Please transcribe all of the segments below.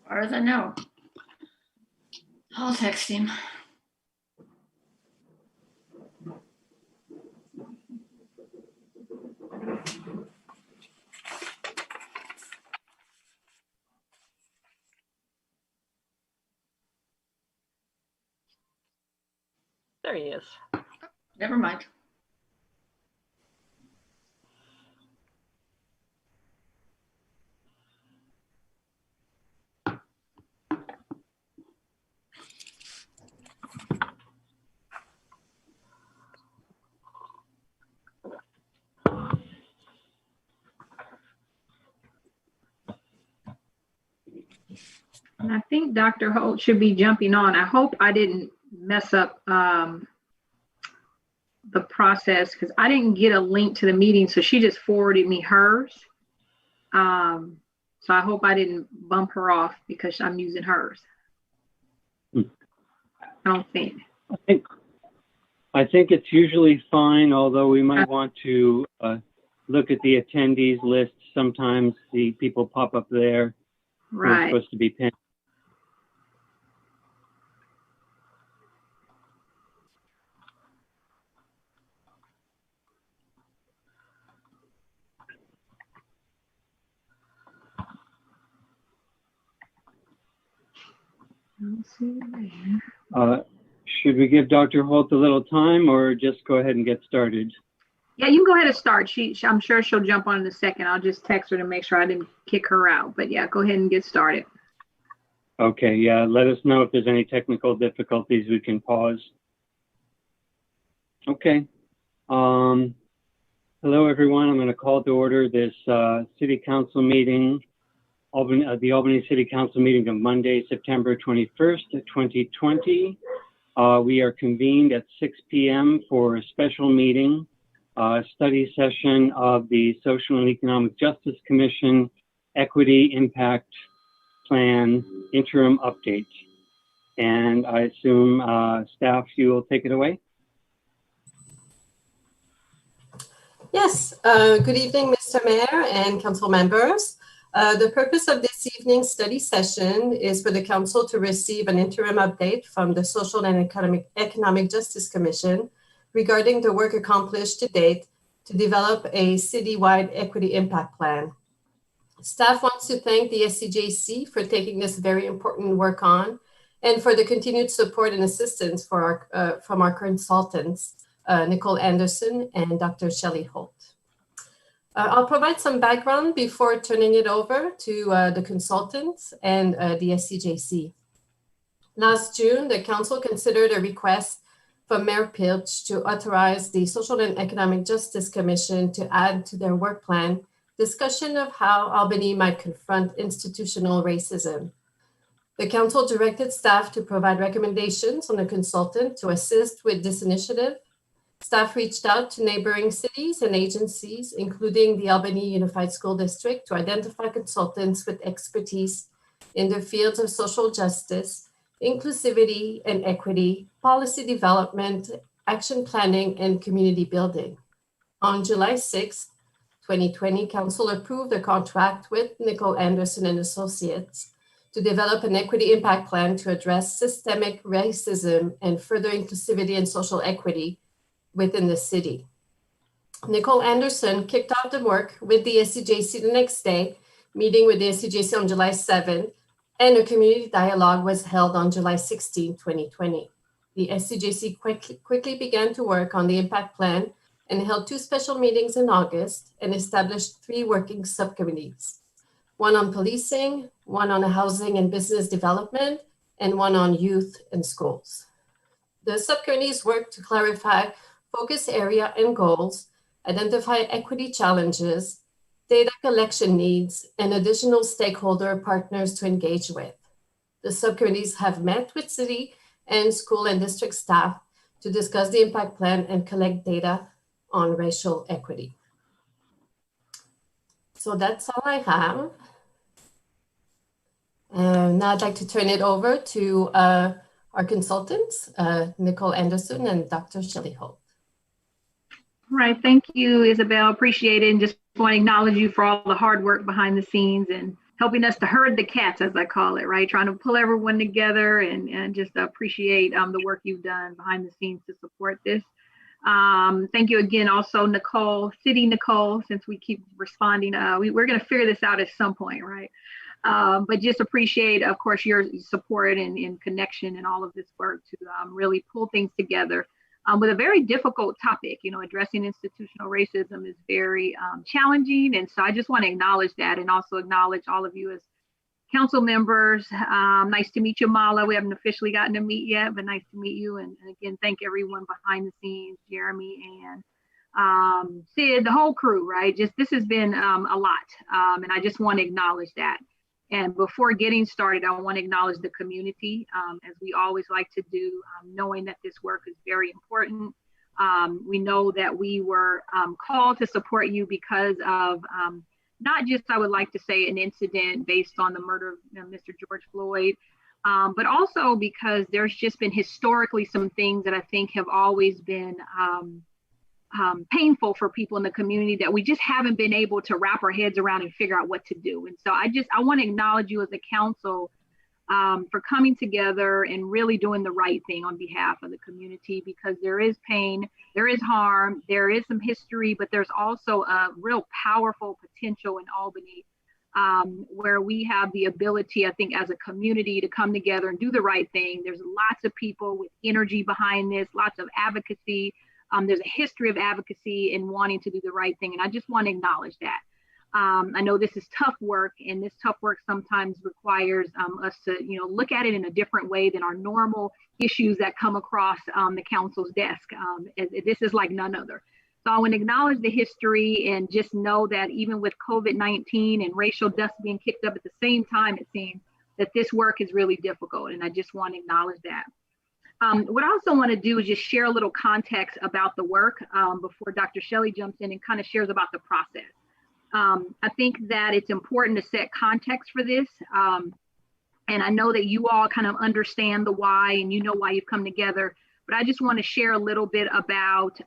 far as I know. I'll text him. There he is. Never mind. And I think Dr. Holt should be jumping on. I hope I didn't mess up the process, because I didn't get a link to the meeting, so she just forwarded me hers. So I hope I didn't bump her off because I'm using hers. I don't think. I think it's usually fine, although we might want to look at the attendees list. Sometimes the people pop up there. Right. They're supposed to be pinned. Should we give Dr. Holt a little time or just go ahead and get started? Yeah, you can go ahead and start. I'm sure she'll jump on in a second. I'll just text her to make sure I didn't kick her out. But yeah, go ahead and get started. Okay, yeah, let us know if there's any technical difficulties. We can pause. Okay. Hello, everyone. I'm going to call to order this City Council meeting, the Albany City Council meeting of Monday, September 21st, 2020. We are convened at 6 p.m. for a special meeting, study session of the Social and Economic Justice Commission Equity Impact Plan Interim Update. And I assume staff, you will take it away? Yes, good evening, Mr. Mayor and council members. The purpose of this evening's study session is for the council to receive an interim update from the Social and Economic Justice Commission regarding the work accomplished to date to develop a citywide equity impact plan. Staff wants to thank the SCJC for taking this very important work on and for the continued support and assistance for from our consultants, Nicole Anderson and Dr. Shelley Holt. I'll provide some background before turning it over to the consultants and the SCJC. Last June, the council considered a request from Mayor Pilch to authorize the Social and Economic Justice Commission to add to their work plan discussion of how Albany might confront institutional racism. The council directed staff to provide recommendations on the consultant to assist with this initiative. Staff reached out to neighboring cities and agencies, including the Albany Unified School District, to identify consultants with expertise in the fields of social justice, inclusivity and equity, policy development, action planning, and community building. On July 6th, 2020, Council approved a contract with Nicole Anderson and Associates to develop an equity impact plan to address systemic racism and further inclusivity and social equity within the city. Nicole Anderson kicked off the work with the SCJC the next day, meeting with the SCJC on July 7th, and a community dialogue was held on July 16, 2020. The SCJC quickly began to work on the impact plan and held 2 special meetings in August and established 3 working subcommittees, one on policing, one on housing and business development, and one on youth and schools. The subcommittees worked to clarify focus area and goals, identify equity challenges, data collection needs, and additional stakeholder partners to engage with. The subcommittees have met with city and school and district staff to discuss the impact plan and collect data on racial equity. So that's all I have. Now I'd like to turn it over to our consultants, Nicole Anderson and Dr. Shelley Holt. All right, thank you, Isabel. Appreciate it. And just want to acknowledge you for all the hard work behind the scenes and helping us to herd the cats, as I call it, right? Trying to pull everyone together and just appreciate the work you've done behind the scenes to support this. Thank you again, also Nicole, City Nicole, since we keep responding. We're going to figure this out at some point, right? But just appreciate, of course, your support and connection and all of this work to really pull things together with a very difficult topic. You know, addressing institutional racism is very challenging. And so I just want to acknowledge that and also acknowledge all of you as council members. Nice to meet you, Mala. We haven't officially gotten to meet yet, but nice to meet you. And again, thank everyone behind the scenes, Jeremy and Sid, the whole crew, right? Just this has been a lot. And I just want to acknowledge that. And before getting started, I want to acknowledge the community, as we always like to do, knowing that this work is very important. We know that we were called to support you because of not just, I would like to say, an incident based on the murder of Mr. George Floyd, but also because there's just been historically some things that I think have always been painful for people in the community that we just haven't been able to wrap our heads around and figure out what to do. And so I want to acknowledge you as a council for coming together and really doing the right thing on behalf of the community, because there is pain, there is harm, there is some history, but there's also a real powerful potential in Albany where we have the ability, I think, as a community to come together and do the right thing. There's lots of people with energy behind this, lots of advocacy. There's a history of advocacy and wanting to do the right thing. And I just want to acknowledge that. I know this is tough work, and this tough work sometimes requires us to, look at it in a different way than our normal issues that come across the council's desk. This is like none other. So I want to acknowledge the history and just know that even with COVID-19 and racial dust being kicked up at the same time, it seems that this work is really difficult. And I just want to acknowledge that. What I also want to do is just share a little context about the work before Dr. Shelley jumps in and kind of shares about the process. I think that it's important to set context for this. And I know that you all kind of understand the why and you know why you've come together, but I just want to share a little bit about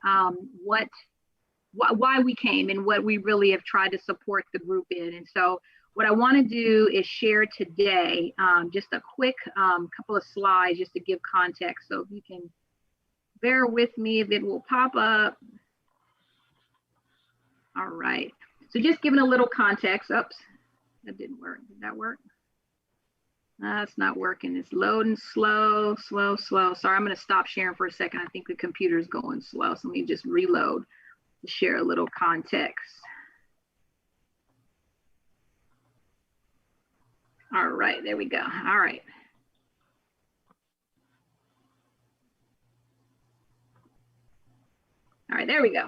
why we came and what we really have tried to support the group in. And so what I want to do is share today just a quick couple of slides just to give context. So if you can bear with me, if it will pop up. All right. So just giving a little context. Oops, that didn't work. Did that work? It's not working. It's loading slow. Sorry, I'm going to stop sharing for a second. I think the computer's going slow. So let me just reload to share a little context. All right, there we go. All right. All right, there we go.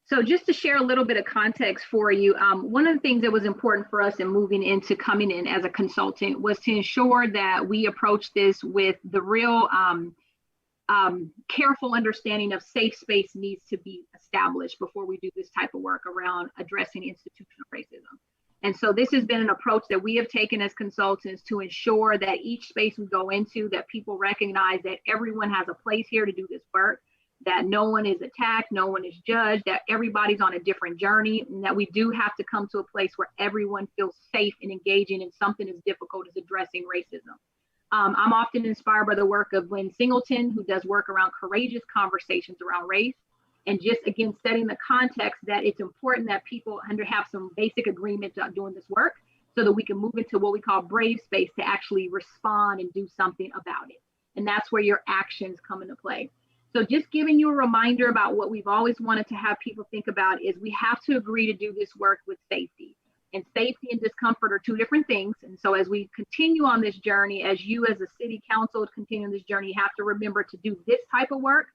So just to share a little bit of context for you, one of the things that was important for us in moving into coming in as a consultant was to ensure that we approach this with the real careful understanding of safe space needs to be established before we do this type of work around addressing institutional racism. And so this has been an approach that we have taken as consultants to ensure that each space we go into, that people recognize that everyone has a place here to do this work, that no one is attacked, no one is judged, that everybody's on a different journey, and that we do have to come to a place where everyone feels safe and engaging in something as difficult as addressing racism. I'm often inspired by the work of Glenn Singleton, who does work around courageous conversations around race. And just, again, setting the context that it's important that people have some basic agreement to doing this work so that we can move into what we call brave space to actually respond and do something about it. And that's where your actions come into play. So just giving you a reminder about what we've always wanted to have people think about is we have to agree to do this work with safety. And safety and discomfort are two different things. And so as we continue on this journey, as you as a city council continue on this journey, you have to remember to do this type of work.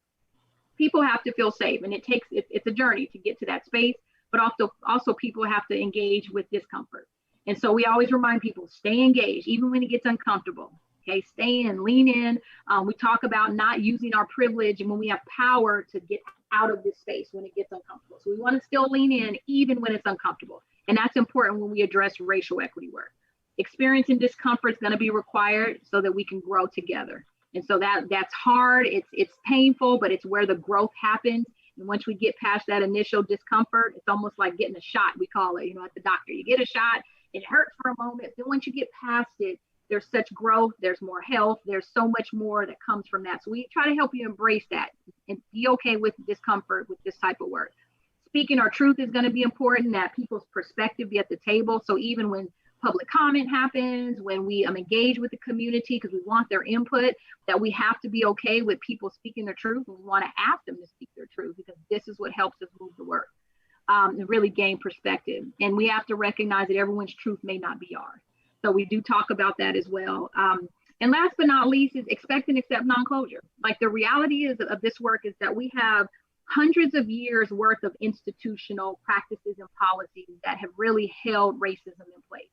People have to feel safe, and it's a journey to get to that space, but also people have to engage with discomfort. And so we always remind people, stay engaged, even when it gets uncomfortable. Okay, stay in, lean in. We talk about not using our privilege and when we have power to get out of this space when it gets uncomfortable. So we want to still lean in even when it's uncomfortable. And that's important when we address racial equity work. Experiencing discomfort is going to be required so that we can grow together. And so that's hard, it's painful, but it's where the growth happens. And once we get past that initial discomfort, it's almost like getting a shot, we call it, at the doctor. You get a shot, it hurts for a moment. Then once you get past it, there's such growth, there's more health, there's so much more that comes from that. So we try to help you embrace that and be okay with discomfort with this type of work. Speaking our truth is going to be important, that people's perspective be at the table. So even when public comment happens, when we engage with the community, because we want their input, that we have to be okay with people speaking their truth. We want to ask them to speak their truth, because this is what helps us move the work and really gain perspective. And we have to recognize that everyone's truth may not be ours. So we do talk about that as well. And last but not least is expect and accept non-closure. Like, the reality is of this work is that we have hundreds of years worth of institutional practices and policies that have really held racism in place.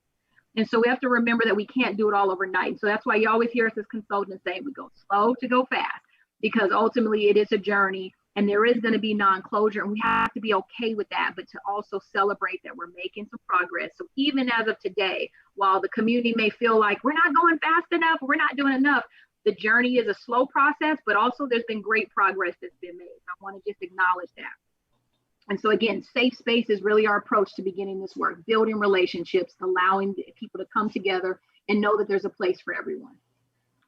And so we have to remember that we can't do it all overnight. So that's why you always hear us as consultants say we go slow to go fast, because ultimately it is a journey and there is going to be non-closure, and we have to be okay with that, but to also celebrate that we're making some progress. So even as of today, while the community may feel like we're not going fast enough, we're not doing enough, the journey is a slow process, but also there's been great progress that's been made. I want to just acknowledge that. And so again, safe space is really our approach to beginning this work, building relationships, allowing people to come together and know that there's a place for everyone.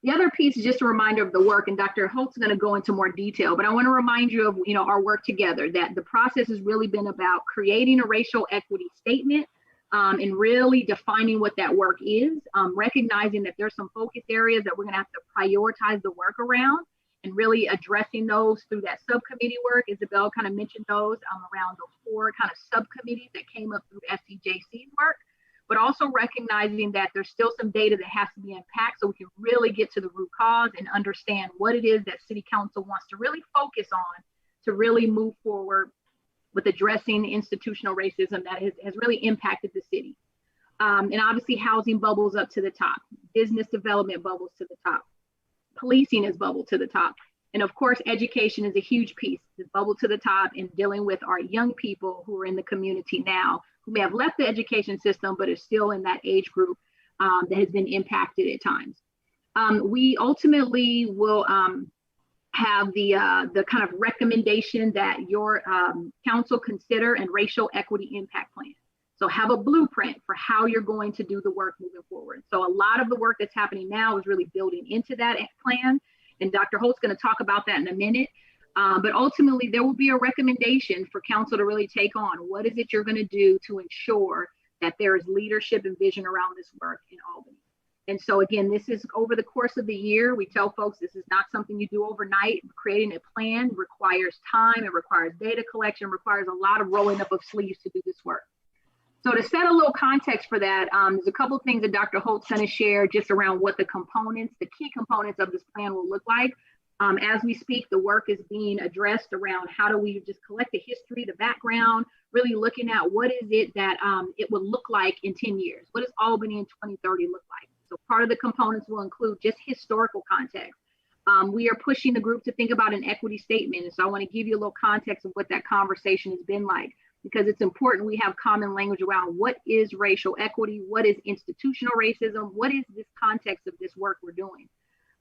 The other piece is just a reminder of the work, and Dr. Holt's going to go into more detail, but I want to remind you of, our work together, that the process has really been about creating a racial equity statement and really defining what that work is, recognizing that there's some focus areas that we're going to have to prioritize the work around, and really addressing those through that subcommittee work. Isabel kind of mentioned those around those 4 kind of subcommittees that came up through SCJC's work, but also recognizing that there's still some data that has to be unpacked so we can really get to the root cause and understand what it is that City Council wants to really focus on to really move forward with addressing institutional racism that has really impacted the city. And obviously housing bubbles up to the top, business development bubbles to the top, policing is bubbled to the top. And of course, education is a huge piece, it's bubbled to the top in dealing with our young people who are in the community now, who may have left the education system, but are still in that age group that has been impacted at times. We ultimately will have the kind of recommendation that your council consider and racial equity impact plan. So have a blueprint for how you're going to do the work moving forward. So a lot of the work that's happening now is really building into that plan. And Dr. Holt's going to talk about that in a minute. But ultimately, there will be a recommendation for council to really take on. What is it you're going to do to ensure that there is leadership and vision around this work in Albany? And so again, this is over the course of the year. We tell folks this is not something you do overnight. Creating a plan requires time, it requires data collection, requires a lot of rolling up of sleeves to do this work. So to set a little context for that, there's a couple of things that Dr. Holt's going to share just around what the key components of this plan will look like. As we speak, the work is being addressed around how do we just collect the history, the background, really looking at what is it that it would look like in 10 years. What does Albany in 2030 look like? So part of the components will include just historical context. We are pushing the group to think about an equity statement. And so I want to give you a little context of what that conversation has been like, because it's important we have common language around what is racial equity, what is institutional racism, what is this context of this work we're doing.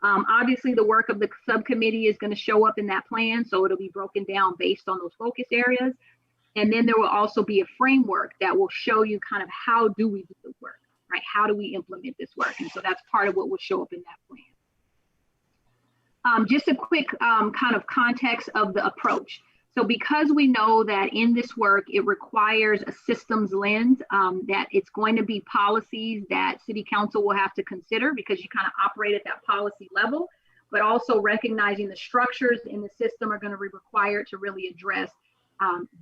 Obviously, the work of the subcommittee is going to show up in that plan, so it'll be broken down based on those focus areas. And then there will also be a framework that will show you kind of how do we do the work, right? How do we implement this work? And so that's part of what will show up in that plan. Just a quick kind of context of the approach. So because we know that in this work, it requires a systems lens, that it's going to be policies that City Council will have to consider because you kind of operate at that policy level, but also recognizing the structures in the system are going to be required to really address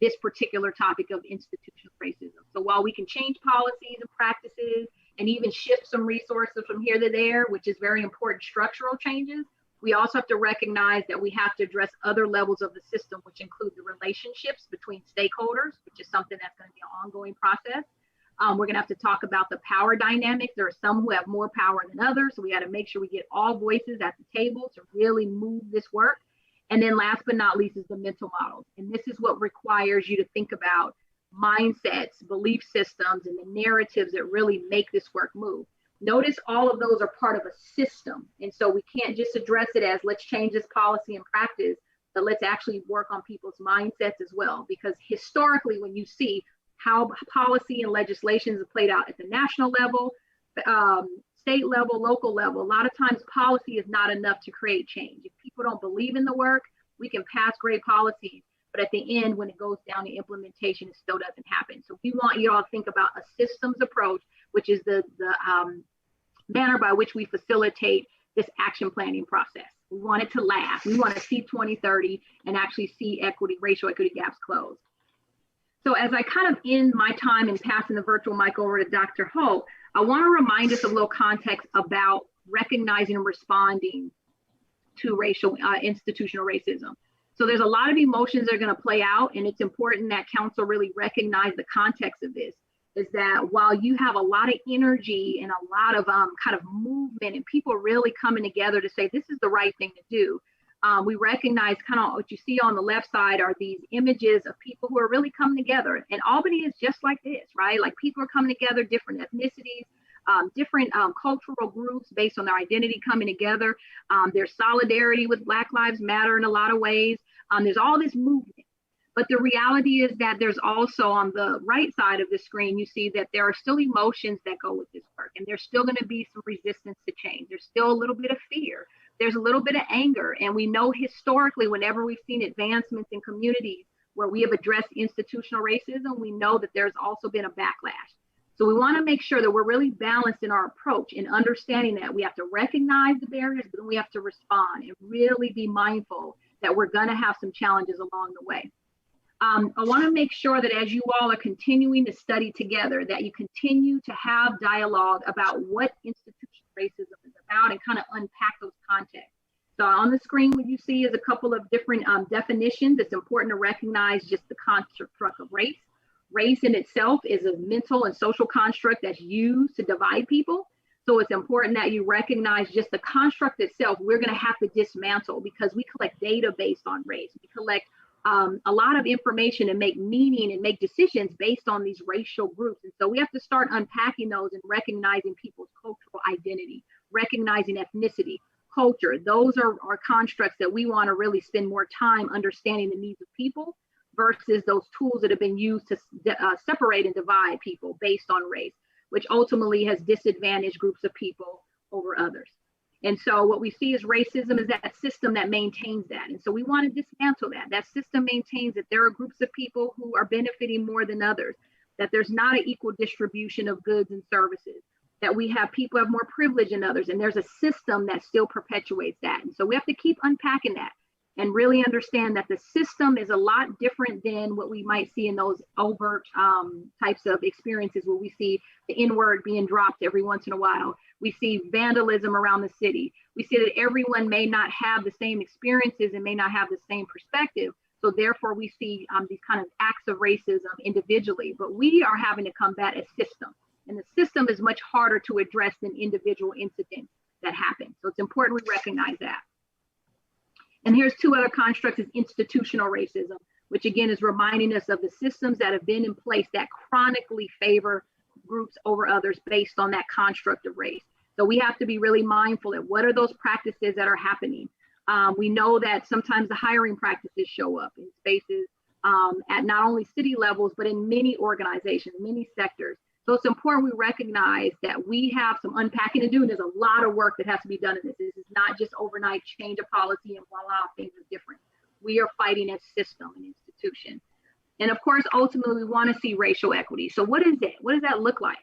this particular topic of institutional racism. So while we can change policies and practices and even shift some resources from here to there, which is very important structural changes, we also have to recognize that we have to address other levels of the system, which include the relationships between stakeholders, which is something that's going to be an ongoing process. We're going to have to talk about the power dynamics. There are some who have more power than others, so we got to make sure we get all voices at the table to really move this work. And then last but not least is the mental models. And this is what requires you to think about mindsets, belief systems, and the narratives that really make this work move. Notice all of those are part of a system. And so we can't just address it as let's change this policy and practice, but let's actually work on people's mindsets as well. Because historically, when you see how policy and legislation is played out at the national level, state level, local level. A lot of times policy is not enough to create change. If people don't believe in the work, we can pass great policies, but at the end, when it goes down to implementation, it still doesn't happen. So we want you all to think about a systems approach, which is the manner by which we facilitate this action planning process. We want it to last. We want to see 2030 and actually see racial equity gaps close. So as I kind of end my time in passing the virtual mic over to Dr. Holt, I want to remind us of a little context about recognizing and responding to racial institutional racism. So there's a lot of emotions that are going to play out, and it's important that council really recognize the context of this, is that while you have a lot of energy and a lot of kind of movement and people really coming together to say this is the right thing to do, we recognize kind of what you see on the left side are these images of people who are really coming together. And Albany is just like this, right? Like people are coming together, different ethnicities, different cultural groups based on their identity coming together. There's solidarity with Black Lives Matter in a lot of ways. There's all this movement. But the reality is that there's also on the right side of the screen, you see that there are still emotions that go with this work, and there's still going to be some resistance to change. There's still a little bit of fear. There's a little bit of anger. And we know historically, whenever we've seen advancements in communities where we have addressed institutional racism, we know that there's also been a backlash. So we want to make sure that we're really balanced in our approach and understanding that we have to recognize the barriers, but then we have to respond and really be mindful that we're going to have some challenges along the way. I want to make sure that as you all are continuing to study together, that you continue to have dialogue about what institutional racism is about and kind of unpack those contexts. So on the screen, what you see is a couple of different definitions. It's important to recognize just the construct of race. Race in itself is a mental and social construct that's used to divide people. So it's important that you recognize just the construct itself, we're going to have to dismantle because we collect data based on race. We collect a lot of information and make meaning and make decisions based on these racial groups. And so we have to start unpacking those and recognizing people's cultural identity, recognizing ethnicity, culture. Those are constructs that we want to really spend more time understanding the needs of people versus those tools that have been used to separate and divide people based on race, which ultimately has disadvantaged groups of people over others. And so what we see is racism is that system that maintains that. And so we want to dismantle that. That system maintains that there are groups of people who are benefiting more than others, that there's not an equal distribution of goods and services, that we have people have more privilege than others. And there's a system that still perpetuates that. And so we have to keep unpacking that and really understand that the system is a lot different than what we might see in those overt types of experiences where we see the N-word being dropped every once in a while. We see vandalism around the city. We see that everyone may not have the same experiences and may not have the same perspective. So therefore we see these kind of acts of racism individually, but we are having to combat a system. And the system is much harder to address than individual incidents that happen. So it's important we recognize that. And here's two other constructs is institutional racism, which again is reminding us of the systems that have been in place that chronically favor groups over others based on that construct of race. So we have to be really mindful of what are those practices that are happening. We know that sometimes the hiring practices show up in spaces at not only city levels, but in many organizations, many sectors. So it's important we recognize that we have some unpacking to do, and there's a lot of work that has to be done in this. This is not just overnight change of policy and voila, things are different. We are fighting a system, an institution. And of course, ultimately, we want to see racial equity. So what is it? What does that look like?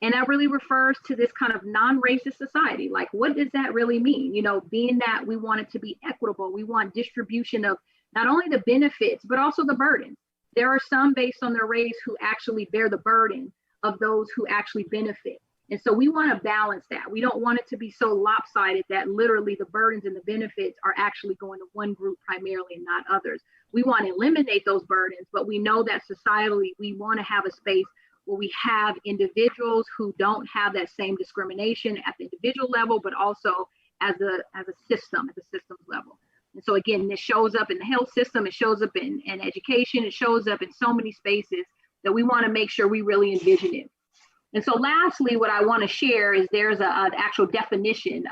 And that really refers to this kind of non-racist society. Like, what does that really mean? You know, being that we want it to be equitable, we want distribution of not only the benefits, but also the burdens. There are some based on their race who actually bear the burden of those who actually benefit. And so we want to balance that. We don't want it to be so lopsided that literally the burdens and the benefits are actually going to one group primarily and not others. We want to eliminate those burdens, but we know that societally we want to have a space where we have individuals who don't have that same discrimination at the individual level, but also as a system, at the systems level. And so again, this shows up in the health system, it shows up in education, it shows up in so many spaces that we want to make sure we really envision it. And so lastly, what I want to share is there's an actual definition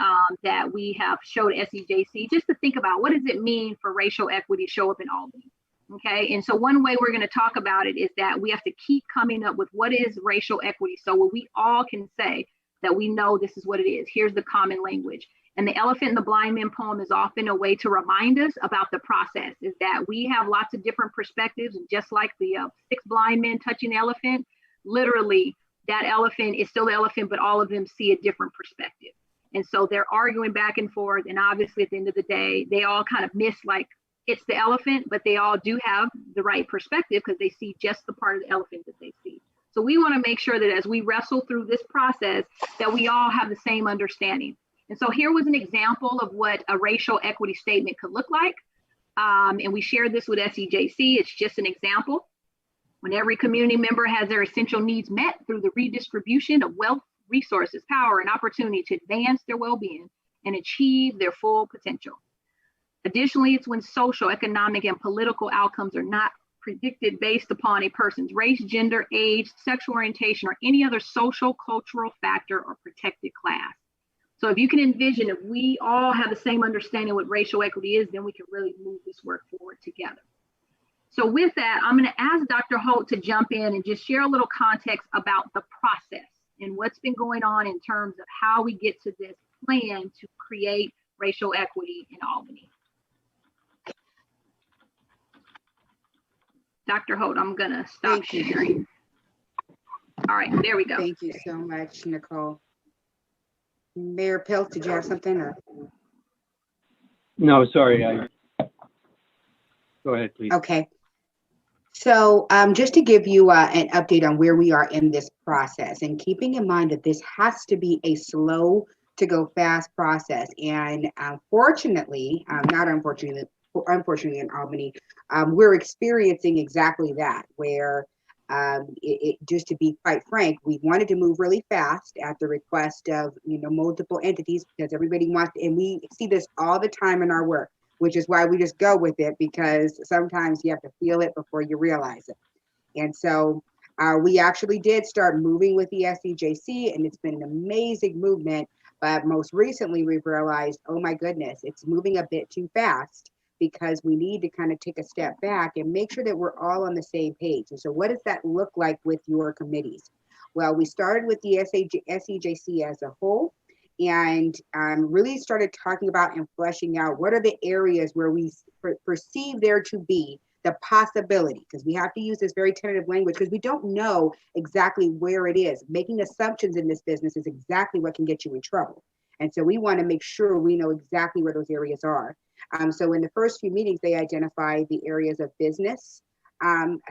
that we have showed at SEJC just to think about what does it mean for racial equity to show up in Albany. Okay, and so one way we're going to talk about it is that we have to keep coming up with what is racial equity, so we all can say that we know this is what it is. Here's the common language. And the Elephant and the Blind Man poem is often a way to remind us about the process, is that we have lots of different perspectives, and just like the 6 blind men touching the elephant, literally that elephant is still the elephant, but all of them see a different perspective. And so they're arguing back and forth, and obviously at the end of the day, they all kind of miss, like, it's the elephant, but they all do have the right perspective because they see just the part of the elephant that they see. So we want to make sure that as we wrestle through this process, that we all have the same understanding. And so here was an example of what a racial equity statement could look like. And we shared this with SEJC. It's just an example. When every community member has their essential needs met through the redistribution of wealth, resources, power, and opportunity to advance their well-being and achieve their full potential. Additionally, it's when social, economic, and political outcomes are not predicted based upon a person's race, gender, age, sexual orientation, or any other social, cultural factor or protected class. So if you can envision, if we all have the same understanding what racial equity is, then we can really move this work forward together. So with that, I'm going to ask Dr. Holt to jump in and just share a little context about the process and what's been going on in terms of how we get to this plan to create racial equity in Albany. Dr. Holt, I'm going to stop sharing. All right, there we go. Thank you so much, Nicole. Mayor Pilt, did you have something? Or? No, sorry. Go ahead, please. Okay. So just to give you an update on where we are in this process, and keeping in mind that this has to be a slow to go fast process. And unfortunately in Albany, we're experiencing exactly that, where just to be quite frank, we wanted to move really fast at the request of multiple entities, because everybody wants, and we see this all the time in our work, which is why we just go with it, because sometimes you have to feel it before you realize it. And so we actually did start moving with the SEJC, and it's been an amazing movement. But most recently, we've realized, oh my goodness, it's moving a bit too fast, because we need to kind of take a step back and make sure that we're all on the same page. And so what does that look like with your committees? Well, we started with the SEJC as a whole, and really started talking about and fleshing out what are the areas where we perceive there to be the possibility, because we have to use this very tentative language because we don't know exactly where it is. Making assumptions in this business is exactly what can get you in trouble. And so we want to make sure we know exactly where those areas are. So in the first few meetings, they identified the areas of business,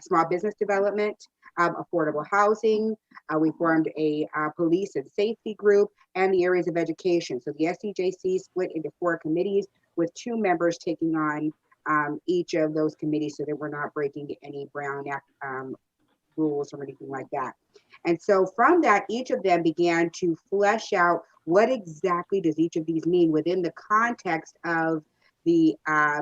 small business development, affordable housing. We formed a police and safety group, and the areas of education. So the SEJC split into 4 committees, with 2 members taking on each of those committees, so that we're not breaking any Brown Act rules or anything like that. And so from that, each of them began to flesh out what exactly does each of these mean within the context of the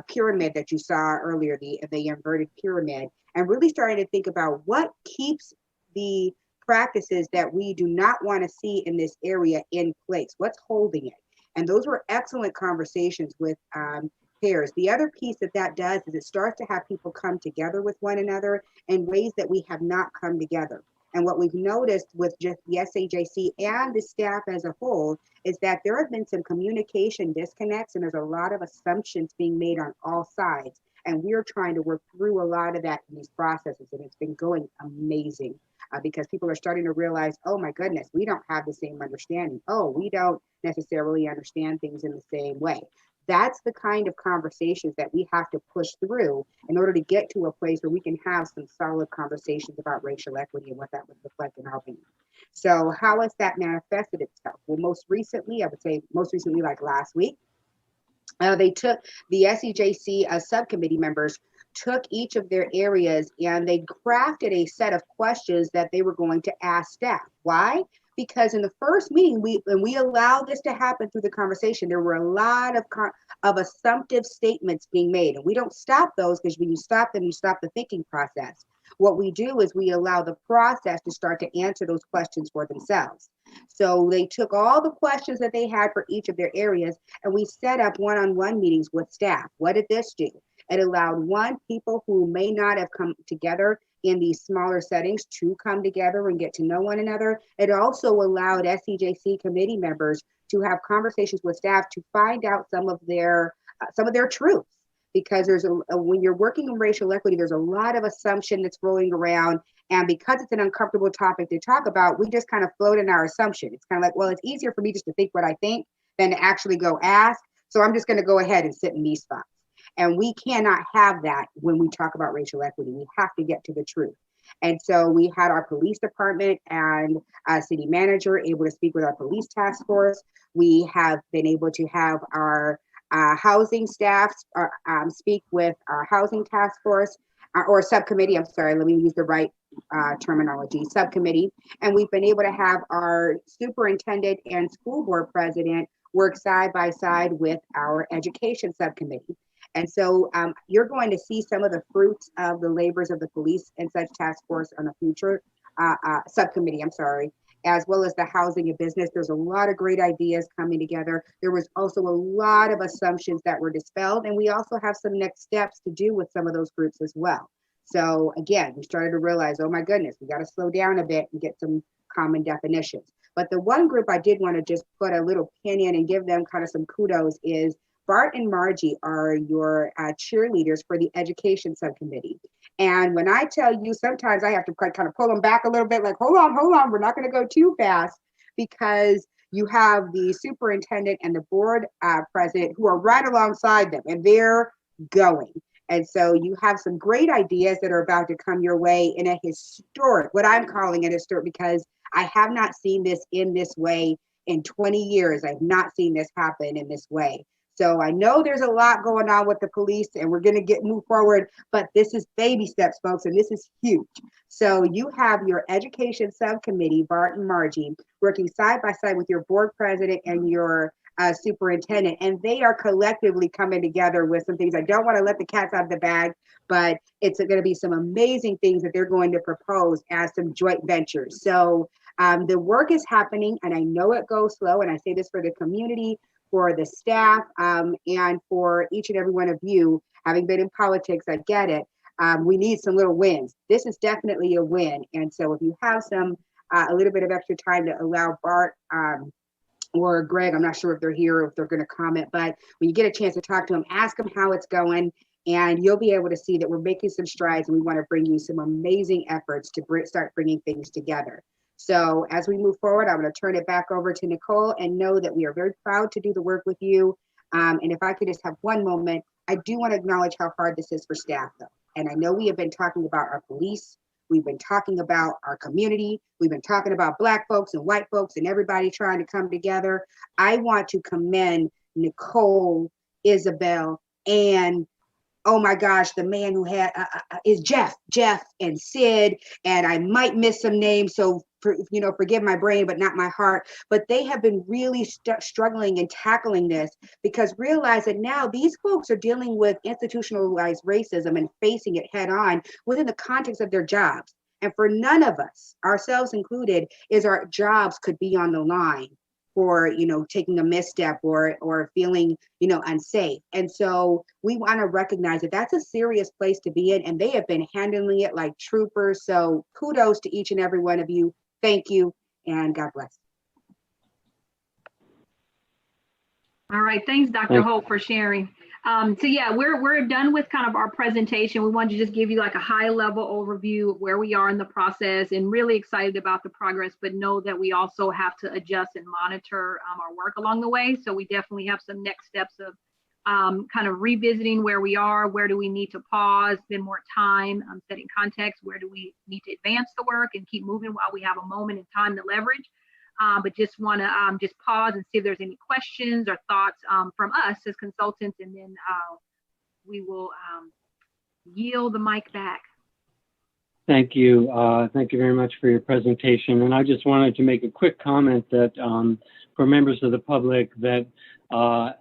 pyramid that you saw earlier, the inverted pyramid, and really starting to think about what keeps the practices that we do not want to see in this area in place, what's holding it. And those were excellent conversations with pairs. The other piece that does is it starts to have people come together with one another in ways that we have not come together. And what we've noticed with just the SAJC and the staff as a whole is that there have been some communication disconnects, and there's a lot of assumptions being made on all sides. And we're trying to work through a lot of that in these processes, and it's been going amazing because people are starting to realize, oh my goodness, we don't have the same understanding. Oh, we don't necessarily understand things in the same way. That's the kind of conversations that we have to push through in order to get to a place where we can have some solid conversations about racial equity and what that would look like in Albany. So how has that manifested itself? Well, most recently, I would say like last week, they took the SEJC subcommittee members took each of their areas and they crafted a set of questions that they were going to ask staff. Why? Because in the first meeting, when we allowed this to happen through the conversation, there were a lot of assumptive statements being made. And we don't stop those, because when you stop them, you stop the thinking process. What we do is we allow the process to start to answer those questions for themselves. So they took all the questions that they had for each of their areas, and we set up one-on-one meetings with staff. What did this do? It allowed people who may not have come together in these smaller settings to come together and get to know one another. It also allowed SCJC committee members to have conversations with staff to find out some of their truths. Because when you're working in racial equity, there's a lot of assumption that's rolling around. And because it's an uncomfortable topic to talk about, we just kind of float in our assumption. It's kind of like, well, it's easier for me just to think what I think than to actually go ask. So I'm just going to go ahead and sit in these spots. And we cannot have that when we talk about racial equity. We have to get to the truth. And so we had our police department and city manager able to speak with our police task force. We have been able to have our housing staff speak with our housing task force or subcommittee. I'm sorry, let me use the right terminology, subcommittee. And we've been able to have our superintendent and school board president work side by side with our education subcommittee. And so you're going to see some of the fruits of the labors of the police and such task force on a future subcommittee, as well as the housing and business. There's a lot of great ideas coming together. There was also a lot of assumptions that were dispelled, and we also have some next steps to do with some of those groups as well. So again, we started to realize, oh my goodness, we got to slow down a bit and get some common definitions. But the one group I did want to just put a little pin in and give them kind of some kudos is Bart and Margie are your cheerleaders for the education subcommittee. And when I tell you, sometimes I have to kind of pull them back a little bit, like, hold on, we're not going to go too fast, because you have the superintendent and the board president who are right alongside them, and they're going. And so you have some great ideas that are about to come your way in a historic, what I'm calling it historic, because I have not seen this in this way in 20 years. I've not seen this happen in this way. So I know there's a lot going on with the police, and we're going to move forward, but this is baby steps, folks, and this is huge. So you have your education subcommittee, Bart and Margie, working side by side with your board president and your superintendent, and they are collectively coming together with some things. I don't want to let the cats out of the bag, but it's going to be some amazing things that they're going to propose as some joint ventures. So the work is happening, and I know it goes slow, and I say this for the community, for the staff, and for each and every one of you. Having been in politics, I get it. We need some little wins. This is definitely a win. And so if you have a little bit of extra time to allow Bart or Greg, I'm not sure if they're here or if they're going to comment, but when you get a chance to talk to them, ask them how it's going, and you'll be able to see that we're making some strides, and we want to bring you some amazing efforts to start bringing things together. So as we move forward, I'm going to turn it back over to Nicole, and know that we are very proud to do the work with you. And if I could just have one moment, I do want to acknowledge how hard this is for staff, though. And I know we have been talking about our police. We've been talking about our community. We've been talking about Black folks and white folks and everybody trying to come together. I want to commend Nicole, Isabel, and oh my gosh, the man who had is Jeff and Sid, and I might miss some names, so forgive my brain, but not my heart. But they have been really struggling and tackling this, because realize that now these folks are dealing with institutionalized racism and facing it head on within the context of their jobs. And for none of us, ourselves included, is our jobs could be on the line for taking a misstep or feeling unsafe. And so we want to recognize that that's a serious place to be in, and they have been handling it like troopers. So kudos to each and every one of you. Thank you, and God bless. All right, thanks, Dr. Holt, for sharing. So yeah, we're done with kind of our presentation. We wanted to just give you like a high level overview of where we are in the process, and really excited about the progress, but know that we also have to adjust and monitor our work along the way. So we definitely have some next steps of kind of revisiting where we are, where do we need to pause, spend more time setting context, where do we need to advance the work and keep moving while we have a moment in time to leverage. But just want to just pause and see if there's any questions or thoughts from us as consultants, and then we will yield the mic back. Thank you. Thank you very much for your presentation. And I just wanted to make a quick comment that for members of the public that,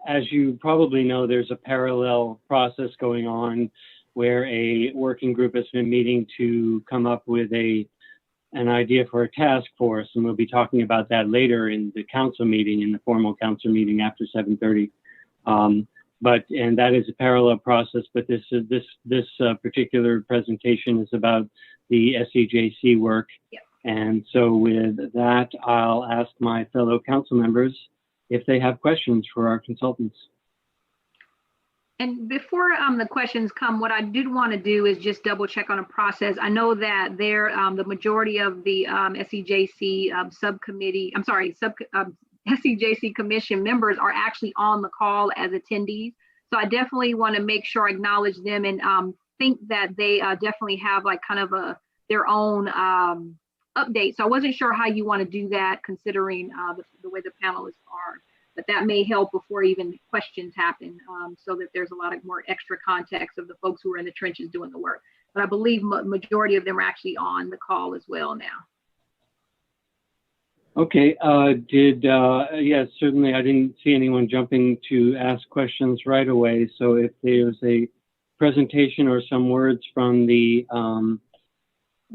as you probably know, there's a parallel process going on where a working group has been meeting to come up with an idea for a task force, and we'll be talking about that later in the council meeting, in the formal council meeting after 7:30. and that is a parallel process, but this particular presentation is about the SEJC work. Yep. And so with that, I'll ask my fellow council members if they have questions for our consultants. And before the questions come, what I did want to do is just double check on a process. I know that the majority of the SEJC SEJC commission members are actually on the call as attendees. So I definitely want to make sure I acknowledge them and think that they definitely have like kind of their own update. So I wasn't sure how you want to do that considering the way the panelists are. But that may help before even questions happen, so that there's a lot of more extra context of the folks who are in the trenches doing the work. But I believe majority of them are actually on the call as well now. Okay, yes, certainly I didn't see anyone jumping to ask questions right away. So if there's a presentation or some words from the from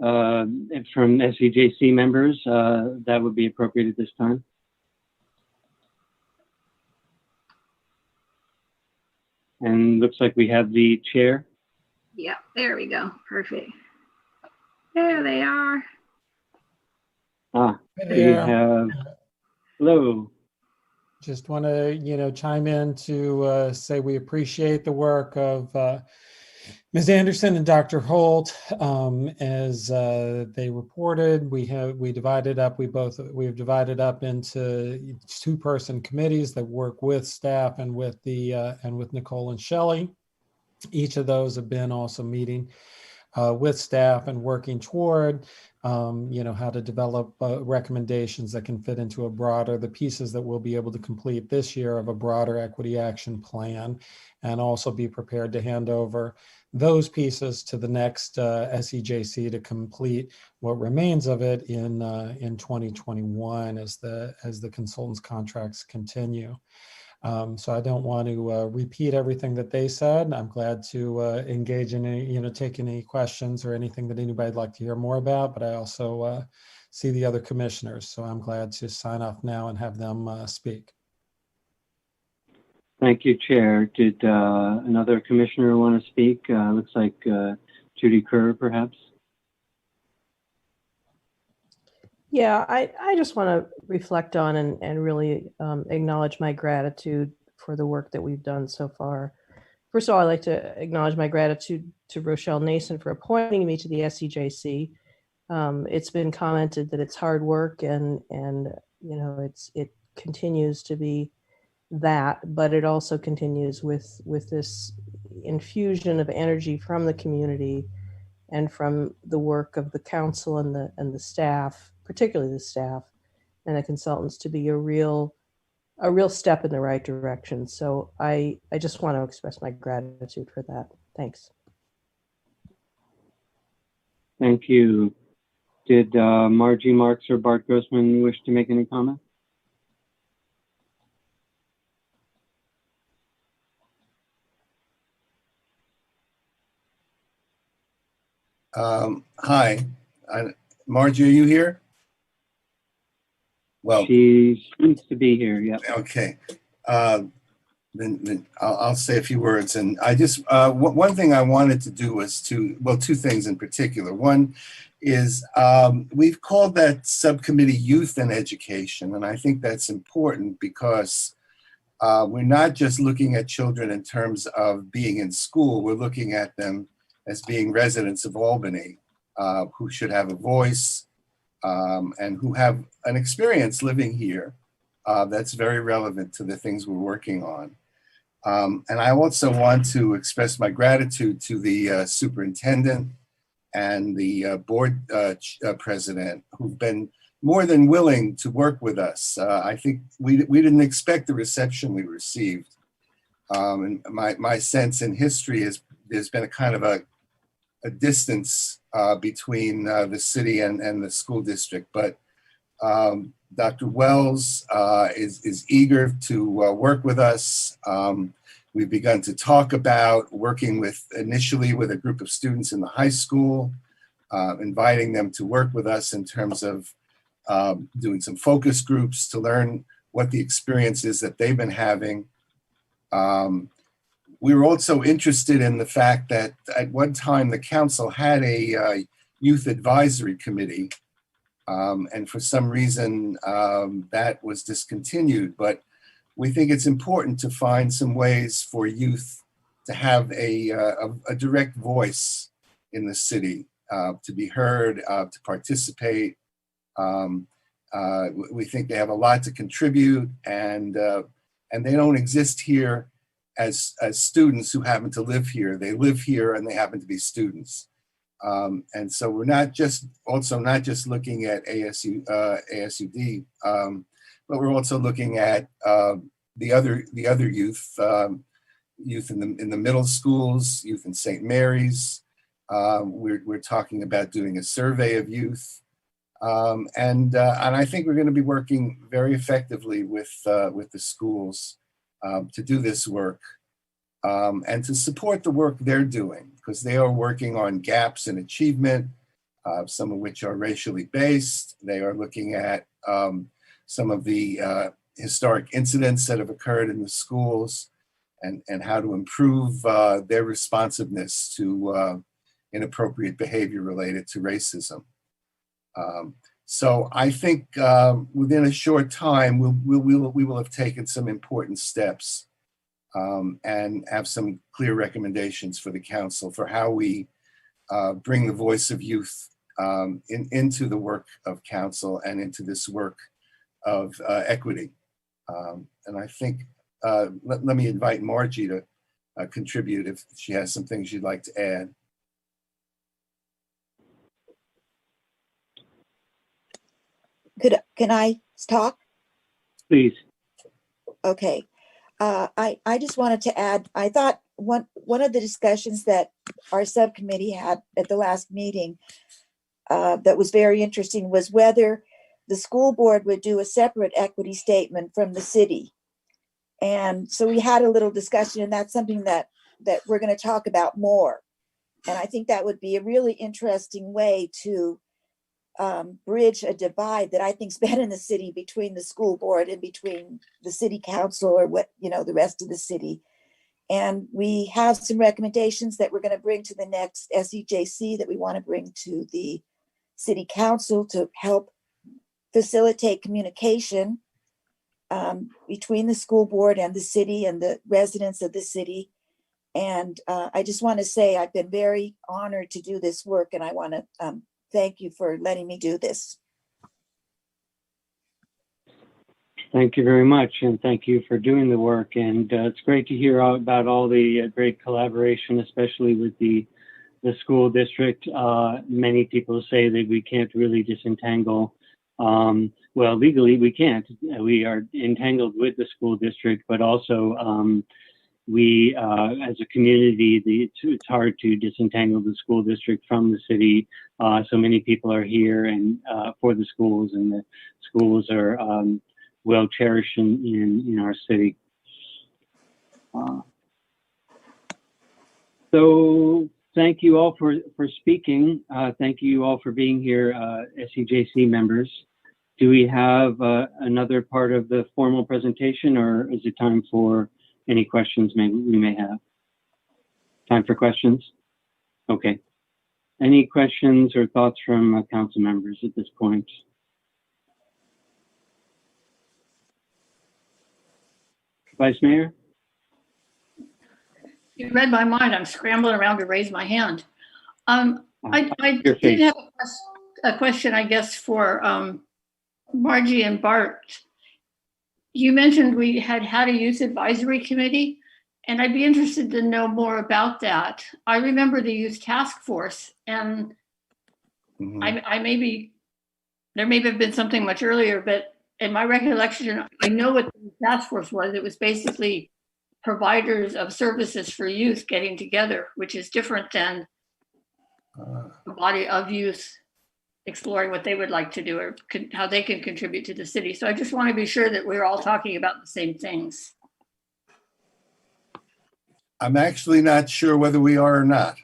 SEJC members, that would be appropriate at this time. And looks like we have the chair. Yeah, there we go. Perfect. There they are. We have, hello. Just want to, chime in to say we appreciate the work of Ms. Anderson and Dr. Holt. As they reported, we divided up. We've divided up into two-person committees that work with staff and with with Nicole and Shelley. Each of those have been also meeting with staff and working toward how to develop recommendations that can fit into the pieces that we'll be able to complete this year of a broader equity action plan, and also be prepared to hand over those pieces to the next SEJC to complete what remains of it in 2021 as the consultants' contracts continue. So I don't want to repeat everything that they said. I'm glad to engage in any, take any questions or anything that anybody'd like to hear more about, but I also see the other commissioners. So I'm glad to sign off now and have them speak. Thank you, Chair. Did another commissioner want to speak? Looks like Judy Kerr, perhaps. Yeah, I just want to reflect on and really acknowledge my gratitude for the work that we've done so far. First of all, I'd like to acknowledge my gratitude to Rochelle Nason for appointing me to the SEJC. It's been commented that it's hard work and it continues to be that, but it also continues with this infusion of energy from the community and from the work of the council and the staff, particularly the staff and the consultants, to be a real step in the right direction. So I just want to express my gratitude for that. Thanks. Thank you. Did Margie Marks or Bart Grossman wish to make any comment? Hi, Margie, are you here? Well, she seems to be here. Yeah. Okay. Then I'll say a few words. And I just one thing I wanted to do was two things in particular. One is we've called that subcommittee Youth and Education, and I think that's important because we're not just looking at children in terms of being in school. We're looking at them as being residents of Albany, who should have a voice and who have an experience living here that's very relevant to the things we're working on. And I also want to express my gratitude to the superintendent and the board president, who've been more than willing to work with us. I think we didn't expect the reception we received. And my sense in history is there's been a kind of a distance between the city and the school district, but Dr. Wells is eager to work with us. We've begun to talk about working initially with a group of students in the high school, inviting them to work with us in terms of doing some focus groups to learn what the experience is that they've been having. we were also interested in the fact that at one time the council had a youth advisory committee, and for some reason that was discontinued. But we think it's important to find some ways for youth to have a direct voice in the city, to be heard, to participate. We think they have a lot to contribute, and they don't exist here as students who happen to live here. They live here and they happen to be students. And so we're not just looking at ASUD, but we're also looking at the other youth, youth in the middle schools, youth in St. Mary's. We're talking about doing a survey of youth, and I think we're going to be working very effectively with the schools to do this work, and to support the work they're doing, because they are working on gaps in achievement, some of which are racially based. They are looking at some of the historic incidents that have occurred in the schools, and how to improve their responsiveness to inappropriate behavior related to racism. So I think within a short time, we will have taken some important steps, and have some clear recommendations for the council for how we bring the voice of youth into the work of council and into this work of equity. And I think, let me invite Margie to contribute if she has some things she'd like to add. Can I talk? Please. Okay. I just wanted to add, I thought one of the discussions that our subcommittee had at the last meeting that was very interesting was whether the school board would do a separate equity statement from the city. And so we had a little discussion, and that's something that we're going to talk about more. And I think that would be a really interesting way to bridge a divide that I think's been in the city between the school board and between the city council, or the rest of the city. And we have some recommendations that we're going to bring to the next SEJC that we want to bring to the city council to help facilitate communication between the school board and the city and the residents of the city. And I just want to say I've been very honored to do this work, and I want to thank you for letting me do this. Thank you very much, and thank you for doing the work. And it's great to hear about all the great collaboration, especially with the school district. Many people say that we can't really disentangle. Well, legally we can't. We are entangled with the school district, but also we, as a community, it's hard to disentangle the school district from the city. So many people are here and for the schools, and the schools are well cherished in our city. So thank you all for speaking. Thank you all for being here, SEJC members. Do we have another part of the formal presentation, or is it time for any questions we may have? Time for questions? Okay. Any questions or thoughts from council members at this point? Vice Mayor? You read my mind. I'm scrambling around to raise my hand. I did have a question, I guess, for Margie and Bart. You mentioned we had a youth advisory committee, and I'd be interested to know more about that. I remember the youth task force, and there may have been something much earlier, but in my recollection, I know what the task force was. It was basically providers of services for youth getting together, which is different than a body of youth exploring what they would like to do, or how they can contribute to the city. So I just want to be sure that we're all talking about the same things. I'm actually not sure whether we are or not.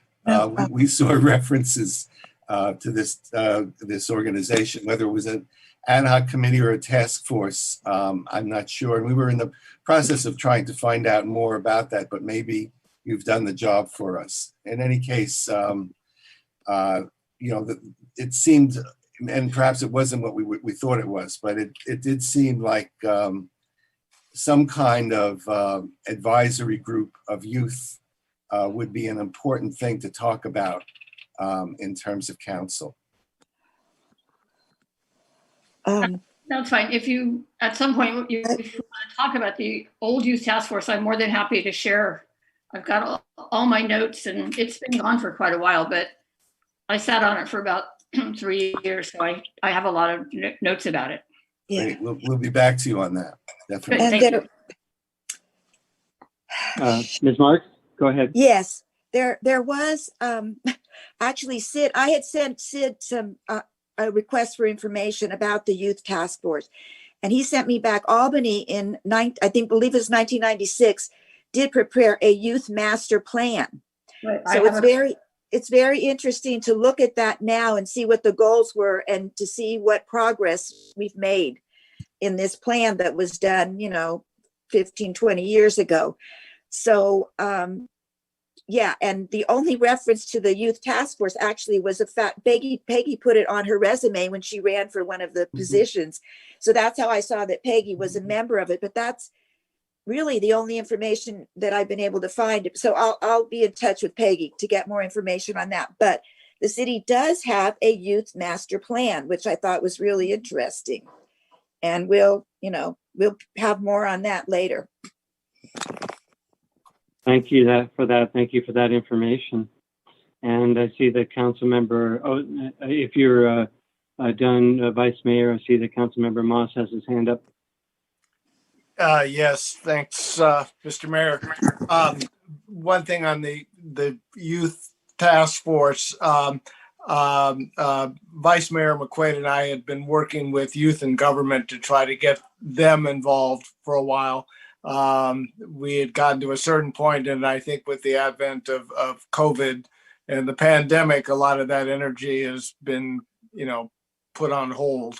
We saw references to this organization, whether it was an ad hoc committee or a task force. I'm not sure. And we were in the process of trying to find out more about that, but maybe you've done the job for us. In any case, it seemed, and perhaps it wasn't what we thought it was, but it did seem like some kind of advisory group of youth would be an important thing to talk about in terms of council. That's fine. If you, at some point, if you want to talk about the old youth task force, I'm more than happy to share. I've got all my notes, and it's been gone for quite a while, but I sat on it for about 3 years, so I have a lot of notes about it. Yeah. Great. We'll be back to you on that. Definitely. And Thank you. Ms. Marks, go ahead. Yes, there was actually Sid. I had sent Sid some a request for information about the youth task force, and he sent me back Albany in believe it was 1996, did prepare a youth master plan. Right. So it's very interesting to look at that now and see what the goals were and to see what progress we've made in this plan that was done, 15, 20 years ago. So, yeah, and the only reference to the youth task force actually was a fact. Peggy put it on her resume when she ran for one of the positions. So that's how I saw that Peggy was a member of it. But that's really the only information that I've been able to find. So I'll be in touch with Peggy to get more information on that. But the city does have a youth master plan, which I thought was really interesting. And we'll have more on that later. Thank you for that. Thank you for that information. And I see the council member, if you're done, Vice Mayor, I see the council member Moss has his hand up. Yes, thanks, Mr. Mayor. One thing on the youth task force, Vice Mayor McQuaid and I had been working with youth and government to try to get them involved for a while. We had gotten to a certain point, and I think with the advent of COVID and the pandemic, a lot of that energy has been, put on hold.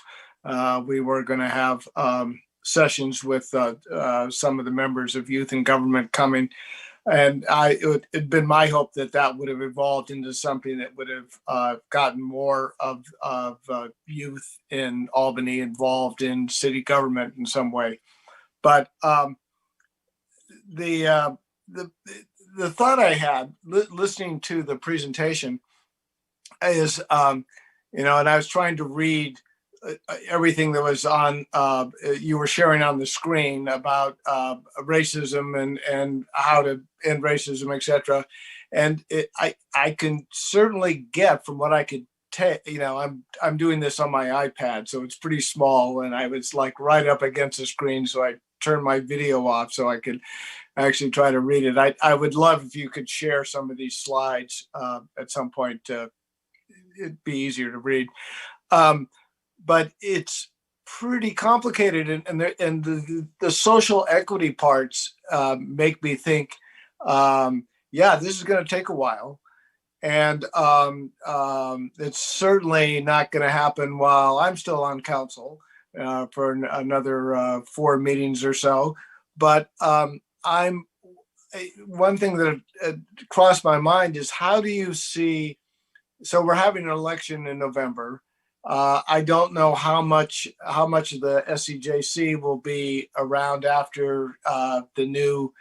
We were going to have sessions with some of the members of youth and government coming, and it'd been my hope that would have evolved into something that would have gotten more of youth in Albany involved in city government in some way. But the thought I had listening to the presentation is, and I was trying to read everything that was on, you were sharing on the screen about racism and how to end racism, etc. And I can certainly get from what I could take, I'm doing this on my iPad, so it's pretty small, and I was like right up against the screen, so I turned my video off so I could actually try to read it. I would love if you could share some of these slides at some point. It'd be easier to read. But it's pretty complicated, and the social equity parts make me think, this is going to take a while, and it's certainly not going to happen while I'm still on council for another 4 meetings or so. But one thing that crossed my mind is, how do you see? So we're having an election in November. I don't know how much of the SCJC will be around after the new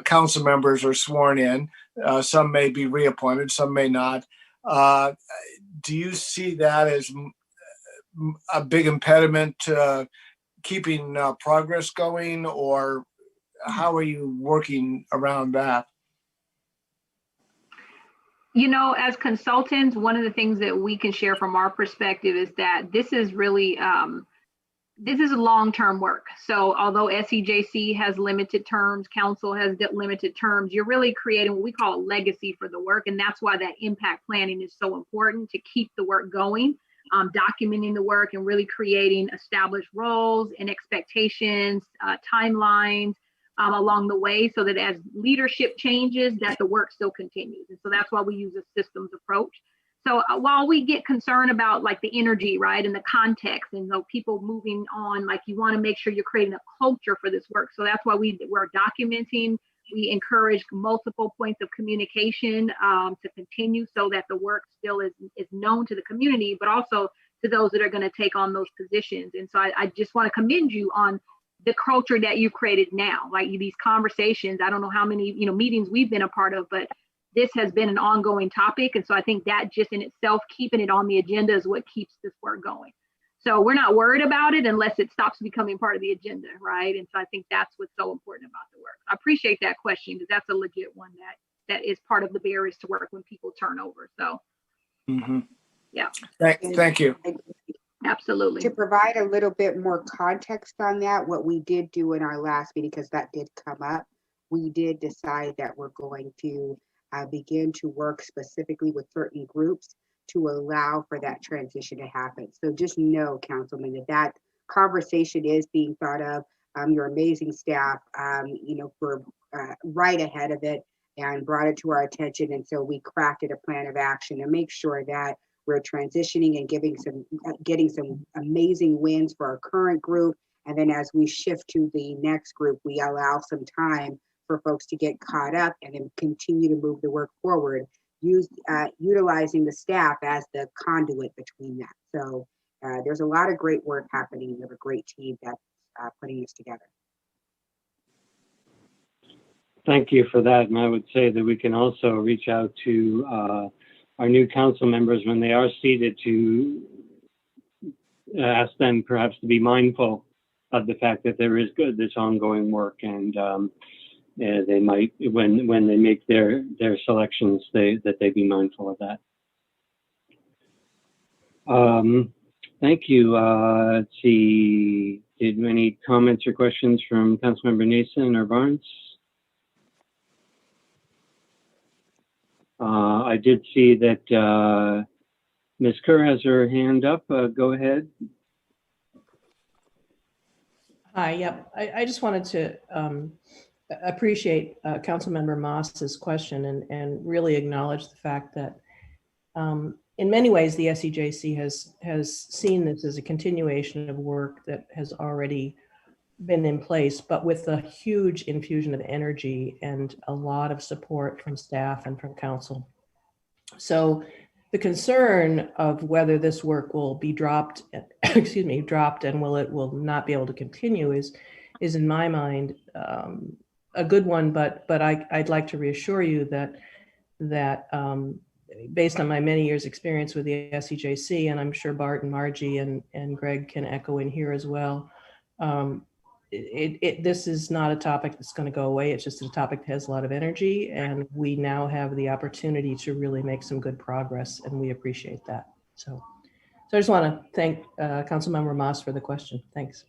council members are sworn in. Some may be reappointed, some may not. Do you see that as a big impediment to keeping progress going, or how are you working around that? As consultants, one of the things that we can share from our perspective is that this is really, this is long-term work. So although SCJC has limited terms, council has limited terms, you're really creating what we call a legacy for the work. And that's why that impact planning is so important, to keep the work going, documenting the work and really creating established roles and expectations, timelines, along the way, so that as leadership changes, that the work still continues. And so that's why we use a systems approach. So while we get concerned about like the energy, right, and the context, and people moving on, like you want to make sure you're creating a culture for this work. So that's why we're documenting we encourage multiple points of communication to continue so that the work still is known to the community, but also to those that are going to take on those positions. And so I just want to commend you on the culture that you've created now, like these conversations. I don't know how many, meetings we've been a part of, but this has been an ongoing topic. And so I think that just in itself, keeping it on the agenda is what keeps this work going. So we're not worried about it unless it stops becoming part of the agenda, right? And so I think that's what's so important about the work. I appreciate that question because that's a legit one that is part of the barriers to work when people turn over. So, yeah. Thank you. Absolutely. To provide a little bit more context on that, what we did do in our last meeting, because that did come up, we did decide that we're going to begin to work specifically with certain groups to allow for that transition to happen. So just know, Councilman, that conversation is being thought of. Your amazing staff, were right ahead of it and brought it to our attention. And so we crafted a plan of action to make sure that we're transitioning and getting some amazing wins for our current group. And then as we shift to the next group, we allow some time for folks to get caught up and then continue to move the work forward, utilizing the staff as the conduit between that. So there's a lot of great work happening. We have a great team that's putting this together. Thank you for that. And I would say that we can also reach out to our new council members when they are seated to ask them perhaps to be mindful of the fact that there is this ongoing work, and they might, when they make their selections, that they be mindful of that. Thank you. Let's see. Did any comments or questions from Councilmember Nason or Barnes? I did see that Ms. Kerr has her hand up. Go ahead. Hi, yep. I just wanted to appreciate Councilmember Moss's question and really acknowledge the fact that in many ways, the SEJC has seen this as a continuation of work that has already been in place, but with a huge infusion of energy and a lot of support from staff and from council. So the concern of whether this work will be dropped, dropped and will not be able to continue is in my mind a good one, but I'd like to reassure you that based on my many years experience with the SEJC, and I'm sure Bart and Margie and Greg can echo in here as well, this is not a topic that's going to go away. It's just a topic that has a lot of energy, and we now have the opportunity to really make some good progress, and we appreciate that. So I just want to thank Councilmember Moss for the question. Thanks.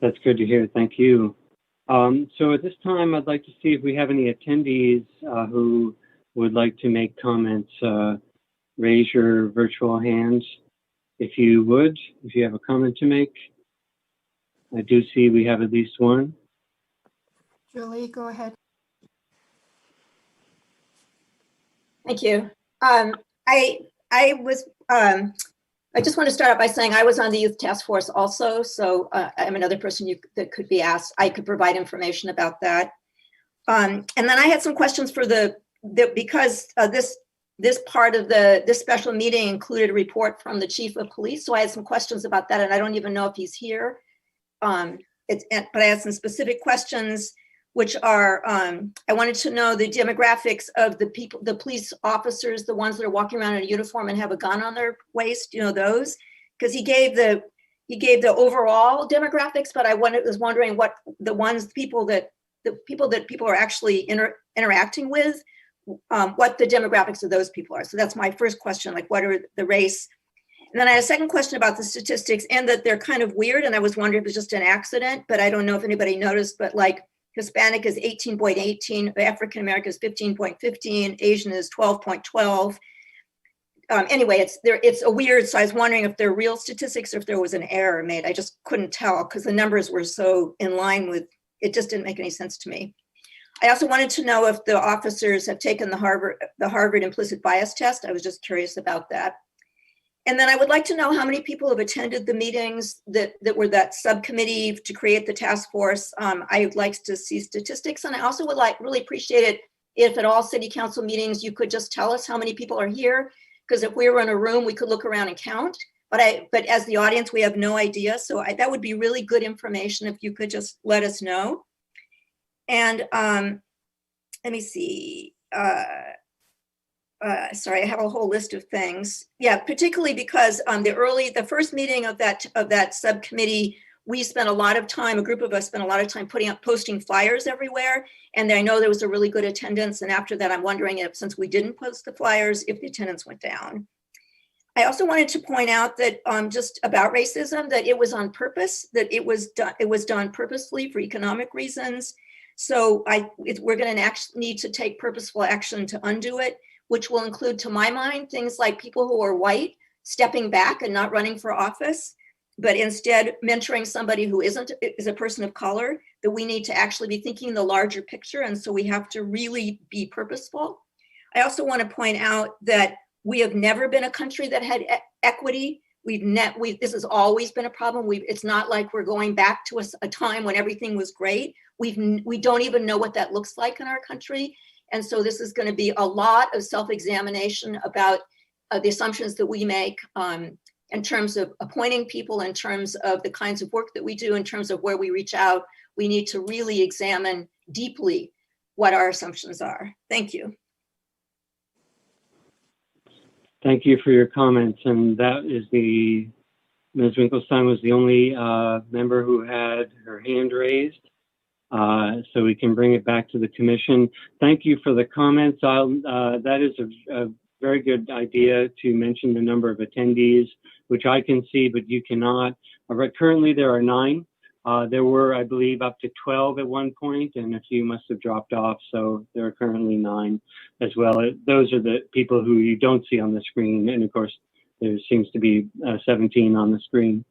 That's good to hear. Thank you. So at this time, I'd like to see if we have any attendees who would like to make comments. Raise your virtual hands if you would, if you have a comment to make. I do see we have at least one. Julie, go ahead. Thank you. I just want to start out by saying I was on the youth task force also, so I'm another person that could be asked. I could provide information about that. And then I had some questions for because this part of this special meeting included a report from the chief of police, so I had some questions about that, and I don't even know if he's here. But I had some specific questions, which are, I wanted to know the demographics of the people, the police officers, the ones that are walking around in a uniform and have a gun on their waist, those, because he gave the overall demographics, but I was wondering what the people that people are actually interacting with, what the demographics of those people are. So that's my first question, like what are the race? And then I had a second question about the statistics, and that they're kind of weird, and I was wondering if it was just an accident, but I don't know if anybody noticed, but like Hispanic is 18.18, African American is 15.15, Asian is 12.12. Anyway, it's a weird, so I was wondering if they're real statistics or if there was an error made. I just couldn't tell because the numbers were so in line with, it just didn't make any sense to me. I also wanted to know if the officers have taken the Harvard implicit bias test. I was just curious about that. And then I would like to know how many people have attended the meetings that were that subcommittee to create the task force. I'd like to see statistics, and I also would really appreciate it if at all city council meetings, you could just tell us how many people are here, because if we were in a room, we could look around and count. But as the audience, we have no idea. So that would be really good information if you could just let us know. And let me see. Sorry, I have a whole list of things. Yeah, particularly because the first meeting of that subcommittee, we spent a lot of time, a group of us spent a lot of time posting flyers everywhere. And I know there was a really good attendance. And after that, I'm wondering if, since we didn't post the flyers, if the attendance went down. I also wanted to point out that just about racism, that it was on purpose, that it was done purposefully for economic reasons. So we're going to need to take purposeful action to undo it, which will include, to my mind, things like people who are white stepping back and not running for office, but instead mentoring somebody who is a person of color, that we need to actually be thinking the larger picture. And so we have to really be purposeful. I also want to point out that we have never been a country that had equity. This has always been a problem. It's not like we're going back to a time when everything was great. We don't even know what that looks like in our country. And so this is going to be a lot of self-examination about the assumptions that we make in terms of appointing people, in terms of the kinds of work that we do, in terms of where we reach out. We need to really examine deeply what our assumptions are. Thank you. Thank you for your comments. And that is Ms. Winkelstein was the only member who had her hand raised. So we can bring it back to the commission. Thank you for the comments. That is a very good idea to mention the number of attendees, which I can see, but you cannot. Currently, there are 9. There were, I believe, up to 12 at one point, and a few must have dropped off. So there are currently 9 as well. Those are the people who you don't see on the screen. And of course, there seems to be 17 on the screen.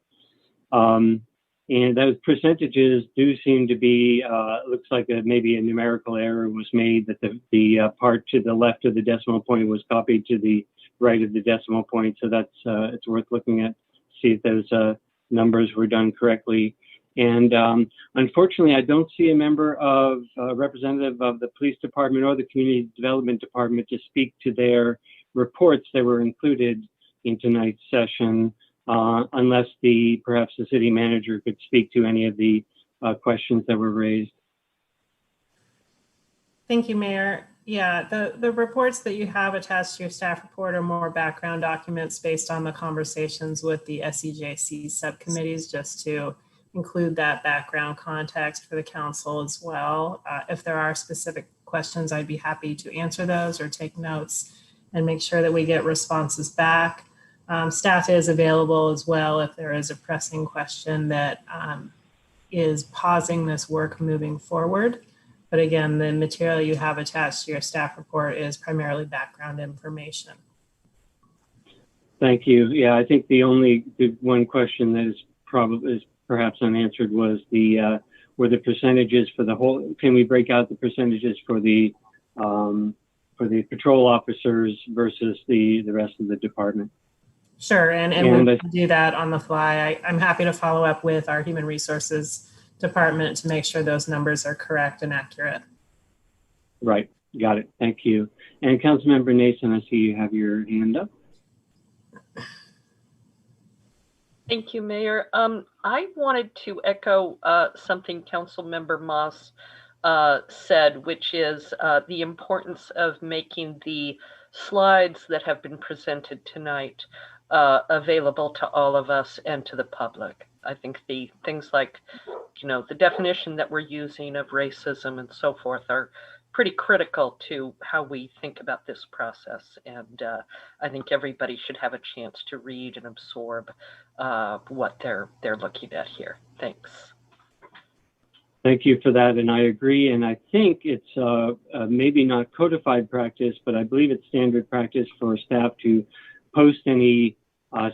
And those percentages do seem to be, looks like maybe a numerical error was made, that the part to the left of the decimal point was copied to the right of the decimal point. So that's, it's worth looking at, see if those numbers were done correctly. And unfortunately, I don't see a member of representative of the police department or the community development department to speak to their reports that were included in tonight's session, unless perhaps the city manager could speak to any of the questions that were raised. Thank you, Mayor. Yeah, the reports that you have attached to your staff report are more background documents based on the conversations with the SEJC subcommittees, just to include that background context for the council as well. If there are specific questions, I'd be happy to answer those or take notes and make sure that we get responses back. Staff is available as well if there is a pressing question that is pausing this work moving forward. But again, the material you have attached to your staff report is primarily background information. Thank you. Yeah, I think the one question that is perhaps unanswered was were the percentages for the whole. Can we break out the percentages for the patrol officers versus the rest of the department? Sure, and we can do that on the fly. I'm happy to follow up with our human resources department to make sure those numbers are correct and accurate. Right, got it. Thank you. And Councilmember Nason, I see you have your hand up. Thank you, Mayor. I wanted to echo something Councilmember Moss said, which is the importance of making the slides that have been presented tonight available to all of us and to the public. I think the things like, the definition that we're using of racism and so forth are pretty critical to how we think about this process. And I think everybody should have a chance to read and absorb what they're looking at here. Thanks. Thank you for that, and I agree. And I think it's maybe not codified practice, but I believe it's standard practice for staff to post any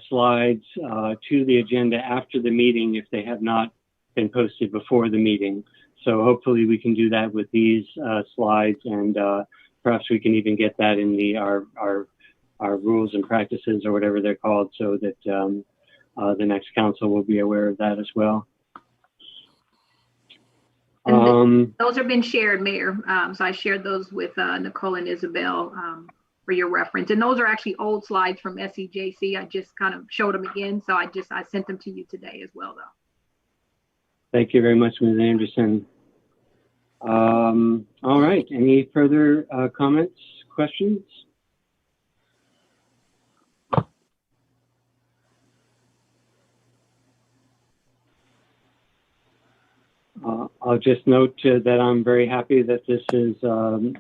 slides to the agenda after the meeting if they have not been posted before the meeting. So hopefully we can do that with these slides, and perhaps we can even get that in our rules and practices, or whatever they're called, so that the next council will be aware of that as well. Those have been shared, Mayor. So I shared those with Nicole and Isabel for your reference. And those are actually old slides from SEJC. I just kind of showed them again. So I sent them to you today as well, though. Thank you very much, Ms. Anderson. All right, any further comments, questions? I'll just note that I'm very happy that this is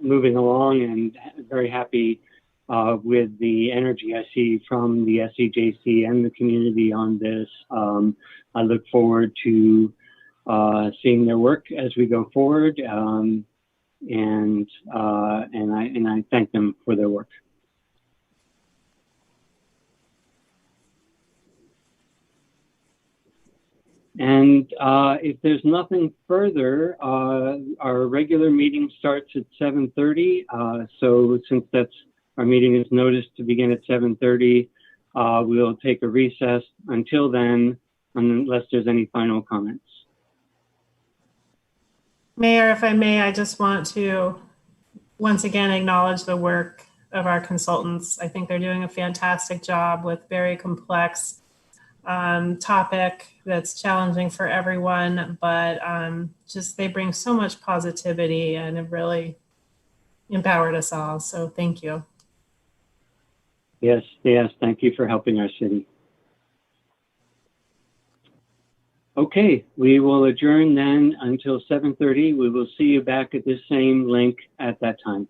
moving along, and very happy with the energy I see from the SEJC and the community on this. I look forward to seeing their work as we go forward, and I thank them for their work. And if there's nothing further, our regular meeting starts at 7:30. So since our meeting is noticed to begin at 7:30, we'll take a recess until then, unless there's any final comments. Mayor, if I may, I just want to once again acknowledge the work of our consultants. I think they're doing a fantastic job with very complex topic that's challenging for everyone, but just they bring so much positivity and have really empowered us all. So thank you. Yes, thank you for helping our city. Okay, we will adjourn then until 7:30. We will see you back at this same link at that time.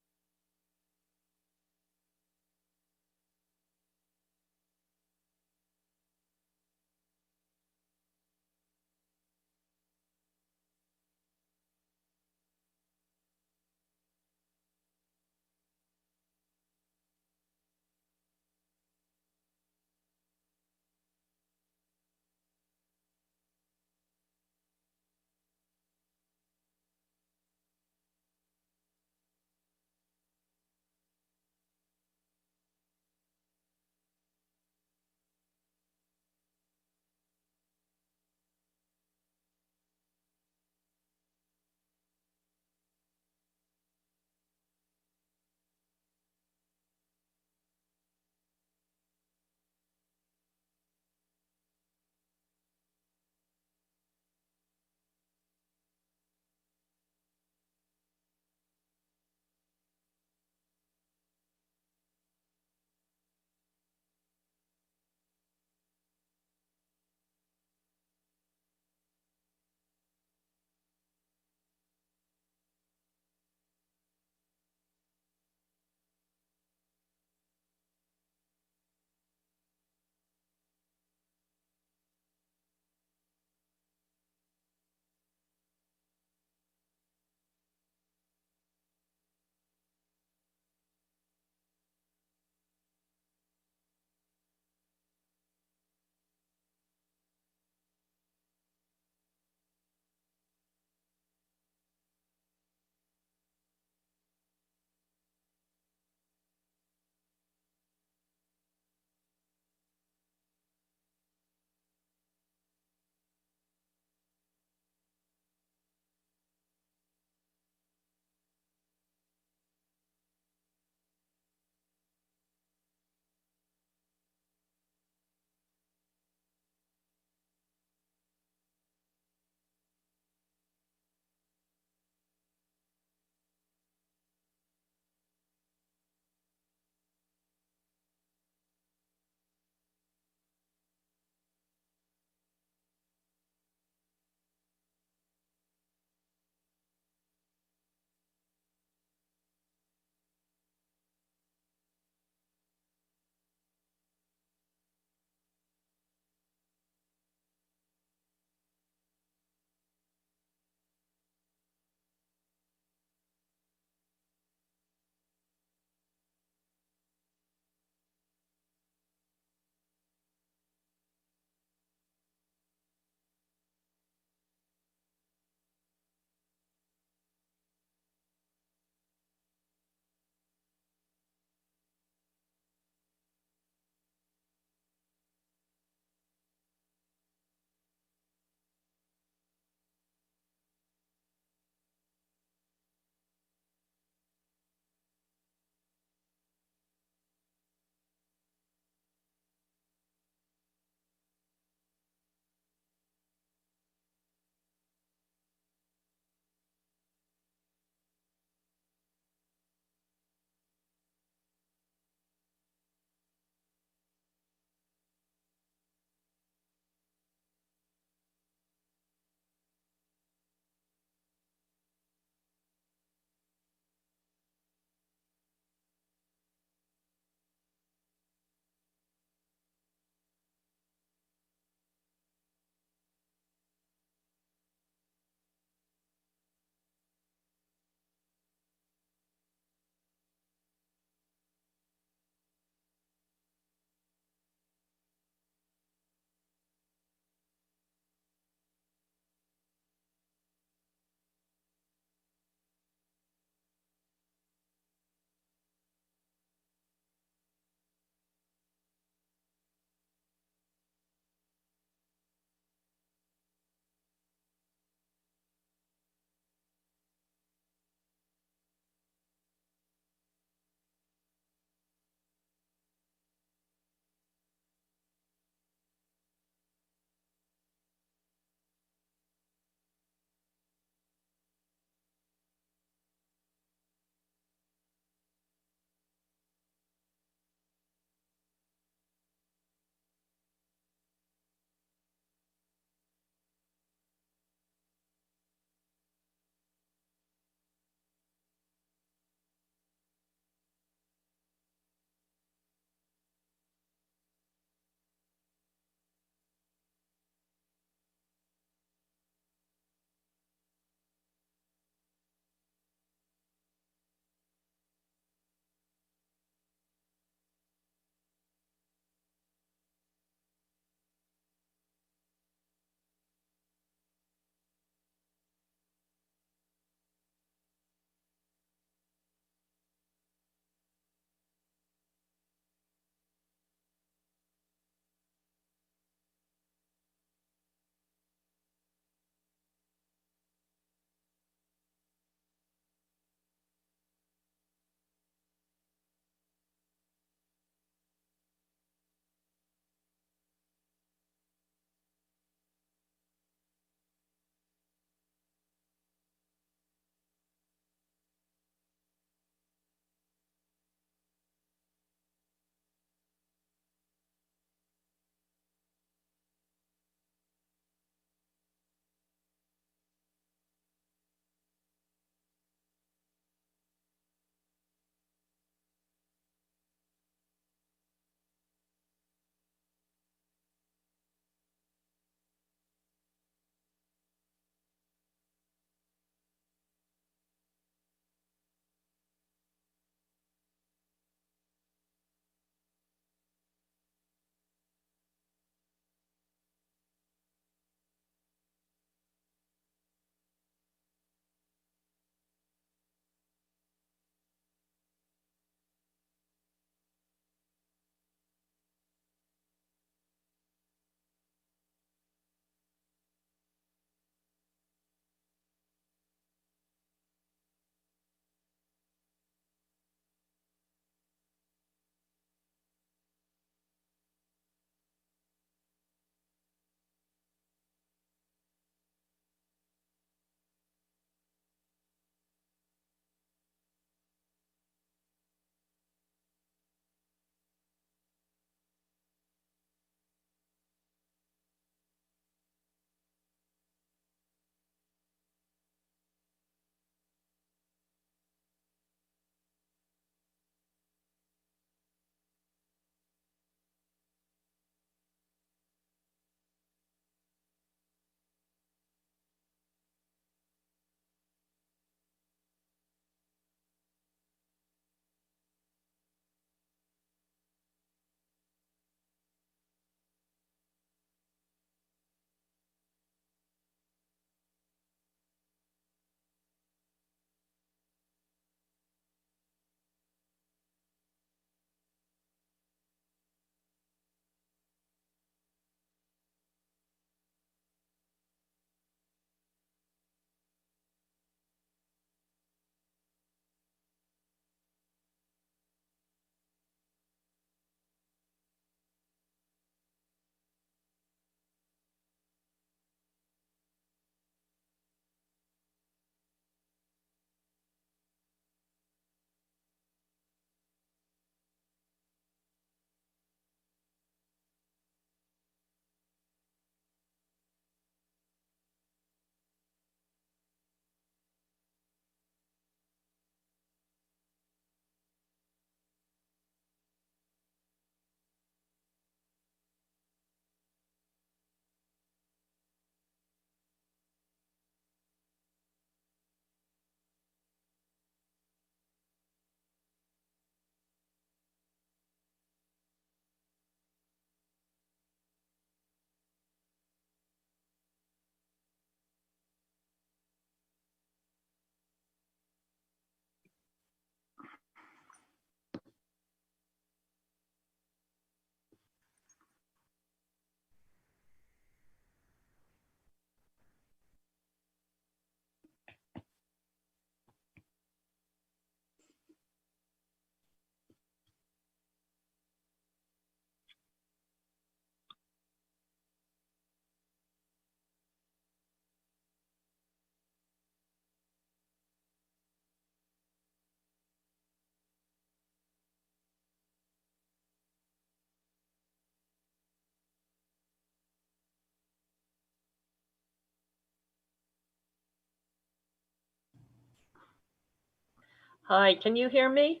Hi, can you hear me?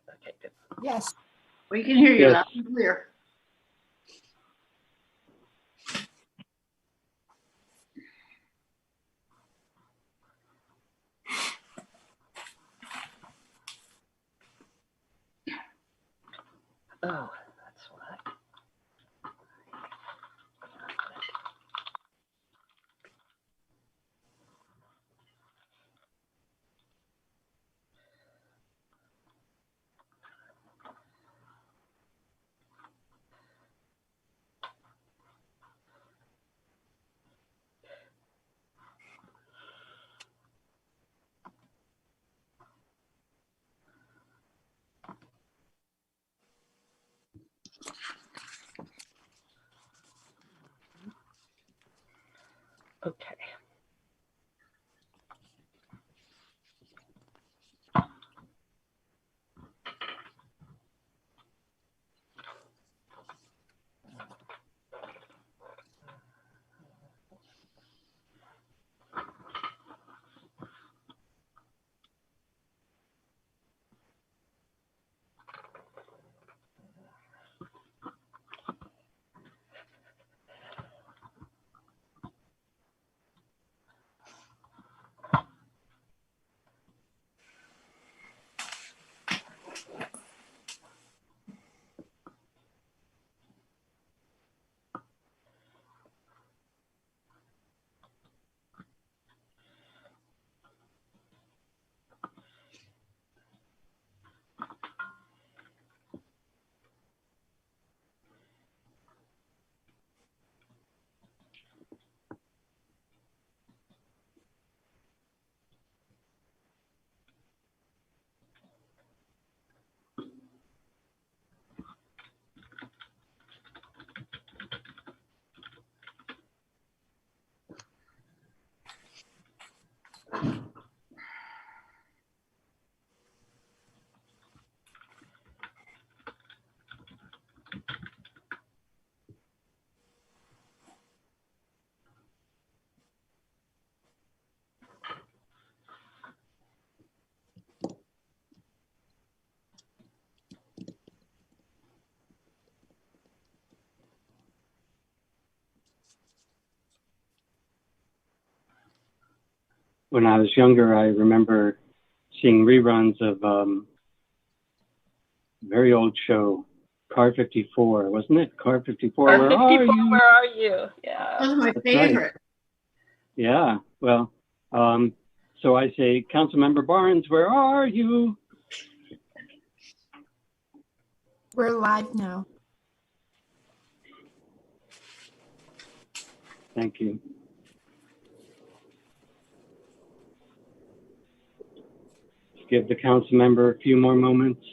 Okay, good. Yes. We can hear you Yes. loud and clear. Oh, that's why. Okay. When I was younger, I remember seeing reruns of very old show, Car 54, wasn't it? Car 54, Car where 54, are you? where are you? Yeah. That was my That's favorite. right. Yeah, well, so I say, Councilmember Barnes, where are you? We're live now. Thank you. Let's give the council member a few more moments.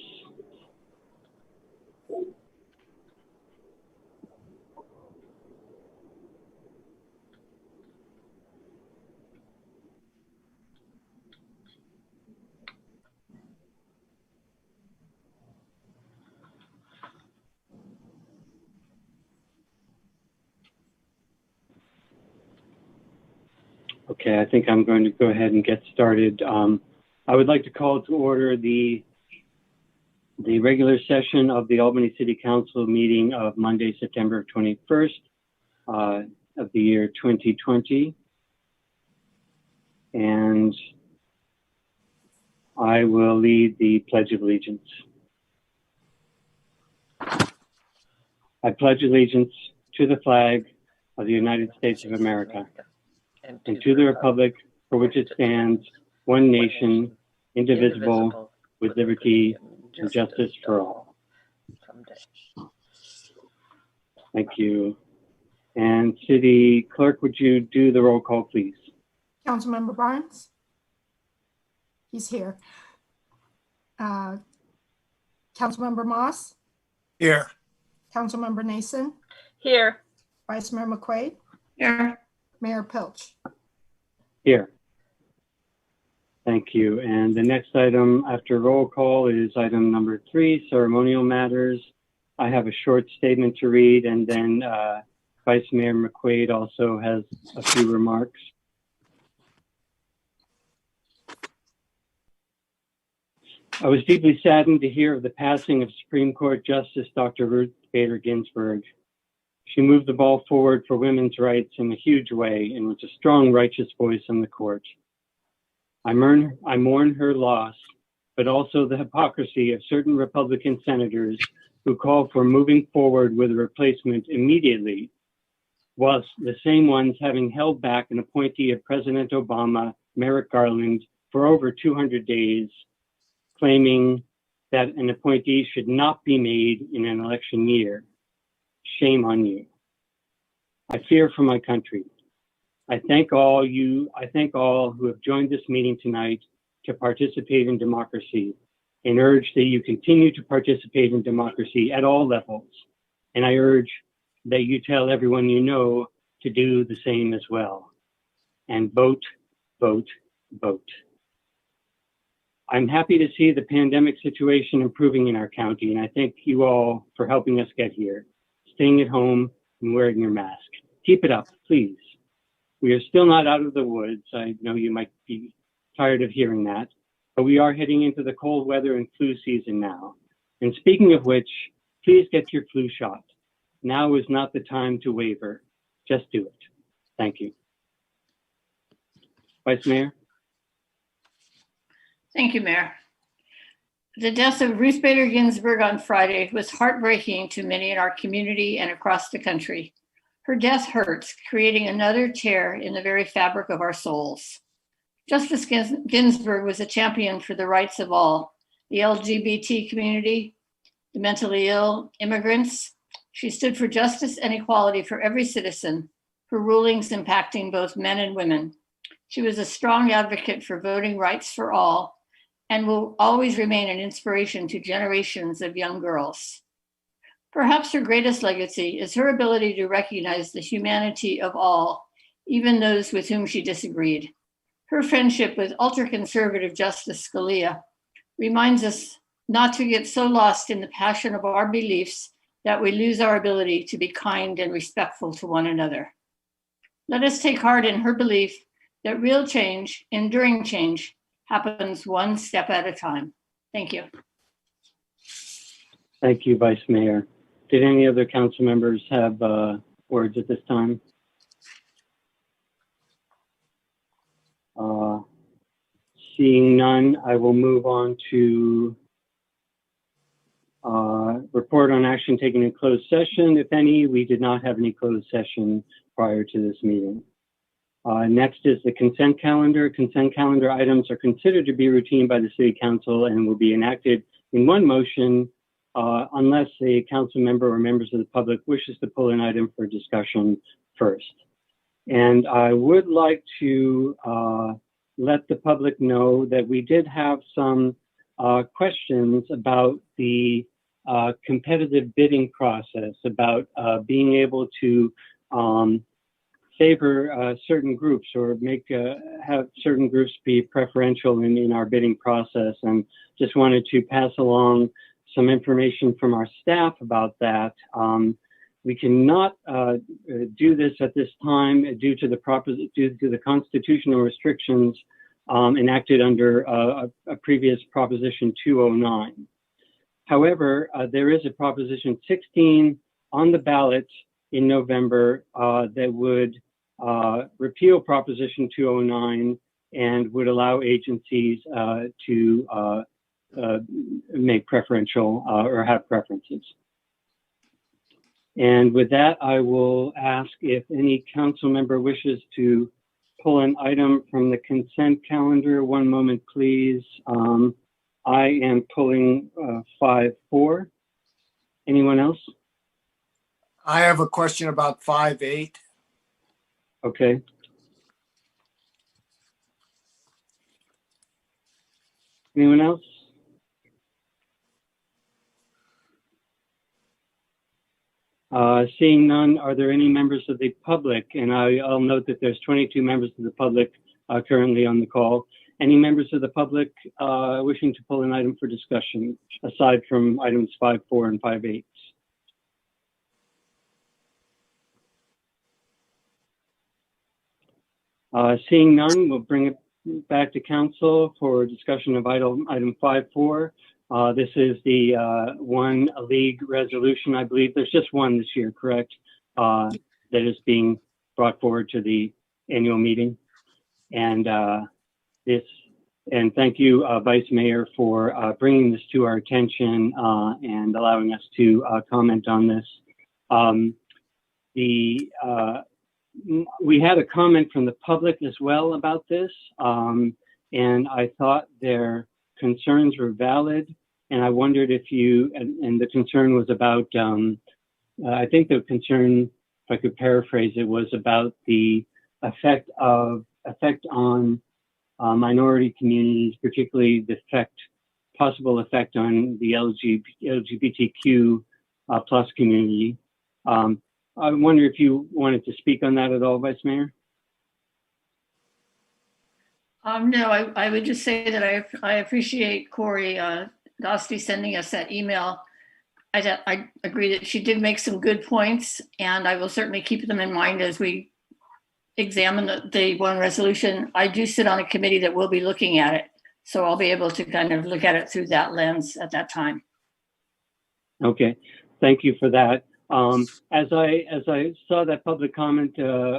Okay, I think I'm going to go ahead and get started. I would like to call to order the regular session of the Albany City Council meeting of Monday, September 21st of the year 2020. And I will lead the Pledge of Allegiance. I pledge allegiance to the flag of the United States of America and to the republic for which it stands, one nation, indivisible, with liberty and justice for all. Thank you. And City Clerk, would you do the roll call, please? Councilmember Barnes? He's here. Councilmember Moss? Here. Councilmember Nason? Here. Vice Mayor McQuaid? Here. Mayor Pilch? Here. Thank you. And the next item after roll call is item number 3, ceremonial matters. I have a short statement to read, and then Vice Mayor McQuaid also has a few remarks. I was deeply saddened to hear of the passing of Supreme Court Justice Dr. Ruth Bader Ginsburg. She moved the ball forward for women's rights in a huge way and was a strong, righteous voice on the court. I mourn her loss, but also the hypocrisy of certain Republican senators who call for moving forward with a replacement immediately, whilst the same ones having held back an appointee of President Obama, Merrick Garland, for over 200 days, claiming that an appointee should not be made in an election year. Shame on you. I fear for my country. I thank all who have joined this meeting tonight to participate in democracy and urge that you continue to participate in democracy at all levels. And I urge that you tell everyone you know to do the same as well. And vote, vote, vote. I'm happy to see the pandemic situation improving in our county, and I thank you all for helping us get here, staying at home and wearing your mask. Keep it up, please. We are still not out of the woods. I know you might be tired of hearing that, but we are heading into the cold weather and flu season now. And speaking of which, please get your flu shot. Now is not the time to waver. Just do it. Thank you. Vice Mayor? Thank you, Mayor. The death of Ruth Bader Ginsburg on Friday was heartbreaking to many in our community and across the country. Her death hurts, creating another tear in the very fabric of our souls. Justice Ginsburg was a champion for the rights of all, the LGBT community, the mentally ill, immigrants. She stood for justice and equality for every citizen, her rulings impacting both men and women. She was a strong advocate for voting rights for all and will always remain an inspiration to generations of young girls. Perhaps her greatest legacy is her ability to recognize the humanity of all, even those with whom she disagreed. Her friendship with ultra-conservative Justice Scalia reminds us not to get so lost in the passion of our beliefs that we lose our ability to be kind and respectful to one another. Let us take heart in her belief that real change, enduring change, happens one step at a time. Thank you. Thank you, Vice Mayor. Did any other council members have words at this time? Seeing none, I will move on to report on action taken in closed session. If any, we did not have any closed session prior to this meeting. Next is the consent calendar. Consent calendar items are considered to be routine by the City Council and will be enacted in one motion unless a council member or members of the public wishes to pull an item for discussion first. And I would like to let the public know that we did have some questions about the competitive bidding process, about being able to favor certain groups or have certain groups be preferential in our bidding process, and just wanted to pass along some information from our staff about that. We cannot do this at this time due to the constitutional restrictions enacted under a previous Proposition 209. However, there is a Proposition 16 on the ballot in November that would repeal Proposition 209 and would allow agencies to make preferential or have preferences. And with that, I will ask if any council member wishes to pull an item from the consent calendar. One moment, please. I am pulling 5-4. Anyone else? I have a question about 5-8. Okay. Anyone else? Seeing none, are there any members of the public? And I'll note that there's 22 members of the public currently on the call. Any members of the public wishing to pull an item for discussion aside from items 5-4 and 5-8? Seeing none, we'll bring it back to council for discussion of item 5.4. This is the one league resolution. I believe there's just one this year, correct? That is being brought forward to the annual meeting. And and thank you, Vice Mayor, for bringing this to our attention and allowing us to comment on this. We had a comment from the public as well about this, and I thought their concerns were valid. And I wondered if you, and the concern was about, I think the concern, if I could paraphrase it, was about the effect on minority communities, particularly the possible effect on the LGBTQ plus community. I wonder if you wanted to speak on that at all, Vice Mayor? No, I would just say that I appreciate Corey Dosty sending us that email. I agree that she did make some good points, and I will certainly keep them in mind as we examine the one resolution. I do sit on a committee that will be looking at it, so I'll be able to kind of look at it through that lens at that time. Okay, thank you for that. As I saw that public comment,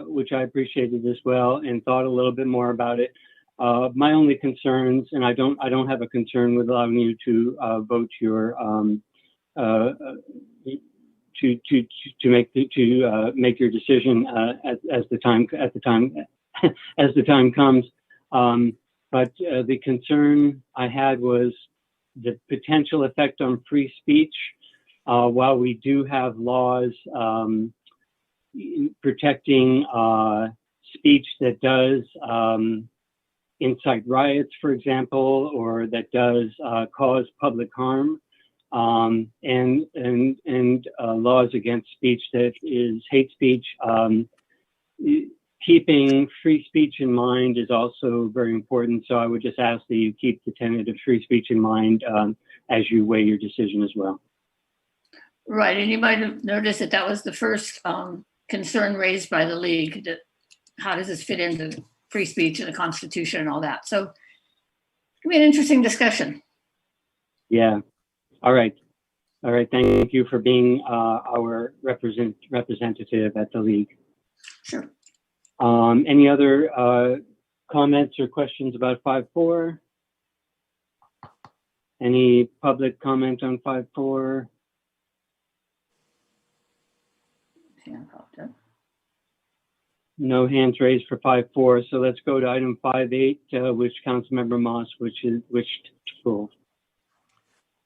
which I appreciated as well, and thought a little bit more about it, my only concerns, and I don't have a concern with allowing you to vote your to make your decision as the time comes. But the concern I had was the potential effect on free speech. While we do have laws protecting speech that does incite riots, for example, or that does cause public harm, and laws against speech that is hate speech, keeping free speech in mind is also very important. So I would just ask that you keep the tenet of free speech in mind as you weigh your decision as well. Right, and you might have noticed that that was the first concern raised by the league, that how does this fit into free speech and the Constitution and all that. So it'll be an interesting discussion. Yeah, all right. All right, thank you for being our representative at the league. Sure. Any other comments or questions about 5.4? Any public comment on 5.4? No hands raised for 5.4. So let's go to item 5.8, which Councilmember Moss wished to pull.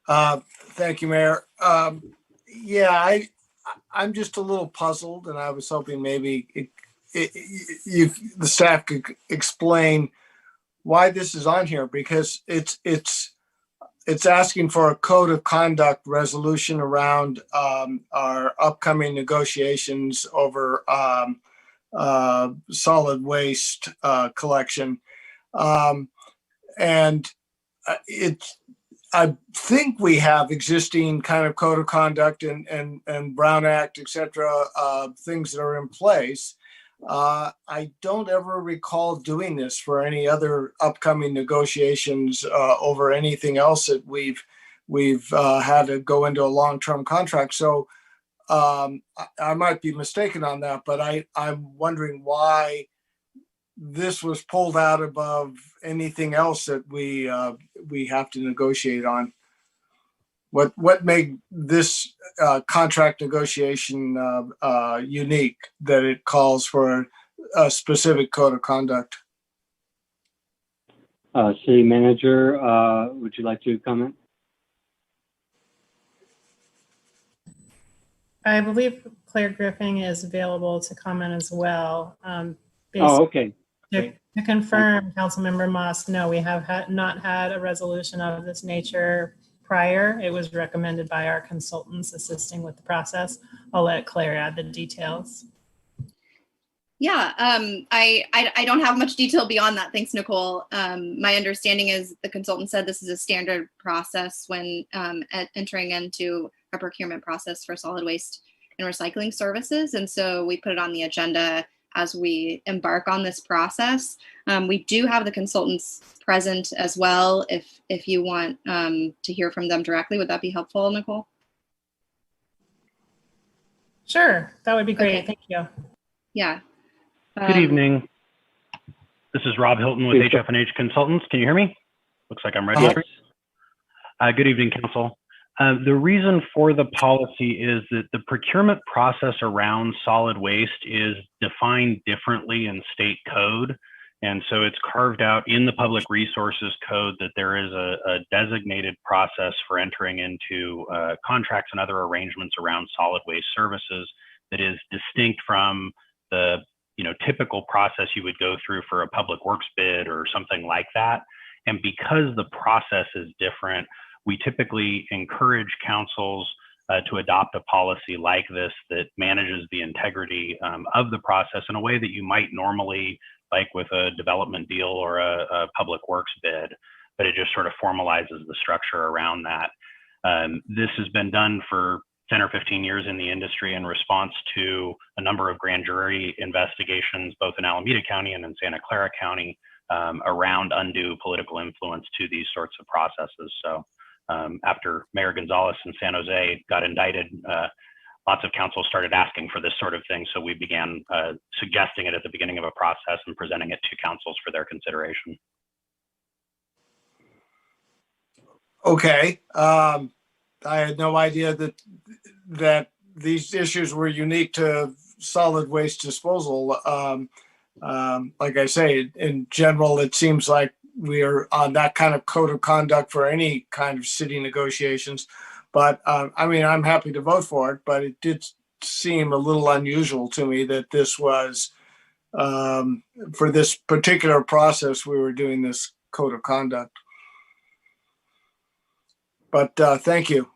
Thank you, Mayor. Yeah, I'm just a little puzzled, and I was hoping maybe the staff could explain why this is on here, because it's asking for a code of conduct resolution around our upcoming negotiations over solid waste collection, and I think we have existing kind of code of conduct and Brown Act, et cetera, things that are in place. I don't ever recall doing this for any other upcoming negotiations over anything else that we've had to go into a long-term contract. So I might be mistaken on that, but I'm wondering why this was pulled out above anything else that we have to negotiate on. What made this contract negotiation unique, that it calls for a specific code of conduct? City Manager, would you like to comment? I believe Claire Griffin is available to comment as well. Okay. To confirm, Councilmember Moss, no, we have not had a resolution of this nature prior. It was recommended by our consultants assisting with the process. I'll let Claire add the details. Yeah, I don't have much detail beyond that. Thanks, Nicole. My understanding is the consultant said this is a standard process when entering into a procurement process for solid waste and recycling services. And so we put it on the agenda as we embark on this process. We do have the consultants present as well. If you want to hear from them directly, would that be helpful, Nicole? Sure, that would be great. Okay. Thank you. Yeah. Good evening. This is Rob Hilton with HF&H Consultants. Can you hear me? Looks like I'm ready. Yes. Good evening, Council. The reason for the policy is that the procurement process around solid waste is defined differently in state code. And so it's carved out in the Public Resources Code that there is a designated process for entering into contracts and other arrangements around solid waste services that is distinct from the typical process you would go through for a public works bid or something like that. And because the process is different, we typically encourage councils to adopt a policy like this that manages the integrity of the process in a way that you might normally, like with a development deal or a public works bid, but it just sort of formalizes the structure around that. This has been done for 10 or 15 years in the industry in response to a number of grand jury investigations, both in Alameda County and in Santa Clara County, around undue political influence to these sorts of processes. So after Mayor Gonzalez in San Jose got indicted, lots of councils started asking for this sort of thing. So we began suggesting it at the beginning of a process and presenting it to councils for their consideration. Okay. I had no idea that these issues were unique to solid waste disposal. Like I say, in general, it seems like we are on that kind of code of conduct for any kind of city negotiations. But I mean, I'm happy to vote for it, but it did seem a little unusual to me that this was, for this particular process, we were doing this code of conduct. But thank you.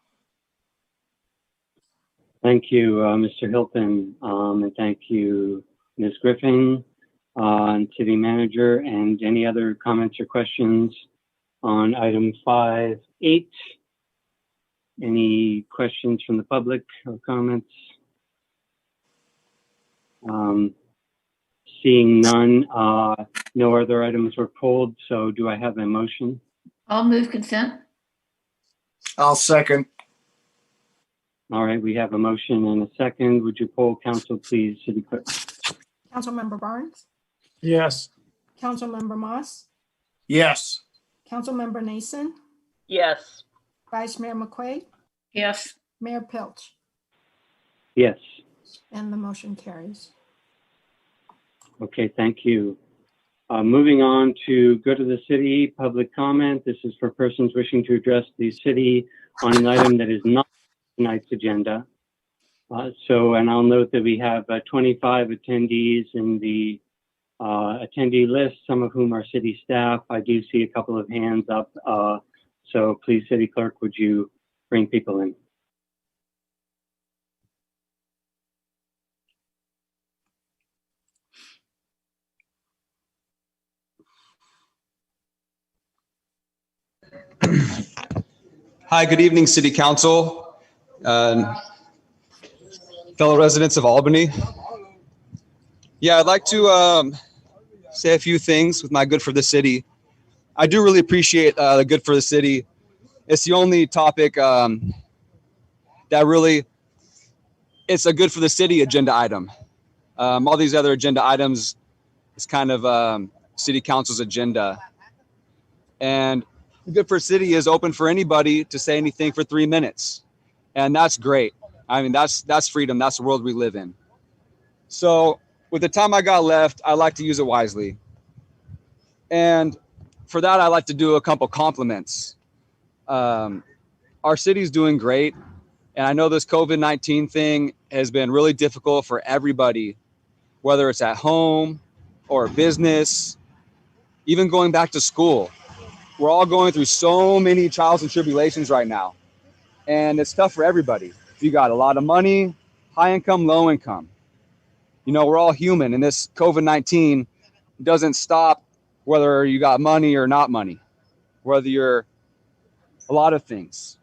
Thank you, Mr. Hilton, and thank you, Ms. Griffin, City Manager, and any other comments or questions on item 5.8. Any questions from the public or comments? Seeing none, no other items were pulled, so do I have a motion? I'll move consent. I'll second. All right, we have a motion and a second. Would you poll council, please, City Clerk? Councilmember Barnes, Yes. Councilmember Moss, Yes. Councilmember Nason, Yes. Vice Mayor McQuaid, Yes. Mayor Pilch, Yes. and the motion carries. Okay, thank you. Moving on to go to the city public comment. This is for persons wishing to address the city on an item that is not tonight's agenda. And I'll note that we have 25 attendees in the attendee list, some of whom are city staff. I do see a couple of hands up. So please, City Clerk, would you bring people in? Hi, good evening, City Council, fellow residents of Albany. Yeah, I'd like to say a few things with my good for the city. I do really appreciate the good for the city. It's the only topic that really, it's a good for the city agenda item. All these other agenda items is kind of City Council's agenda. And Good for City is open for anybody to say anything for 3 minutes. And that's great. I mean, that's freedom. That's the world we live in. So with the time I got left, I like to use it wisely. And for that, I like to do a couple compliments. Our city's doing great. And I know this COVID-19 thing has been really difficult for everybody, whether it's at home or business, even going back to school. We're all going through so many trials and tribulations right now. And it's tough for everybody. If you got a lot of money, high income, low income. You know, we're all human, and this COVID-19 doesn't stop whether you got money or not money, whether you're a lot of things.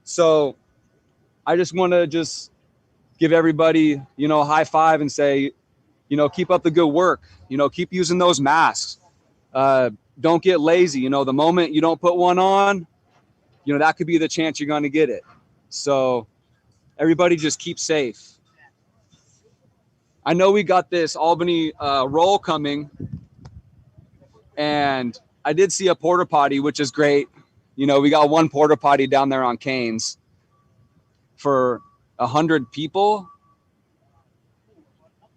So I just want to give everybody, you know, a high five and say, keep up the good work. Keep using those masks. Don't get lazy. The moment you don't put one on, that could be the chance you're going to get it. So everybody just keep safe. I know we got this Albany roll coming, and I did see a porta potty, which is great. We got one porta potty down there on Canes for 100 people.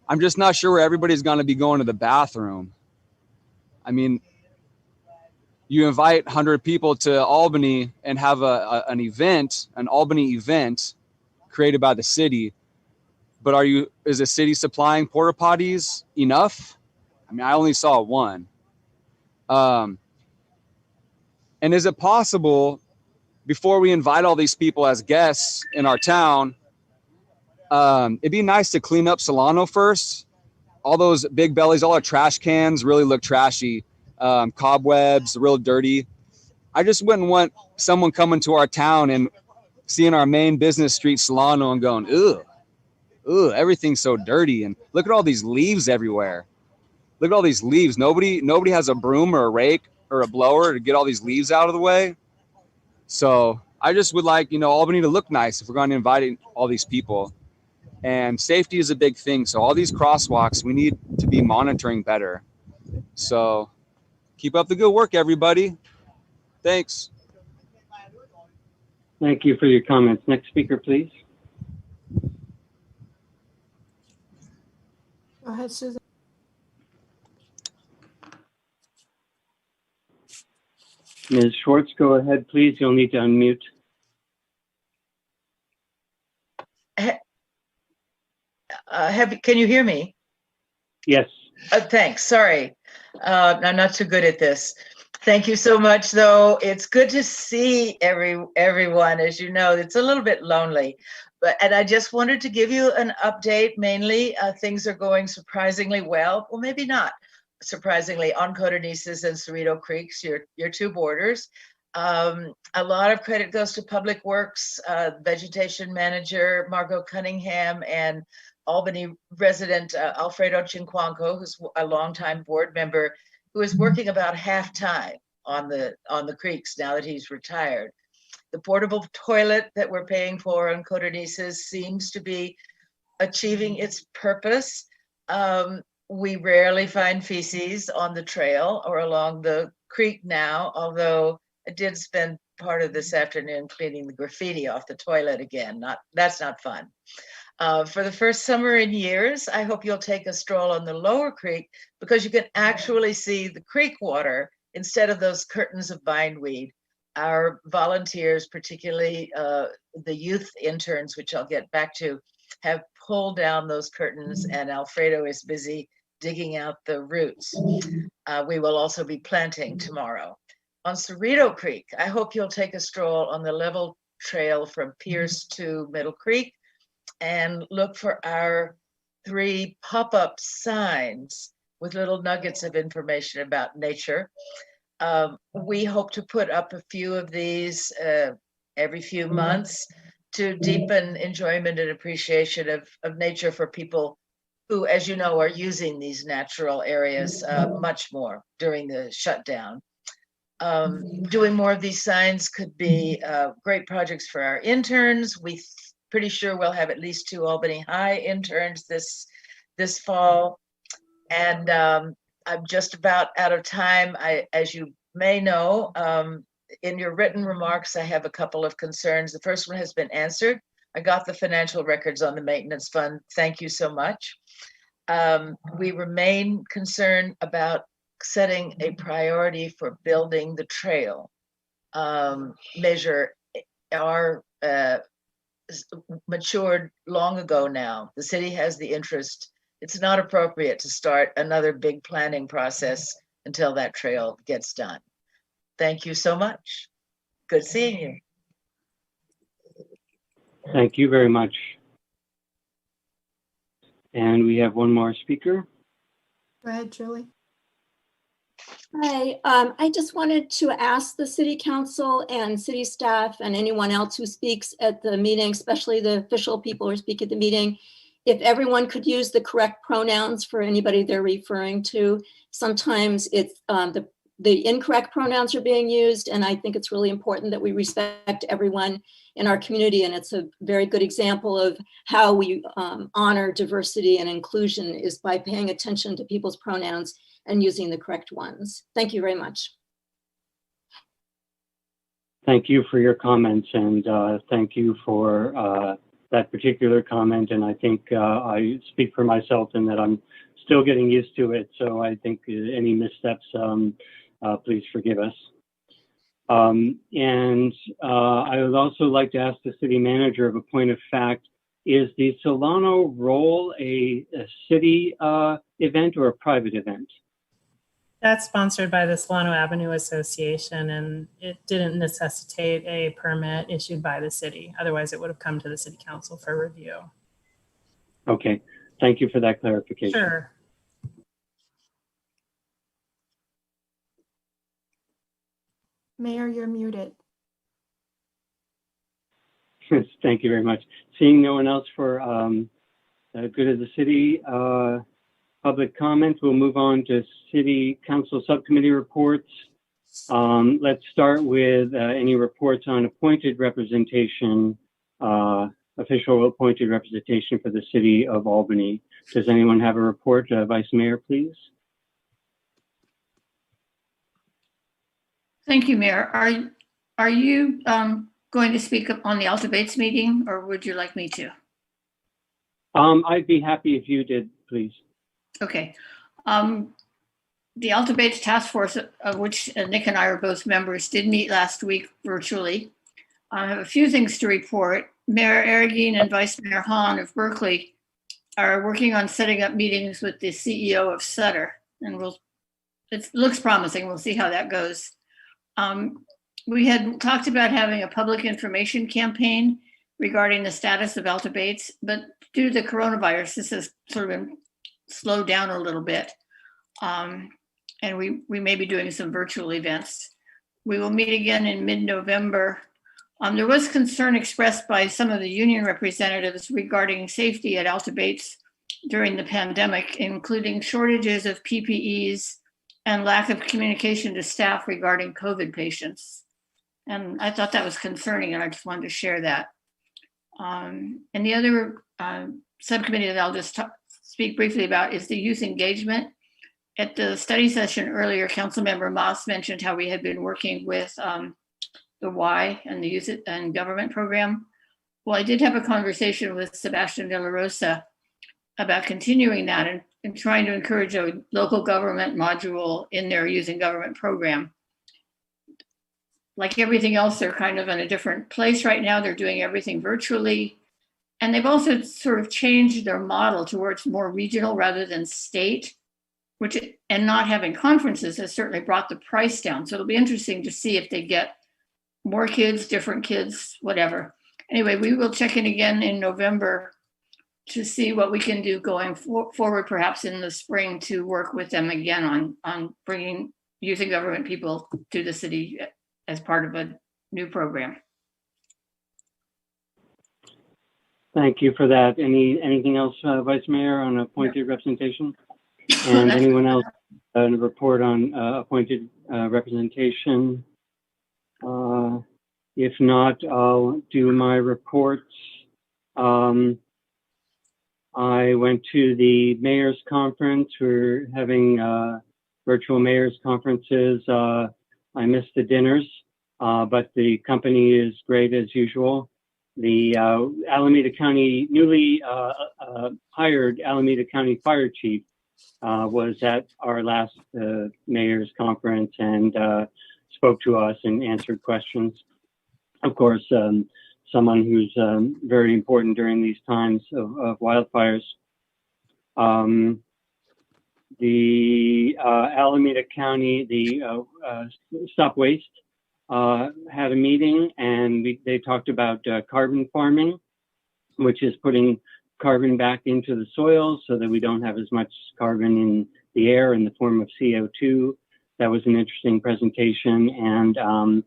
I'm just not sure where everybody's going to be going to the bathroom. I mean, you invite 100 people to Albany and have an Albany event created by the city. But is the city supplying porta potties enough? I mean, I only saw one. And is it possible, before we invite all these people as guests in our town, it'd be nice to clean up Solano first? All those big bellies, all our trash cans really look trashy. Cobwebs, real dirty. I just wouldn't want someone coming to our town and seeing our main business street, Solano, and going, ugh, everything's so dirty. And look at all these leaves everywhere. Look at all these leaves. Nobody has a broom or a rake or a blower to get all these leaves out of the way. So I just would like, Albany to look nice if we're going to invite all these people. And safety is a big thing. So all these crosswalks, we need to be monitoring better. So keep up the good work, everybody. Thanks. Thank you for your comments. Next speaker, please. Go ahead, Susan. Ms. Schwartz, go ahead, please. You'll need to unmute. Can you hear me? Yes. Thanks. Sorry. I'm not too good at this. Thank you so much, though. It's good to see everyone. As you know, it's a little bit lonely. And I just wanted to give you an update. Mainly, things are going surprisingly well. Well, maybe not surprisingly, on Codornices and Cerrito Creeks, your two borders. A lot of credit goes to Public Works, Vegetation Manager Margot Cunningham, and Albany resident Alfredo Chinquanco, who's a longtime board member, who is working about half-time on the creeks now that he's retired. The portable toilet that we're paying for on Codornices seems to be achieving its purpose. We rarely find feces on the trail or along the creek now, although I did spend part of this afternoon cleaning the graffiti off the toilet again. That's not fun. For the first summer in years, I hope you'll take a stroll on the lower creek, because you can actually see the creek water instead of those curtains of bindweed. Our volunteers, particularly the youth interns, which I'll get back to, have pulled down those curtains, and Alfredo is busy digging out the roots. We will also be planting tomorrow. On Cerrito Creek, I hope you'll take a stroll on the level trail from Pierce to Middle Creek and look for our 3 pop-up signs with little nuggets of information about nature. We hope to put up a few of these every few months to deepen enjoyment and appreciation of nature for people who, as you know, are using these natural areas much more during the shutdown. Doing more of these signs could be great projects for our interns. We're pretty sure we'll have at least 2 Albany High interns this fall. And I'm just about out of time. As you may know, in your written remarks, I have a couple of concerns. The first one has been answered. I got the financial records on the maintenance fund. Thank you so much. We remain concerned about setting a priority for building the trail. Measure are matured long ago now. The city has the interest. It's not appropriate to start another big planning process until that trail gets done. Thank you so much. Good seeing you. Thank you very much. And we have one more speaker. Go ahead, Julie. Hi, I just wanted to ask the city council and city staff and anyone else who speaks at the meeting, especially the official people who speak at the meeting, if everyone could use the correct pronouns for anybody they're referring to. Sometimes it's the incorrect pronouns are being used, and I think it's really important that we respect everyone in our community, and it's a very good example of how we honor diversity and inclusion is by paying attention to people's pronouns and using the correct ones. Thank you very much. Thank you for your comments, and thank you for that particular comment. And I think I speak for myself in that I'm still getting used to it. So I think any missteps, please forgive us. And I would also like to ask the city manager of a point of fact, is the Solano Roll a city event or a private event? That's sponsored by the Solano Avenue Association, and it didn't necessitate a permit issued by the city. Otherwise, it would have come to the city council for review. Okay, thank you for that clarification. Sure. Mayor, you're muted. Thank you very much. Seeing no one else for good of the city public comments, we'll move on to city council subcommittee reports. Let's start with any reports on appointed representation, official appointed representation for the city of Albany. Does anyone have a report? Vice Mayor, please. Thank you, Mayor. Are you going to speak up on the Alta Bates meeting, or would you like me to? I'd be happy if you did, please. Okay. The Alta Bates Task Force, of which Nick and I are both members, did meet last week virtually. I have a few things to report. Mayor Arreguín and Vice Mayor Hahn of Berkeley are working on setting up meetings with the CEO of Sutter, and it looks promising. We'll see how that goes. We had talked about having a public information campaign regarding the status of Alta Bates, but due to the coronavirus, this has sort of been slowed down a little bit. And we may be doing some virtual events. We will meet again in mid-November. There was concern expressed by some of the union representatives regarding safety at Alta Bates during the pandemic, including shortages of PPEs and lack of communication to staff regarding COVID patients. And I thought that was concerning, and I just wanted to share that. And the other subcommittee that I'll just speak briefly about is the youth engagement. At the study session earlier, Councilmember Moss mentioned how we had been working with the Y and the Youth and Government program. Well, I did have a conversation with Sebastian De La Rosa about continuing that and trying to encourage a local government module in their Youth and Government program. Like everything else, they're kind of in a different place right now. They're doing everything virtually. And they've also sort of changed their model towards more regional rather than state, and not having conferences has certainly brought the price down. So it'll be interesting to see if they get more kids, different kids, whatever. Anyway, we will check in again in November to see what we can do going forward, perhaps in the spring, to work with them again on bringing youth and government people to the city as part of a new program. Thank you for that. Anything else, Vice Mayor, on appointed representation? And anyone else report on appointed representation? If not, I'll do my reports. I went to the mayor's conference. We're having virtual mayor's conferences. I missed the dinners, but the company is great as usual. The Alameda County, newly hired Alameda County Fire Chief was at our last mayor's conference and spoke to us and answered questions. Of course, someone who's very important during these times of wildfires. The Alameda County, the Stop Waste had a meeting, and they talked about carbon farming, which is putting carbon back into the soil so that we don't have as much carbon in the air in the form of CO2. That was an interesting presentation, and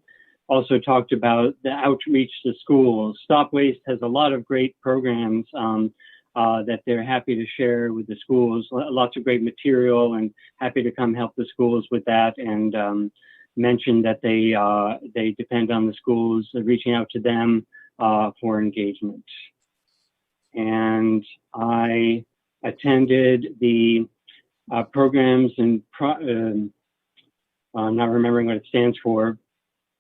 also talked about the outreach to schools. Stop Waste has a lot of great programs. that they're happy to share with the schools. Lots of great material, and happy to come help the schools with that, and mentioned that they depend on the schools reaching out to them for engagement. And I attended the programs and I'm not remembering what it stands for.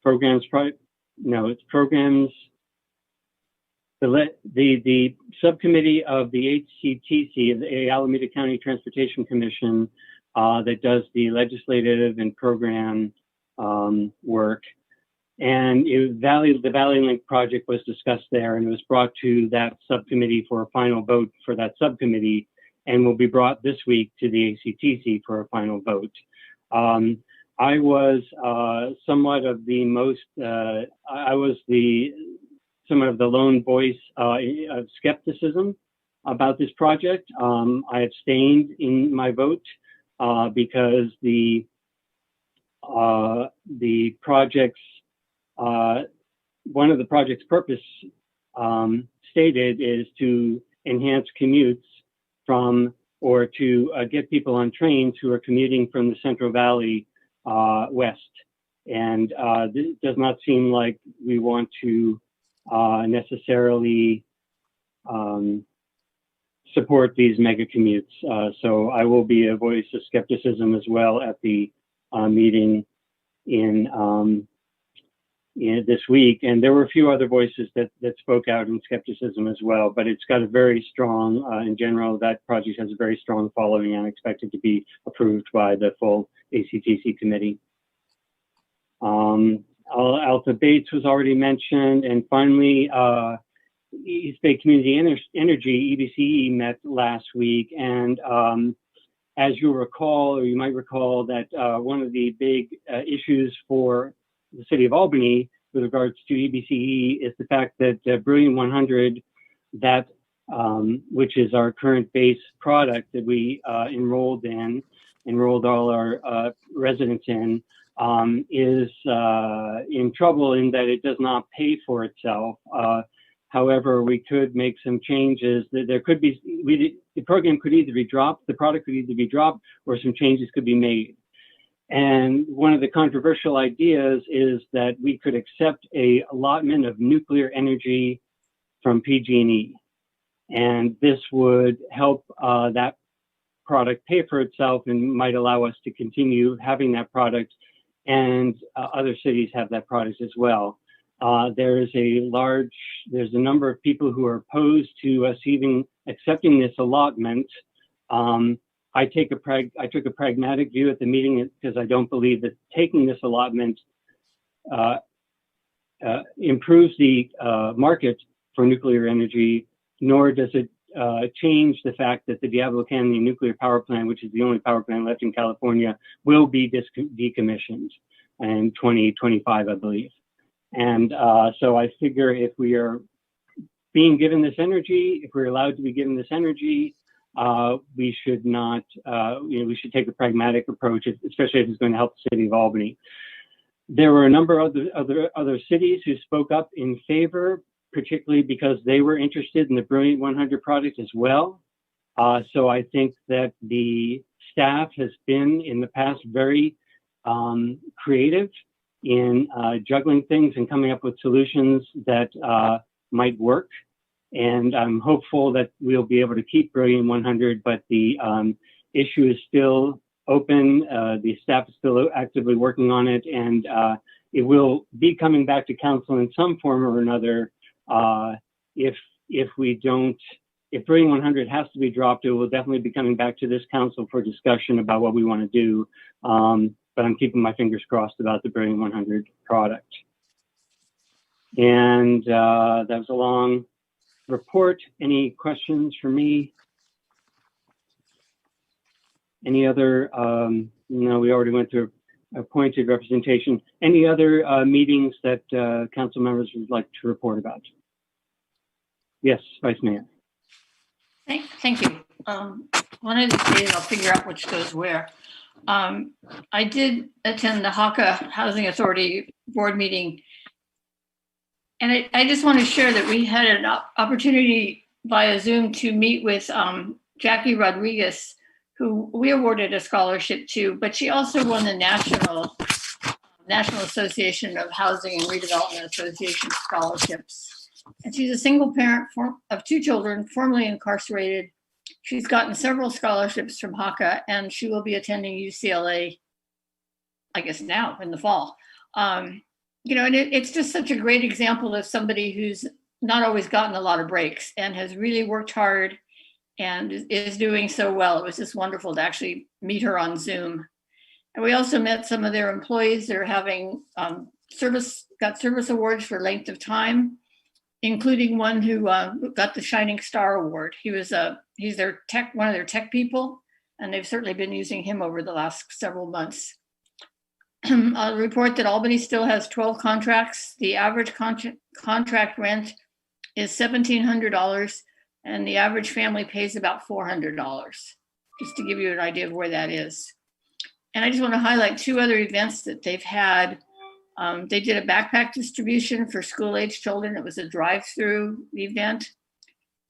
Programs, it's programs. The subcommittee of the HCTC, the Alameda County Transportation Commission, that does the legislative and program work. And the Valley Link project was discussed there, and it was brought to that subcommittee for a final vote for that subcommittee, and will be brought this week to the ACTC for a final vote. I was somewhat of the somewhat of the lone voice of skepticism about this project. I abstained in my vote because the project's one of the project's purpose stated is to enhance commutes from, or to get people on trains who are commuting from the Central Valley west. And this does not seem like we want to necessarily support these mega commutes. So I will be a voice of skepticism as well at the meeting in this week. And there were a few other voices that spoke out in skepticism as well, but it's got a very strong, in general, that project has a very strong following and expected to be approved by the full ACTC committee. Alpha Bates was already mentioned. And finally, East Bay Community Energy, EBCE, met last week. And as you'll recall, or you might recall, that one of the big issues for the city of Albany with regards to EBCE is the fact that Brilliant 100, that which is our current base product that we enrolled all our residents in, is in trouble in that it does not pay for itself. However, we could make some changes. There could be, the program could either be dropped, the product could either be dropped, or some changes could be made. And one of the controversial ideas is that we could accept a allotment of nuclear energy from PG&E. And this would help that product pay for itself and might allow us to continue having that product, and other cities have that product as well. There's a number of people who are opposed to us even accepting this allotment. I took a pragmatic view at the meeting because I don't believe that taking this allotment improves the market for nuclear energy, nor does it change the fact that the Diablo Canyon nuclear power plant, which is the only power plant left in California, will be decommissioned in 2025, I believe. And so I figure if we are being given this energy, if we're allowed to be given this energy, we should not, we should take a pragmatic approach, especially if it's going to help the city of Albany. There were a number of other cities who spoke up in favor, particularly because they were interested in the Brilliant 100 project as well. So I think that the staff has been in the past very creative in juggling things and coming up with solutions that might work. And I'm hopeful that we'll be able to keep Brilliant 100, but the issue is still open. The staff is still actively working on it, and it will be coming back to council in some form or another. If Brilliant 100 has to be dropped, it will definitely be coming back to this council for discussion about what we want to do. But I'm keeping my fingers crossed about the Brilliant 100 product. And that was a long report. Any questions for me? Any other, no, we already went through appointed representation. Any other meetings that council members would like to report about? Yes, Vice Mayor. Thank you. One of these days I'll figure out which goes where. I did attend the Haka Housing Authority board meeting, and I just want to share that we had an opportunity via Zoom to meet with Jackie Rodriguez, who we awarded a scholarship to, but she also won the National Association of Housing and Redevelopment Association scholarships. And she's a single parent of 2 children, formerly incarcerated. She's gotten several scholarships from HACA, and she will be attending UCLA, I guess now in the fall. You know, and it's just such a great example of somebody who's not always gotten a lot of breaks and has really worked hard and is doing so well. It was just wonderful to actually meet her on Zoom. And we also met some of their employees. They're having got service awards for length of time, including one who got the Shining Star Award. He's their one of their tech people, and they've certainly been using him over the last several months. I'll report that Albany still has 12 contracts. The average contract rent is $1,700, and the average family pays about $400, just to give you an idea of where that is. And I just want to highlight 2 other events that they've had. They did a backpack distribution for school-age children. It was a drive-through event.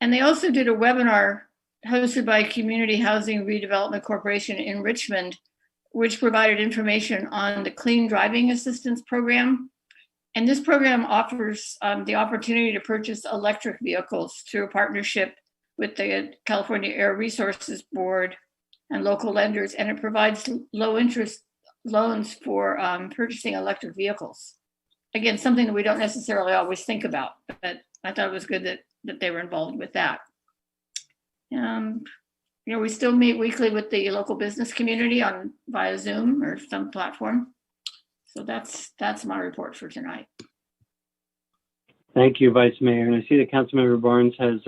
And they also did a webinar hosted by Community Housing Redevelopment Corporation in Richmond, which provided information on the Clean Driving Assistance Program. And this program offers the opportunity to purchase electric vehicles through a partnership with the California Air Resources Board and local lenders, and it provides low interest loans for purchasing electric vehicles. Again, something that we don't necessarily always think about, but I thought it was good that they were involved with that. You know, we still meet weekly with the local business community via Zoom or some platform. So that's my report for tonight. Thank you, Vice Mayor. And I see that Councilmember Barnes has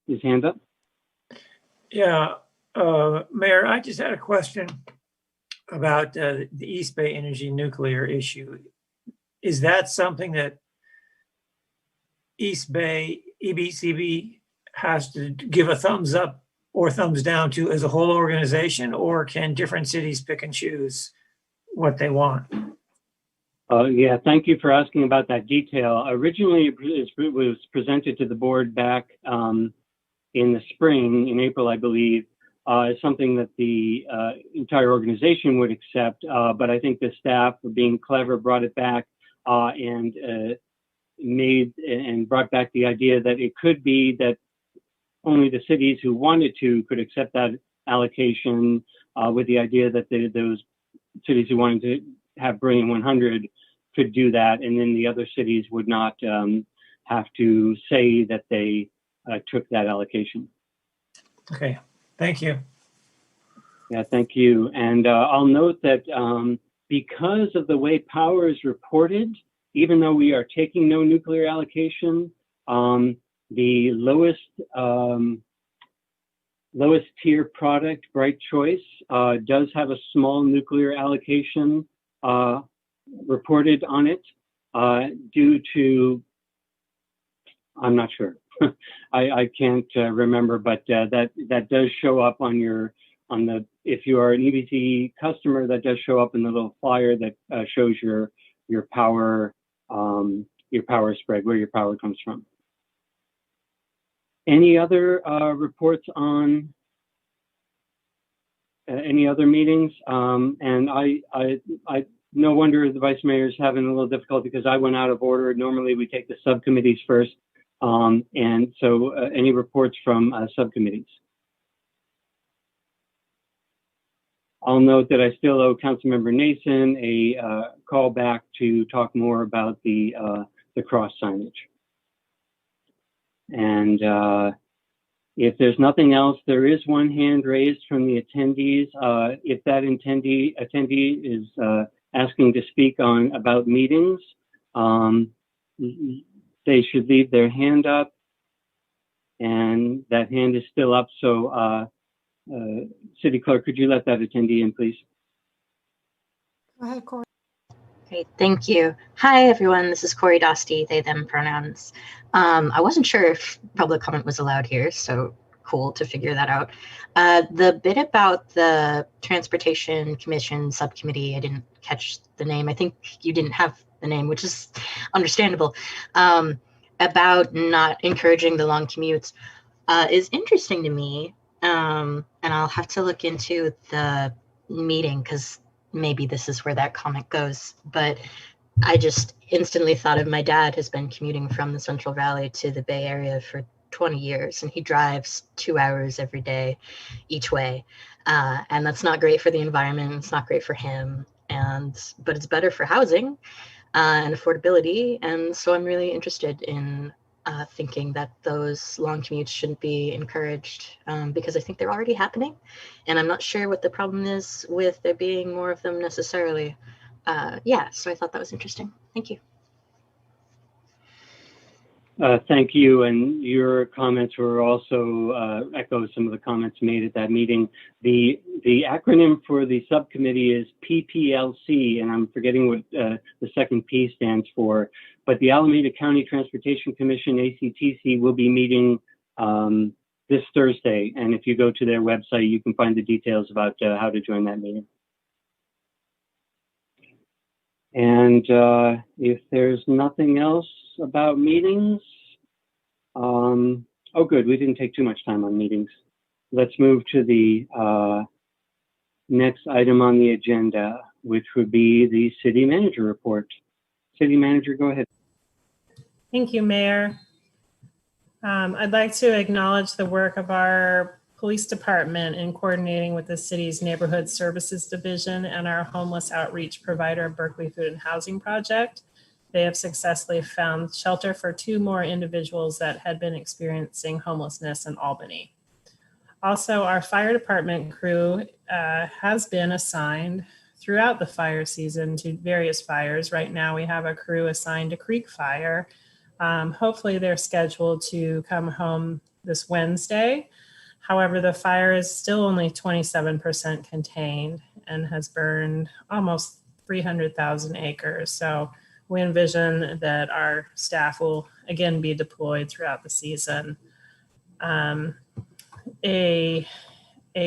his hand up. Yeah, Mayor, I just had a question about the East Bay Energy nuclear issue. Is that something that East Bay EBCB has to give a thumbs up or thumbs down to as a whole organization, or can different cities pick and choose what they want? Yeah, thank you for asking about that detail. Originally, it was presented to the board back in the spring, in April, I believe, as something that the entire organization would accept. But I think the staff, being clever, brought it back and brought back the idea that it could be that only the cities who wanted to could accept that allocation, with the idea that those cities who wanted to have Brilliant 100 could do that, and then the other cities would not have to say that they took that allocation. Okay, thank you. Yeah, thank you. And I'll note that because of the way power is reported, even though we are taking no nuclear allocation, the lowest tier product, Bright Choice, does have a small nuclear allocation reported on it due to, I'm not sure. I can't remember, but that does show up if you are an EBC customer, that does show up in the little flyer that shows your power spread, where your power comes from. Any other reports on any other meetings? And I no wonder the Vice Mayor is having a little difficulty because I went out of order. Normally we take the subcommittees first. And so any reports from subcommittees? I'll note that I still owe Councilmember Nason a call back to talk more about the cross signage. And if there's nothing else, there is one hand raised from the attendees. If that attendee is asking to speak about meetings, they should leave their hand up, and that hand is still up. So City Clerk, could you let that attendee in, please? Go ahead, Corey. Great, thank you. Hi, everyone. This is Corey Dosty, they, them pronouns. I wasn't sure if public comment was allowed here, so cool to figure that out. The bit about the Transportation Commission Subcommittee, I didn't catch the name. I think you didn't have the name, which is understandable, about not encouraging the long commutes. is interesting to me. And I'll have to look into the meeting because maybe this is where that comment goes. But I just instantly thought of my dad has been commuting from the Central Valley to the Bay Area for 20 years, and he drives 2 hours every day each way. And that's not great for the environment. It's not great for him. But it's better for housing and affordability. And so I'm really interested in thinking that those long commutes shouldn't be encouraged because I think they're already happening. And I'm not sure what the problem is with there being more of them necessarily. Yeah, so I thought that was interesting. Thank you. Thank you. And your comments were also echo some of the comments made at that meeting. The acronym for the subcommittee is PPLC, and I'm forgetting what the second P stands for, but the Alameda County Transportation Commission, ACTC, will be meeting this Thursday. And if you go to their website, you can find the details about how to join that meeting. And if there's nothing else about meetings, oh good, we didn't take too much time on meetings. Let's move to the next item on the agenda, which would be the city manager report. City manager, go ahead. Thank you, Mayor. I'd like to acknowledge the work of our police department in coordinating with the city's Neighborhood Services Division and our homeless outreach provider, Berkeley Food and Housing Project. They have successfully found shelter for 2 more individuals that had been experiencing homelessness in Albany. Also, our fire department crew has been assigned throughout the fire season to various fires. Right now, we have a crew assigned to Creek Fire. Hopefully, they're scheduled to come home this Wednesday. However, the fire is still only 27% contained and has burned almost 300,000 acres. So we envision that our staff will again be deployed throughout the season. A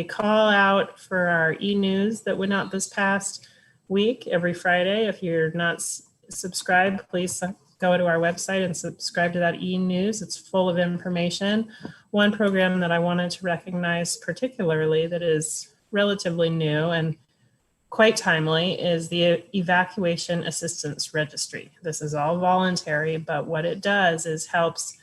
call out for our e-news that went out this past week, every Friday. If you're not subscribed, please go to our website and subscribe to that e-news. It's full of information. One program that I wanted to recognize particularly that is relatively new and quite timely is the Evacuation Assistance Registry. This is all voluntary, but what it does is helps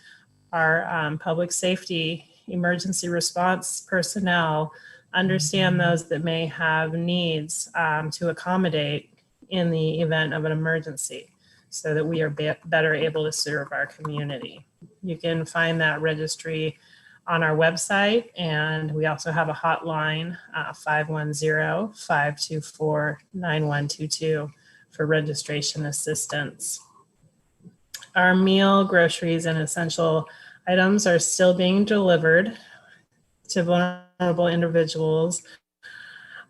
our public safety emergency response personnel understand those that may have needs to accommodate in the event of an emergency, so that we are better able to serve our community. You can find that registry on our website, and we also have a hotline, 510-524-9122 for registration assistance. Our meal, groceries, and essential items are still being delivered to vulnerable individuals.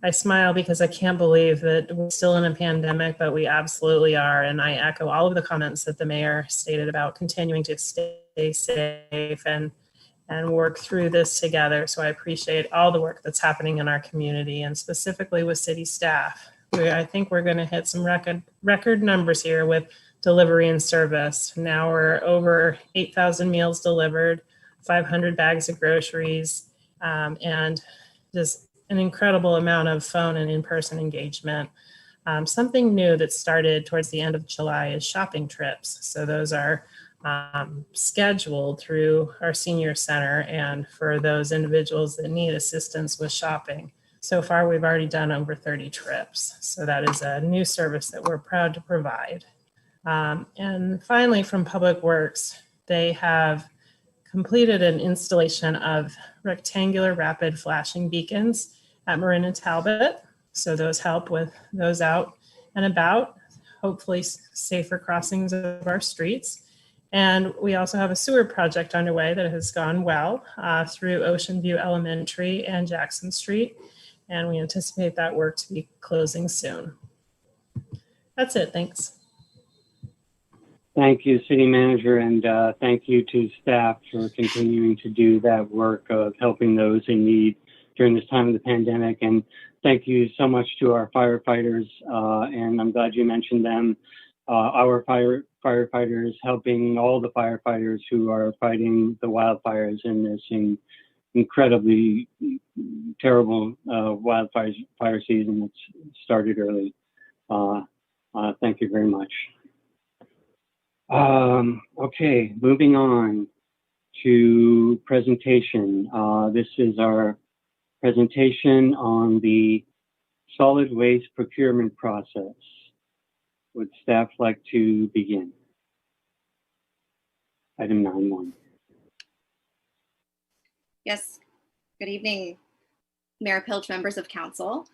I smile because I can't believe that we're still in a pandemic, but we absolutely are. And I echo all of the comments that the mayor stated about continuing to stay safe and work through this together. So I appreciate all the work that's happening in our community and specifically with city staff. I think we're going to hit some record numbers here with delivery and service. Now we're over 8,000 meals delivered, 500 bags of groceries, and just an incredible amount of phone and in-person engagement. Something new that started towards the end of July is shopping trips. So those are scheduled through our senior center and for those individuals that need assistance with shopping. So far, we've already done over 30 trips. So that is a new service that we're proud to provide. And finally, from Public Works, they have completed an installation of rectangular rapid flashing beacons at Marin and Talbot. So those help with those out and about, hopefully safer crossings of our streets. And we also have a sewer project underway that has gone well through Ocean View Elementary and Jackson Street. And we anticipate that work to be closing soon. That's it, thanks. Thank you, City Manager, and thank you to staff for continuing to do that work of helping those in need during this time of the pandemic. And thank you so much to our firefighters, and I'm glad you mentioned them. our firefighters, helping all the firefighters who are fighting the wildfires in this incredibly terrible fire season that's started early. Thank you very much. Okay, moving on to presentation. This is our presentation on the solid waste procurement process. Would staff like to begin? Item 9.1. Yes. Good evening, Mayor Pilch, members of council.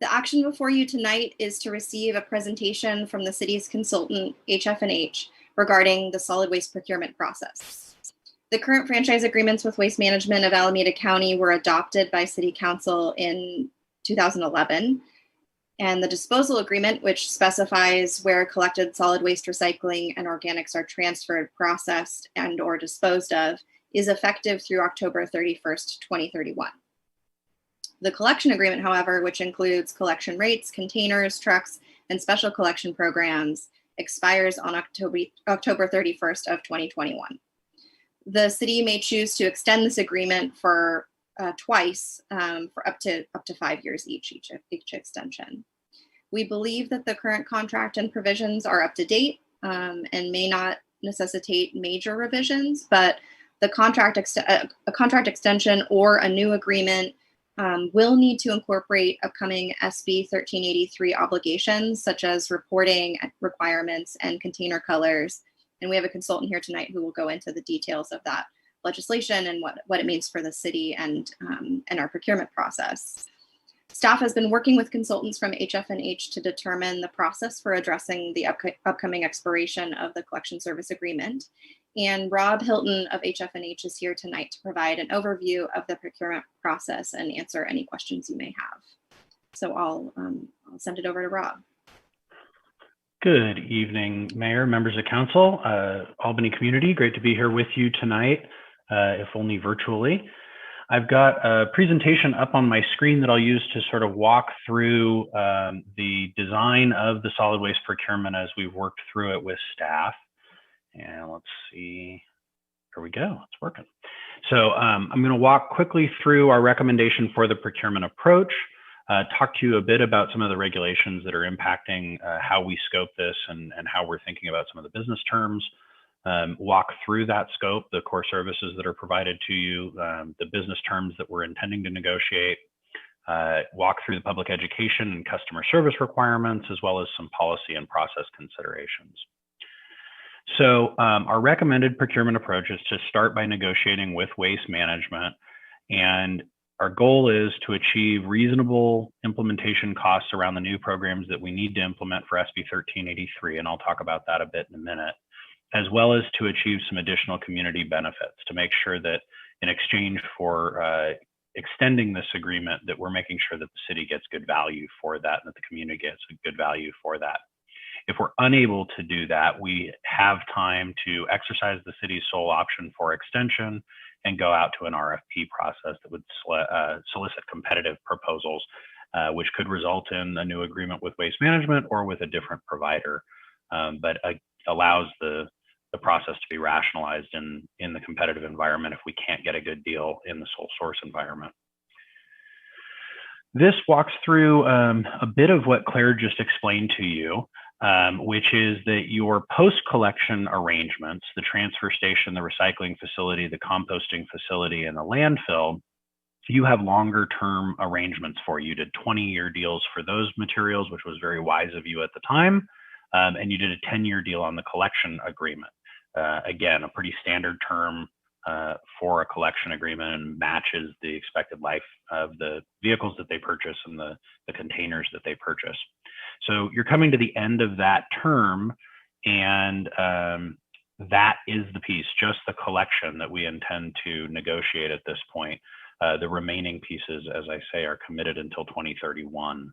The action before you tonight is to receive a presentation from the city's consultant, HF&H, regarding the solid waste procurement process. The current franchise agreements with Waste Management of Alameda County were adopted by City Council in 2011. And the disposal agreement, which specifies where collected solid waste, recycling, and organics are transferred, processed, and or disposed of, is effective through October 31st, 2031. The collection agreement, however, which includes collection rates, containers, trucks, and special collection programs, expires on October 31st of 2021. The city may choose to extend this agreement for twice for up to 5 years each extension. We believe that the current contract and provisions are up to date and may not necessitate major revisions, but the a contract extension or a new agreement will need to incorporate upcoming SB 1383 obligations, such as reporting requirements and container colors. And we have a consultant here tonight who will go into the details of that legislation and what it means for the city and our procurement process. Staff has been working with consultants from HF&H to determine the process for addressing the upcoming expiration of the collection service agreement. And Rob Hilton of HF&H is here tonight to provide an overview of the procurement process and answer any questions you may have. So I'll send it over to Rob. Good evening, Mayor, members of council, Albany community. Great to be here with you tonight, if only virtually. I've got a presentation up on my screen that I'll use to sort of walk through the design of the solid waste procurement as we've worked through it with staff. And let's see, here we go, it's working. So I'm going to walk quickly through our recommendation for the procurement approach, talk to you a bit about some of the regulations that are impacting how we scope this and how we're thinking about some of the business terms, walk through that scope, the core services that are provided to you, the business terms that we're intending to negotiate, walk through the public education and customer service requirements, as well as some policy and process considerations. So our recommended procurement approach is to start by negotiating with Waste Management, and our goal is to achieve reasonable implementation costs around the new programs that we need to implement for SB 1383, and I'll talk about that a bit in a minute, as well as to achieve some additional community benefits to make sure that in exchange for extending this agreement that we're making sure that the city gets good value for that and that the community gets a good value for that. If we're unable to do that, we have time to exercise the city's sole option for extension and go out to an RFP process that would solicit competitive proposals, which could result in a new agreement with Waste Management or with a different provider, but allows the process to be rationalized in the competitive environment if we can't get a good deal in the sole source environment. This walks through a bit of what Claire just explained to you, which is that your post-collection arrangements, the transfer station, the recycling facility, the composting facility, and the landfill, you have longer term arrangements for. You did 20-year deals for those materials, which was very wise of you at the time, and you did a 10-year deal on the collection agreement. Again, a pretty standard term for a collection agreement and matches the expected life of the vehicles that they purchase and the containers that they purchase. So you're coming to the end of that term, and that is the piece, just the collection, that we intend to negotiate at this point. The remaining pieces, as I say, are committed until 2031.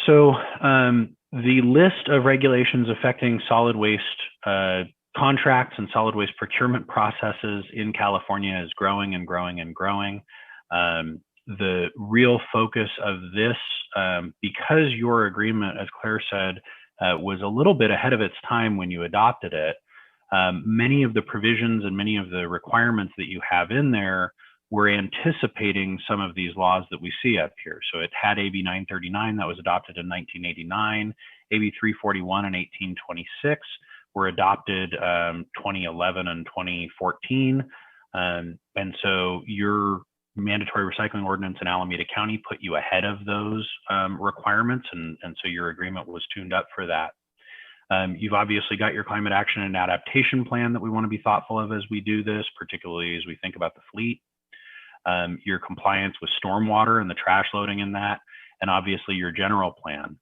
So the list of regulations affecting solid waste contracts and solid waste procurement processes in California is growing and growing and growing. the real focus of this, because your agreement, as Claire said, was a little bit ahead of its time when you adopted it, many of the provisions and many of the requirements that you have in there were anticipating some of these laws that we see up here. So it had AB 939 that was adopted in 1989, AB 341 and 1826 were adopted 2011 and 2014. And so your mandatory recycling ordinance in Alameda County put you ahead of those requirements, and so your agreement was tuned up for that. You've obviously got your climate action and adaptation plan that we want to be thoughtful of as we do this, particularly as we think about the fleet. Your compliance with stormwater and the trash loading in that, and obviously your general plan.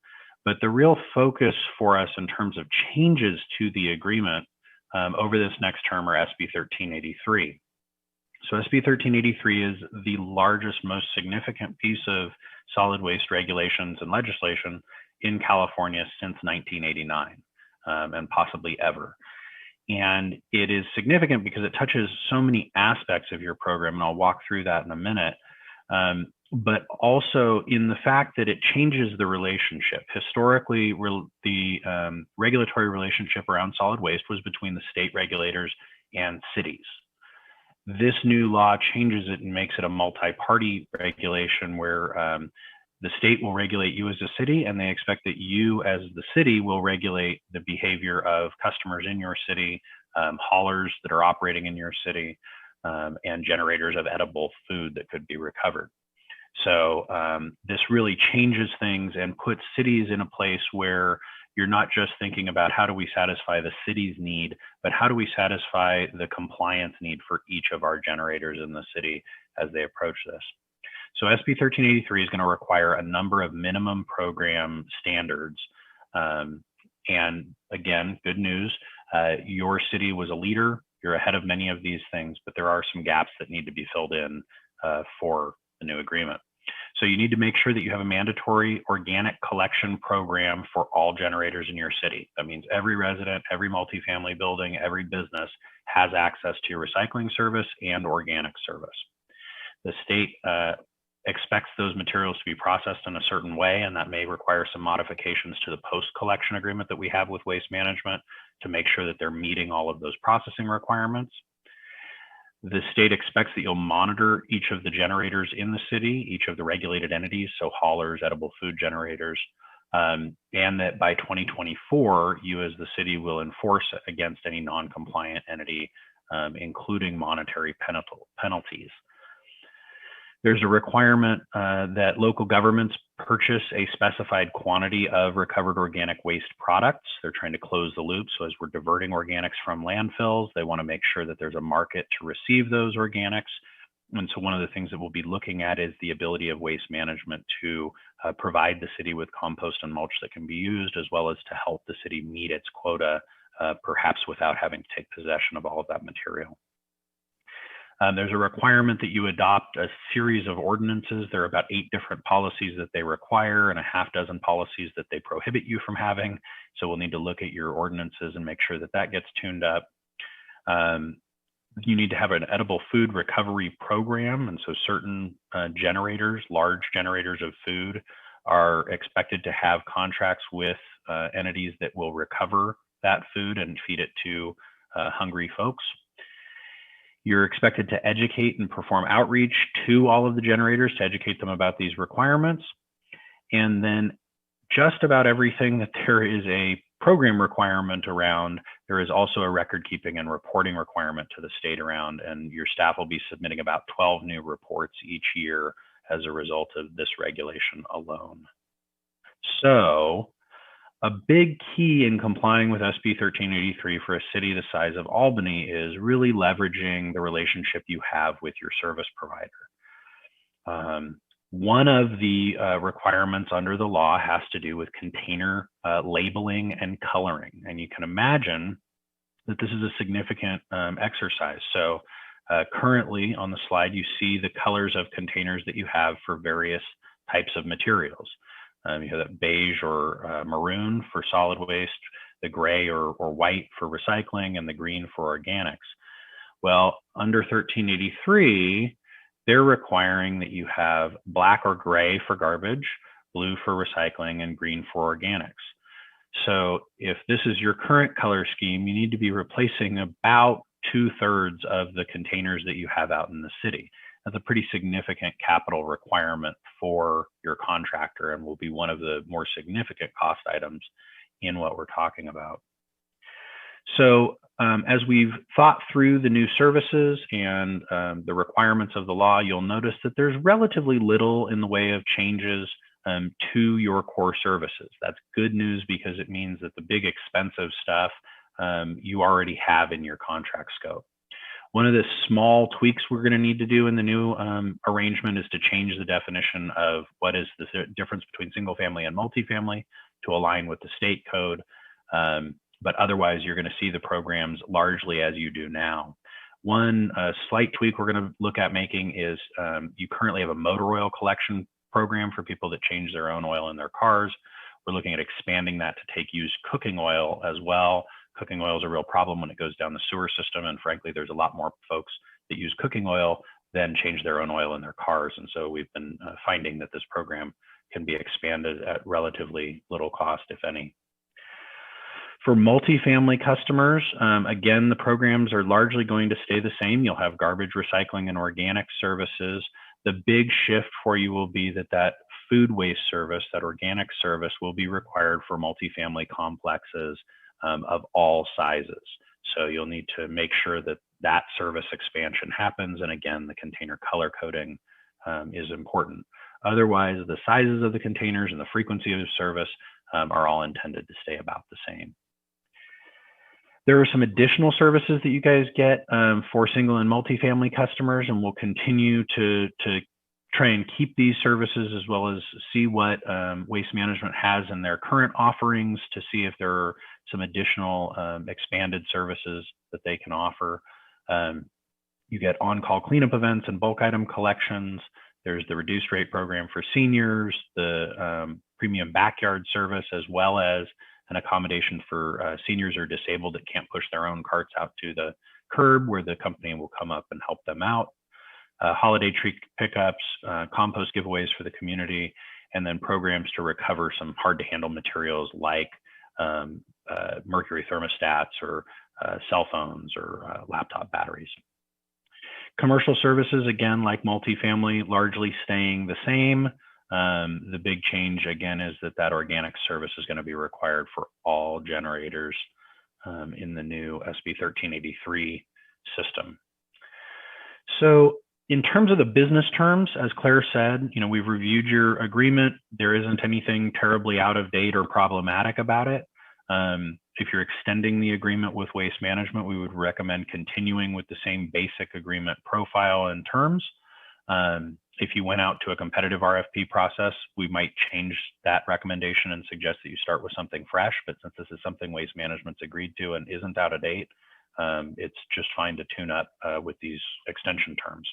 But the real focus for us in terms of changes to the agreement over this next term are SB 1383. So SB 1383 is the largest, most significant piece of solid waste regulations and legislation in California since 1989, and possibly ever. And it is significant because it touches so many aspects of your program, and I'll walk through that in a minute. But also in the fact that it changes the relationship. Historically, the regulatory relationship around solid waste was between the state regulators and cities. This new law changes it and makes it a multi-party regulation where the state will regulate you as a city, and they expect that you as the city will regulate the behavior of customers in your city, haulers that are operating in your city, and generators of edible food that could be recovered. So this really changes things and puts cities in a place where you're not just thinking about how do we satisfy the city's need, but how do we satisfy the compliance need for each of our generators in the city as they approach this. So SB 1383 is going to require a number of minimum program standards. And again, good news, your city was a leader. You're ahead of many of these things, but there are some gaps that need to be filled in for the new agreement. So you need to make sure that you have a mandatory organic collection program for all generators in your city. That means every resident, every multifamily building, every business has access to your recycling service and organic service. The state expects those materials to be processed in a certain way, and that may require some modifications to the post-collection agreement that we have with Waste Management to make sure that they're meeting all of those processing requirements. The state expects that you'll monitor each of the generators in the city, each of the regulated entities, so haulers, edible food generators, and that by 2024, you as the city will enforce against any non-compliant entity, including monetary penalties. There's a requirement that local governments purchase a specified quantity of recovered organic waste products. They're trying to close the loop. So as we're diverting organics from landfills, they want to make sure that there's a market to receive those organics. And so one of the things that we'll be looking at is the ability of Waste Management to provide the city with compost and mulch that can be used, as well as to help the city meet its quota, perhaps without having to take possession of all of that material. There's a requirement that you adopt a series of ordinances. There are about 8 different policies that they require and a half dozen policies that they prohibit you from having. So we'll need to look at your ordinances and make sure that that gets tuned up. You need to have an edible food recovery program. And so certain generators, large generators of food, are expected to have contracts with entities that will recover that food and feed it to hungry folks. You're expected to educate and perform outreach to all of the generators to educate them about these requirements. And then just about everything that there is a program requirement around, there is also a record keeping and reporting requirement to the state around, and your staff will be submitting about 12 new reports each year as a result of this regulation alone. So a big key in complying with SB 1383 for a city the size of Albany is really leveraging the relationship you have with your service provider. One of the requirements under the law has to do with container labeling and coloring. And you can imagine that this is a significant exercise. So currently on the slide, you see the colors of containers that you have for various types of materials. You have that beige or maroon for solid waste, the gray or white for recycling, and the green for organics. Well, under 1383, they're requiring that you have black or gray for garbage, blue for recycling, and green for organics. So if this is your current color scheme, you need to be replacing about 2/3 of the containers that you have out in the city. That's a pretty significant capital requirement for your contractor and will be one of the more significant cost items in what we're talking about. So as we've thought through the new services and the requirements of the law, you'll notice that there's relatively little in the way of changes to your core services. That's good news because it means that the big expensive stuff you already have in your contract scope. One of the small tweaks we're going to need to do in the new arrangement is to change the definition of what is the difference between single family and multifamily to align with the state code. But otherwise, you're going to see the programs largely as you do now. One slight tweak we're going to look at making is you currently have a motor oil collection program for people that change their own oil in their cars. We're looking at expanding that to take used cooking oil as well. Cooking oil is a real problem when it goes down the sewer system. And frankly, there's a lot more folks that use cooking oil than change their own oil in their cars. And so we've been finding that this program can be expanded at relatively little cost, if any. For multifamily customers, again, the programs are largely going to stay the same. You'll have garbage recycling and organic services. The big shift for you will be that food waste service, that organic service, will be required for multifamily complexes of all sizes. So you'll need to make sure that that service expansion happens. And again, the container color coding is important. Otherwise, the sizes of the containers and the frequency of service are all intended to stay about the same. There are some additional services that you guys get for single and multifamily customers, and we'll continue to try and keep these services as well as see what Waste Management has in their current offerings to see if there are some additional expanded services that they can offer. You get on-call cleanup events and bulk item collections. There's the reduced rate program for seniors, the premium backyard service, as well as an accommodation for seniors or disabled that can't push their own carts out to the curb, where the company will come up and help them out. Holiday tree pickups, compost giveaways for the community, and then programs to recover some hard to handle materials like mercury thermostats or cell phones or laptop batteries. Commercial services, again, like multifamily, largely staying the same. The big change, again, is that organic service is going to be required for all generators in the new SB 1383 system. So in terms of the business terms, as Claire said, we've reviewed your agreement. There isn't anything terribly out of date or problematic about it. If you're extending the agreement with Waste Management, we would recommend continuing with the same basic agreement profile and terms. If you went out to a competitive RFP process, we might change that recommendation and suggest that you start with something fresh. But since this is something Waste Management's agreed to and isn't out of date, it's just fine to tune up with these extension terms.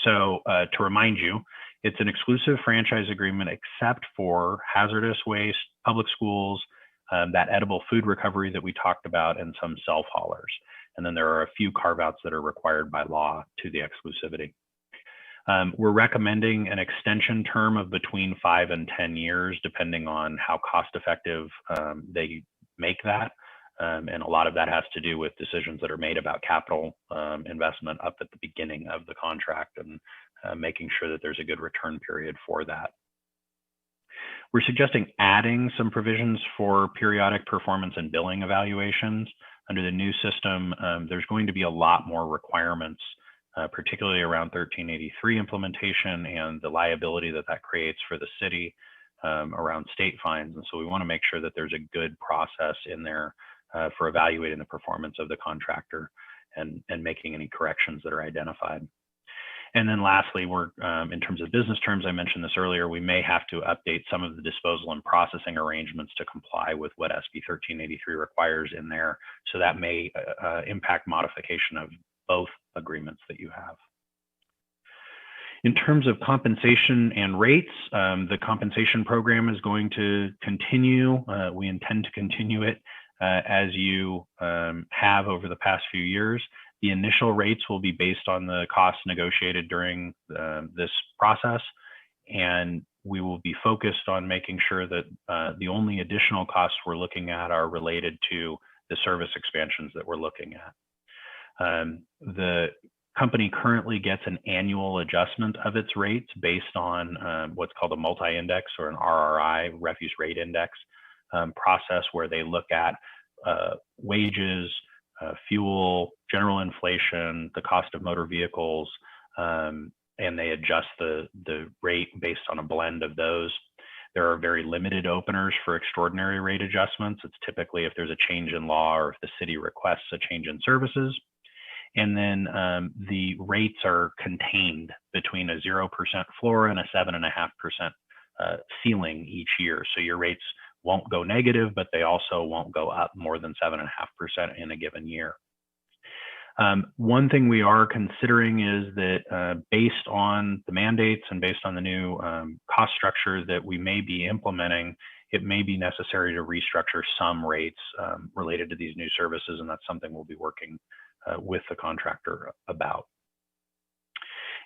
So to remind you, it's an exclusive franchise agreement except for hazardous waste, public schools, that edible food recovery that we talked about, and some self-haulers. And then there are a few carve-outs that are required by law to the exclusivity. We're recommending an extension term of between 5 and 10 years, depending on how cost-effective they make that. And a lot of that has to do with decisions that are made about capital investment up at the beginning of the contract and making sure that there's a good return period for that. We're suggesting adding some provisions for periodic performance and billing evaluations. Under the new system, there's going to be a lot more requirements, particularly around 1383 implementation and the liability that creates for the city around state fines. And so we want to make sure that there's a good process in there for evaluating the performance of the contractor and making any corrections that are identified. And then lastly, we're in terms of business terms, I mentioned this earlier, we may have to update some of the disposal and processing arrangements to comply with what SB 1383 requires in there. So that may impact modification of both agreements that you have. In terms of compensation and rates, the compensation program is going to continue. We intend to continue it as you have over the past few years. The initial rates will be based on the costs negotiated during this process, and we will be focused on making sure that the only additional costs we're looking at are related to the service expansions that we're looking at. The company currently gets an annual adjustment of its rates based on what's called a multi-index or an RRI, refuse rate index process, where they look at wages, fuel, general inflation, the cost of motor vehicles, and they adjust the rate based on a blend of those. There are very limited openers for extraordinary rate adjustments. It's typically if there's a change in law or if the city requests a change in services. And then the rates are contained between a 0% floor and a 7.5% ceiling each year. So your rates won't go negative, but they also won't go up more than 7.5% in a given year. One thing we are considering is that based on the mandates and based on the new cost structure that we may be implementing, it may be necessary to restructure some rates related to these new services, and that's something we'll be working with the contractor about.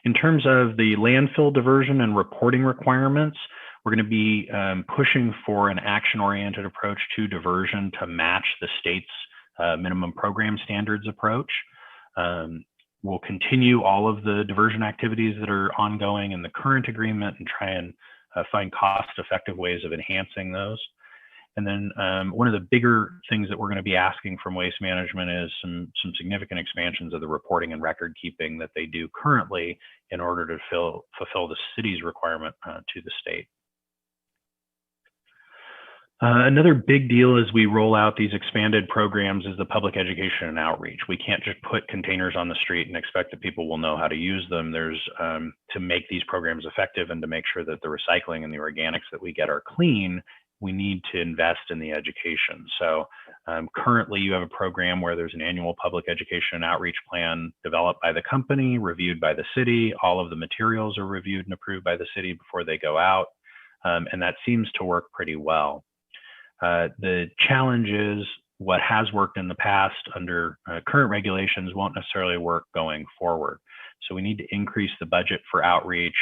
In terms of the landfill diversion and reporting requirements, we're going to be pushing for an action-oriented approach to diversion to match the state's minimum program standards approach. We'll continue all of the diversion activities that are ongoing in the current agreement and try and find cost-effective ways of enhancing those. And then one of the bigger things that we're going to be asking from Waste Management is some significant expansions of the reporting and record keeping that they do currently in order to fulfill the city's requirement to the state. Another big deal as we roll out these expanded programs is the public education and outreach. We can't just put containers on the street and expect that people will know how to use them. There's to make these programs effective and to make sure that the recycling and the organics that we get are clean, we need to invest in the education. So currently you have a program where there's an annual public education and outreach plan developed by the company, reviewed by the city. All of the materials are reviewed and approved by the city before they go out. And that seems to work pretty well. The challenge is what has worked in the past under current regulations won't necessarily work going forward. So we need to increase the budget for outreach.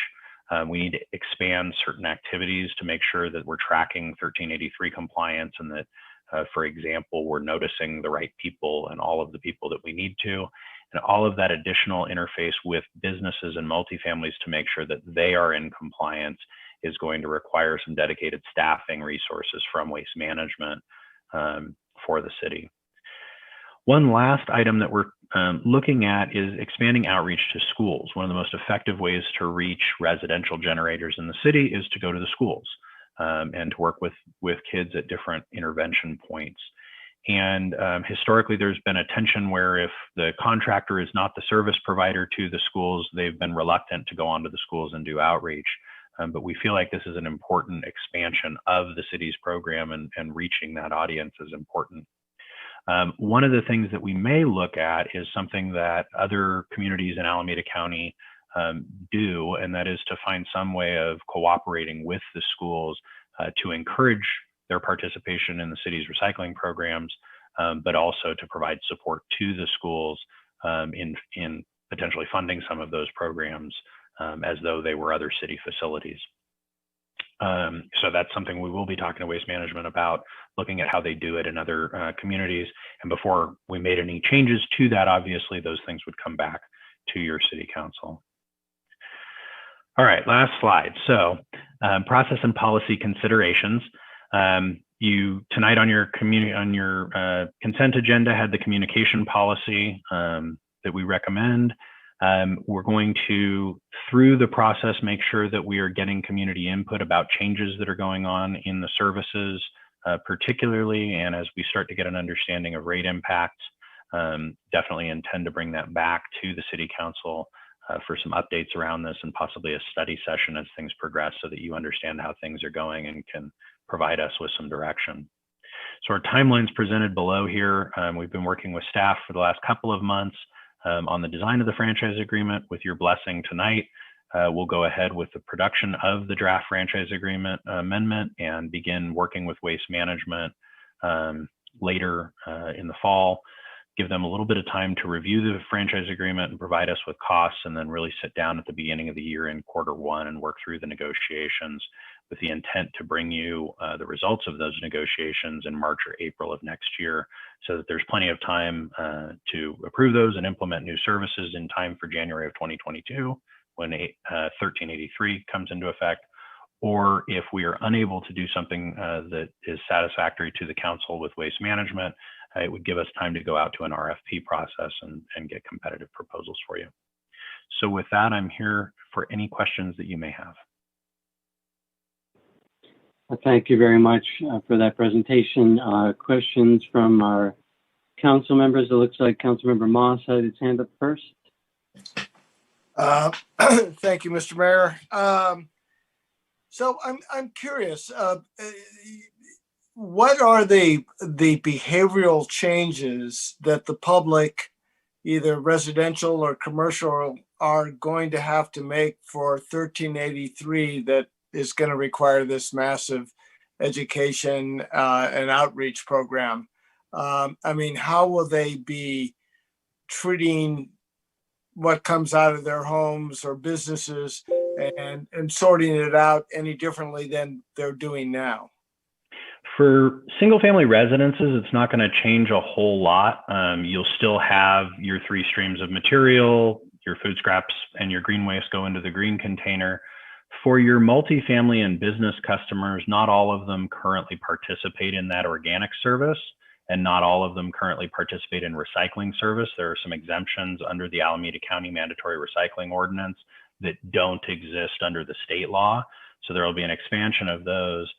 We need to expand certain activities to make sure that we're tracking 1383 compliance and that, for example, we're noticing the right people and all of the people that we need to. And all of that additional interface with businesses and multifamilies to make sure that they are in compliance is going to require some dedicated staffing resources from Waste Management for the city. One last item that we're looking at is expanding outreach to schools. One of the most effective ways to reach residential generators in the city is to go to the schools and to work with kids at different intervention points. And historically, there's been a tension where if the contractor is not the service provider to the schools, they've been reluctant to go onto the schools and do outreach. But we feel like this is an important expansion of the city's program, and reaching that audience is important. One of the things that we may look at is something that other communities in Alameda County do, and that is to find some way of cooperating with the schools to encourage their participation in the city's recycling programs, but also to provide support to the schools in potentially funding some of those programs as though they were other city facilities. So that's something we will be talking to Waste Management about, looking at how they do it in other communities. And before we made any changes to that, obviously those things would come back to your city council. All right, last slide. So process and policy considerations. You tonight on your consent agenda had the communication policy that we recommend. We're going to, through the process, make sure that we are getting community input about changes that are going on in the services, particularly, and as we start to get an understanding of rate impacts, definitely intend to bring that back to the City Council for some updates around this and possibly a study session as things progress so that you understand how things are going and can provide us with some direction. So our timeline's presented below here. We've been working with staff for the last couple of months on the design of the franchise agreement. With your blessing tonight, we'll go ahead with the production of the draft franchise agreement amendment and begin working with Waste Management later in the fall give them a little bit of time to review the franchise agreement and provide us with costs, and then really sit down at the beginning of the year in Q1 and work through the negotiations with the intent to bring you the results of those negotiations in March or April of next year, so that there's plenty of time to approve those and implement new services in time for January of 2022 when 1383 comes into effect. Or if we are unable to do something that is satisfactory to the council with waste management, it would give us time to go out to an RFP process and get competitive proposals for you. So with that, I'm here for any questions that you may have. Well, thank you very much for that presentation. Questions from our council members? It looks like Councilmember Moss had his hand up first. Thank you, Mr. Mayor. So I'm curious, what are the behavioral changes that the public, either residential or commercial, are going to have to make for 1383 that is going to require this massive education and outreach program? I mean, how will they be treating what comes out of their homes or businesses and sorting it out any differently than they're doing now? For single family residences, it's not going to change a whole lot. You'll still have your 3 streams of material, your food scraps and your green waste go into the green container. For your multifamily and business customers, not all of them currently participate in that organic service, and not all of them currently participate in recycling service. There are some exemptions under the Alameda County Mandatory Recycling Ordinance that don't exist under the state law. So there will be an expansion of those.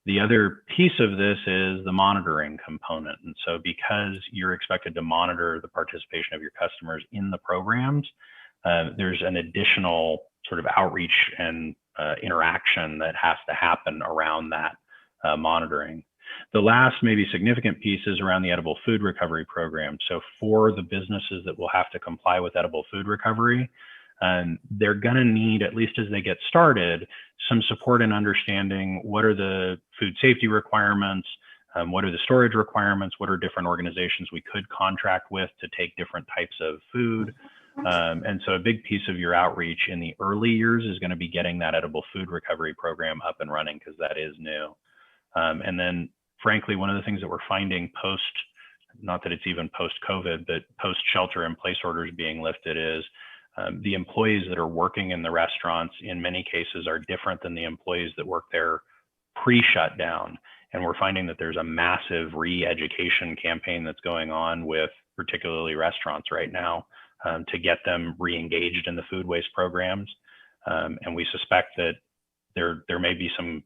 The other piece of this is the monitoring component. And so because you're expected to monitor the participation of your customers in the programs, there's an additional sort of outreach and interaction that has to happen around that monitoring. The last maybe significant piece is around the edible food recovery program. So for the businesses that will have to comply with edible food recovery, they're going to need, at least as they get started, some support in understanding what are the food safety requirements, what are the storage requirements, what are different organizations we could contract with to take different types of food. And so a big piece of your outreach in the early years is going to be getting that edible food recovery program up and running, because that is new. And then frankly, one of the things that we're finding post, not that it's even post-COVID, but post-shelter-in-place orders being lifted is the employees that are working in the restaurants in many cases are different than the employees that work there pre-shutdown. And we're finding that there's a massive re-education campaign that's going on with particularly restaurants right now to get them re-engaged in the food waste programs. And we suspect that there may be some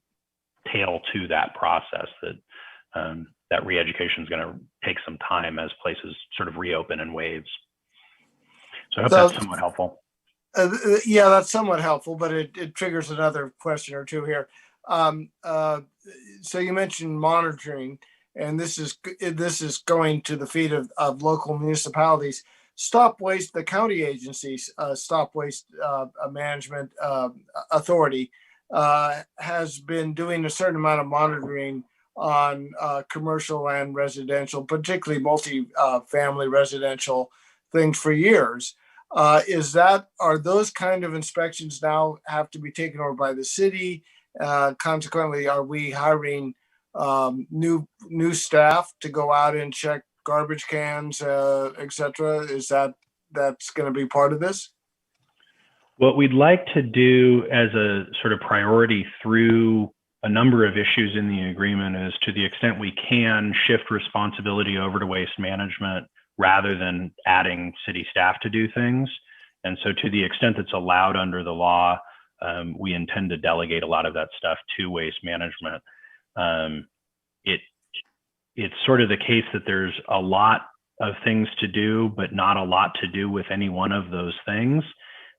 tail to that process, that that re-education is going to take some time as places sort of reopen in waves. So I hope that's somewhat helpful. Yeah, that's somewhat helpful, but it triggers another question or two here. So you mentioned monitoring, and this is going to the feet of local municipalities. Stop Waste, the county agencies, Stop Waste Management Authority, has been doing a certain amount of monitoring on commercial and residential, particularly multi-family residential things for years. Are those kind of inspections now have to be taken over by the city? Consequently, are we hiring new staff to go out and check garbage cans, etc.? That's going to be part of this? What we'd like to do as a sort of priority through a number of issues in the agreement is, to the extent we can, shift responsibility over to waste management rather than adding city staff to do things. And so to the extent that's allowed under the law, we intend to delegate a lot of that stuff to waste management. It's sort of the case that there's a lot of things to do, but not a lot to do with any one of those things.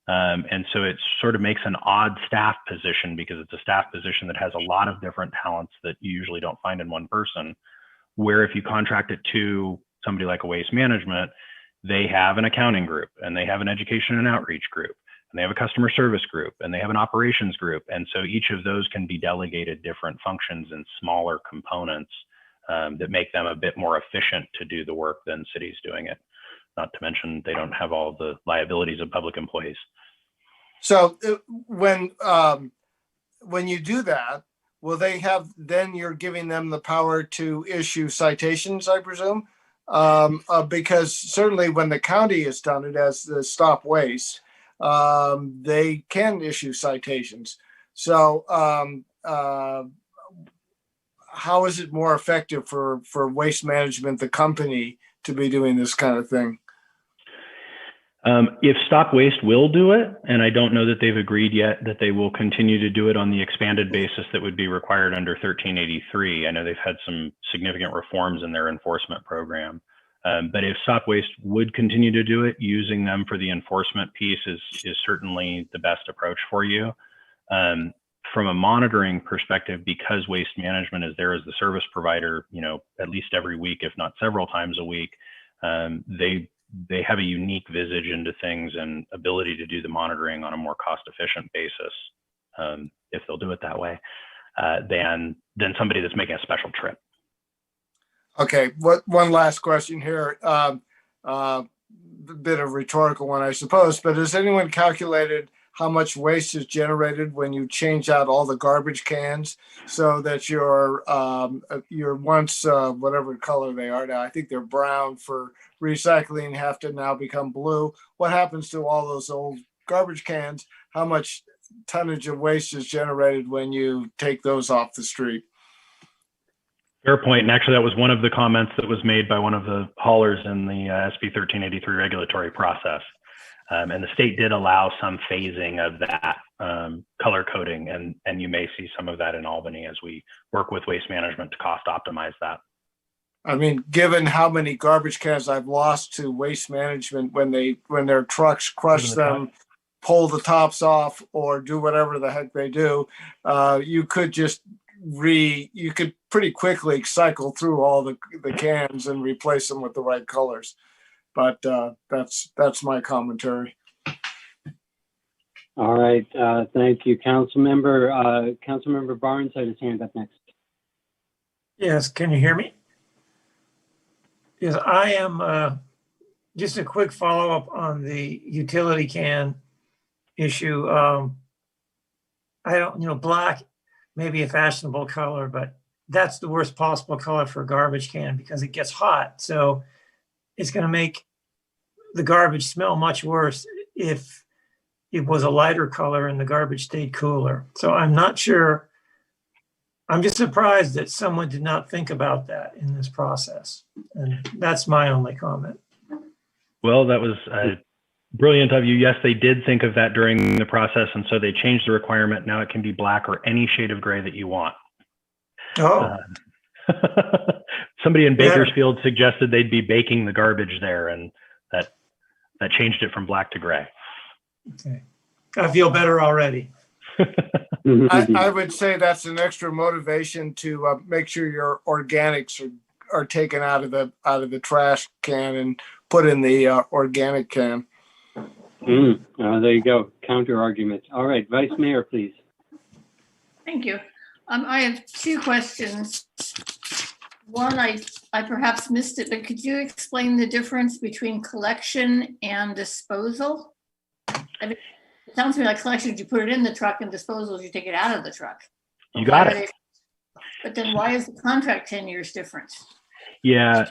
And so it sort of makes an odd staff position, because it's a staff position that has a lot of different talents that you usually don't find in one person, where if you contract it to somebody like a waste management, they have an accounting group, and they have an education and outreach group, and they have a customer service group, and they have an operations group. And so each of those can be delegated different functions and smaller components that make them a bit more efficient to do the work than cities doing it. Not to mention they don't have all the liabilities of public employees. So when you do that, will they have, then you're giving them the power to issue citations, I presume? Because certainly when the county has done it as the stop waste, they can issue citations. So how is it more effective for Waste Management, the company, to be doing this kind of thing? If Stop Waste will do it, and I don't know that they've agreed yet that they will continue to do it on the expanded basis that would be required under 1383. I know they've had some significant reforms in their enforcement program. But if Stop Waste would continue to do it, using them for the enforcement piece is certainly the best approach for you. From a monitoring perspective, because Waste Management is there as the service provider, you know, at least every week, if not several times a week, they have a unique visage into things and ability to do the monitoring on a more cost-efficient basis, if they'll do it that way, than somebody that's making a special trip. Okay, one last question here. A bit of a rhetorical one, I suppose, but has anyone calculated how much waste is generated when you change out all the garbage cans so that your once whatever color they are now, I think they're brown for recycling, have to now become blue? What happens to all those old garbage cans? How much tonnage of waste is generated when you take those off the street? Fair point. And actually, that was one of the comments that was made by one of the haulers in the SB 1383 regulatory process. And the state did allow some phasing of that color coding, and you may see some of that in Albany as we work with Waste Management to cost optimize that. I mean, given how many garbage cans I've lost to Waste Management when their trucks crush them, pull the tops off, or do whatever the heck they do, you could pretty quickly cycle through all the cans and replace them with the right colors. But that's my commentary. All right, thank you, Councilmember Barnes had his hand up next. Yes, can you hear me? Yes, I am. Just a quick follow-up on the utility can issue. I don't, black may be a fashionable color, but that's the worst possible color for a garbage can because it gets hot. So it's going to make the garbage smell much worse if it was a lighter color and the garbage stayed cooler. So I'm not sure. I'm just surprised that someone did not think about that in this process. And that's my only comment. Well, that was brilliant of you. Yes, they did think of that during the process. And so they changed the requirement. Now it can be black or any shade of gray that you want. Oh. Somebody in Bakersfield suggested they'd be baking the garbage there, and that changed it from black to gray. Okay. I feel better already. I would say that's an extra motivation to make sure your organics are taken out of the trash can and put in the organic can. There you go. Counter argument. All right, Vice Mayor, please. Thank you. I have two questions. One, I perhaps missed it, but could you explain the difference between collection and disposal? I mean, it sounds to me like collections, you put it in the truck, and disposals, you take it out of the truck. You got it. But then why is the contract 10 years different? Yeah.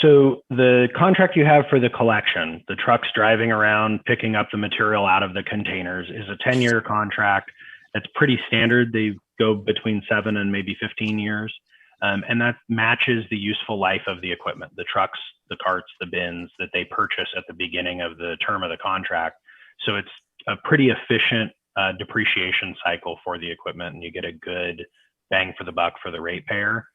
So the contract you have for the collection, the trucks driving around, picking up the material out of the containers, is a 10-year contract. It's pretty standard. They go between 7 and maybe 15 years. And that matches the useful life of the equipment, the trucks, the carts, the bins that they purchase at the beginning of the term of the contract. So it's a pretty efficient depreciation cycle for the equipment, and you get a good bang for the buck for the ratepayer.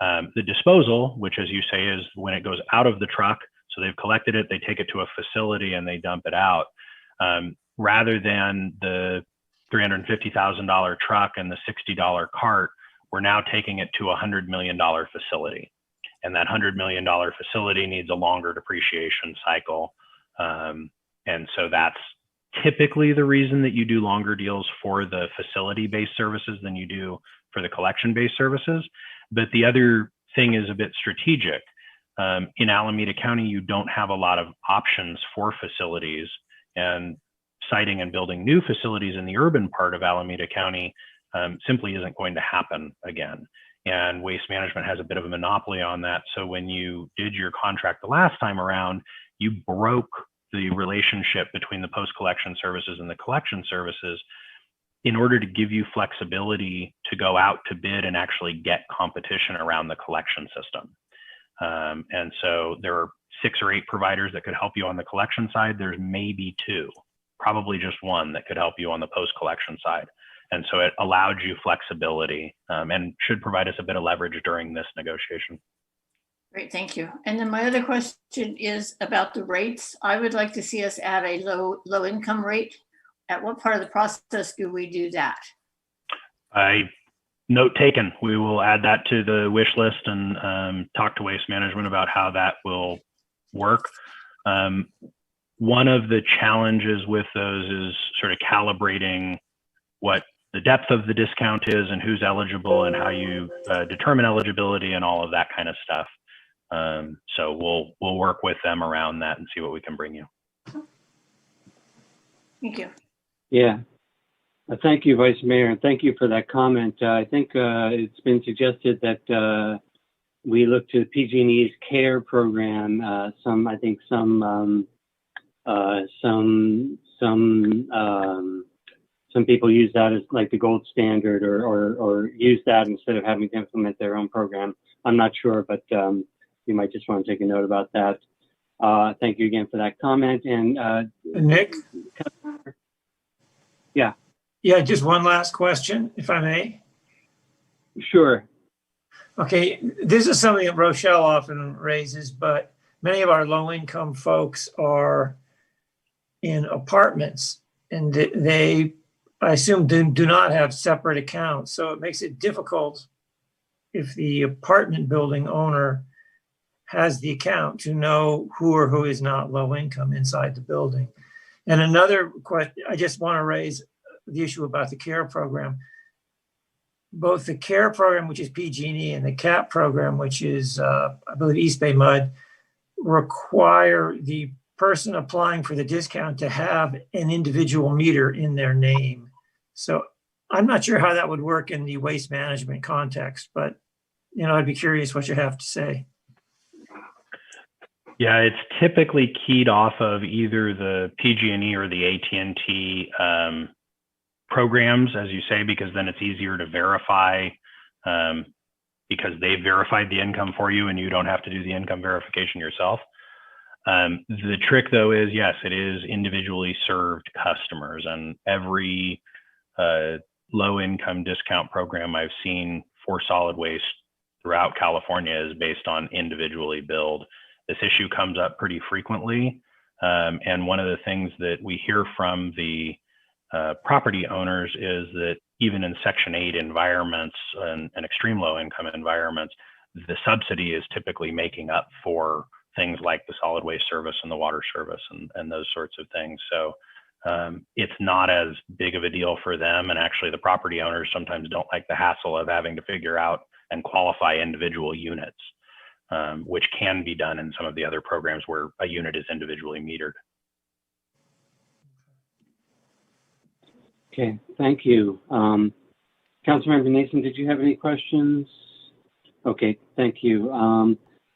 The disposal, which as you say is when it goes out of the truck, so they've collected it, they take it to a facility and they dump it out, rather than the $350,000 truck and the $60 cart, we're now taking it to a $100 million facility. And that $100 million facility needs a longer depreciation cycle. And so that's typically the reason that you do longer deals for the facility-based services than you do for the collection-based services. But the other thing is a bit strategic. In Alameda County, you don't have a lot of options for facilities, and siting and building new facilities in the urban part of Alameda County simply isn't going to happen again. And Waste Management has a bit of a monopoly on that. So when you did your contract the last time around, you broke the relationship between the post-collection services and the collection services in order to give you flexibility to go out to bid and actually get competition around the collection system. And so there are 6 or 8 providers that could help you on the collection side. There's maybe 2, probably just 1 that could help you on the post-collection side. And so it allowed you flexibility and should provide us a bit of leverage during this negotiation. Great, thank you. And then my other question is about the rates. I would like to see us add a low income rate. At what part of the process do we do that? Note taken. We will add that to the wish list and talk to Waste Management about how that will work. One of the challenges with those is sort of calibrating what the depth of the discount is and who's eligible and how you determine eligibility and all of that kind of stuff. So we'll work with them around that and see what we can bring you. Thank you. Yeah. Thank you, Vice Mayor, and thank you for that comment. I think it's been suggested that we look to PG&E's CARE program. Some people use that as like the gold standard, or use that instead of having to implement their own program. I'm not sure, but you might just want to take a note about that. Thank you again for that comment. And Nick? Yeah. Yeah, just one last question, if I may. Sure. Okay, this is something that Rochelle often raises, but many of our low-income folks are in apartments, and they, I assume, do not have separate accounts. So it makes it difficult if the apartment building owner has the account to know who or who is not low income inside the building. And another question, I just want to raise the issue about the CARE program. Both the CARE program, which is PG&E, and the CAP program, which is, I believe, East Bay Mud, require the person applying for the discount to have an individual meter in their name. So I'm not sure how that would work in the waste management context, but I'd be curious what you have to say. Yeah, it's typically keyed off of either the PG&E or the AT&T programs, as you say, because then it's easier to verify because they've verified the income for you and you don't have to do the income verification yourself. The trick, though, is, yes, it is individually served customers, and every low-income discount program I've seen for solid waste throughout California is based on individually billed. This issue comes up pretty frequently, and one of the things that we hear from the property owners is that even in Section 8 environments and extreme low-income environments, the subsidy is typically making up for things like the solid waste service and the water service and those sorts of things. So it's not as big of a deal for them, and actually the property owners sometimes don't like the hassle of having to figure out and qualify individual units. Which can be done in some of the other programs where a unit is individually metered. Okay, thank you. Councilmember Nason, did you have any questions? Okay, thank you.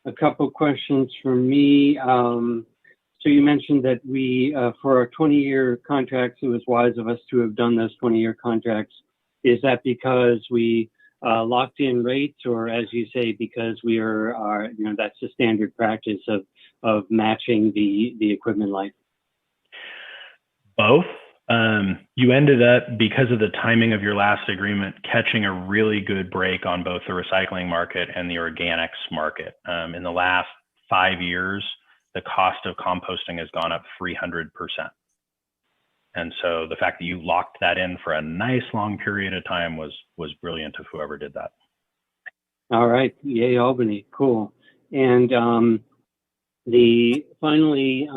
A couple questions from me. So you mentioned that we, for our 20-year contracts, it was wise of us to have done those 20-year contracts. Is that because we locked in rates, or, as you say, because we are that's the standard practice of matching the equipment life? Both. You ended up, because of the timing of your last agreement, catching a really good break on both the recycling market and the organics market. In the last 5 years, the cost of composting has gone up 300%. And so the fact that you locked that in for a nice long period of time was brilliant of whoever did that. All right, yay Albany, cool. And finally,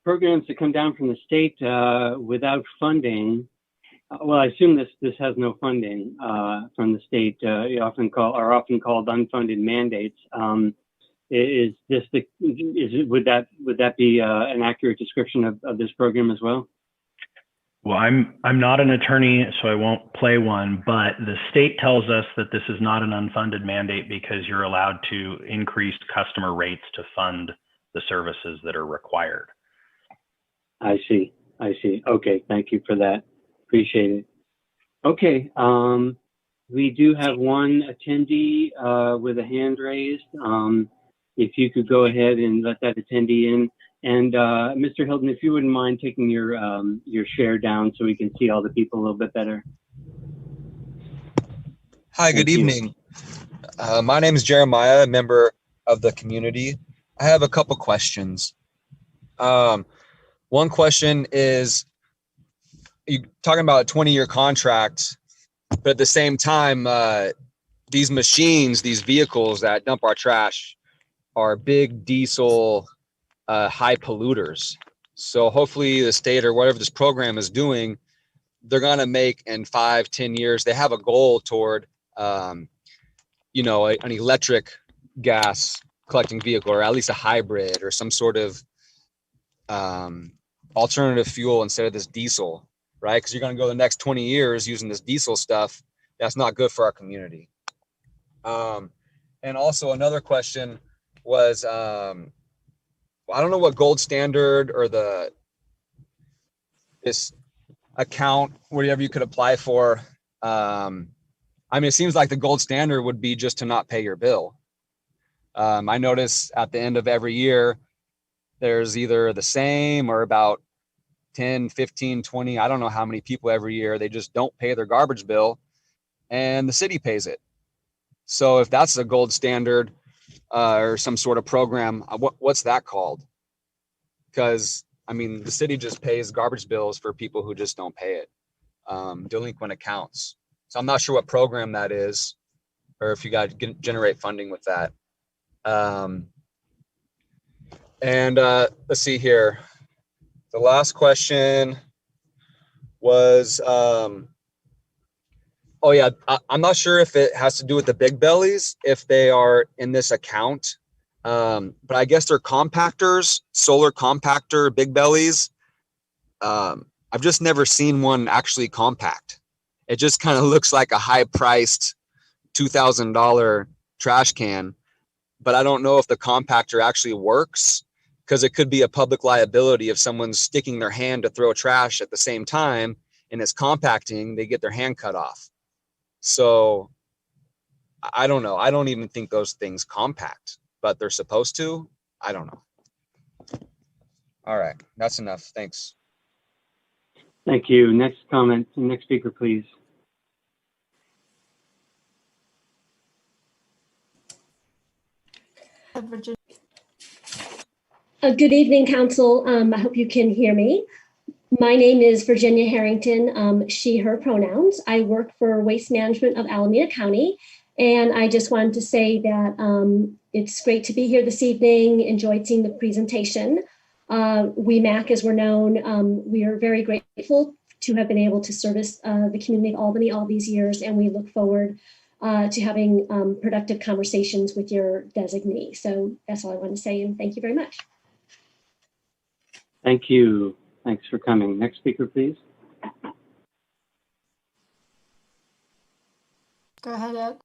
programs that come down from the state without funding, well, I assume this has no funding from the state. You often called unfunded mandates. Is this would that be an accurate description of this program as well? Well, I'm not an attorney, so I won't play one, but the state tells us that this is not an unfunded mandate because you're allowed to increase customer rates to fund the services that are required. I see. Okay, thank you for that. Appreciate it. Okay, we do have one attendee with a hand raised. If you could go ahead and let that attendee in. And Mr. Hilton, if you wouldn't mind taking your share down so we can see all the people a little bit better. Hi, good evening. My name is Jeremiah, a member of the community. I have a couple questions. One question is, you're talking about a 20-year contract, but at the same time, these machines, these vehicles that dump our trash are big diesel high polluters. So hopefully the state or whatever this program is doing, they're gonna make in 5-10 years, they have a goal toward an electric gas collecting vehicle, or at least a hybrid or some sort of alternative fuel instead of this diesel, right? Because you're gonna go the next 20 years using this diesel stuff. That's not good for our community. And also another question was, I don't know what gold standard or this account, whatever you could apply for. I mean, it seems like the gold standard would be just to not pay your bill. I notice at the end of every year, there's either the same or about 10, 15, 20, I don't know how many people every year, they just don't pay their garbage bill and the city pays it. So if that's a gold standard, or some sort of program, what's that called? Because I mean, the city just pays garbage bills for people who just don't pay it, delinquent accounts. So I'm not sure what program that is, or if you guys generate funding with that. Let's see here. The last question was, oh yeah, I'm not sure if it has to do with the big bellies, if they are in this account, but I guess they're compactors, solar compactor big bellies. I've just never seen one actually compact. It just kind of looks like a high-priced $2,000 trash can, but I don't know if the compactor actually works, because it could be a public liability if someone's sticking their hand to throw trash at the same time and it's compacting, they get their hand cut off. So I don't know. I don't even think those things compact, but they're supposed to. I don't know. All right, that's enough. Thanks. Thank you. Next comment, next speaker, please. Good evening, Council. I hope you can hear me. My name is Virginia Harrington, she, her pronouns. I work for Waste Management of Alameda County, and I just wanted to say that it's great to be here this evening, enjoyed seeing the presentation. WEMAC, as we're known, we are very grateful to have been able to service the community of Albany all these years, and we look forward to having productive conversations with your designee. So that's all I want to say, and thank you very much. Thank you. Thanks for coming. Next speaker, please. Go ahead, Ed.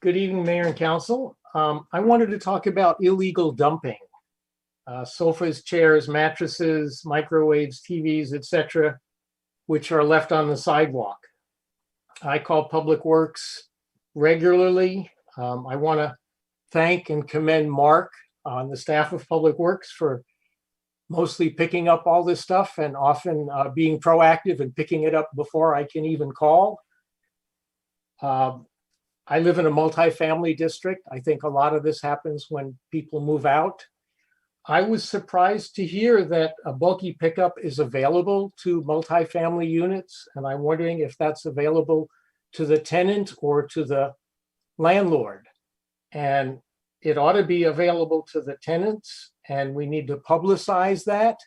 Good evening, Mayor and Council. I wanted to talk about illegal dumping. Sofas, chairs, mattresses, microwaves, TVs, etc., which are left on the sidewalk. I call Public Works regularly. I want to thank and commend Mark on the staff of Public Works for mostly picking up all this stuff and often being proactive and picking it up before I can even call. I live in a multifamily district. I think a lot of this happens when people move out. I was surprised to hear that a bulky pickup is available to multifamily units, and I'm wondering if that's available to the tenant or to the landlord. And it ought to be available to the tenants, and we need to publicize that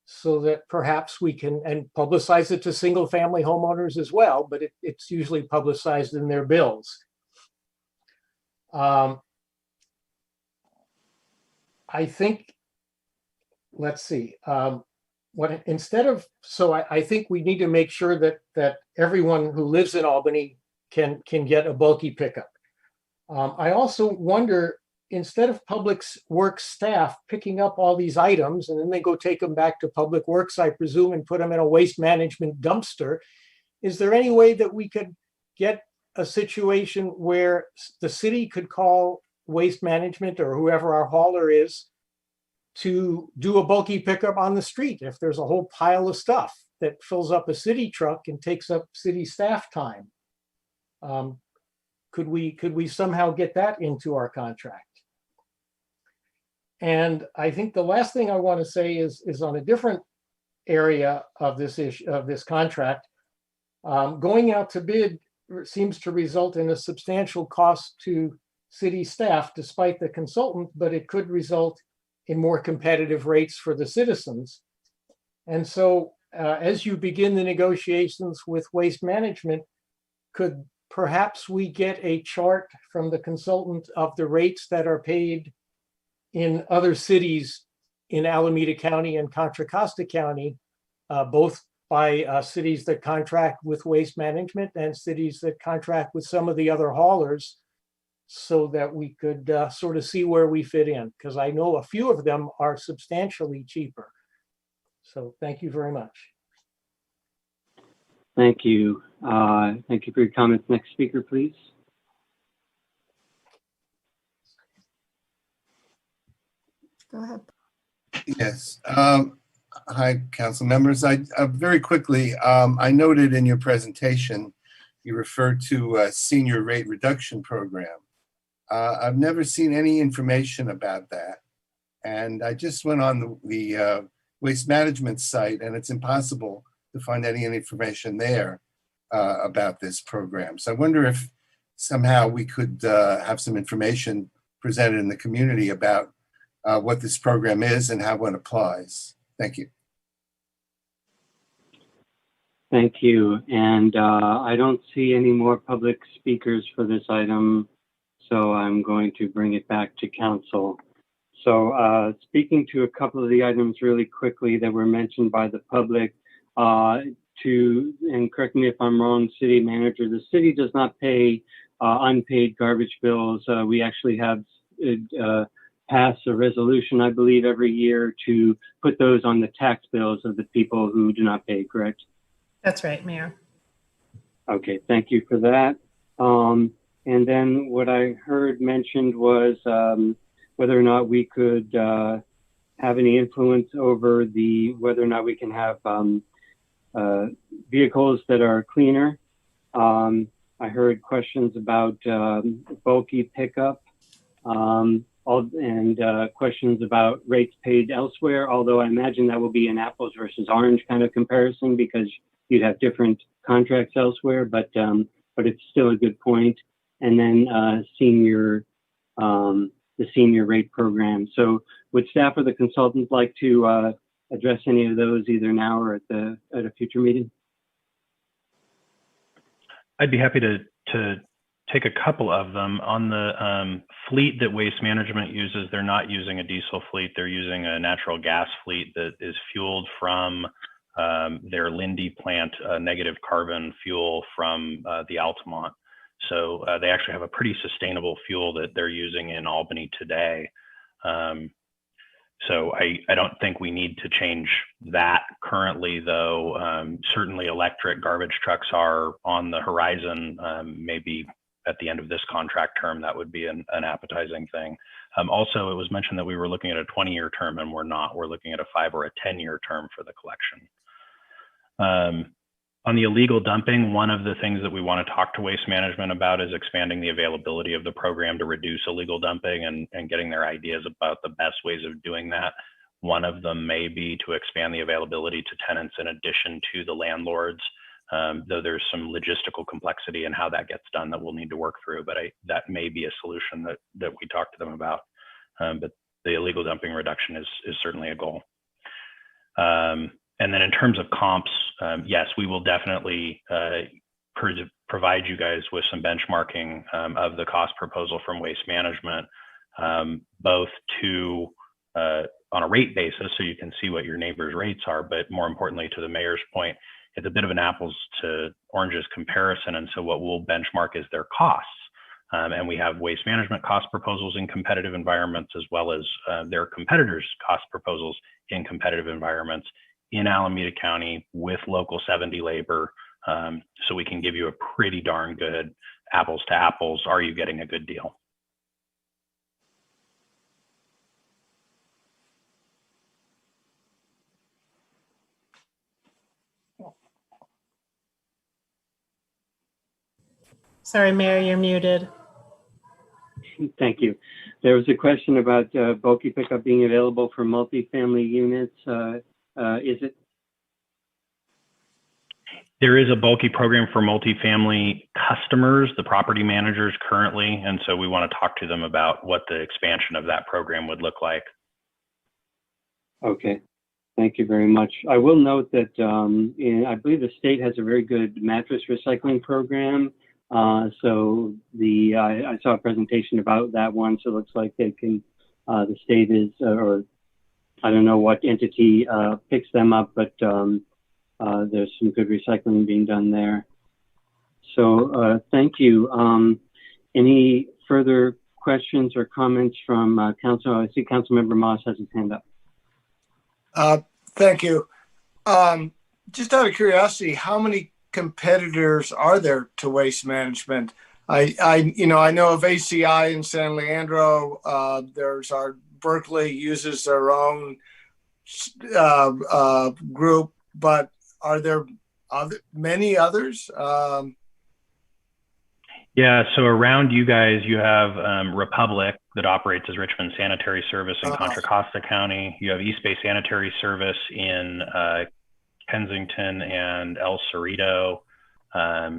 so that perhaps we can, and publicize it to single family homeowners as well, but it's usually publicized in their bills. I think, let's see, I think we need to make sure that everyone who lives in Albany can get a bulky pickup. I also wonder, instead of public works staff picking up all these items and then they go take them back to public works, I presume, and put them in a waste management dumpster, is there any way that we could get a situation where the city could call waste management or whoever our hauler is to do a bulky pickup on the street if there's a whole pile of stuff that fills up a city truck and takes up city staff time? Could we somehow get that into our contract? And I think the last thing I want to say is on a different area of this issue, of this contract. Going out to bid seems to result in a substantial cost to city staff despite the consultant, but it could result in more competitive rates for the citizens. And so as you begin the negotiations with waste management, could perhaps we get a chart from the consultant of the rates that are paid in other cities in Alameda County and Contra Costa County, both by cities that contract with waste management and cities that contract with some of the other haulers, so that we could sort of see where we fit in, because I know a few of them are substantially cheaper. So thank you very much. Thank you. Thank you for your comments. Next speaker, please. Go ahead. Yes. Hi, council members. I very quickly, I noted in your presentation, you referred to a senior rate reduction program. I've never seen any information about that. And I just went on the waste management site, and it's impossible to find any information there about this program. So I wonder if somehow we could have some information presented in the community about what this program is and how it applies. Thank you. Thank you. And I don't see any more public speakers for this item, so I'm going to bring it back to council. So speaking to a couple of the items really quickly that were mentioned by the public, and correct me if I'm wrong, city manager, the city does not pay unpaid garbage bills. We actually have pass a resolution, I believe, every year to put those on the tax bills of the people who do not pay, correct? That's right, Mayor. Okay, thank you for that. And then what I heard mentioned was whether or not we could have any influence over whether or not we can have vehicles that are cleaner. I heard questions about bulky pickup. And questions about rates paid elsewhere, although I imagine that will be an apples versus orange kind of comparison because you'd have different contracts elsewhere, but it's still a good point. And then the senior rate program. So would staff or the consultants like to address any of those either now or at a future meeting? I'd be happy to take a couple of them. On the fleet that Waste Management uses, they're not using a diesel fleet. They're using a natural gas fleet that is fueled from their Lindy plant, negative carbon fuel from the Altamont. So they actually have a pretty sustainable fuel that they're using in Albany today. So I don't think we need to change that currently, though. Certainly electric garbage trucks are on the horizon. Maybe at the end of this contract term, that would be an appetizing thing. Also, it was mentioned that we were looking at a 20-year term, and we're not. We're looking at a 5 or a 10-year term for the collection. On the illegal dumping, one of the things that we want to talk to Waste Management about is expanding the availability of the program to reduce illegal dumping and getting their ideas about the best ways of doing that. One of them may be to expand the availability to tenants in addition to the landlords, though there's some logistical complexity in how that gets done that we'll need to work through, but that may be a solution that we talk to them about. But the illegal dumping reduction is certainly a goal. And then in terms of comps, yes, we will definitely provide you guys with some benchmarking of the cost proposal from Waste Management, both to on a rate basis, so you can see what your neighbor's rates are, but more importantly, to the mayor's point, it's a bit of an apples to oranges comparison. And so what we'll benchmark is their costs. And we have Waste Management cost proposals in competitive environments, as well as their competitors' cost proposals in competitive environments in Alameda County with local 70 labor. So we can give you a pretty darn good apples to apples. Are you getting a good deal? Sorry, Mayor, you're muted. Thank you. There was a question about bulky pickup being available for multifamily units. Is it? There is a bulky program for multifamily customers, the property managers currently, and so we want to talk to them about what the expansion of that program would look like. Okay, thank you very much. I will note that I believe the state has a very good mattress recycling program. So I saw a presentation about that one, so it looks like they can, the state is, or I don't know what entity picks them up, but there's some good recycling being done there. So thank you. Any further questions or comments from council? I see Councilmember Moss has his hand up. Thank you. Just out of curiosity, how many competitors are there to Waste Management? I know of ACI in San Leandro. There's our Berkeley uses their own group, but are there many others? Yeah, so around you guys, you have Republic that operates as Richmond Sanitary Service in Contra Costa County. You have East Bay Sanitary Service in Kensington and El Cerrito.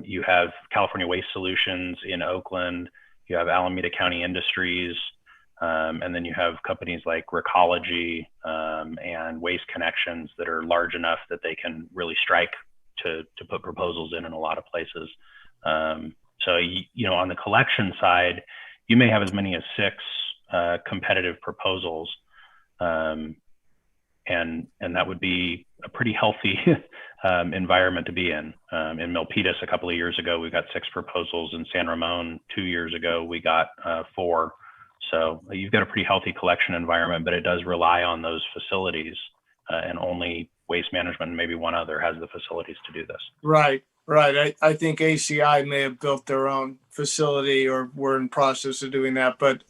You have California Waste Solutions in Oakland. You have Alameda County Industries. And then you have companies like Recology and Waste Connections that are large enough that they can really strike to put proposals in a lot of places. So, on the collection side, you may have as many as 6 competitive proposals. And that would be a pretty healthy environment to be in. In Milpitas a couple of years ago, we got 6 proposals. In San Ramon 2 years ago, we got 4. So you've got a pretty healthy collection environment, but it does rely on those facilities, and only Waste Management and maybe one other has the facilities to do this. Right. I think ACI may have built their own facility or were in process of doing that. But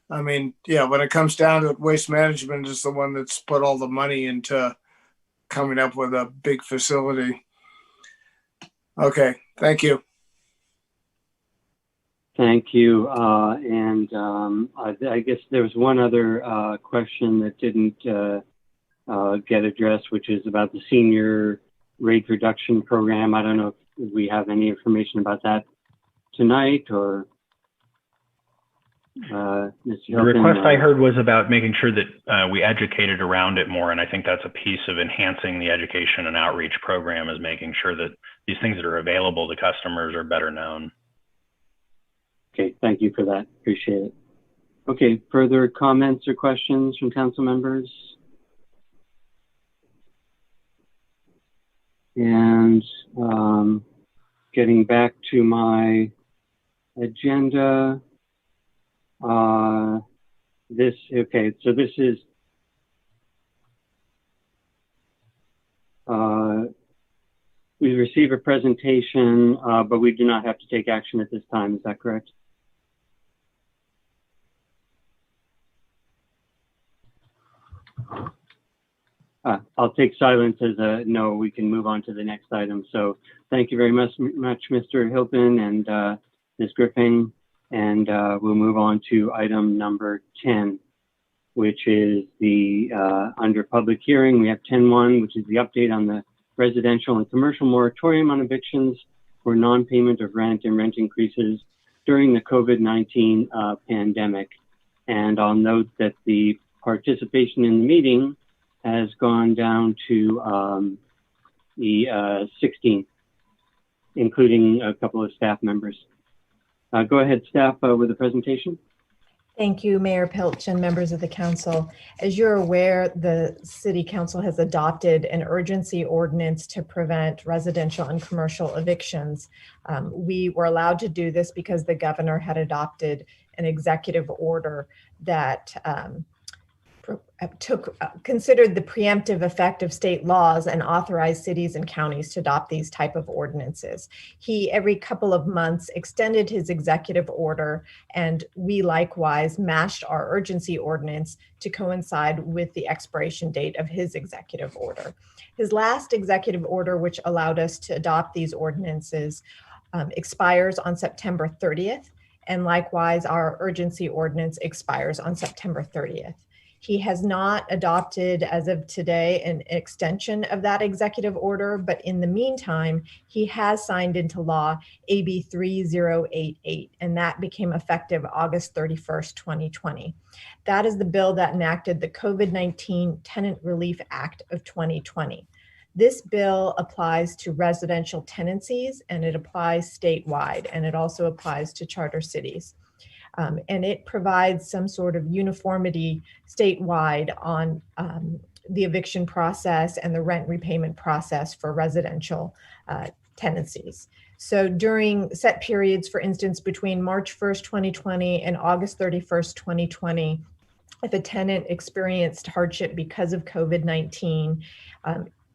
when it comes down to it, Waste Management is the one that's put all the money into coming up with a big facility. Okay, thank you. Thank you. I guess there was one other question that didn't get addressed, which is about the senior rate reduction program. I don't know if we have any information about that tonight, or Mr. The request I heard was about making sure that we educated around it more, and I think that's a piece of enhancing the education and outreach program, is making sure that these things that are available to customers are better known. Okay, thank you for that. Appreciate it. Okay, further comments or questions from council members? And getting back to my agenda, this is we receive a presentation, but we do not have to take action at this time. Is that correct? I'll take silence as a no. We can move on to the next item. So thank you very much, Mr. Hilton and Ms. Griffin. And we'll move on to item number 10, which is the under public hearing. We have 10.1, which is the update on the residential and commercial moratorium on evictions for non-payment of rent and rent increases during the COVID-19 pandemic. And I'll note that the participation in the meeting has gone down to the 16th, including a couple of staff members. Go ahead, staff, with the presentation. Thank you, Mayor Pilch and members of the council. As you're aware, the City Council has adopted an urgency ordinance to prevent residential and commercial evictions. We were allowed to do this because the governor had adopted an executive order that considered the preemptive effect of state laws and authorized cities and counties to adopt these type of ordinances. He, every couple of months, extended his executive order, and we likewise matched our urgency ordinance to coincide with the expiration date of his executive order. His last executive order, which allowed us to adopt these ordinances, expires on September 30th, and likewise our urgency ordinance expires on September 30th. He has not adopted, as of today, an extension of that executive order, but in the meantime, he has signed into law AB 3088, and that became effective August 31st, 2020. That is the bill that enacted the COVID-19 Tenant Relief Act of 2020. This bill applies to residential tenancies, and it applies statewide, and it also applies to charter cities. And it provides some sort of uniformity statewide on the eviction process and the rent repayment process for residential tenancies. So during set periods, for instance, between March 1st, 2020 and August 31st, 2020, if a tenant experienced hardship because of COVID-19,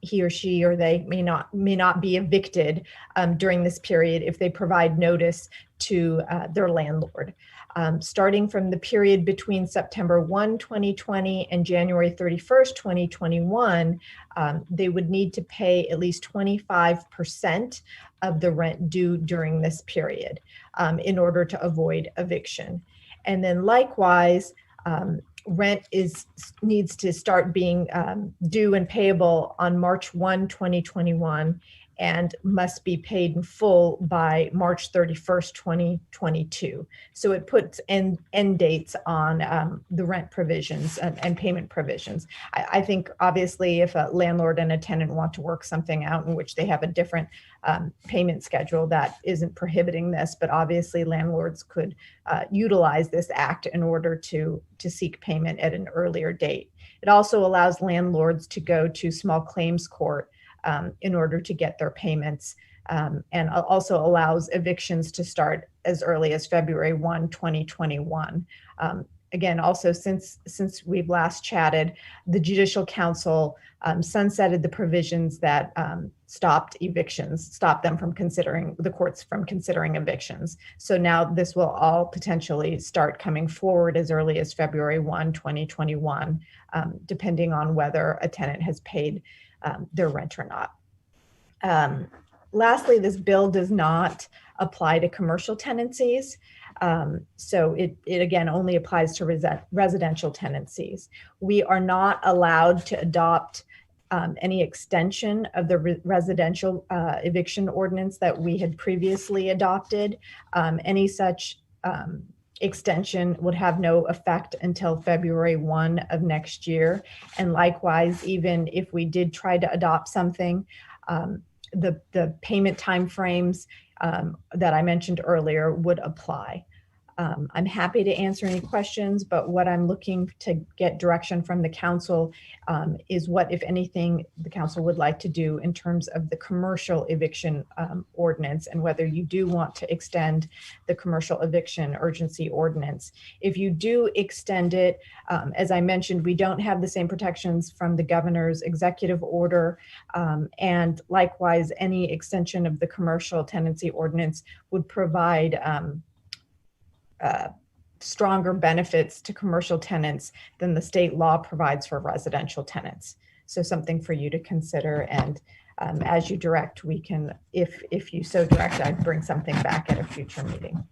he or she or they may not be evicted during this period if they provide notice to their landlord. Starting from the period between September 1, 2020 and January 31st, 2021, they would need to pay at least 25% of the rent due during this period in order to avoid eviction. And then likewise, rent needs to start being due and payable on March 1, 2021, and must be paid in full by March 31st, 2022. So it puts end dates on the rent provisions and payment provisions. I think obviously if a landlord and a tenant want to work something out in which they have a different payment schedule, that isn't prohibiting this, but obviously landlords could utilize this act in order to seek payment at an earlier date. It also allows landlords to go to small claims court in order to get their payments, and also allows evictions to start as early as February 1, 2021. Again, also since we've last chatted, the Judicial Council sunsetted the provisions that stopped evictions, stopped them from the courts from considering evictions. So now this will all potentially start coming forward as early as February 1, 2021, depending on whether a tenant has paid their rent or not. Lastly, this bill does not apply to commercial tenancies. So it again only applies to residential tenancies. We are not allowed to adopt any extension of the residential eviction ordinance that we had previously adopted. Any such extension would have no effect until February 1 of next year. And likewise, even if we did try to adopt something, the payment timeframes that I mentioned earlier would apply. I'm happy to answer any questions, but what I'm looking to get direction from the council is what, if anything, the council would like to do in terms of the commercial eviction ordinance, and whether you do want to extend the commercial eviction urgency ordinance. If you do extend it, as I mentioned, we don't have the same protections from the governor's executive order, and likewise, any extension of the commercial tenancy ordinance would provide stronger benefits to commercial tenants than the state law provides for residential tenants. So something for you to consider, and as you direct, we can, if you so direct, I'd bring something back at a future meeting.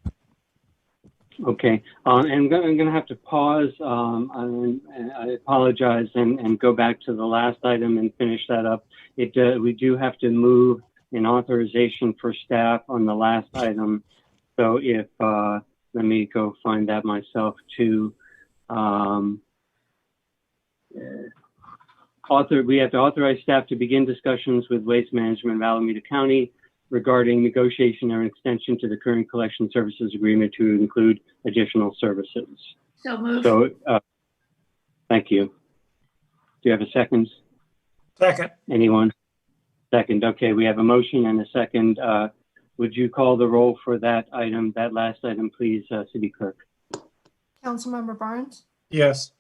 Okay, and I'm going to have to pause, and I apologize, and go back to the last item and finish that up. We do have to move an authorization for staff on the last item. So if, let me go find that myself too. we have to authorize staff to begin discussions with Waste Management of Alameda County regarding negotiation or extension to the current collection services agreement to include additional services. So moved. So, thank you. Do you have a second? Second. Anyone? Second. Okay, we have a motion and a second. Would you call the roll for that item, that last item, please, City Clerk? Councilmember Barnes, Yes.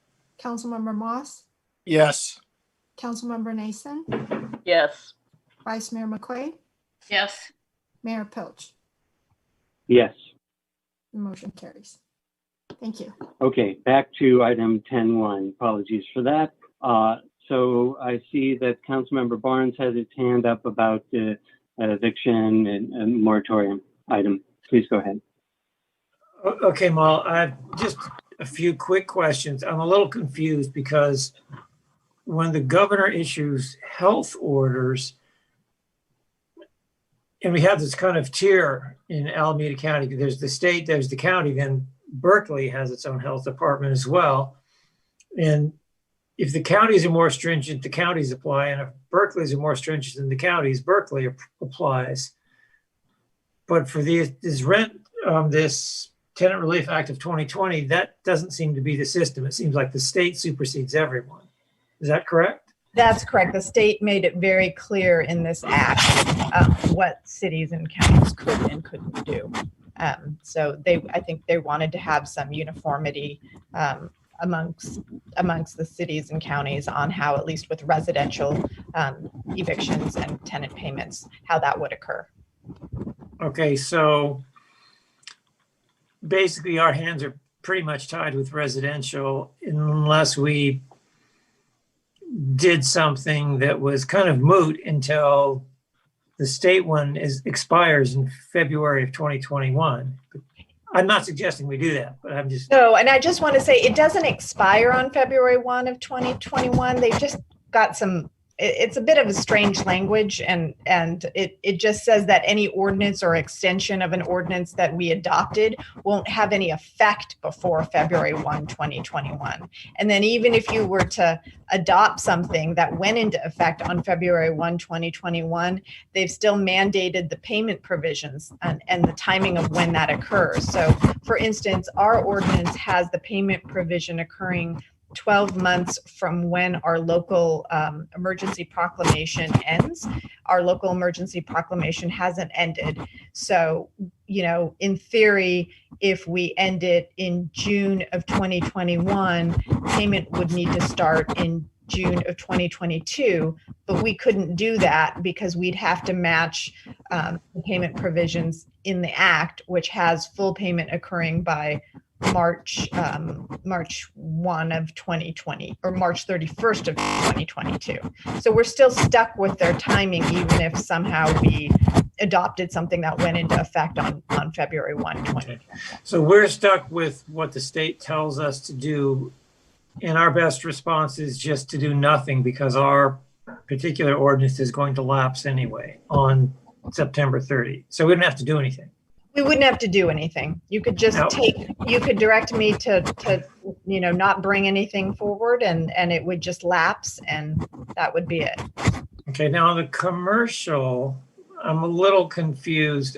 Councilmember Moss, Yes. Councilmember Nason, Yes. Vice Mayor McQuaid, Yes. Mayor Pilch. Yes. The motion carries. Thank you. Okay, back to item 10.1. Apologies for that. So I see that Councilmember Barnes has his hand up about the eviction and moratorium item. Please go ahead. Okay, Mal, I have just a few quick questions. I'm a little confused because when the governor issues health orders, and we have this kind of tier in Alameda County, there's the state, there's the county, then Berkeley has its own health department as well. And if the counties are more stringent, the counties apply. And if Berkeley's are more stringent than the counties, Berkeley applies. But for this Tenant Relief Act of 2020, that doesn't seem to be the system. It seems like the state supersedes everyone. Is that correct? That's correct. The state made it very clear in this act what cities and counties could and couldn't do. So I think they wanted to have some uniformity amongst the cities and counties on how, at least with residential evictions and tenant payments, how that would occur. Okay, so basically our hands are pretty much tied with residential unless we did something that was kind of moot until the state one expires in February of 2021. I'm not suggesting we do that, but I'm just. No, and I just want to say it doesn't expire on February 1 of 2021. They've just got some, it's a bit of a strange language, and it just says that any ordinance or extension of an ordinance that we adopted won't have any effect before February 1, 2021. And then even if you were to adopt something that went into effect on February 1, 2021, they've still mandated the payment provisions and the timing of when that occurs. So for instance, our ordinance has the payment provision occurring 12 months from when our local emergency proclamation ends. Our local emergency proclamation hasn't ended. So, in theory, if we end it in June of 2021, payment would need to start in June of 2022, but we couldn't do that because we'd have to match the payment provisions in the act, which has full payment occurring by March 1 of 2020 or March 31st of 2022. So we're still stuck with their timing, even if somehow we adopted something that went into effect on February 1, 2020. So we're stuck with what the state tells us to do, and our best response is just to do nothing because our particular ordinance is going to lapse anyway on September 30. So we don't have to do anything. We wouldn't have to do anything. You could just you could direct me to not bring anything forward, and it would just lapse, and that would be it. Okay, now the commercial, I'm a little confused.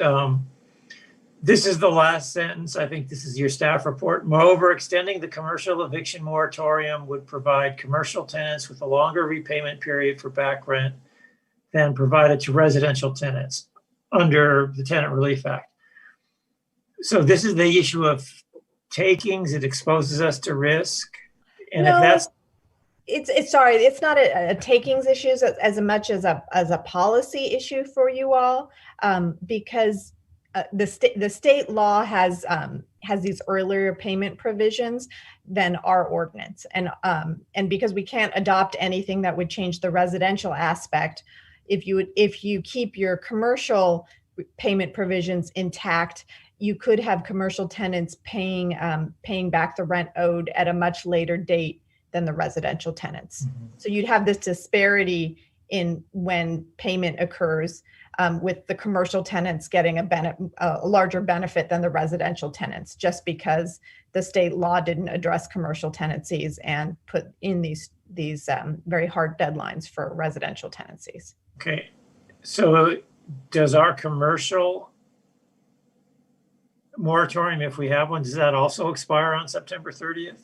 This is the last sentence. I think this is your staff report. Moreover, extending the commercial eviction moratorium would provide commercial tenants with a longer repayment period for back rent than provided to residential tenants under the Tenant Relief Act. So this is the issue of takings. It exposes us to risk. And no, if that's it's not a takings issue as much as a policy issue for you all, because the state law has these earlier payment provisions than our ordinance, and because we can't adopt anything that would change the residential aspect, if you keep your commercial payment provisions intact, you could have commercial tenants paying back the rent owed at a much later date than the residential tenants. Mm-hmm. So you'd have this disparity in when payment occurs, with the commercial tenants getting a larger benefit than the residential tenants, just because the state law didn't address commercial tenancies and put in these very hard deadlines for residential tenancies. Okay, so does our commercial moratorium, if we have one, does that also expire on September 30th?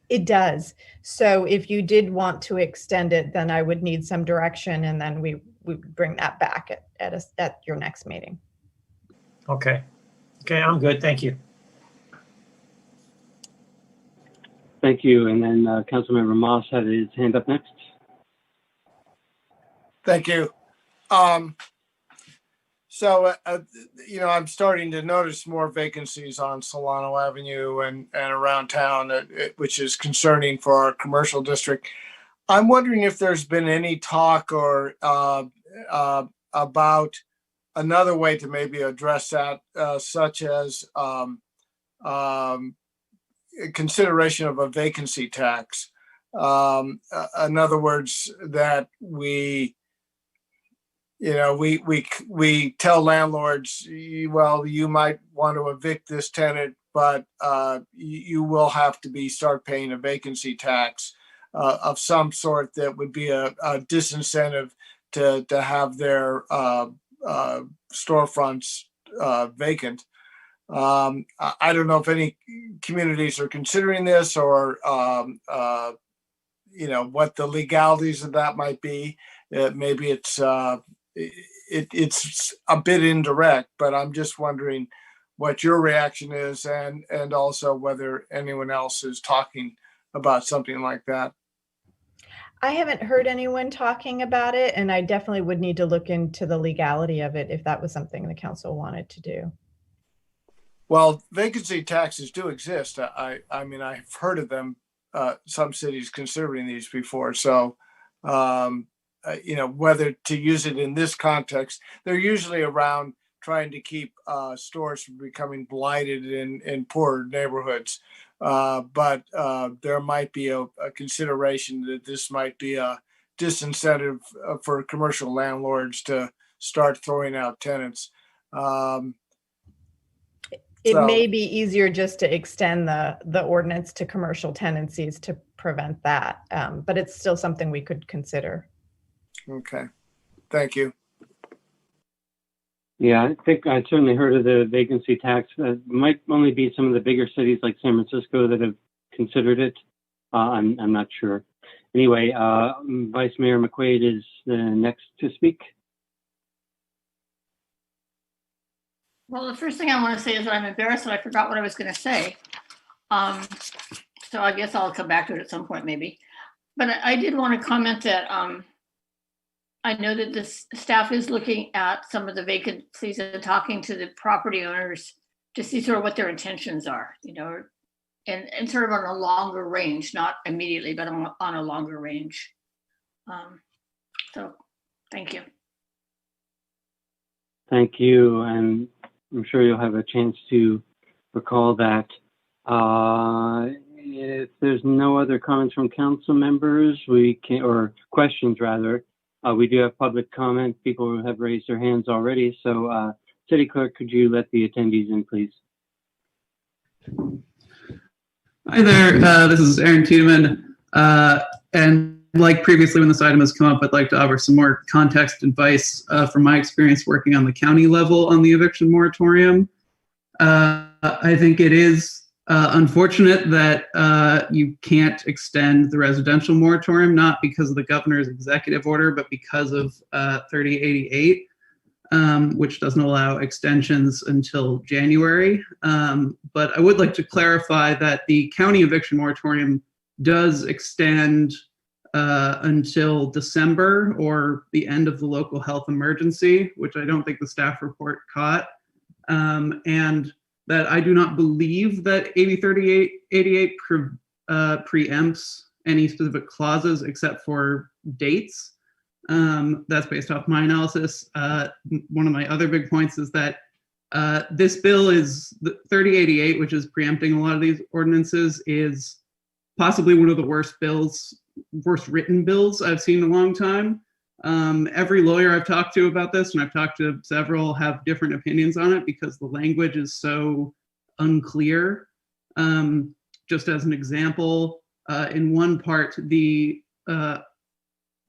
It does. So if you did want to extend it, then I would need some direction, and then we would bring that back at your next meeting. Okay. Okay, I'm good. Thank you. Thank you. And then Councilmember Moss had his hand up next. Thank you. You know, I'm starting to notice more vacancies on Solano Avenue and around town, which is concerning for our commercial district. I'm wondering if there's been any talk or about another way to maybe address that, such as consideration of a vacancy tax. In other words, that we tell landlords, well, you might want to evict this tenant, but you will have to start paying a vacancy tax of some sort that would be a disincentive to have their storefronts vacant. I don't know if any communities are considering this, or what the legalities of that might be. Maybe it's a bit indirect, but I'm just wondering what your reaction is, and also whether anyone else is talking about something like that. I haven't heard anyone talking about it, and I definitely would need to look into the legality of it if that was something the council wanted to do. Well, vacancy taxes do exist. I mean, I've heard of them. Some cities considering these before. So, whether to use it in this context, they're usually around trying to keep stores from becoming blighted in poor neighborhoods. But there might be a consideration that this might be a disincentive for commercial landlords to start throwing out tenants. It may be easier just to extend the ordinance to commercial tenancies to prevent that, but it's still something we could consider. Okay, thank you. Yeah, I think I certainly heard of the vacancy tax. It might only be some of the bigger cities like San Francisco that have considered it. I'm not sure. Anyway, Vice Mayor McQuaid is the next to speak. Well, the first thing I want to say is that I'm embarrassed that I forgot what I was going to say. So I guess I'll come back to it at some point, maybe. But I did want to comment that I know that this staff is looking at some of the vacancies and talking to the property owners to see sort of what their intentions are, and sort of on a longer range, not immediately, but on a longer range. So thank you. Thank you. And I'm sure you'll have a chance to recall that. If there's no other comments from council members, or questions rather, we do have public comment. People who have raised their hands already. So City Clerk, could you let the attendees in, please? Hi there, this is Aaron Tiedemann. And like previously when this item has come up, I'd like to offer some more context advice from my experience working on the county level on the eviction moratorium. I think it is unfortunate that you can't extend the residential moratorium, not because of the governor's executive order, but because of 3088, which doesn't allow extensions until January. But I would like to clarify that the county eviction moratorium does extend until December or the end of the local health emergency, which I don't think the staff report caught. And that I do not believe that AB 3088 preempts any specific clauses except for dates. That's based off my analysis. One of my other big points is that this bill is 3088, which is preempting a lot of these ordinances, is possibly one of the worst written bills I've seen in a long time. Every lawyer I've talked to about this, and I've talked to several, have different opinions on it because the language is so unclear. Just as an example, in one part, the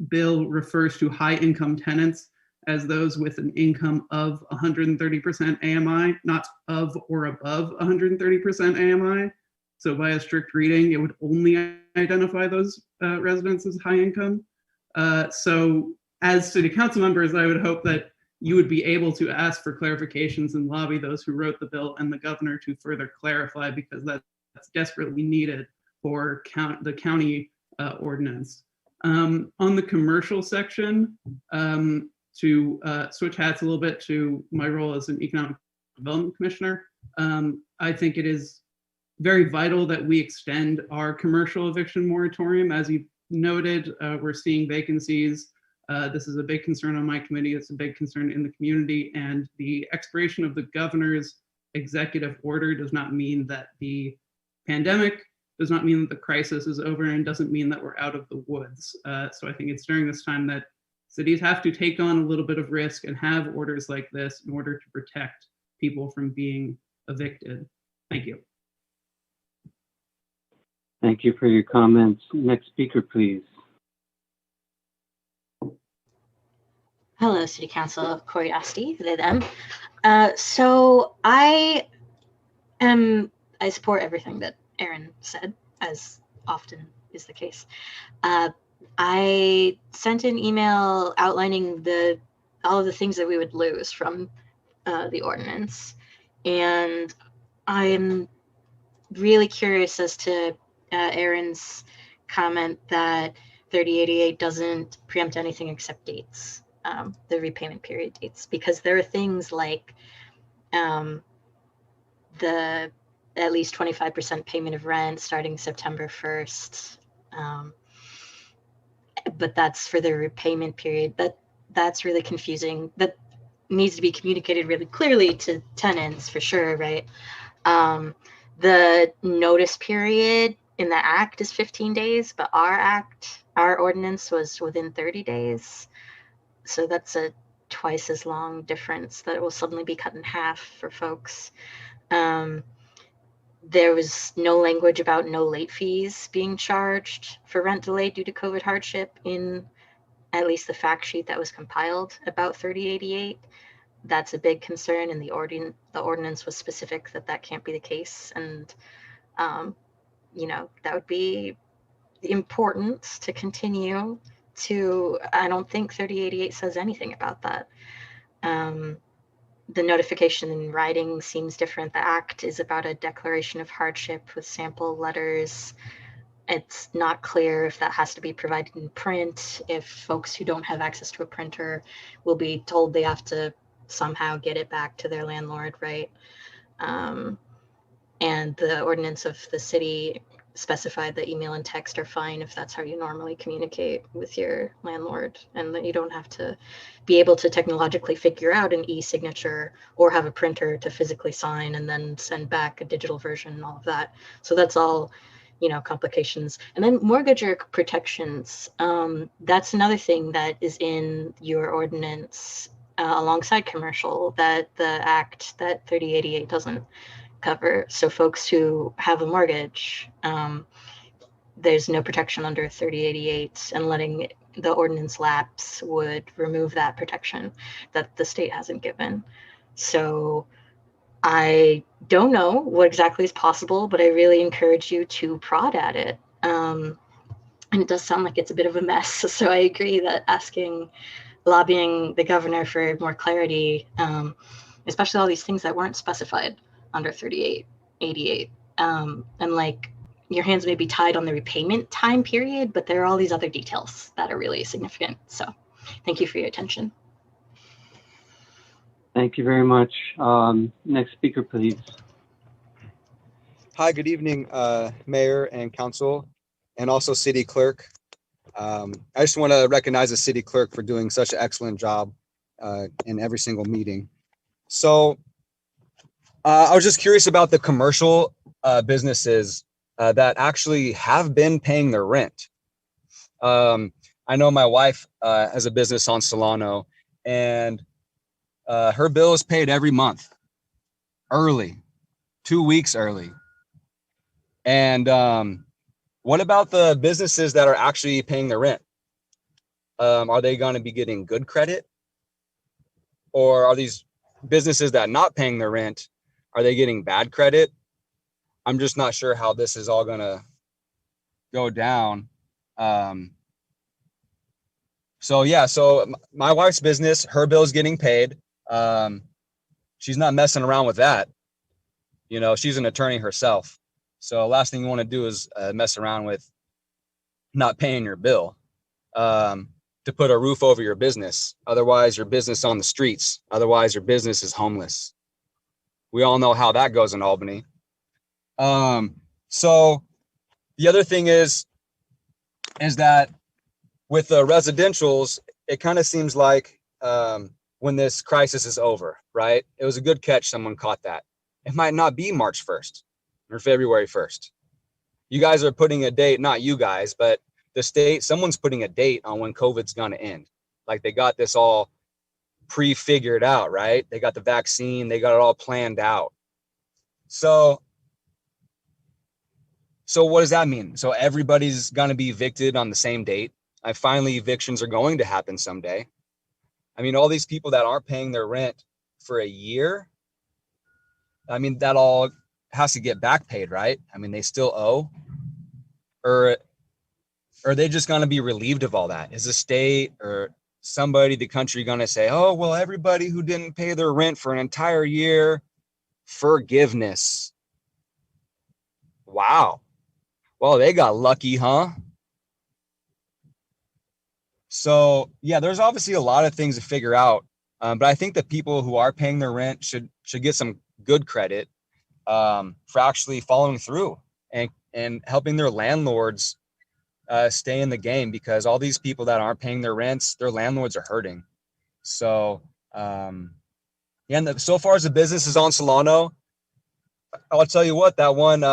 bill refers to high income tenants as those with an income of 130% AMI, not of or above 130% AMI. So by a strict reading, it would only identify those residents as high income. So as city council members, I would hope that you would be able to ask for clarifications and lobby those who wrote the bill and the governor to further clarify, because that's desperately needed for the county ordinance. On the commercial section, to switch hats a little bit to my role as an economic development commissioner, I think it is very vital that we extend our commercial eviction moratorium. As you noted, we're seeing vacancies. This is a big concern on my committee. It's a big concern in the community, and the expiration of the governor's executive order does not mean that the pandemic, does not mean that the crisis is over, and doesn't mean that we're out of the woods. So I think it's during this time that cities have to take on a little bit of risk and have orders like this in order to protect people from being evicted. Thank you. Thank you for your comments. Next speaker, please. Hello, City Council, Corey Asti, they, them. So I support everything that Aaron said, as often is the case. I sent an email outlining all of the things that we would lose from the ordinance. And I'm really curious as to Aaron's comment that 3088 doesn't preempt anything except dates. The repayment period dates, because there are things like the at least 25% payment of rent starting September 1st. But that's for the repayment period. That's really confusing. That needs to be communicated really clearly to tenants for sure, right? The notice period in the act is 15 days, but our ordinance was within 30 days. So that's a twice as long difference that will suddenly be cut in half for folks. There was no language about no late fees being charged for rent delay due to COVID hardship in at least the fact sheet that was compiled about 3088. That's a big concern, and the ordinance was specific that can't be the case. And, that would be important to continue to. I don't think 3088 says anything about that. The notification in writing seems different. The act is about a declaration of hardship with sample letters. It's not clear if that has to be provided in print, if folks who don't have access to a printer will be told they have to somehow get it back to their landlord, right? And the ordinance of the city specified that email and text are fine if that's how you normally communicate with your landlord, and that you don't have to be able to technologically figure out an e-signature or have a printer to physically sign and then send back a digital version and all of that. So that's all, complications. And then mortgager protections. That's another thing that is in your ordinance alongside commercial that the act that 3088 doesn't cover. So folks who have a mortgage, there's no protection under 3088, and letting the ordinance lapse would remove that protection that the state hasn't given. So I don't know what exactly is possible, but I really encourage you to prod at it. And it does sound like it's a bit of a mess. So I agree that lobbying the governor for more clarity, especially all these things that weren't specified under 3888. And like, your hands may be tied on the repayment time period, but there are all these other details that are really significant. So thank you for your attention. Thank you very much. Next speaker, please. Hi, good evening, Mayor and Council, and also City Clerk. I just want to recognize the City Clerk for doing such an excellent job in every single meeting. So I was just curious about the commercial businesses that actually have been paying their rent. I know my wife has a business on Solano, and her bill is paid every month, early, 2 weeks early. And What about the businesses that are actually paying their rent? Are they going to be getting good credit? Or are these businesses that are not paying their rent, are they getting bad credit? I'm just not sure how this is all going to go down. So yeah, so my wife's business, her bill's getting paid. She's not messing around with that. You know, she's an attorney herself. So last thing you want to do is mess around with not paying your bill to put a roof over your business. Otherwise, your business on the streets. Otherwise, your business is homeless. We all know how that goes in Albany. So the other thing is that with the residentials, it kind of seems like when this crisis is over, right? It was a good catch. Someone caught that. It might not be March 1st or February 1st. You guys are putting a date, not you guys, but the state, someone's putting a date on when COVID's going to end. Like they got this all pre-figured out, right? They got the vaccine, they got it all planned out. So what does that mean? So everybody's going to be evicted on the same date. Finally, evictions are going to happen someday. I mean, all these people that aren't paying their rent for a year, I mean, that all has to get back paid, right? I mean, they still owe. Or are they just going to be relieved of all that? Is the state or somebody, the country, going to say, oh, well, everybody who didn't pay their rent for an entire year, forgiveness? Wow. Well, they got lucky, huh? So yeah, there's obviously a lot of things to figure out. But I think that people who are paying their rent should get some good credit for actually following through and helping their landlords stay in the game, because all these people that aren't paying their rents, their landlords are hurting. So yeah, and so far as the business is on Solano, I'll tell you what, that one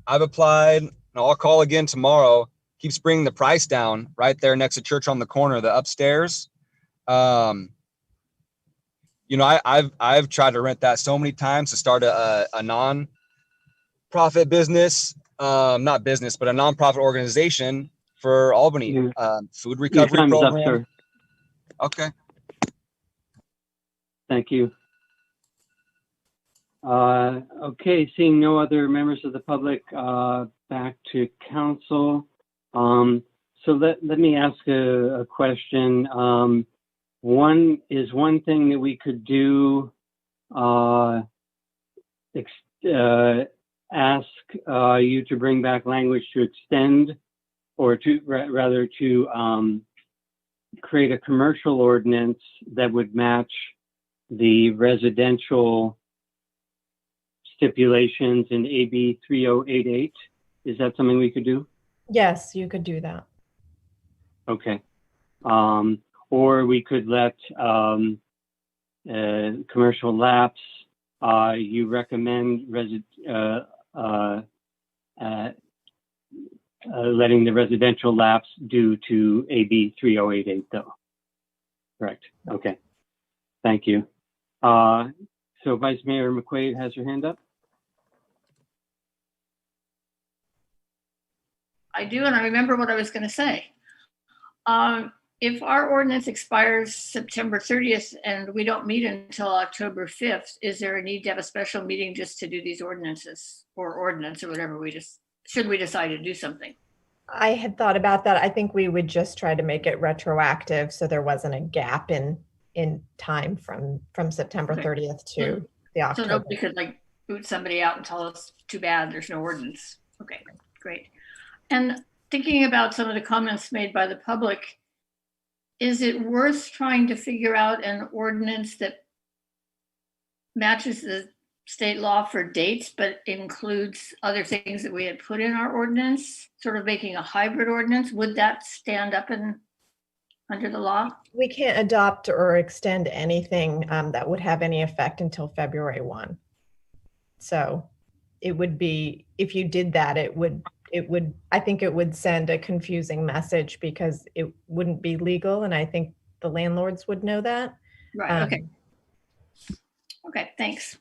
I've applied, and I'll call again tomorrow. Keeps bringing the price down right there next to church on the corner, the upstairs. You know, I've tried to rent that so many times to start a non-profit business, not business, but a non-profit organization for Albany, food recovery program. Okay. Thank you. Okay, seeing no other members of the public, back to council. So let me ask a question. One thing that we could do, ask you to bring back language to extend, or to rather to create a commercial ordinance that would match the residential stipulations in AB 3088. Is that something we could do? Yes, you could do that. Okay. Or we could let commercial lapse. You recommend letting the residential lapse due to AB 3088 though. Correct. Okay. Thank you. So Vice Mayor McQuaid has your hand up. I do, and I remember what I was going to say. If our ordinance expires September 30th and we don't meet until October 5th, is there a need to have a special meeting just to do these ordinances, or ordinance, or whatever should we decide to do something? I had thought about that. I think we would just try to make it retroactive so there wasn't a gap in time from September 30th to the October. So nobody could like boot somebody out and tell us too bad there's no ordinance. Okay, great. And thinking about some of the comments made by the public, is it worth trying to figure out an ordinance that matches the state law for dates, but includes other things that we had put in our ordinance, sort of making a hybrid ordinance? Would that stand up under the law? We can't adopt or extend anything that would have any effect until February 1. So it would be, if you did that, I think it would send a confusing message because it wouldn't be legal. And I think the landlords would know that. Right, okay. Okay, thanks.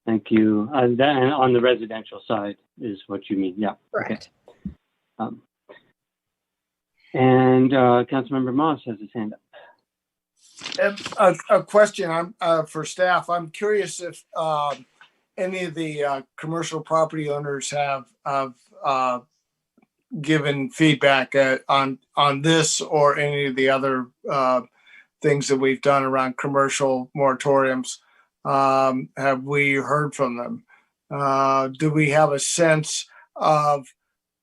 Thank you. That, and on the residential side is what you mean. Yeah. Correct. Okay. And Councilmember Moss has his hand up. A question for staff. I'm curious if any of the commercial property owners have given feedback on this or any of the other things that we've done around commercial moratoriums. Have we heard from them? Do we have a sense of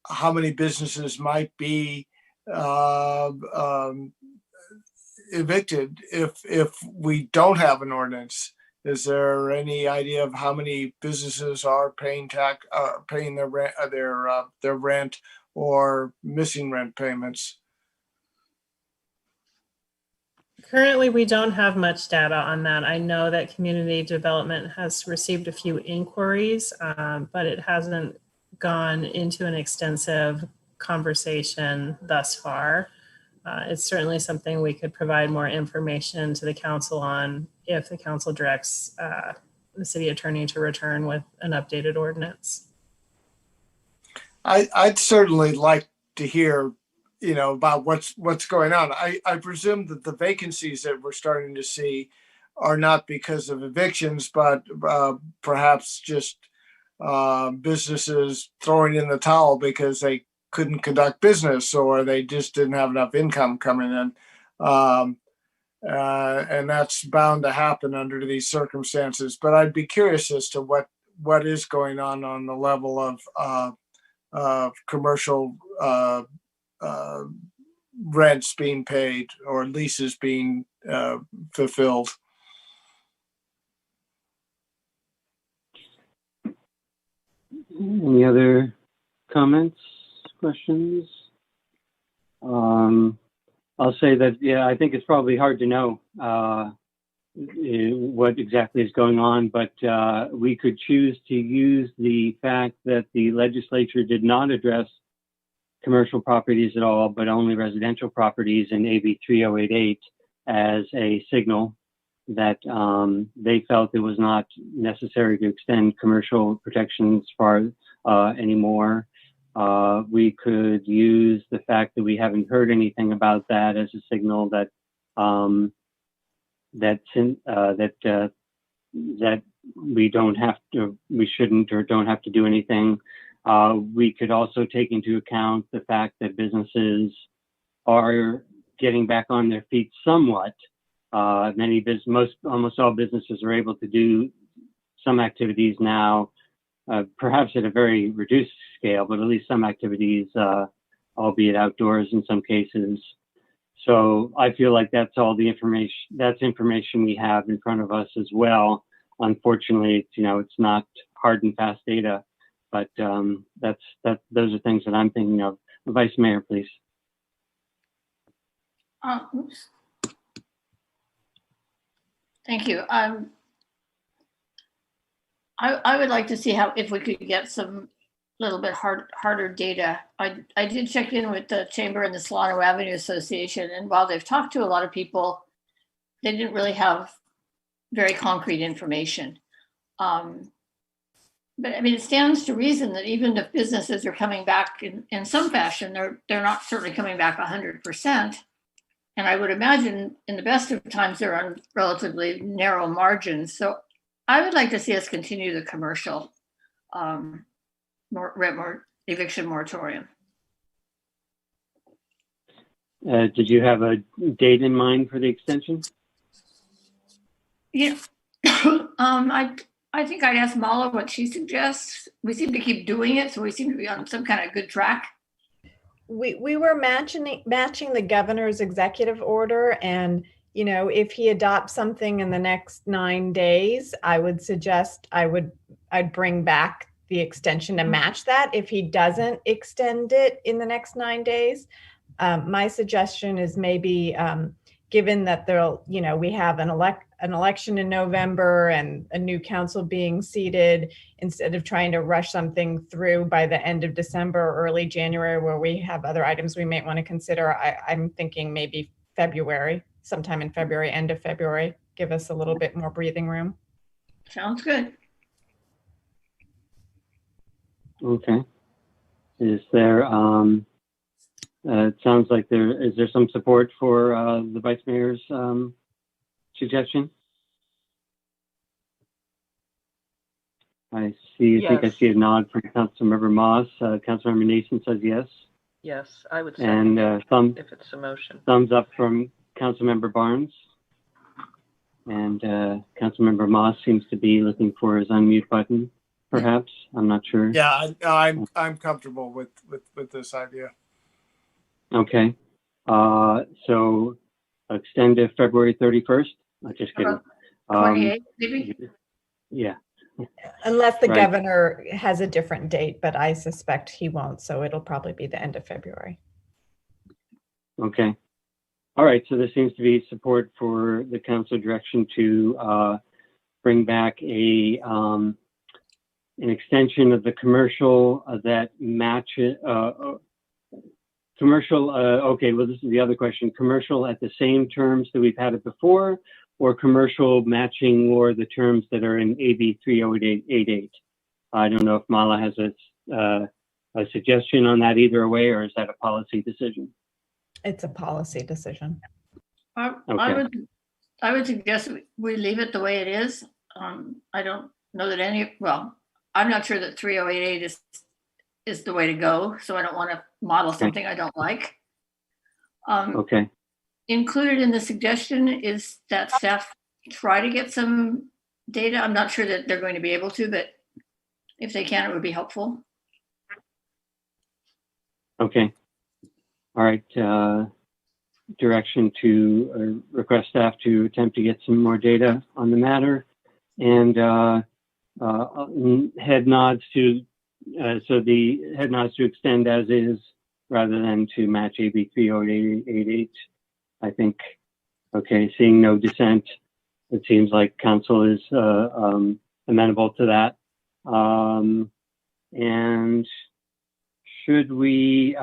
how many businesses might be evicted if we don't have an ordinance? Is there any idea of how many businesses are paying their rent or missing rent payments? Currently, we don't have much data on that. I know that community development has received a few inquiries, but it hasn't gone into an extensive conversation thus far. It's certainly something we could provide more information to the council on if the council directs the city attorney to return with an updated ordinance. I'd certainly like to hear, about what's going on. I presume that the vacancies that we're starting to see are not because of evictions, but perhaps just businesses throwing in the towel because they couldn't conduct business or they just didn't have enough income coming in. And that's bound to happen under these circumstances. But I'd be curious as to what is going on the level of commercial rents being paid or leases being fulfilled. Any other comments, questions? I'll say that, I think it's probably hard to know what exactly is going on, but we could choose to use the fact that the legislature did not address commercial properties at all, but only residential properties in AB 3088 as a signal that they felt it was not necessary to extend commercial protections far anymore. We could use the fact that we haven't heard anything about that as a signal that that we shouldn't or don't have to do anything. We could also take into account the fact that businesses are getting back on their feet somewhat. Almost all businesses are able to do some activities now, perhaps at a very reduced scale, but at least some activities, albeit outdoors in some cases. So I feel like that's all the information. That's information we have in front of us as well. Unfortunately, it's not hard and fast data, but those are things that I'm thinking of. Vice Mayor, please. Oops. Thank you. I would like to see if we could get some little bit harder data. I did check in with the Chamber and the Solano Avenue Association, and while they've talked to a lot of people, they didn't really have very concrete information. But I mean, it stands to reason that even if businesses are coming back in some fashion, they're not certainly coming back 100%. And I would imagine in the best of times, they're on relatively narrow margins. So I would like to see us continue the commercial eviction moratorium. Did you have a date in mind for the extension? Yeah, I think I'd ask Mala what she suggests. We seem to keep doing it, so we seem to be on some kind of good track. We were matching the governor's executive order, and if he adopts something in the next 9 days, I would suggest I'd bring back the extension to match that. If he doesn't extend it in the next 9 days, my suggestion is maybe given that we have an election in November and a new council being seated, instead of trying to rush something through by the end of December or early January, where we have other items we might want to consider, I'm thinking maybe February, sometime in February, end of February, give us a little bit more breathing room. Sounds good. Okay. Is there, it sounds like is there some support for the Vice Mayor's suggestion? I think I Yes. see a nod from Councilmember Moss. Councilmember Nason says yes. Yes, I would say And if it's a motion. thumbs up from Councilmember Barnes. And Councilmember Moss seems to be looking for his unmute button, perhaps. I'm not sure. Yeah, I'm comfortable with this idea. Okay. So extend to February 31st. I'm just kidding. 28, maybe? Yeah. Unless the Right. governor has a different date, but I suspect he won't. So it'll probably be the end of February. Okay. All right. So there seems to be support for the council direction to bring back an extension of the commercial that matches commercial. Okay. Well, this is the other question. Commercial at the same terms that we've had it before, or commercial matching more the terms that are in AB 30888. I don't know if Mala has a suggestion on that either way, or is that a policy decision? It's a policy decision. I would suggest we leave it the way it is. I don't know that I'm not sure that 3088 is the way to go. So I don't want to model something I don't like. Okay. Included in the suggestion is that staff try to get some data. I'm not sure that they're going to be able to, but if they can, it would be helpful. Okay. All right. Direction to request staff to attempt to get some more data on the matter, and head nods to the head nods to extend as is rather than to match AB 30888. I think. Okay. Seeing no dissent, it seems like council is amenable to that. And should we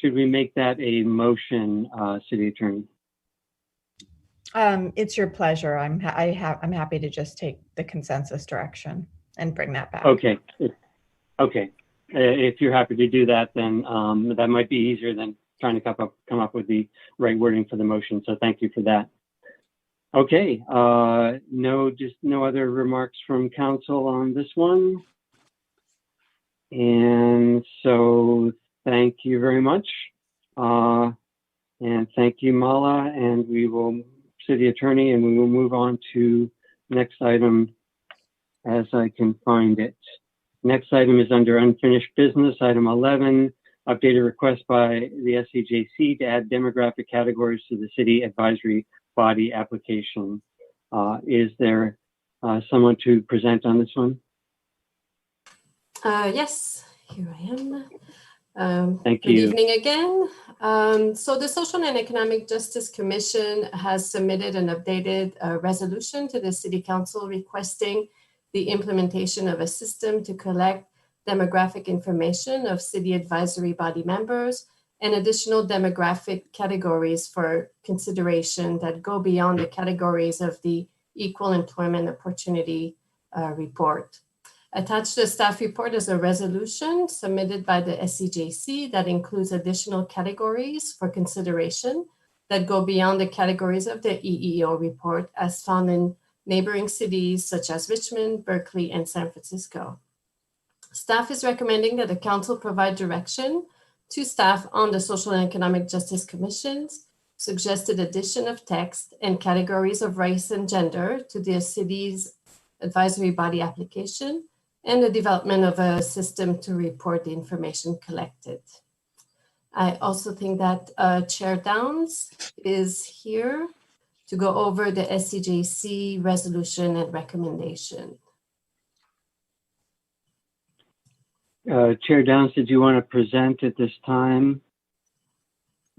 make that a motion, City Attorney? It's your pleasure. I'm happy to just take the consensus direction and bring that back. Okay. Okay. If you're happy to do that, then that might be easier than trying to come up with the right wording for the motion. So thank you for that. Okay. No other remarks from council on this one. And so thank you very much. And thank you, Mala. And we will, City Attorney, and we will move on to next item as I can find it. Next item is under unfinished business, item 11, updated request by the SCJC to add demographic categories to the city advisory body application. Is there someone to present on this one? Yes, here I am. Thank Good you. evening again. So the Social and Economic Justice Commission has submitted an updated resolution to the City Council requesting the implementation of a system to collect demographic information of city advisory body members and additional demographic categories for consideration that go beyond the categories of the Equal Employment Opportunity report. Attached to the staff report is a resolution submitted by the SCJC that includes additional categories for consideration that go beyond the categories of the EEO report as found in neighboring cities such as Richmond, Berkeley, and San Francisco. Staff is recommending that the council provide direction to staff on the Social and Economic Justice Commission's suggested addition of text and categories of race and gender to the city's advisory body application and the development of a system to report the information collected. I also think that Chair Downs is here to go over the SCJC resolution and recommendation. Chair Downs, did you want to present at this time?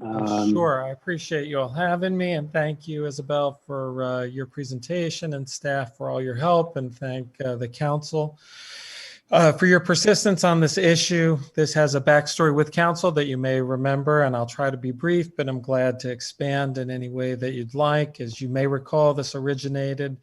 Sure, I appreciate you all having me, and thank you, Isabel, for your presentation and staff for all your help, and thank the council For your persistence on this issue, this has a backstory with council that you may remember, and I'll try to be brief, but I'm glad to expand in any way that you'd like. As you may recall, this originated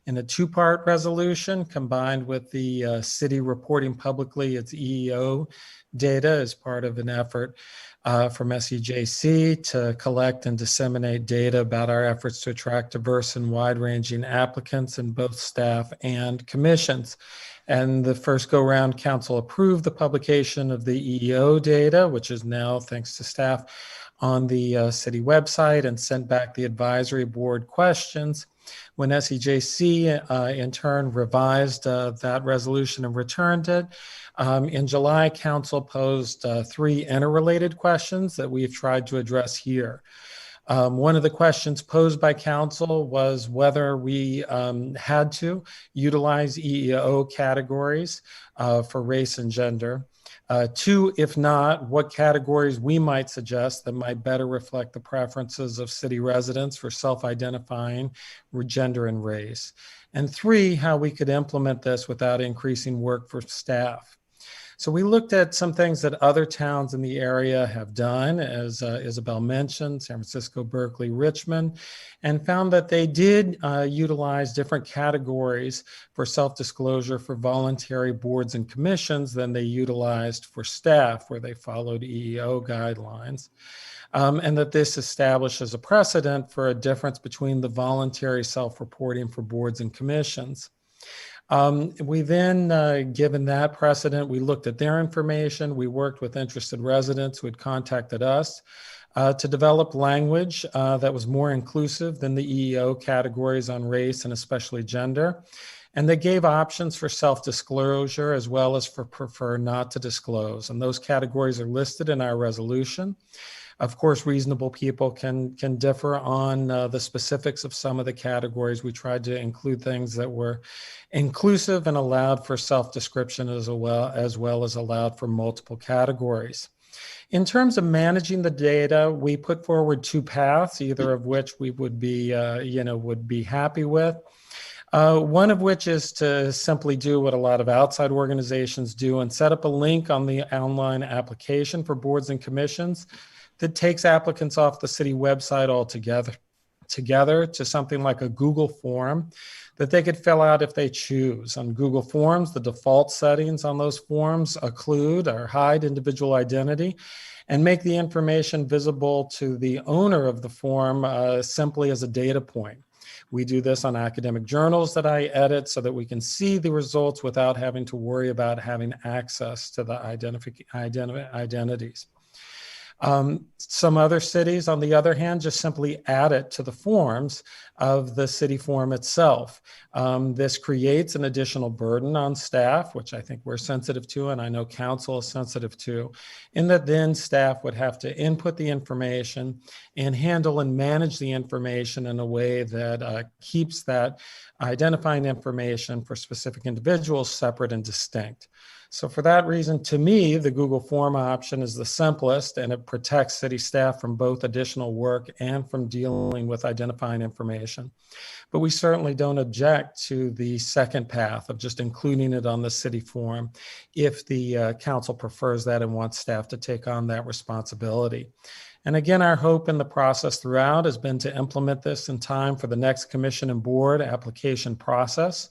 in a two-part resolution combined with the city reporting publicly its EEO data as part of an effort from SEJC to collect and disseminate data about our efforts to attract diverse and wide-ranging applicants in both staff and commissions. And the first go-round, council approved the publication of the EEO data, which is now, thanks to staff, on the city website, and sent back the advisory board questions. When SEJC in turn revised that resolution and returned it, in July, council posed 3 interrelated questions that we've tried to address here. One of the questions posed by council was whether we had to utilize EEO categories for race and gender. 2, if not, what categories we might suggest that might better reflect the preferences of city residents for self-identifying gender and race. And 3, how we could implement this without increasing work for staff. So we looked at some things that other towns in the area have done, as Isabel mentioned, San Francisco, Berkeley, Richmond, and found that they did utilize different categories for self-disclosure for voluntary boards and commissions than they utilized for staff, where they followed EEO guidelines. And that this establishes a precedent for a difference between the voluntary self-reporting for boards and commissions. We then, given that precedent, we looked at their information. We worked with interested residents who had contacted us to develop language that was more inclusive than the EEO categories on race and especially gender. And they gave options for self-disclosure as well as for prefer not to disclose. And those categories are listed in our resolution. Of course, reasonable people can differ on the specifics of some of the categories. We tried to include things that were inclusive and allowed for self-description as well as allowed for multiple categories. In terms of managing the data, we put forward 2 paths, either of which we would be, would be happy with. One of which is to simply do what a lot of outside organizations do and set up a link on the online application for boards and commissions that takes applicants off the city website altogether to something like a Google form that they could fill out if they choose. On Google Forms, the default settings on those forms occlude or hide individual identity and make the information visible to the owner of the form simply as a data point. We do this on academic journals that I edit so that we can see the results without having to worry about having access to the identities. Some other cities, on the other hand, just simply add it to the forms of the city form itself. This creates an additional burden on staff, which I think we're sensitive to, and I know council is sensitive to, in that then staff would have to input the information and handle and manage the information in a way that keeps that identifying information for specific individuals separate and distinct. So for that reason, to me, the Google Form option is the simplest, and it protects city staff from both additional work and from dealing with identifying information. But we certainly don't object to the second path of just including it on the city form if the council prefers that and wants staff to take on that responsibility. And again, our hope in the process throughout has been to implement this in time for the next commission and board application process,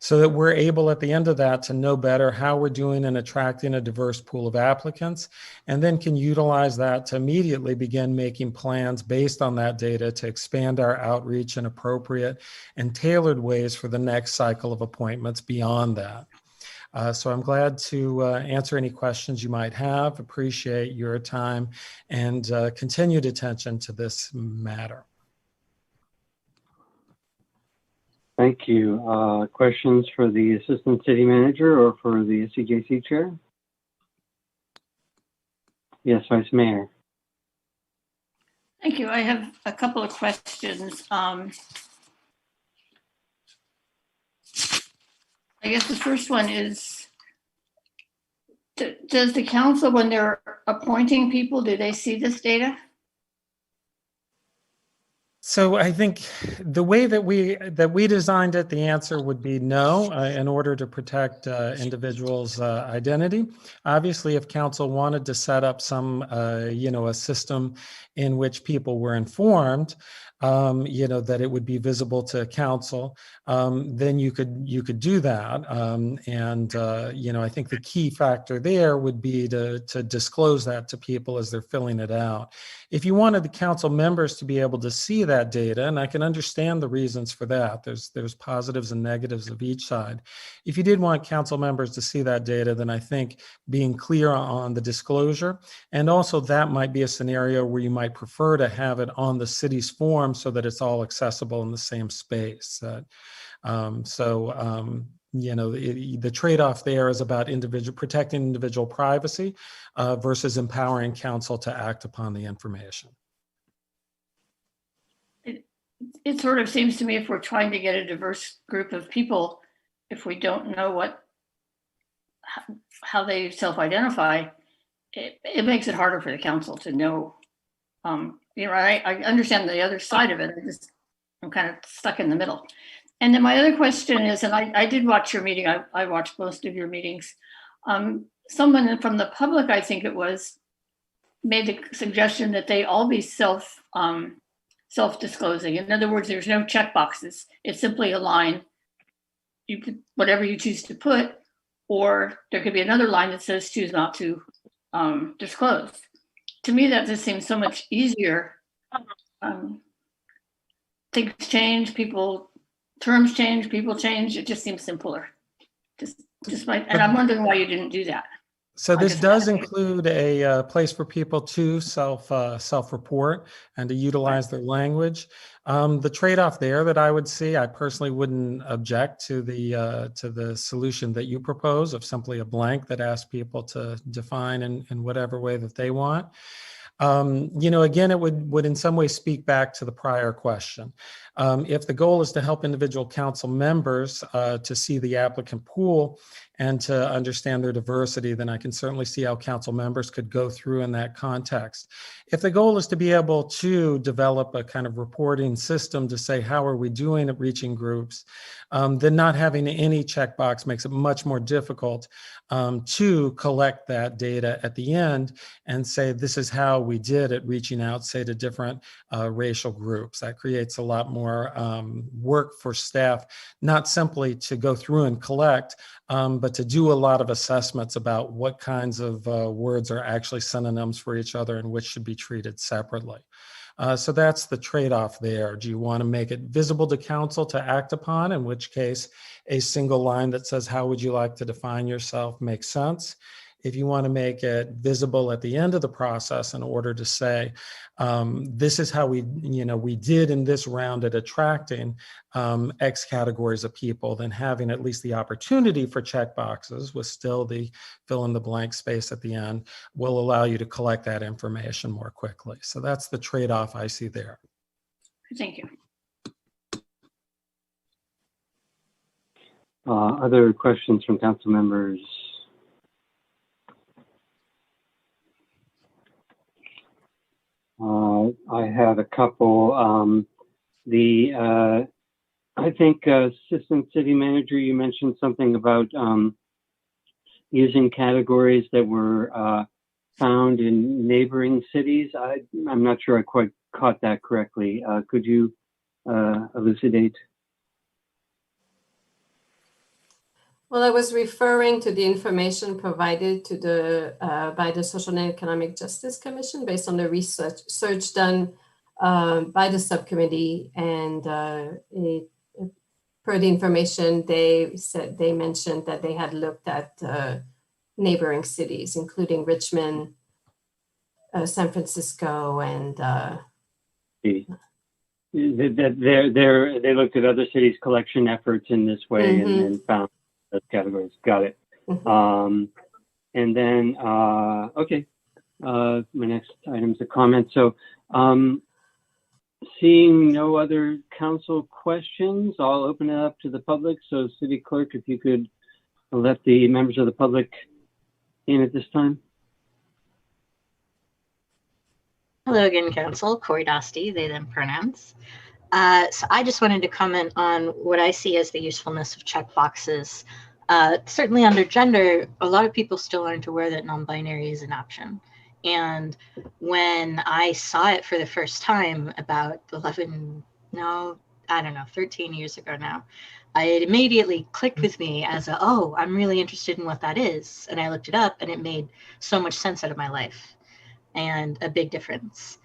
so that we're able at the end of that to know better how we're doing in attracting a diverse pool of applicants, and then can utilize that to immediately begin making plans based on that data to expand our outreach in appropriate and tailored ways for the next cycle of appointments beyond that. So I'm glad to answer any questions you might have. Appreciate your time and continued attention to this matter. Thank you. Questions for the Assistant City Manager or for the SEJC Chair? Yes, Vice Mayor. Thank you. I have a couple of questions. I guess the first one is, does the council, when they're appointing people, do they see this data? So I think the way that we designed it, the answer would be no, in order to protect individuals' identity. Obviously, if council wanted to set up some, a system in which people were informed, that it would be visible to council, then you could do that. I think the key factor there would be to disclose that to people as they're filling it out. If you wanted the council members to be able to see that data, and I can understand the reasons for that, there's positives and negatives of each side. If you did want council members to see that data, then I think being clear on the disclosure, and also that might be a scenario where you might prefer to have it on the city's form so that it's all accessible in the same space. The trade-off there is about protecting individual privacy versus empowering council to act upon the information. It sort of seems to me, if we're trying to get a diverse group of people, if we don't know how they self-identify, it makes it harder for the council to know. I understand the other side of it. I'm kind of stuck in the middle. And then my other question is, and I did watch your meeting. I watched most of your meetings. Someone from the public, I think it was, made the suggestion that they all be self-disclosing. In other words, there's no check boxes. It's simply a line. You could, whatever you choose to put, or there could be another line that says choose not to disclose. To me, that just seems so much easier. Things change, terms change, people change. It just seems simpler. And I'm wondering why you didn't do that. So this does include a place for people to self-report and to utilize their language. The trade-off there that I would see, I personally wouldn't object to the solution that you propose of simply a blank that asks people to define in whatever way that they want. Again, it would in some way speak back to the prior question. If the goal is to help individual council members to see the applicant pool and to understand their diversity, then I can certainly see how council members could go through in that context. If the goal is to be able to develop a kind of reporting system to say, how are we doing at reaching groups, then not having any checkbox makes it much more difficult to collect that data at the end and say, this is how we did at reaching out, say, to different racial groups. That creates a lot more work for staff, not simply to go through and collect, but to do a lot of assessments about what kinds of words are actually synonyms for each other and which should be treated separately. So that's the trade-off there. Do you want to make it visible to council to act upon, in which case a single line that says, how would you like to define yourself makes sense? If you want to make it visible at the end of the process in order to say, this is how we did in this round at attracting X categories of people, then having at least the opportunity for check boxes with still the fill in the blank space at the end will allow you to collect that information more quickly. So that's the trade-off I see there. Thank you. Other questions from council members? I have a couple. I think Assistant City Manager, you mentioned something about using categories that were found in neighboring cities. I'm not sure I quite caught that correctly. Could you elucidate? Well, I was referring to the information provided to by the Social and Economic Justice Commission based on the research done by the subcommittee, and per the information they mentioned that they had looked at neighboring cities, including Richmond, San Francisco, and they looked at other cities' collection efforts in this way and found those categories. Got it. And then, okay, my next item is a comment. So seeing no other council questions, I'll open it up to the public. So City Clerk, if you could let the members of the public in at this time. Hello again, Council. Corey Dosty, they, them pronouns. So I just wanted to comment on what I see as the usefulness of checkboxes. Certainly under gender, a lot of people still aren't aware that non-binary is an option. And when I saw it for the first time about 13 years ago now, it immediately clicked with me as oh, I'm really interested in what that is. And I looked it up and it made so much sense out of my life and a big difference.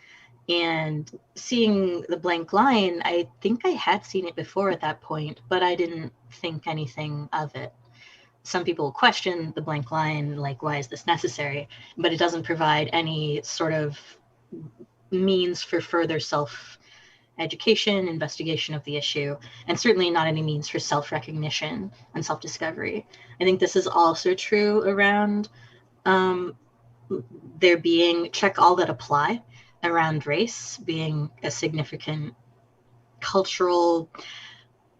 And seeing the blank line, I think I had seen it before at that point, but I didn't think anything of it. Some people question the blank line, like, why is this necessary? But it doesn't provide any sort of means for further self-education, investigation of the issue, and certainly not any means for self-recognition and self-discovery. I think this is also true around there being check all that apply around race being a significant cultural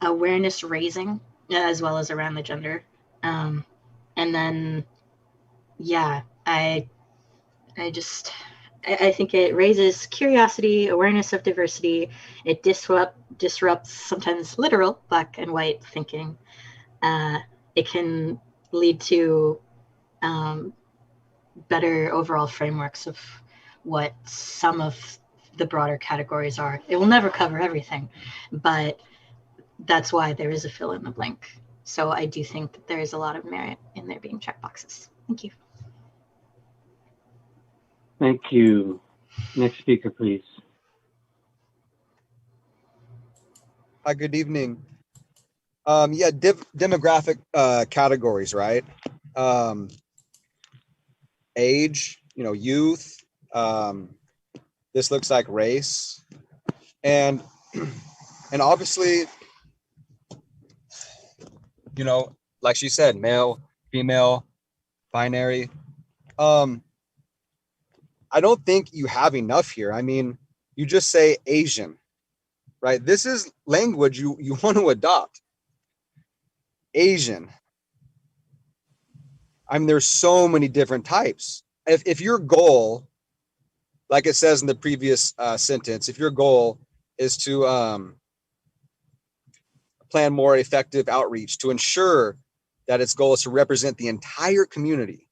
awareness raising, as well as around the gender. And then, yeah, I think it raises curiosity, awareness of diversity. It disrupts sometimes literal black and white thinking. It can lead to better overall frameworks of what some of the broader categories are. It will never cover everything, but that's why there is a fill in the blank. So I do think that there is a lot of merit in there being checkboxes. Thank you. Thank you. Next speaker, please. Hi, good evening. Yeah, demographic categories, right? Age, youth. This looks like race, and obviously, like she said, male, female, binary. I don't think you have enough here. I mean, you just say Asian, right? This is language you want to adopt. Asian. I mean, there's so many different types. If your goal, like it says in the previous sentence, if your goal is to plan more effective outreach to ensure that its goal is to represent the entire community,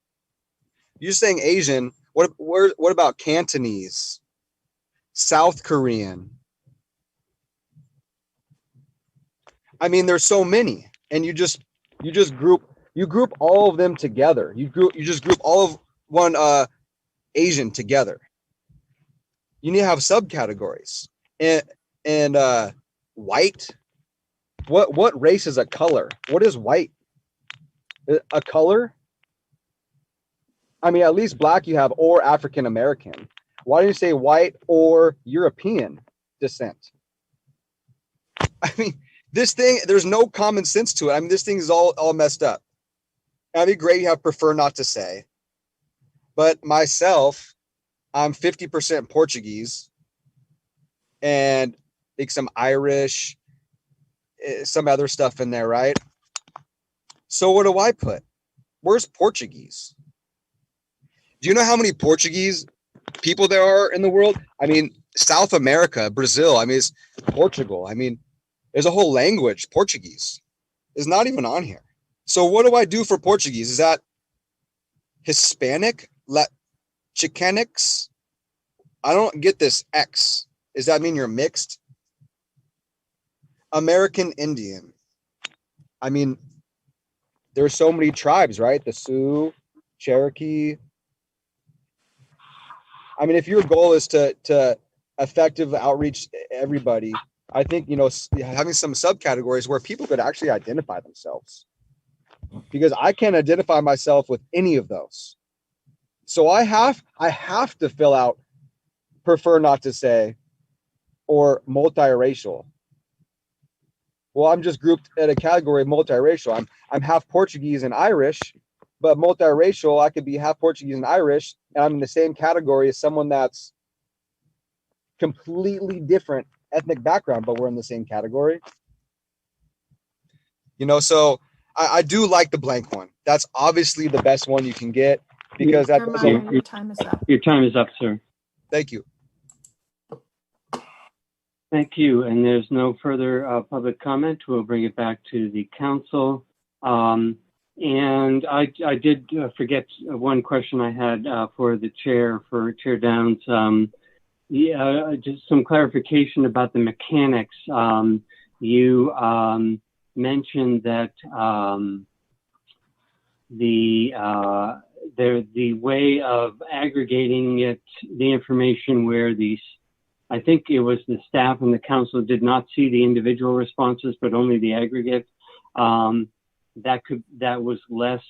you're saying Asian. What about Cantonese, South Korean? I mean, there's so many, and you group all of them together. You just group all of one Asian together. You need to have subcategories. And white. What race is a color? What is white? A color? I mean, at least black you have or African American. Why don't you say white or European descent? I mean, this thing, there's no common sense to it. I mean, this thing is all messed up. That'd be great. You have prefer not to say, but myself, I'm 50% Portuguese, and I think some Irish, some other stuff in there, right? So what do I put? Where's Portuguese? Do you know how many Portuguese people there are in the world? I mean, South America, Brazil, I mean, it's Portugal. I mean, there's a whole language, Portuguese. It's not even on here. So what do I do for Portuguese? Is that Hispanic? Chicanx? I don't get this X. Does that mean you're mixed? American Indian. I mean, there's so many tribes, right? The Sioux, Cherokee. I mean, if your goal is to effective outreach everybody, I think, having some subcategories where people could actually identify themselves. Because I can't identify myself with any of those. So I have to fill out prefer not to say or multiracial. Well, I'm just grouped at a category of multiracial. I'm half Portuguese and Irish, but multiracial, I could be half Portuguese and Irish, and I'm in the same category as someone that's completely different ethnic background, but we're in the same category. So I do like the blank one. That's obviously the best one you can get because that your time is up. Your time is up, sir. Thank you. Thank you. And there's no further public comment. We'll bring it back to the council. And I did forget one question I had for the chair, for Chair Downs. Just some clarification about the mechanics. You mentioned that the way of aggregating it, the information where I think it was the staff and the council did not see the individual responses, but only the aggregate. That was less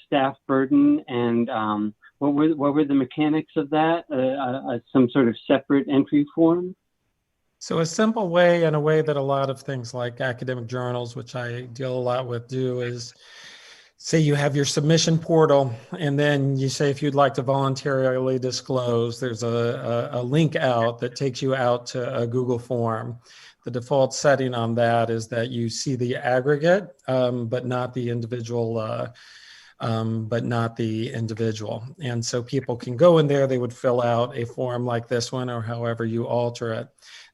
staff burden. And what were the mechanics of that? Some sort of separate entry form? So a simple way, and a way that a lot of things like academic journals, which I deal a lot with, do is, say you have your submission portal, and then you say if you'd like to voluntarily disclose, there's a link out that takes you out to a Google form. The default setting on that is that you see the aggregate, but not the individual. And so people can go in there, they would fill out a form like this one, or however you alter it.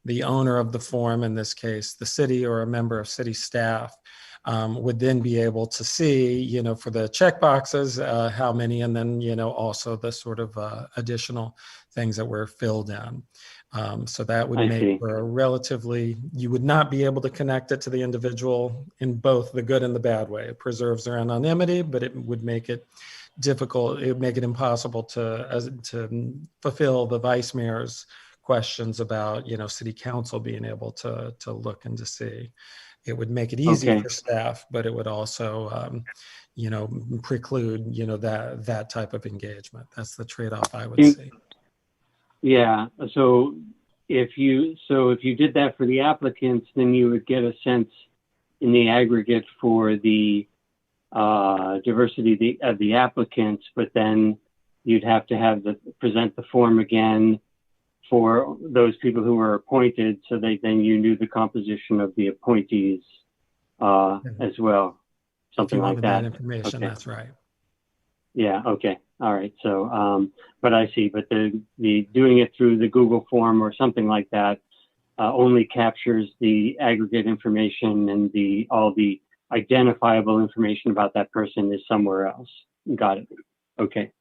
The owner of the form, in this case, the city or a member of city staff, would then be able to see, for the check boxes, how many, and then, also the sort of additional things that were filled in. So that would make for a relatively, you would not be able to connect it to the individual in both the good and the bad way. It preserves their anonymity, but it would make it difficult, it would make it impossible to fulfill the vice mayor's questions about, city council being able to look and to see. It would make it easy for staff, but it would also, preclude, that type of engagement. That's the trade-off I would see. Yeah. So if you did that for the applicants, then you would get a sense in the aggregate for the diversity of the applicants, but then you'd have to present the form again for those people who were appointed, so then you knew the composition of the appointees as well, something like that. Information, that's right. Yeah. Okay. All right. So, but I see. But the doing it through the Google form or something like that only captures the aggregate information, and all the identifiable information about that person is somewhere else. Got it. Okay.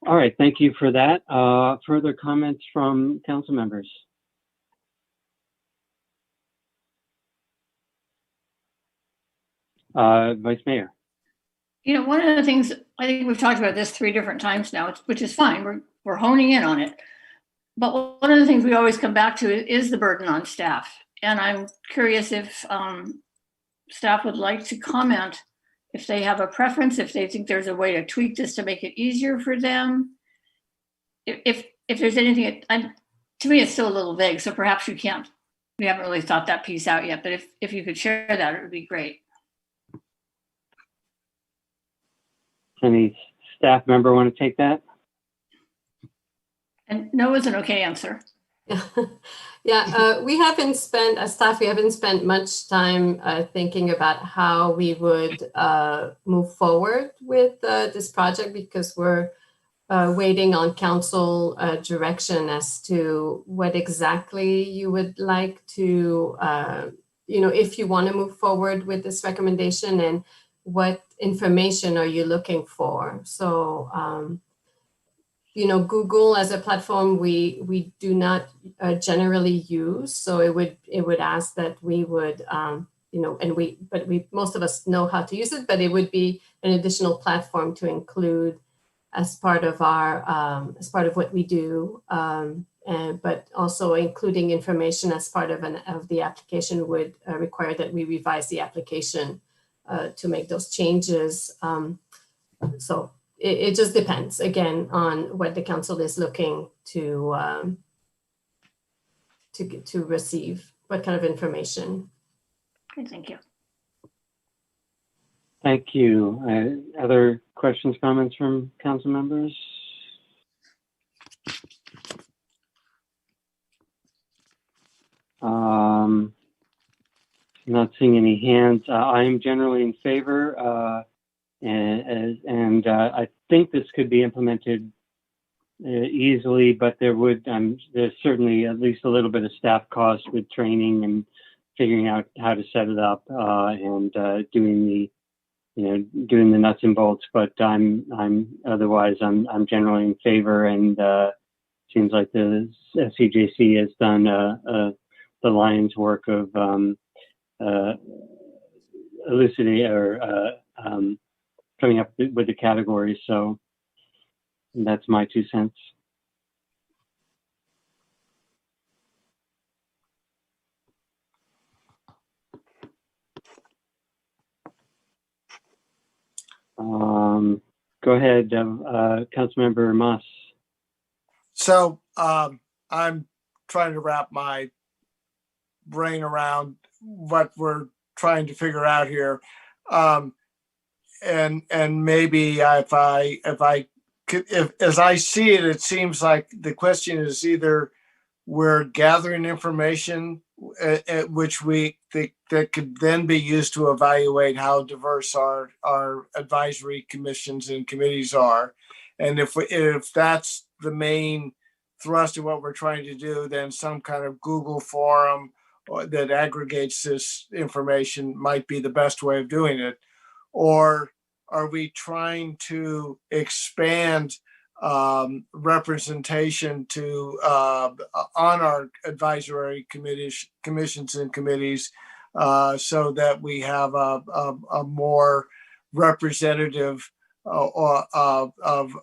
All right, thank you for that. Further comments from council members? Vice Mayor. One of the things, I think we've talked about this 3 different times now, which is fine. We're honing in on it. But one of the things we always come back to is the burden on staff. And I'm curious if staff would like to comment if they have a preference, if they think there's a way to tweak this to make it easier for them. If there's anything, to me, it's still a little vague, so perhaps we haven't really thought that piece out yet, but if you could share that, it would be great. Any staff member want to take that? And no is an okay answer. Yeah, we haven't spent, as staff, we haven't spent much time thinking about how we would move forward with this project, because we're waiting on council direction as to what exactly you would like to, if you want to move forward with this recommendation, and what information are you looking for. So, Google as a platform, we do not generally use. So it would ask that we would, most of us know how to use it, but it would be an additional platform to include as part of our, as part of what we do. But also including information as part of the application would require that we revise the application to make those changes. So it just depends, again, on what the council is looking to receive, what kind of information. Okay, thank you. Thank you. Other questions, comments from council members? Not seeing any hands. I am generally in favor, and I think this could be implemented easily, but there's certainly at least a little bit of staff cost with training and figuring out how to set it up and doing the nuts and bolts. But I'm generally in favor, and seems like the SCJC has done the lion's work of elucidating or coming up with the categories. So that's my 2 cents. Go ahead, Councilmember Moss. So I'm trying to wrap my brain around what we're trying to figure out here. And maybe if as I see it, it seems like the question is either we're gathering information which we think that could then be used to evaluate how diverse our advisory commissions and committees are. And if that's the main thrust of what we're trying to do, then some kind of Google forum that aggregates this information might be the best way of doing it. Or are we trying to expand representation to on our advisory commissions and committees so that we have a more representative of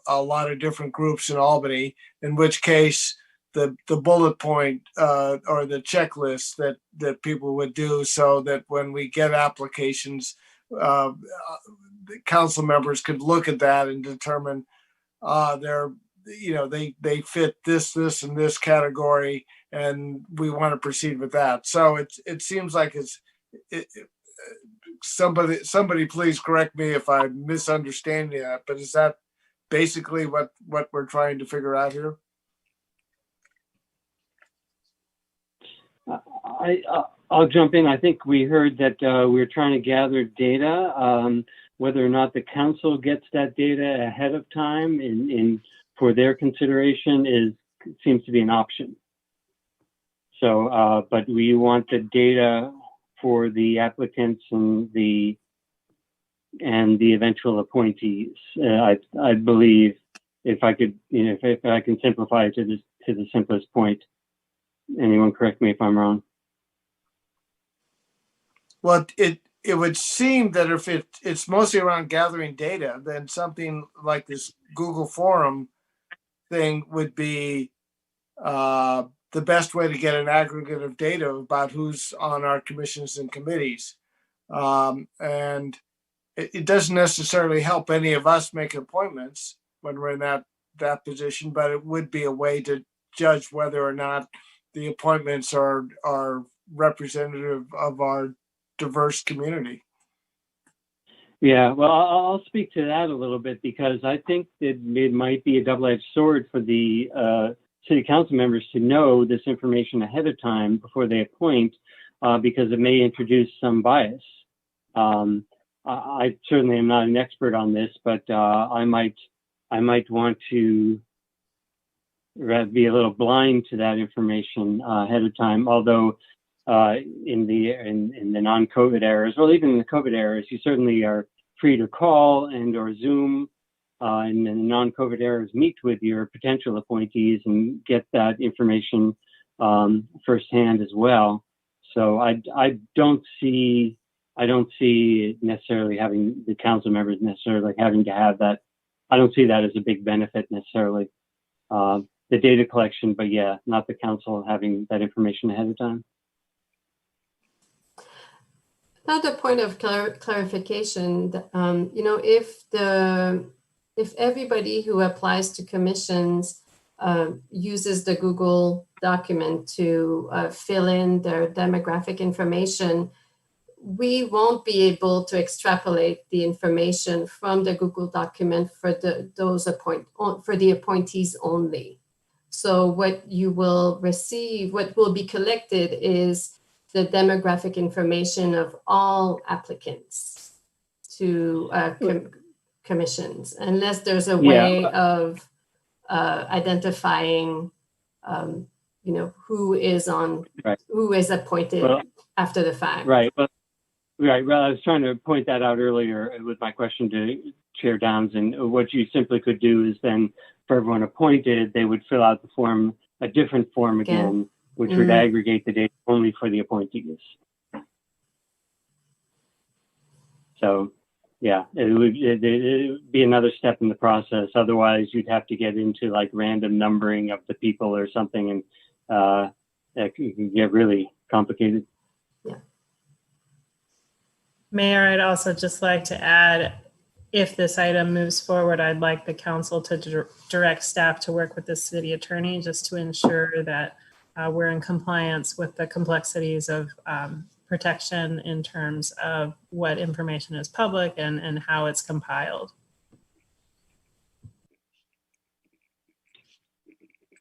a lot of different groups in Albany, in which case the bullet point or the checklist that people would do, so that when we get applications, the council members could look at that and determine they fit this, and this category, and we want to proceed with that. So it seems like somebody please correct me if I'm misunderstanding that, but is that basically what we're trying to figure out here? I'll jump in. I think we heard that we're trying to gather data. Whether or not the council gets that data ahead of time for their consideration seems to be an option. So, but we want the data for the applicants and the eventual appointees. I believe, if I could, if I can simplify it to the simplest point. Anyone correct me if I'm wrong. Well, it would seem that if it's mostly around gathering data, then something like this Google forum thing would be the best way to get an aggregate of data about who's on our commissions and committees. And it doesn't necessarily help any of us make appointments when we're in that position, but it would be a way to judge whether or not the appointments are representative of our diverse community. Yeah, well, I'll speak to that a little bit, because I think that it might be a double-edged sword for the city council members to know this information ahead of time before they appoint, because it may introduce some bias. I certainly am not an expert on this, but I might want to be a little blind to that information ahead of time. Although in the non-COVID eras, well, even in the COVID eras, you certainly are free to call or Zoom in the non-COVID eras, meet with your potential appointees and get that information firsthand as well. So I don't see necessarily having the council members necessarily having to have that. I don't see that as a big benefit necessarily. The data collection, but yeah, not the council having that information ahead of time. Another point of clarification, if everybody who applies to commissions uses the Google document to fill in their demographic information, we won't be able to extrapolate the information from the Google document for the appointees only. So what you will receive, what will be collected, is the demographic information of all applicants to commissions, unless there's a way of identifying, who is Right. who is appointed Well, after the fact. Right. Right. Well, I was trying to point that out earlier with my question to Chair Downs, and what you simply could do is then, for everyone appointed, they would fill out the form, a different form again, which would aggregate the data only for the appointees. So, yeah, it would be another step in the process. Otherwise, you'd have to get into like random numbering of the people or something, and that can get really complicated. Mayor, I'd also just like to add, if this item moves forward, I'd like the council to direct staff to work with the city attorney just to ensure that we're in compliance with the complexities of protection in terms of what information is public and how it's compiled.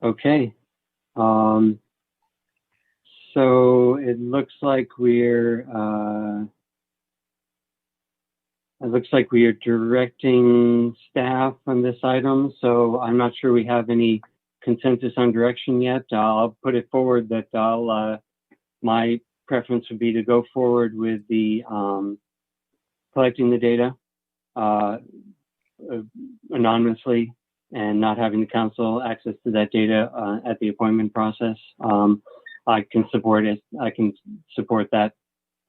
Okay. So it looks like we're directing staff on this item. So I'm not sure we have any consensus on direction yet. I'll put it forward that my preference would be to go forward with the collecting the data anonymously and not having the council access to that data at the appointment process. I can support it. I can support that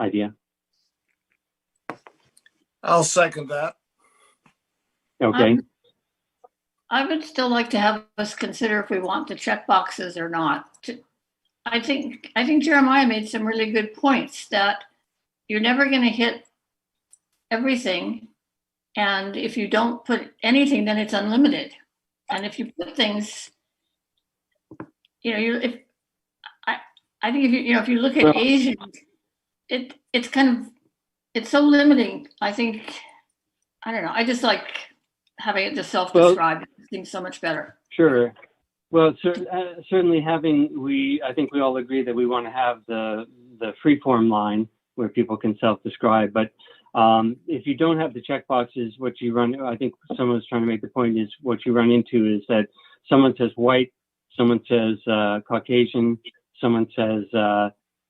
idea. I'll second that. Okay. I would still like to have us consider if we want the check boxes or not. I think Jeremiah made some really good points that you're never going to hit everything. And if you don't put anything, then it's unlimited. And if you put things, I think if you look at Asian, it's so limiting. I don't know. I just like having it just self-described. It seems so much better. Sure. Well, certainly I think we all agree that we want to have the free-form line where people can self-describe. But if you don't have the checkboxes, I think someone's trying to make the point is what you run into is that someone says white, someone says Caucasian, someone says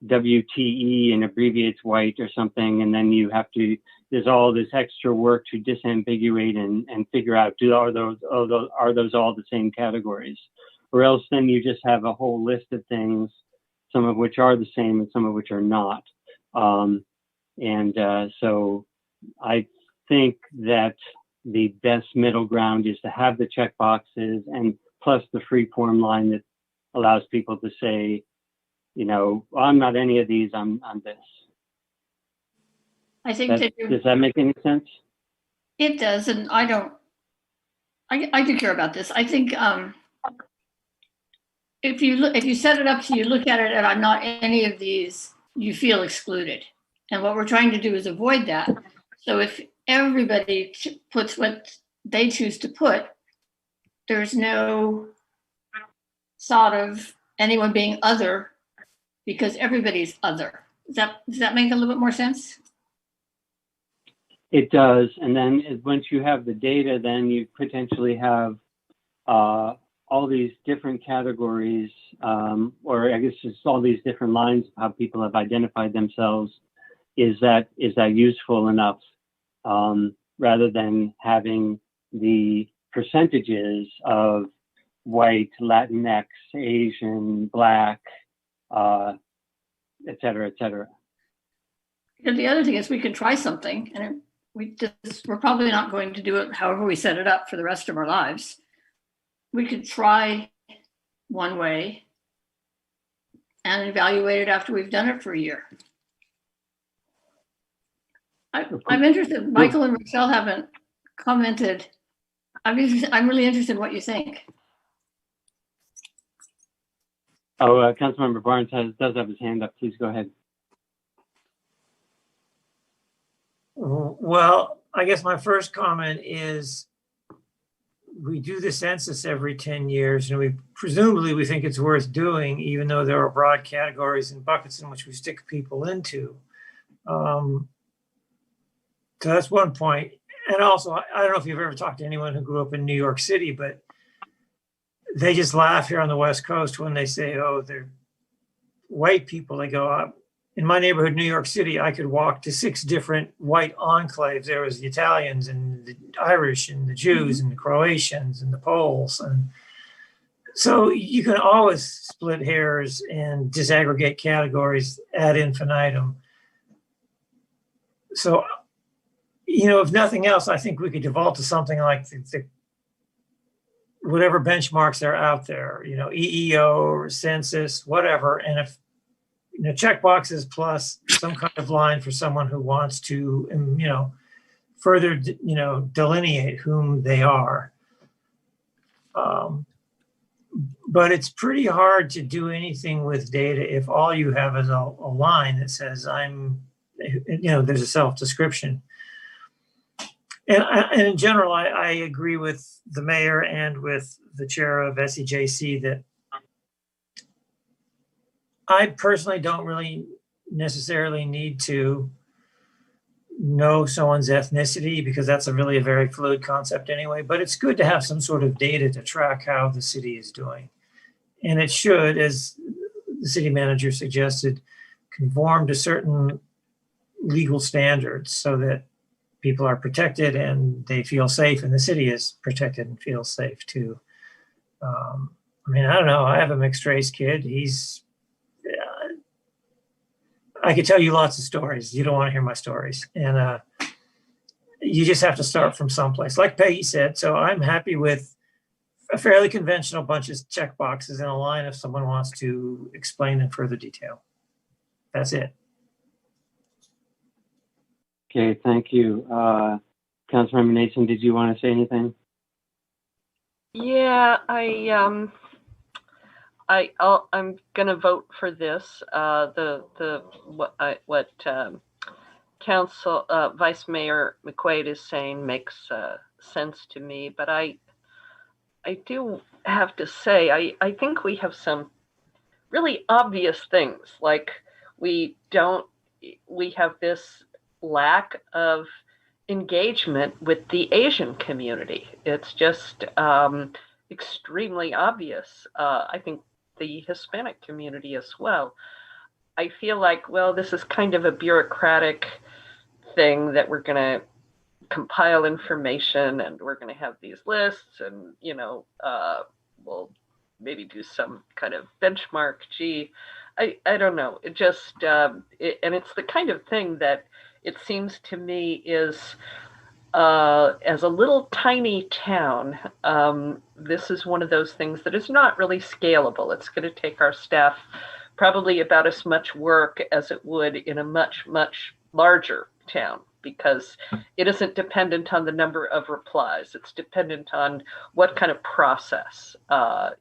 WTE and abbreviates white or something, and then there's all this extra work to disambiguate and figure out are those all the same categories, or else then you just have a whole list of things, some of which are the same and some of which are not. So I think that the best middle ground is to have the checkboxes and plus the free form line that allows people to say, I'm not any of these, I'm this. I think does that make any sense? It does, and I do care about this. I think if you set it up so you look at it and I'm not any of these, you feel excluded. And what we're trying to do is avoid that. So if everybody puts what they choose to put, there's no thought of anyone being other because everybody's other. Does that make a little bit more sense? It does. And then once you have the data, then you potentially have all these different categories, or I guess it's all these different lines of how people have identified themselves. Is that useful enough, rather than having the percentages of white, Latinx, Asian, Black, et cetera, et cetera. And the other thing is we can try something, and we're probably not going to do it however we set it up for the rest of our lives. We could try one way and evaluate it after we've done it for a year. I'm interested. Michael and Rochelle haven't commented. I'm really interested in what you think. Oh, Councilmember Barnes does have his hand up. Please go ahead. Well, I guess my first comment is we do the census every 10 years, and we presumably think it's worth doing, even though there are broad categories and buckets in which we stick people into. So that's one point. And also, I don't know if you've ever talked to anyone who grew up in New York City, but they just laugh here on the West Coast when they say, oh, they're white people. They go, in my neighborhood, New York City, I could walk to 6 different white enclaves. There was the Italians and the Irish and the Jews and the Croatians and the Poles. And so you can always split hairs and disaggregate categories ad infinitum. So, if nothing else, I think we could default to something like whatever benchmarks are out there, EEO or census, whatever. And if, checkboxes plus some kind of line for someone who wants to, further, delineate whom they are. But it's pretty hard to do anything with data if all you have is a line that says there's a self-description. And in general, I agree with the mayor and with the chair of SEJC that I personally don't really necessarily need to know someone's ethnicity because that's really a very fluid concept anyway, but it's good to have some sort of data to track how the city is doing. And it should, as the city manager suggested, conform to certain legal standards so that people are protected and they feel safe and the city is protected and feels safe too. I don't know. I have a mixed race kid. I could tell you lots of stories. You don't want to hear my stories. And you just have to start from someplace. Like Peggy said, so I'm happy with a fairly conventional bunch of check boxes in a line if someone wants to explain in further detail. That's it. Okay, thank you. Councilmember Nason, did you want to say anything? Yeah, I'm gonna vote for this. What Council Vice Mayor McQuaid is saying makes sense to me, but I do have to say I think we have some really obvious things, like we have this lack of engagement with the Asian community. It's just extremely obvious. I think the Hispanic community as well. I feel like, well, this is kind of a bureaucratic thing that we're going to compile information and we're going to have these lists and, we'll maybe do some kind of benchmark. Gee, I don't know. It just, and it's the kind of thing that it seems to me is, as a little tiny town, this is one of those things that is not really scalable. It's going to take our staff probably about as much work as it would in a much, much larger town, because it isn't dependent on the number of replies. It's dependent on what kind of process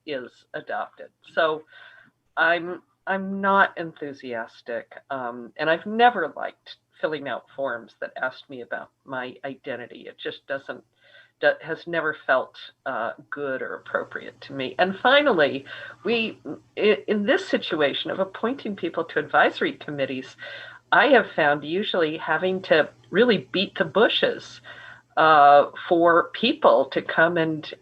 is adopted. So I'm not enthusiastic, and I've never liked filling out forms that asked me about my identity. It just has never felt good or appropriate to me. And finally, in this situation of appointing people to advisory committees, I have found usually having to really beat the bushes for people to come and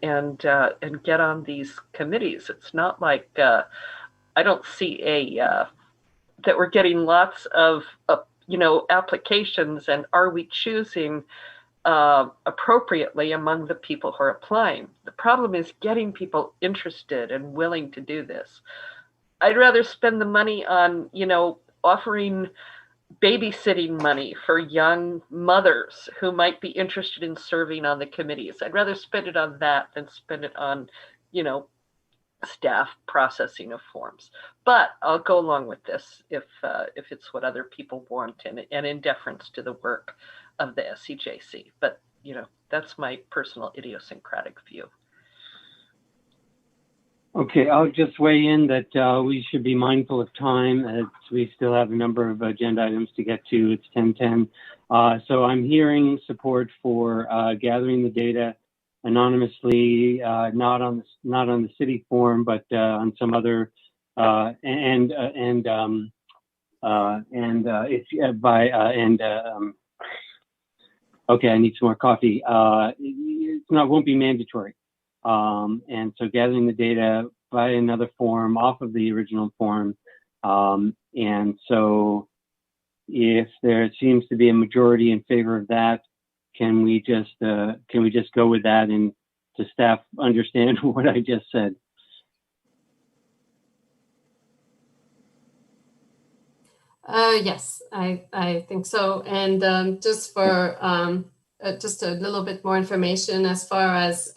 get on these committees. It's not like I don't see that we're getting lots of applications, and are we choosing appropriately among the people who are applying? The problem is getting people interested and willing to do this. I'd rather spend the money on, offering babysitting money for young mothers who might be interested in serving on the committees. I'd rather spend it on that than spend it on, staff processing of forms. But I'll go along with this if it's what other people want and in deference to the work of the SEJC. But, that's my personal idiosyncratic view. Okay, I'll just weigh in that we should be mindful of time as we still have a number of agenda items to get to. It's 10:10. So I'm hearing support for gathering the data anonymously, not on the city form, but on some other okay, I need some more coffee. It won't be mandatory. And so gathering the data by another form off of the original form. And so if there seems to be a majority in favor of that, can we just go with that, and does staff understand what I just said? Yes, I think so. And just for just a little bit more information as far as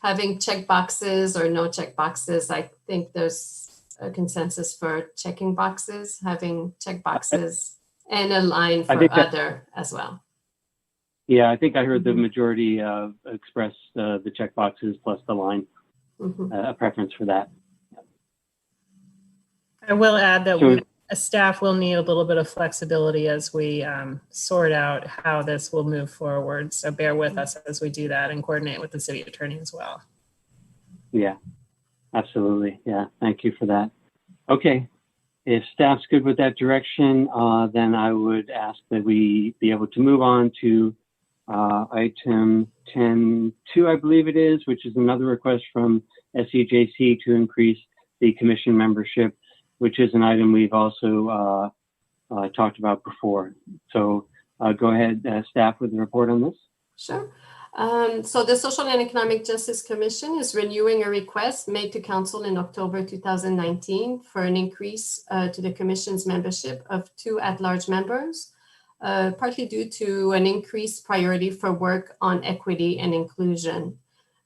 having check boxes or no check boxes, I think there's a consensus for checking boxes, having check boxes and a line for other as well. Yeah, I think I heard the majority express the check boxes plus the line, a preference for that. I will add that staff will need a little bit of flexibility as we sort out how this will move forward. So bear with us as we do that and coordinate with the city attorney as well. Yeah, absolutely. Yeah, thank you for that. Okay, if staff's good with that direction, then I would ask that we be able to move on to item 10.2, I believe it is, which is another request from SEJC to increase the commission membership, which is an item we've also talked about before. So go ahead, staff, with the report on this. Sure. So the Social and Economic Justice Commission is renewing a request made to Council in October 2019 for an increase to the Commission's membership of 2 at-large members, partly due to an increased priority for work on equity and inclusion.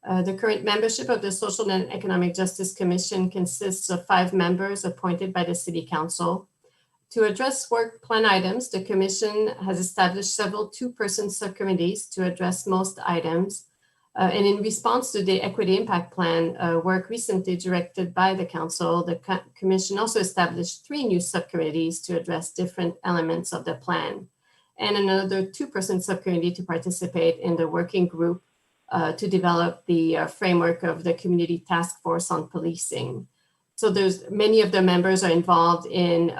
The current membership of the Social and Economic Justice Commission consists of 5 members appointed by the City Council. To address work plan items, the Commission has established several 2-person subcommittees to address most items. And in response to the Equity Impact Plan work recently directed by the Council, the Commission also established 3 new subcommittees to address different elements of the plan, and another 2-person subcommittee to participate in the working group to develop the framework of the Community Task Force on Policing. So there's many of the members are involved in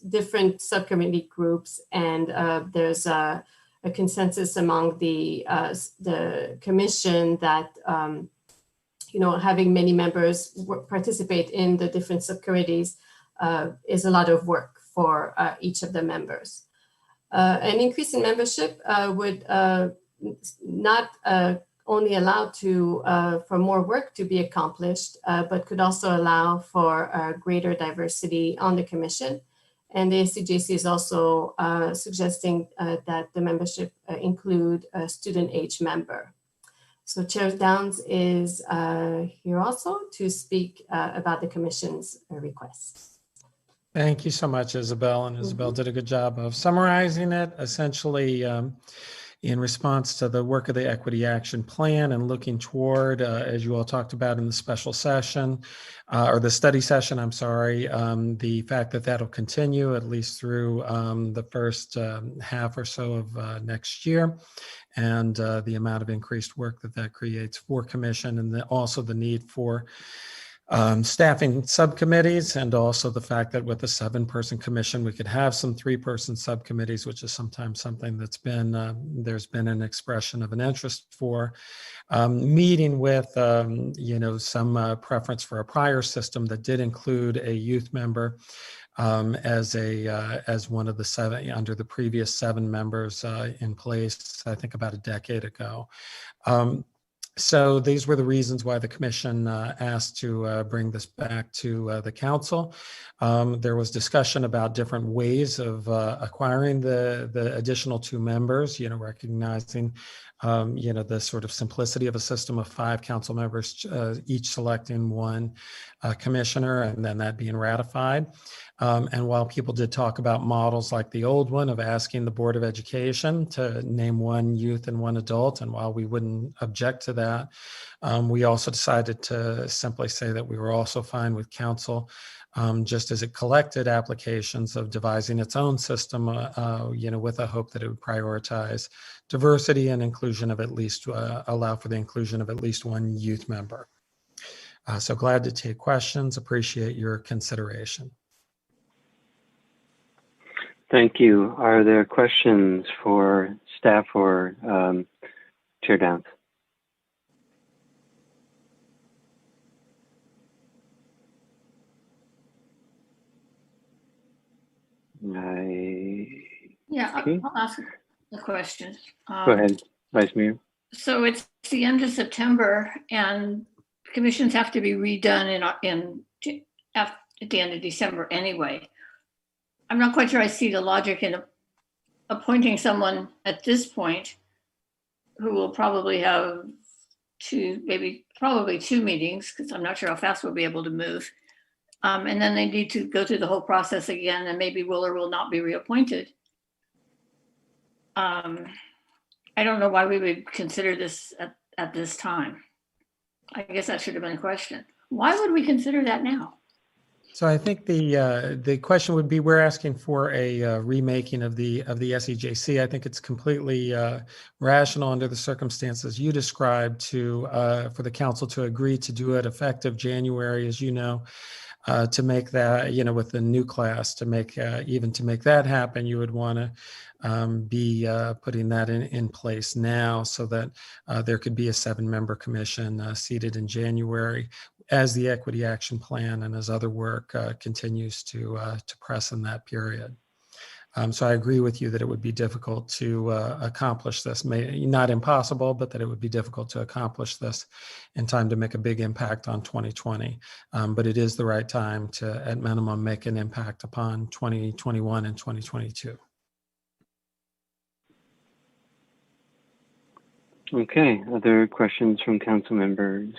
different subcommittee groups, and there's a consensus among the commission that having many members participate in the different subcommittees is a lot of work for each of the members. An increase in membership would not only allow for more work to be accomplished, but could also allow for greater diversity on the commission. And the SCJC is also suggesting that the membership include a student age member. So Chair Downs is here also to speak about the commission's request. Thank you so much, Isabel. And Isabel did a good job of summarizing it. Essentially, in response to the work of the Equity Action Plan and looking toward, as you all talked about in the special session, or the study session, I'm sorry, the fact that that'll continue at least through the first half or so of next year, and the amount of increased work that creates for commission, and also the need for staffing subcommittees, and also the fact that with a 7-person commission, we could have some 3-person subcommittees, which is sometimes something that's been, there's been an expression of an interest for. Meeting with, some preference for a prior system that did include a youth member as one of the 7 under the previous 7 members in place, I think about a decade ago. So these were the reasons why the commission asked to bring this back to the council. There was discussion about different ways of acquiring the additional 2 members, recognizing, the sort of simplicity of a system of 5 council members, each selecting 1 commissioner, and then that being ratified. And while people did talk about models like the old one of asking the Board of Education to name 1 youth and 1 adult, and while we wouldn't object to that, we also decided to simply say that we were also fine with council, just as it collected applications, of devising its own system, with a hope that it would prioritize diversity and inclusion of at least, allow for the inclusion of at least 1 youth member. So glad to take questions, appreciate your consideration. Thank you. Are there questions for staff or Chair Downs? Yeah, Okay. I'll ask a question. Go ahead, Vice Mayor. So it's the end of September and commissions have to be redone at the end of December anyway. I'm not quite sure I see the logic in appointing someone at this point who will probably have probably two meetings, because I'm not sure how fast we'll be able to move. And then they need to go through the whole process again, and maybe will or will not be reappointed. I don't know why we would consider this at this time. I guess that should have been a question. Why would we consider that now? So I think the question would be, we're asking for a remaking of the SEJC. I think it's completely rational under the circumstances you described for the council to agree to do it effective January, as you know, to make that, with the new class, to make that happen, you would want to be putting that in place now so that there could be a 7-member commission seated in January as the equity action plan and as other work continues to press in that period. So I agree with you that it would be difficult to accomplish this, not impossible, but that it would be difficult to accomplish this in time to make a big impact on 2020. But it is the right time to, at minimum, make an impact upon 2021 and 2022. Okay, other questions from council members?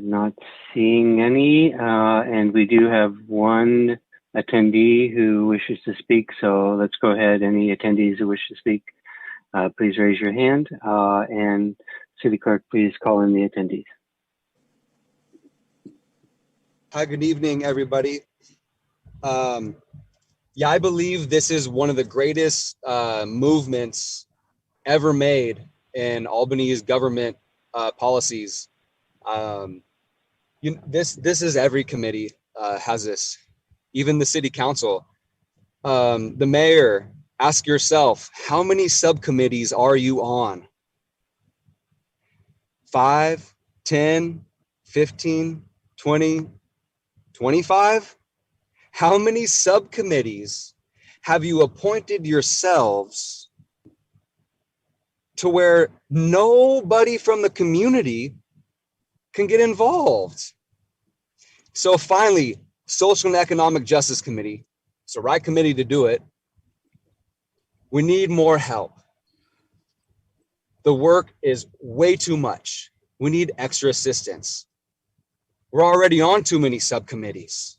Not seeing any, and we do have one attendee who wishes to speak, so let's go ahead. Any attendees who wish to speak, please raise your hand, and City Clerk, please call in the attendees. Hi, good evening, everybody. Yeah, I believe this is one of the greatest movements ever made in Albany's government policies. This is every committee has this, even the city council. The mayor, ask yourself, how many subcommittees are you on? 5, 10, 15, 20, 25? How many subcommittees have you appointed yourselves to where nobody from the community can get involved? So finally, Social and Economic Justice Committee, it's the right committee to do it. We need more help. The work is way too much. We need extra assistance. We're already on too many subcommittees.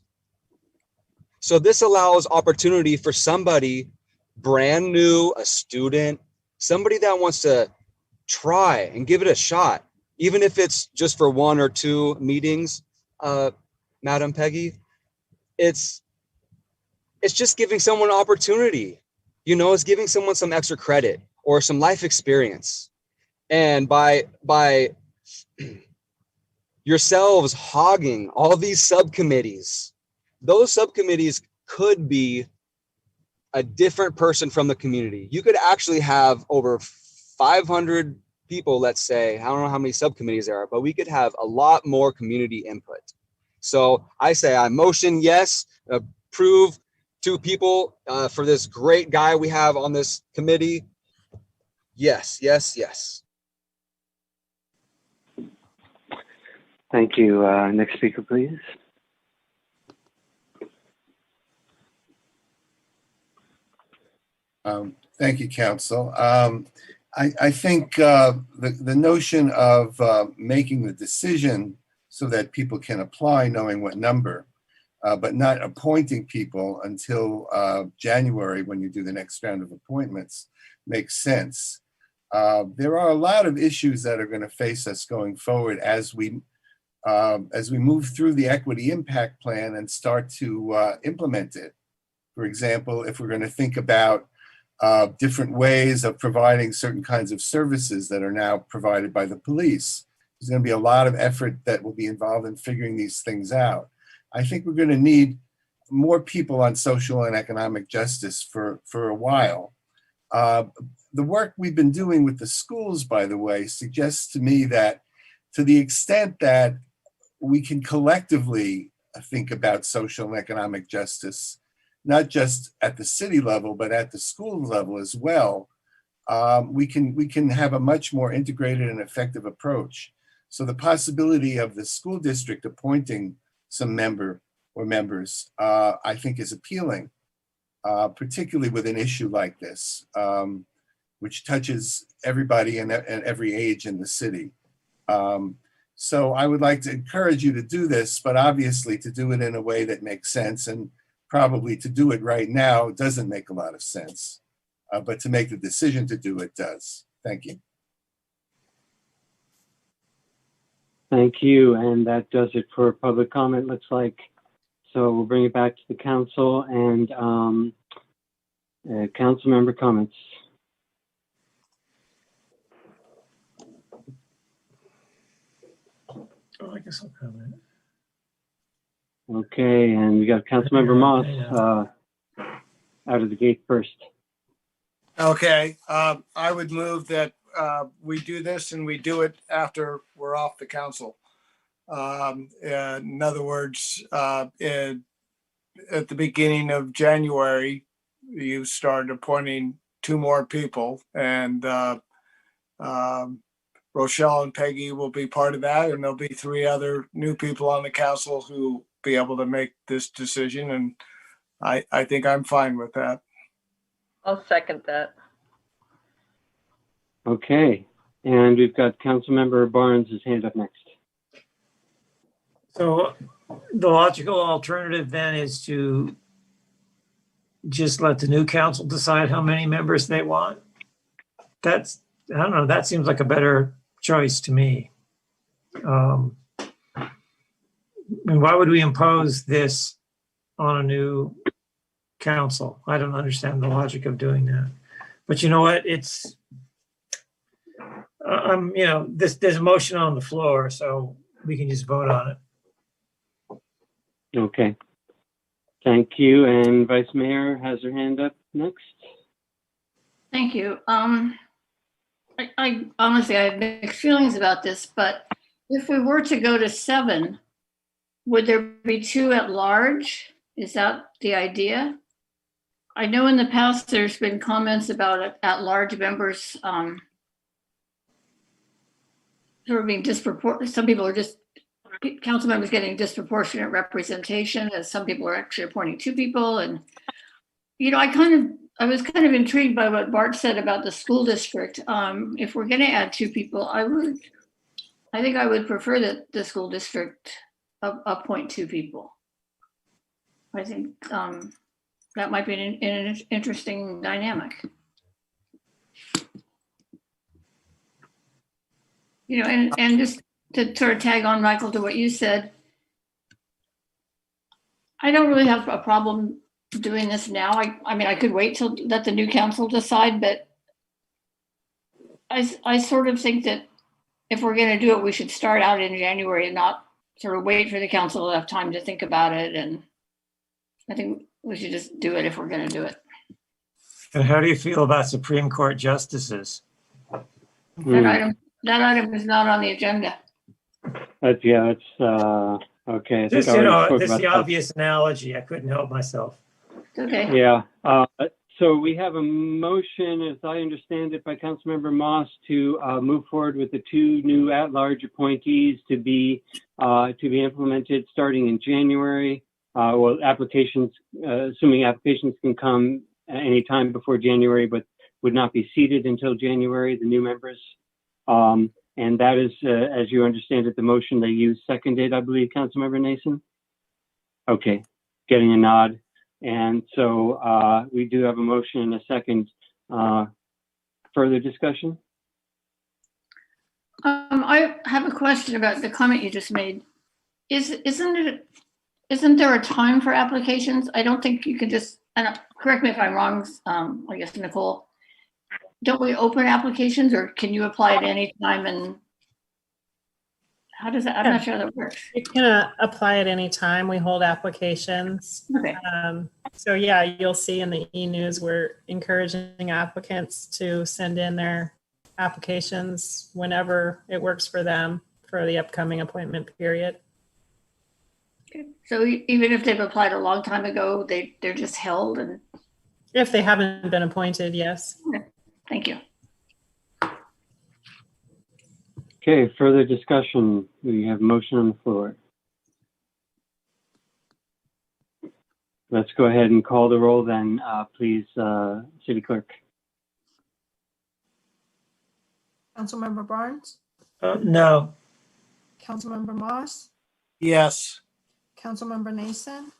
So this allows opportunity for somebody brand new, a student, somebody that wants to try and give it a shot, even if it's just for 1 or 2 meetings, Madam Peggy. It's just giving someone an opportunity. It's giving someone some extra credit or some life experience. And by yourselves hogging all these subcommittees, those subcommittees could be a different person from the community. You could actually have over 500 people, let's say. I don't know how many subcommittees there are, but we could have a lot more community input. So I say I motion yes, approve 2 people for this great guy we have on this committee. Yes, yes, yes. Thank you. Next speaker, please. Thank you, Council. I think the notion of making the decision so that people can apply knowing what number, but not appointing people until January when you do the next round of appointments makes sense. There are a lot of issues that are going to face us going forward as we move through the equity impact plan and start to implement it. For example, if we're going to think about different ways of providing certain kinds of services that are now provided by the police, there's going to be a lot of effort that will be involved in figuring these things out. I think we're going to need more people on social and economic justice for a while. The work we've been doing with the schools, by the way, suggests to me that to the extent that we can collectively think about social and economic justice, not just at the city level, but at the school level as well, we can have a much more integrated and effective approach. So the possibility of the school district appointing some member or members, I think is appealing, particularly with an issue like this, which touches everybody and every age in the city. So I would like to encourage you to do this, but obviously to do it in a way that makes sense, and probably to do it right now doesn't make a lot of sense, but to make the decision to do it does. Thank you. Thank you. And that does it for public comment, looks like. So we'll bring it back to the council and council member comments. Oh, I guess I'll comment. Okay, and we got Councilmember Moss out of the gate first. Okay, I would move that we do this and we do it after we're off the council. In other words, at the beginning of January, you start appointing 2 more people, and Rochelle and Peggy will be part of that, and there'll be 3 other new people on the council who will be able to make this decision, and I think I'm fine with that. I'll second that. Okay, and we've got Councilmember Barnes' hand up next. So the logical alternative then is to just let the new council decide how many members they want. I don't know, that seems like a better choice to me. I mean, why would we impose this on a new council? I don't understand the logic of doing that. But you know what? It's, there's a motion on the floor, so we can just vote on it. Okay. Thank you. And Vice Mayor has her hand up next. Thank you. I honestly, I have mixed feelings about this, but if we were to go to 7, would there be 2 at large? Is that the idea? I know in the past there's been comments about at large members sort of being disproportionate. Some people are just council members getting disproportionate representation, as some people are actually appointing 2 people. And, I was kind of intrigued by what Bart said about the school district. If we're going to add 2 people, I think I would prefer that the school district appoint 2 people. I think that might be an interesting dynamic. And just to sort of tag on, Michael, to what you said, I don't really have a problem doing this now. I mean, I could wait till let the new council decide, but I sort of think that if we're going to do it, we should start out in January and not sort of wait for the council to have time to think about it. And I think we should just do it if we're going to do it. And how do you feel about Supreme Court justices? That item is not on the agenda. Okay. I Just, think this is the obvious analogy. I couldn't help myself. Okay. Yeah. So we have a motion, as I understand it, by Councilmember Moss to move forward with the 2 new at-large appointees to be implemented starting in January. Well, assuming applications can come any time before January, but would not be seated until January, the new members. And that is, as you understand it, the motion that you seconded, I believe, Councilmember Nason? Okay, getting a nod. And so we do have a motion and a second. Further discussion? I have a question about the comment you just made. Isn't there a time for applications? I don't think you can just, and correct me if I'm wrong, I guess, Nicole, don't we open applications, or can you apply at any time? And how does that, I'm not sure how that works. You can apply at any time. We hold applications. Okay. So yeah, you'll see in the e-news, we're encouraging applicants to send in their applications whenever it works for them for the upcoming appointment period. So even if they've applied a long time ago, they're just held and. If they haven't been appointed, yes. Okay. Thank you. Okay, further discussion. We have a motion on the floor. Let's go ahead and call the roll then, please, City Clerk. Councilmember Barnes, No. Councilmember Moss, Yes. Councilmember Nason,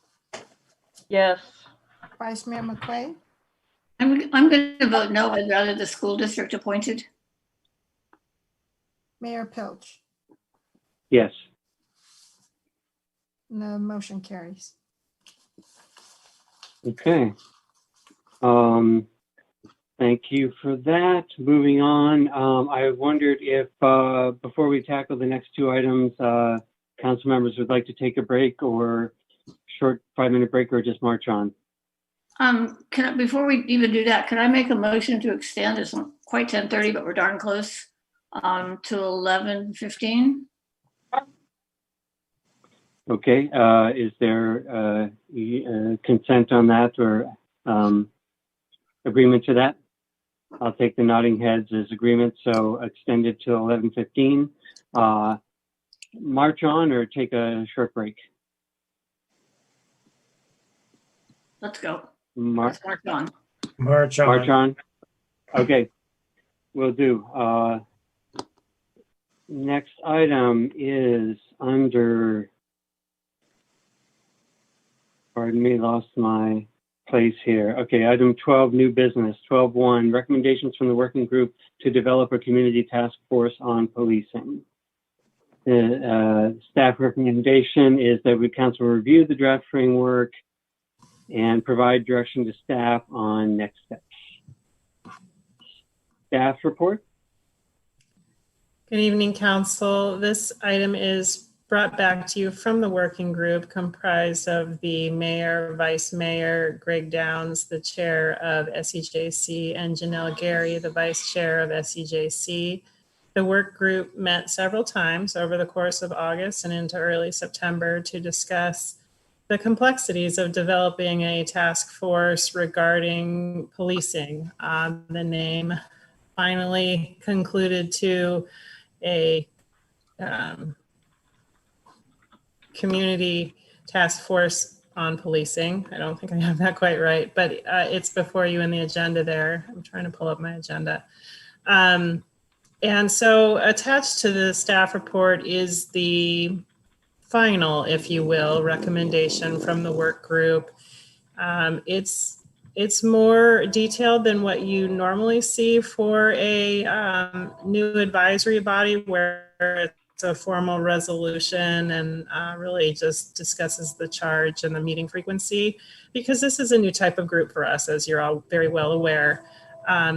Yes. Vice Mayor McQuay, I'm going to vote no. I'd rather the school district appointed. Mayor Pilch. Yes. The motion carries. Okay. Thank you for that. Moving on, I wondered if before we tackle the next two items, council members would like to take a break or short 5-minute break or just march on. Before we even do that, can I make a motion to extend? It's not quite 10:30, but we're darn close to 11:15. Okay. Is there consent on that or agreement to that? I'll take the nodding heads as agreement. So extended to 11:15. March on or take a short break? Let's go. March on. March on. March on. Okay, will do. Next item is under, pardon me, lost my place here. Okay, item 12, new business. 12.1, recommendations from the working group to develop a community task force on policing. The staff recommendation is that we council review the draft framework and provide direction to staff on next steps. Staff report. Good evening, Council. This item is brought back to you from the working group comprised of the mayor, vice mayor, Greg Downs, the chair of SEJC, and Janelle Gary, the vice chair of SEJC. The work group met several times over the course of August and into early September to discuss the complexities of developing a task force regarding policing. The name finally concluded to a community task force on policing. I don't think I have that quite right, but it's before you in the agenda there. I'm trying to pull up my agenda. And so attached to the staff report is the final, if you will, recommendation from the work group. It's more detailed than what you normally see for a new advisory body where it's a formal resolution and really just discusses the charge and the meeting frequency, because this is a new type of group for us, as you're all very well aware.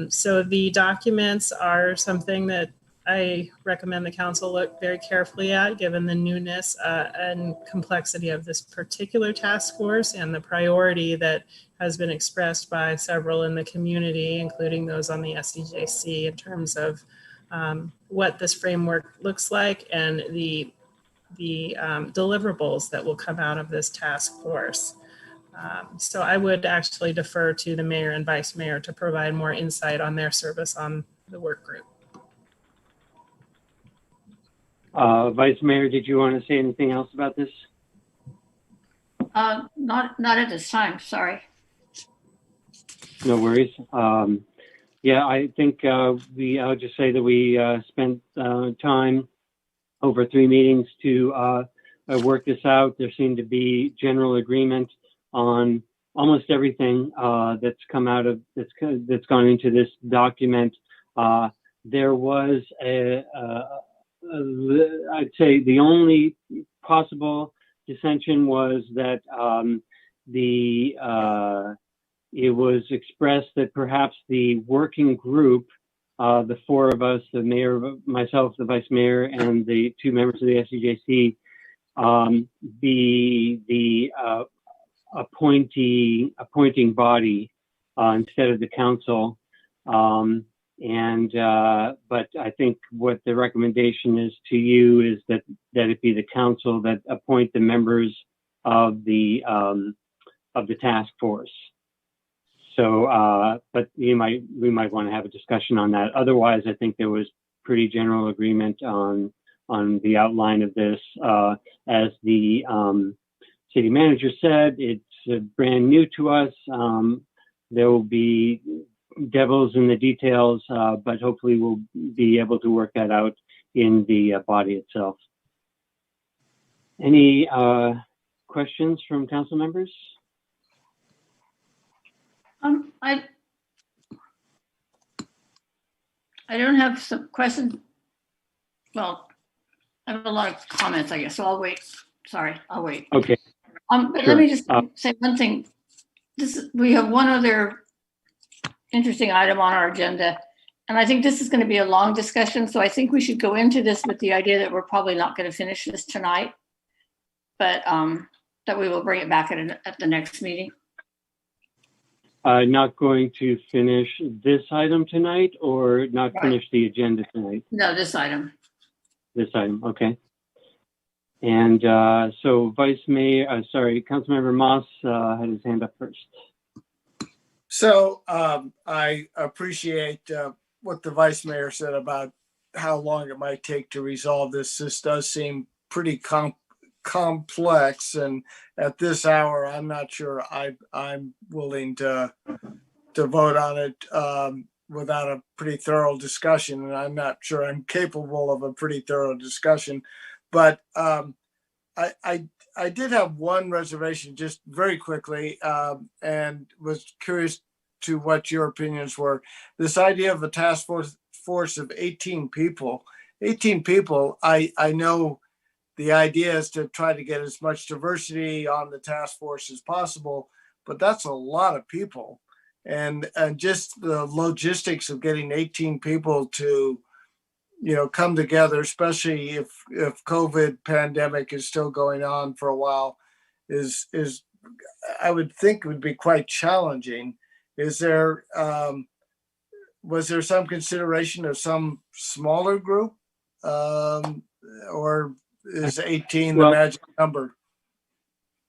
So the documents are something that I recommend the council look very carefully at, given the newness and complexity of this particular task force and the priority that has been expressed by several in the community, including those on the SEJC, in terms of what this framework looks like and the deliverables that will come out of this task force. So I would actually defer to the mayor and vice mayor to provide more insight on their service on the work group. Vice Mayor, did you want to say anything else about this? Not at this time, sorry. No worries. Yeah, I think I'll just say that we spent time over 3 meetings to work this out. There seemed to be general agreement on almost everything that's come out of that's gone into this document. There was I'd say the only possible dissension was that it was expressed that perhaps the working group, the 4 of us, the mayor, myself, the vice mayor, and the 2 members of the SEJC, be the appointing body instead of the council. But I think what the recommendation is to you is that it be the council that appoint the members of the task force. So, but we might want to have a discussion on that. Otherwise, I think there was pretty general agreement on the outline of this. As the city manager said, it's brand new to us. There will be devils in the details, but hopefully we'll be able to work that out in the body itself. Any questions from council members? I don't have some questions. Well, I have a lot of comments, I guess, so I'll wait. Sorry, I'll wait. Okay. But Sure. let me just say one thing. We have one other interesting item on our agenda, and I think this is going to be a long discussion, so I think we should go into this with the idea that we're probably not going to finish this tonight, but that we will bring it back at the next meeting. Not going to finish this item tonight, or not finish the agenda tonight? No, this item. This item, okay. And so Councilmember Moss had his hand up first. So I appreciate what the vice mayor said about how long it might take to resolve this. This does seem pretty complex, and at this hour, I'm not sure I'm willing to vote on it without a pretty thorough discussion, and I'm not sure I'm capable of a pretty thorough discussion. But I did have one reservation, just very quickly, and was curious to what your opinions were. This idea of a task force of 18 people. 18 people, I know the idea is to try to get as much diversity on the task force as possible, but that's a lot of people. And just the logistics of getting 18 people to, come together, especially if COVID pandemic is still going on for a while, is I would think would be quite challenging. Was there some consideration of some smaller group, or is 18 the magic number?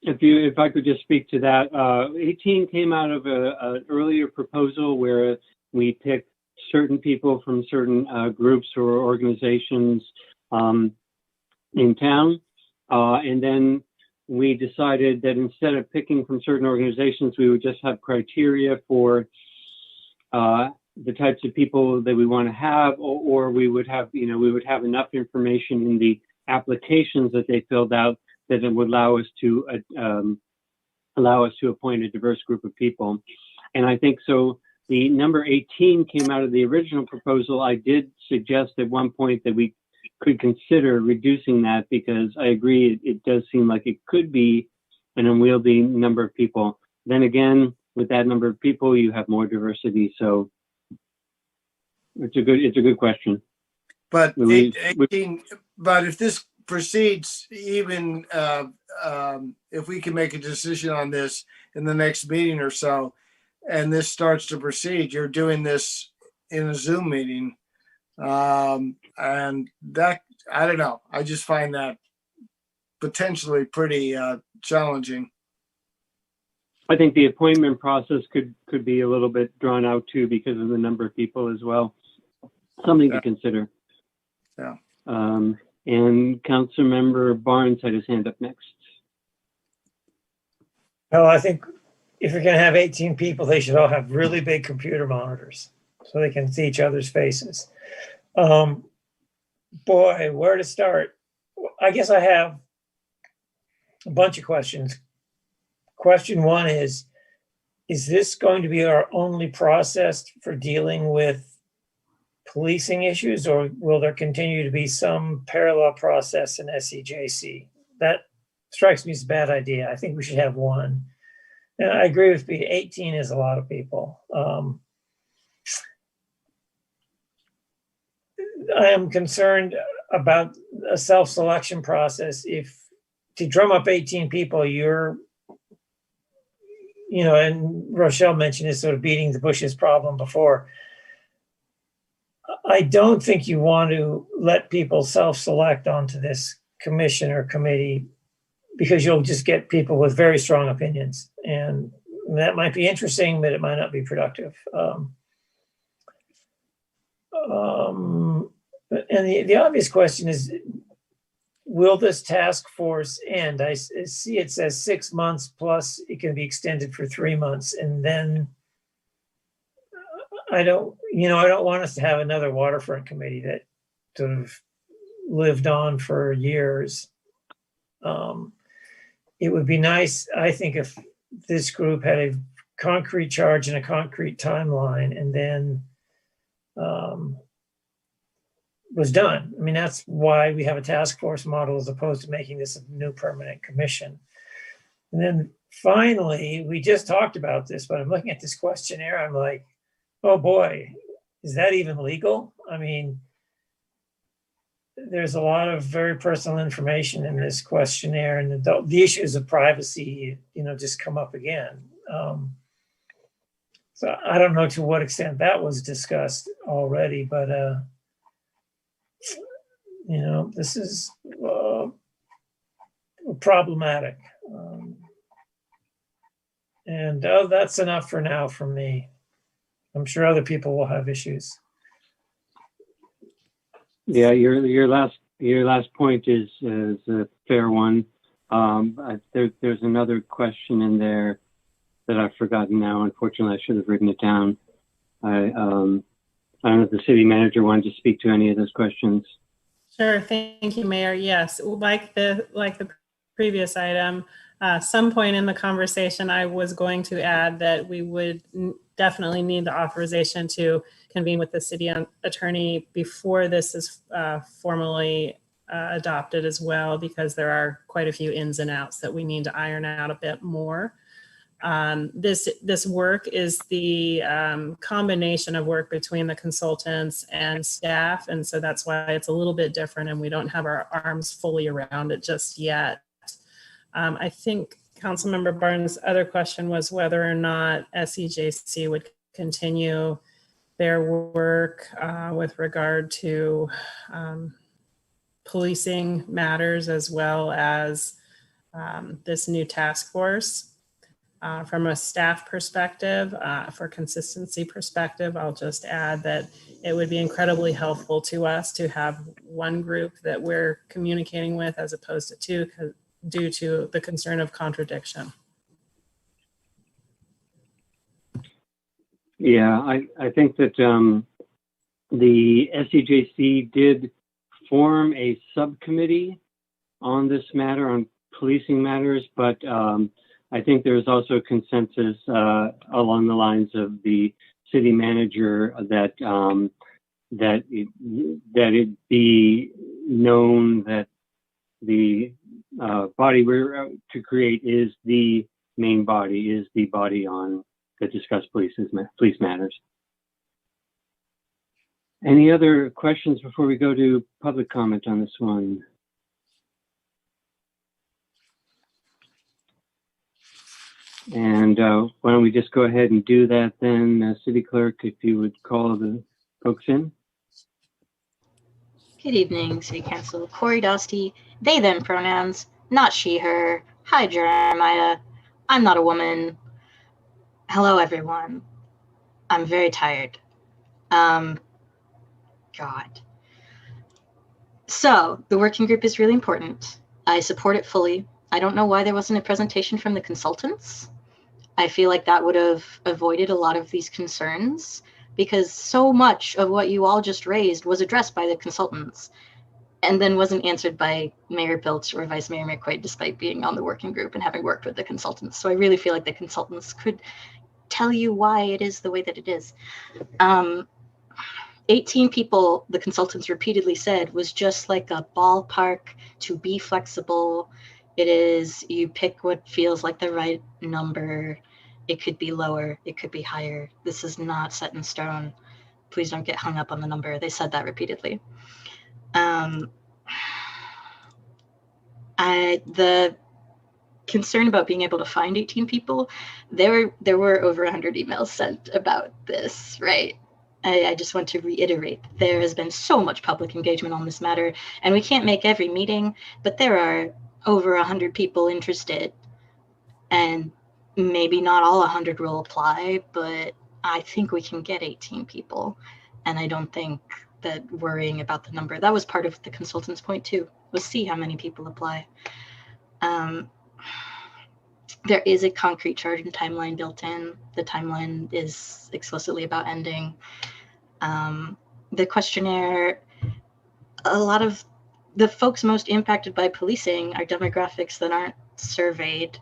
If I could just speak to that, 18 came out of an earlier proposal where we picked certain people from certain groups or organizations in town, and then we decided that instead of picking from certain organizations, we would just have criteria for the types of people that we want to have, or we would have enough information in the applications that they filled out that it would allow us to appoint a diverse group of people. And I think so. The number 18 came out of the original proposal. I did suggest at one point that we could consider reducing that, because I agree it does seem like it could be an unwieldy number of people. Then again, with that number of people, you have more diversity. So it's a good question. But 18, but if this proceeds, even if we can make a decision on this in the next meeting or so, and this starts to proceed, you're doing this in a Zoom meeting. And that, I don't know, I just find that potentially pretty challenging. I think the appointment process could be a little bit drawn out too, because of the number of people as well. Something to consider. Yeah. And Councilmember Barnes had his hand up next. Well, I think if you're going to have 18 people, they should all have really big computer monitors so they can see each other's faces. Boy, where to start? I guess I have a bunch of questions. Question one is this going to be our only process for dealing with policing issues, or will there continue to be some parallel process in SEJC? That strikes me as a bad idea. I think we should have one. And I agree with Pete, 18 is a lot of people. I am concerned about a self-selection process. If to drum up 18 people, and Rochelle mentioned this sort of beating the bushes problem before. I don't think you want to let people self-select onto this commission or committee because you'll just get people with very strong opinions, and that might be interesting, but it might not be productive. And the obvious question is, will this task force end? I see it says 6 months plus it can be extended for 3 months. And then I don't want us to have another waterfront committee that sort of lived on for years. It would be nice, I think, if this group had a concrete charge and a concrete timeline, and then was done. I mean, that's why we have a task force model as opposed to making this a new permanent commission. And then finally, we just talked about this, but I'm looking at this questionnaire, I'm like, oh boy, is that even legal? I mean, there's a lot of very personal information in this questionnaire, and the issues of privacy, just come up again. So I don't know to what extent that was discussed already, but this is problematic. And that's enough for now from me. I'm sure other people will have issues. Yeah, your last point is a fair one. There's another question in there that I've forgotten now. Unfortunately, I should have written it down. I don't know if the city manager wanted to speak to any of those questions. Sure, thank you, Mayor. Yes, like the previous item, some point in the conversation, I was going to add that we would definitely need the authorization to convene with the city attorney before this is formally adopted as well, because there are quite a few ins and outs that we need to iron out a bit more. This work is the combination of work between the consultants and staff, and so that's why it's a little bit different, and we don't have our arms fully around it just yet. I think Councilmember Barnes' other question was whether or not SEJC would continue their work with regard to policing matters, as well as this new task force. From a staff perspective, for consistency perspective, I'll just add that it would be incredibly helpful to us to have one group that we're communicating with as opposed to two, due to the concern of contradiction. Yeah, I think that the SEJC did form a subcommittee on this matter, on policing matters, but I think there's also consensus along the lines of the city manager that it be known that the body we're to create is the main body, is the body on that discuss police matters. Any other questions before we go to public comment on this one? And why don't we just go ahead and do that then, City Clerk, if you would call the folks in. Good evening, City Council. Corey Dosty, they, them pronouns, not she, her. Hi, Jeremiah. I'm not a woman. Hello, everyone. I'm very tired. God. So, the working group is really important. I support it fully. I don't know why there wasn't a presentation from the consultants. I feel like that would have avoided a lot of these concerns, because so much of what you all just raised was addressed by the consultants and then wasn't answered by Mayor Pilch or Vice Mayor McQuaid, despite being on the working group and having worked with the consultants. So I really feel like the consultants could tell you why it is the way that it is. 18 people, the consultants repeatedly said, was just like a ballpark to be flexible. It is, you pick what feels like the right number. It could be lower, it could be higher. This is not set in stone. Please don't get hung up on the number. They said that repeatedly. The concern about being able to find 18 people, there were over 100 emails sent about this, right? I just want to reiterate, there has been so much public engagement on this matter, and we can't make every meeting, but there are over 100 people interested, and maybe not all 100 will apply, but I think we can get 18 people. And I don't think that worrying about the number, that was part of the consultant's point too, was see how many people apply. There is a concrete charge and timeline built in. The timeline is explicitly about ending. The questionnaire, a lot of the folks most impacted by policing are demographics that aren't surveyed,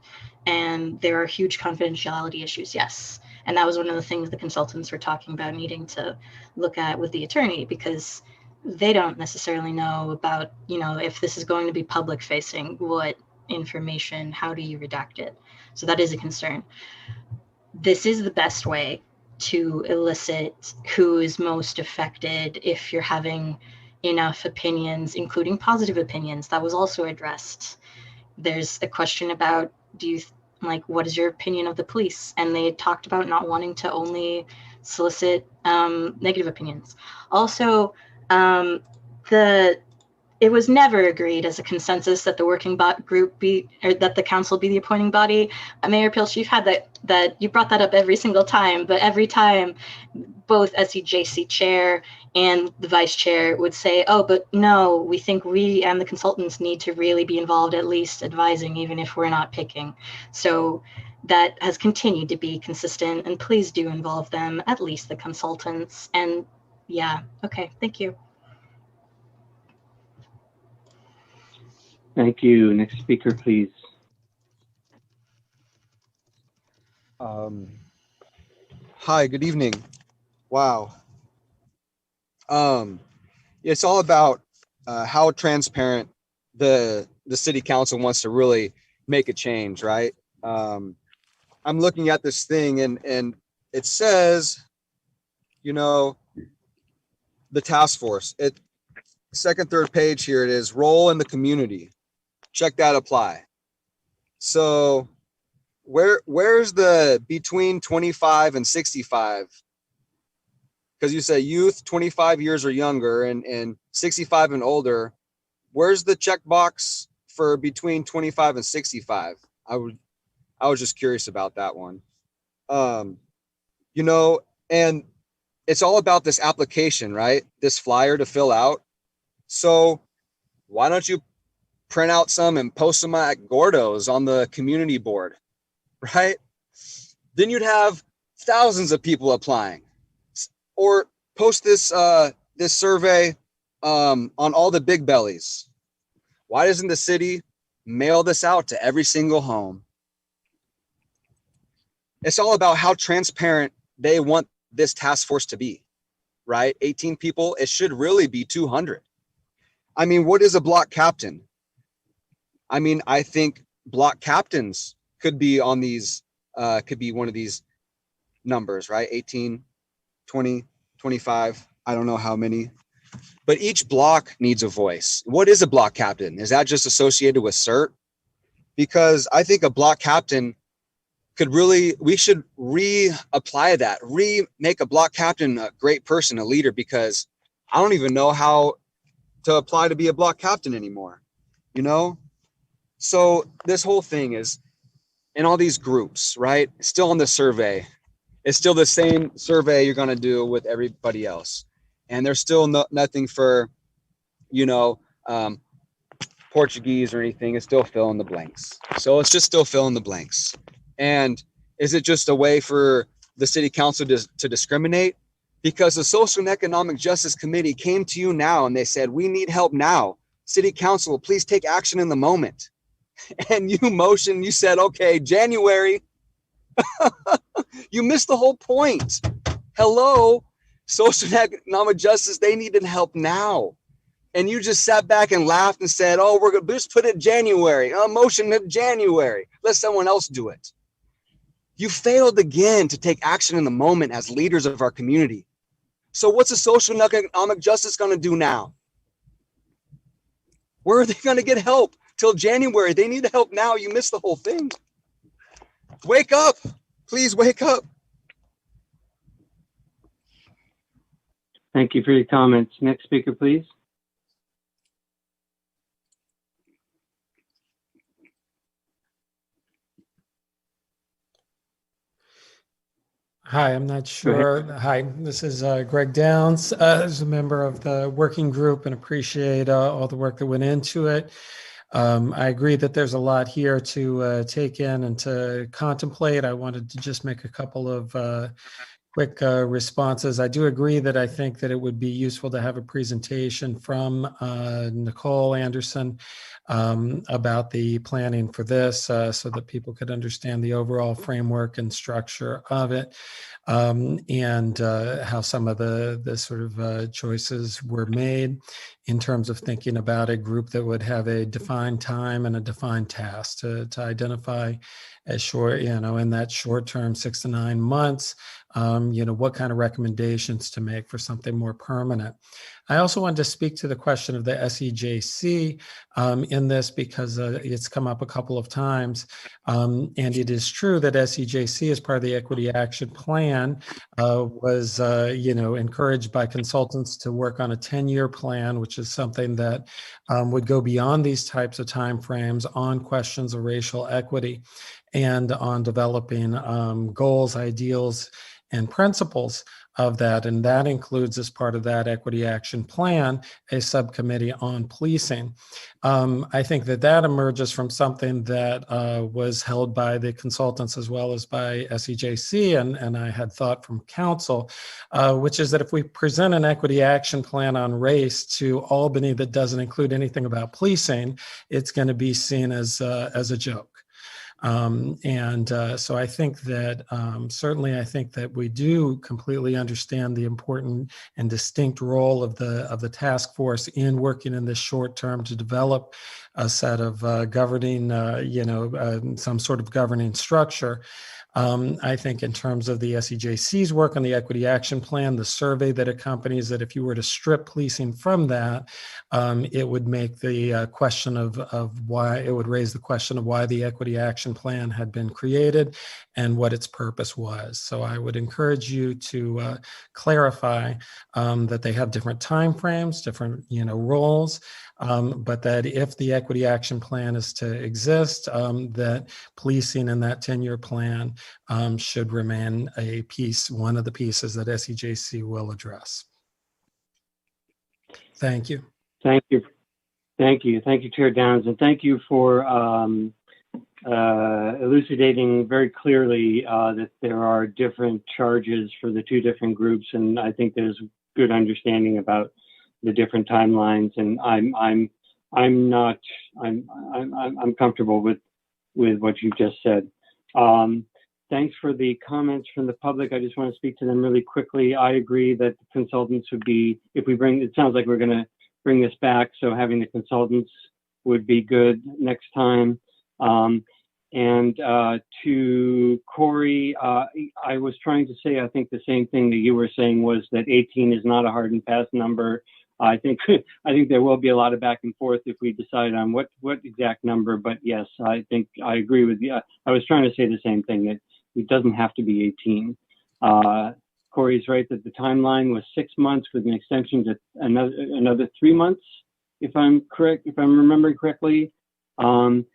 and there are huge confidentiality issues, yes. And that was one of the things the consultants were talking about needing to look at with the attorney, because they don't necessarily know about, you know, if this is going to be public facing, what information, how do you redact it? So that is a concern. This is the best way to elicit who is most affected if you're having enough opinions, including positive opinions. That was also addressed. There's a question about, what is your opinion of the police? And they talked about not wanting to only solicit negative opinions. Also, it was never agreed as a consensus that the working group be, or that the council be the appointing body. Mayor Pilch, you've had that you brought that up every single time, but every time both SEJC chair and the vice chair would say, oh, but no, we think we and the consultants need to really be involved, at least advising, even if we're not picking. So that has continued to be consistent, and please do involve them, at least the consultants. And yeah, okay, thank you. Thank you. Next speaker, please. Hi, good evening. Wow. It's all about how transparent the city council wants to really make a change, right? I'm looking at this thing and it says, you know, the task force. Second, third page here, it is role in the community. Check that apply. So where's the between 25 and 65? Because you say youth 25 years or younger and 65 and older. Where's the checkbox for between 25 and 65? I was just curious about that one. You know, and it's all about this application, right? This flyer to fill out. So why don't you print out some and post them at Gordo's on the community board, right? Then you'd have thousands of people applying. Or post this this survey on all the big bellies. Why doesn't the city mail this out to every single home? It's all about how transparent they want this task force to be, right? 18 people, it should really be 200. I mean, what is a block captain? I mean, I think block captains could be on these, could be one of these numbers, right? 18, 20, 25, I don't know how many, but each block needs a voice. What is a block captain? Is that just associated with CERT? Because I think a block captain could really, we should reapply that, make a block captain a great person, a leader, because I don't even know how to apply to be a block captain anymore, you know? So this whole thing is in all these groups, right? Still on the survey. It's still the same survey you're going to do with everybody else. And there's still nothing for, you know, Portuguese or anything. It's still fill in the blanks. So it's just still fill in the blanks. And is it just a way for the city council to discriminate? Because the Social and Economic Justice Committee came to you now and they said, we need help now. City council, please take action in the moment. And you motioned, you said, okay, January. You missed the whole point. Hello, Social and Economic Justice, they needed help now. And you just sat back and laughed and said, oh, we're going to just put it January. Motion to January. Let someone else do it. You failed again to take action in the moment as leaders of our community. So what's the Social and Economic Justice going to do now? Where are they going to get help? Till January. They need help now. You missed the whole thing. Wake up. Please wake up. Thank you for your comments. Next speaker, please. Hi, I'm not sure. Hi, this is Greg Downs, as a member of the working group, and appreciate all the work that went into it. I agree that there's a lot here to take in and to contemplate. I wanted to just make a couple of quick responses. I do agree that I think that it would be useful to have a presentation from Nicole Anderson about the planning for this so that people could understand the overall framework and structure of it, and how some of the sort of choices were made in terms of thinking about a group that would have a defined time and a defined task to identify as short, in that short term, 6 to 9 months, what kind of recommendations to make for something more permanent. I also wanted to speak to the question of the SEJC in this because it's come up a couple of times. And it is true that SEJC, as part of the Equity Action Plan, was encouraged by consultants to work on a 10-year plan, which is something that would go beyond these types of timeframes on questions of racial equity and on developing goals, ideals, and principles of that. And that includes, as part of that Equity Action Plan, a subcommittee on policing. I think that emerges from something that was held by the consultants as well as by SEJC, and I had thought from council, which is that if we present an Equity Action Plan on race to Albany that doesn't include anything about policing, it's going to be seen as a joke. So I think that certainly I think that we do completely understand the important and distinct role of the task force in working in this short term to develop a set of governing, some sort of governing structure. I think in terms of the SEJC's work on the Equity Action Plan, the survey that accompanies it, if you were to strip policing from that, it would make the question of why, it would raise the question of why the Equity Action Plan had been created and what its purpose was. So I would encourage you to clarify that they have different timeframes, different roles, but that if the Equity Action Plan is to exist, that policing in that 10-year plan should remain a piece, one of the pieces that SEJC will address. Thank you. Thank you. Thank you. Thank you, Chair Downs, and thank you for elucidating very clearly that there are different charges for the two different groups, and I think there's good understanding about the different timelines, and I'm comfortable with what you just said. Thanks for the comments from the public. I just want to speak to them really quickly. I agree that the consultants would be, if we bring, it sounds like we're going to bring this back, so having the consultants would be good next time. And to Corey, I was trying to say, I think the same thing that you were saying was that 18 is not a hard and fast number. I think there will be a lot of back and forth if we decide on what exact number, but yes, I think I agree with you. I was trying to say the same thing, that it doesn't have to be 18. Corey's right that the timeline was 6 months with an extension to another 3 months, if I'm correct, if I'm remembering correctly. And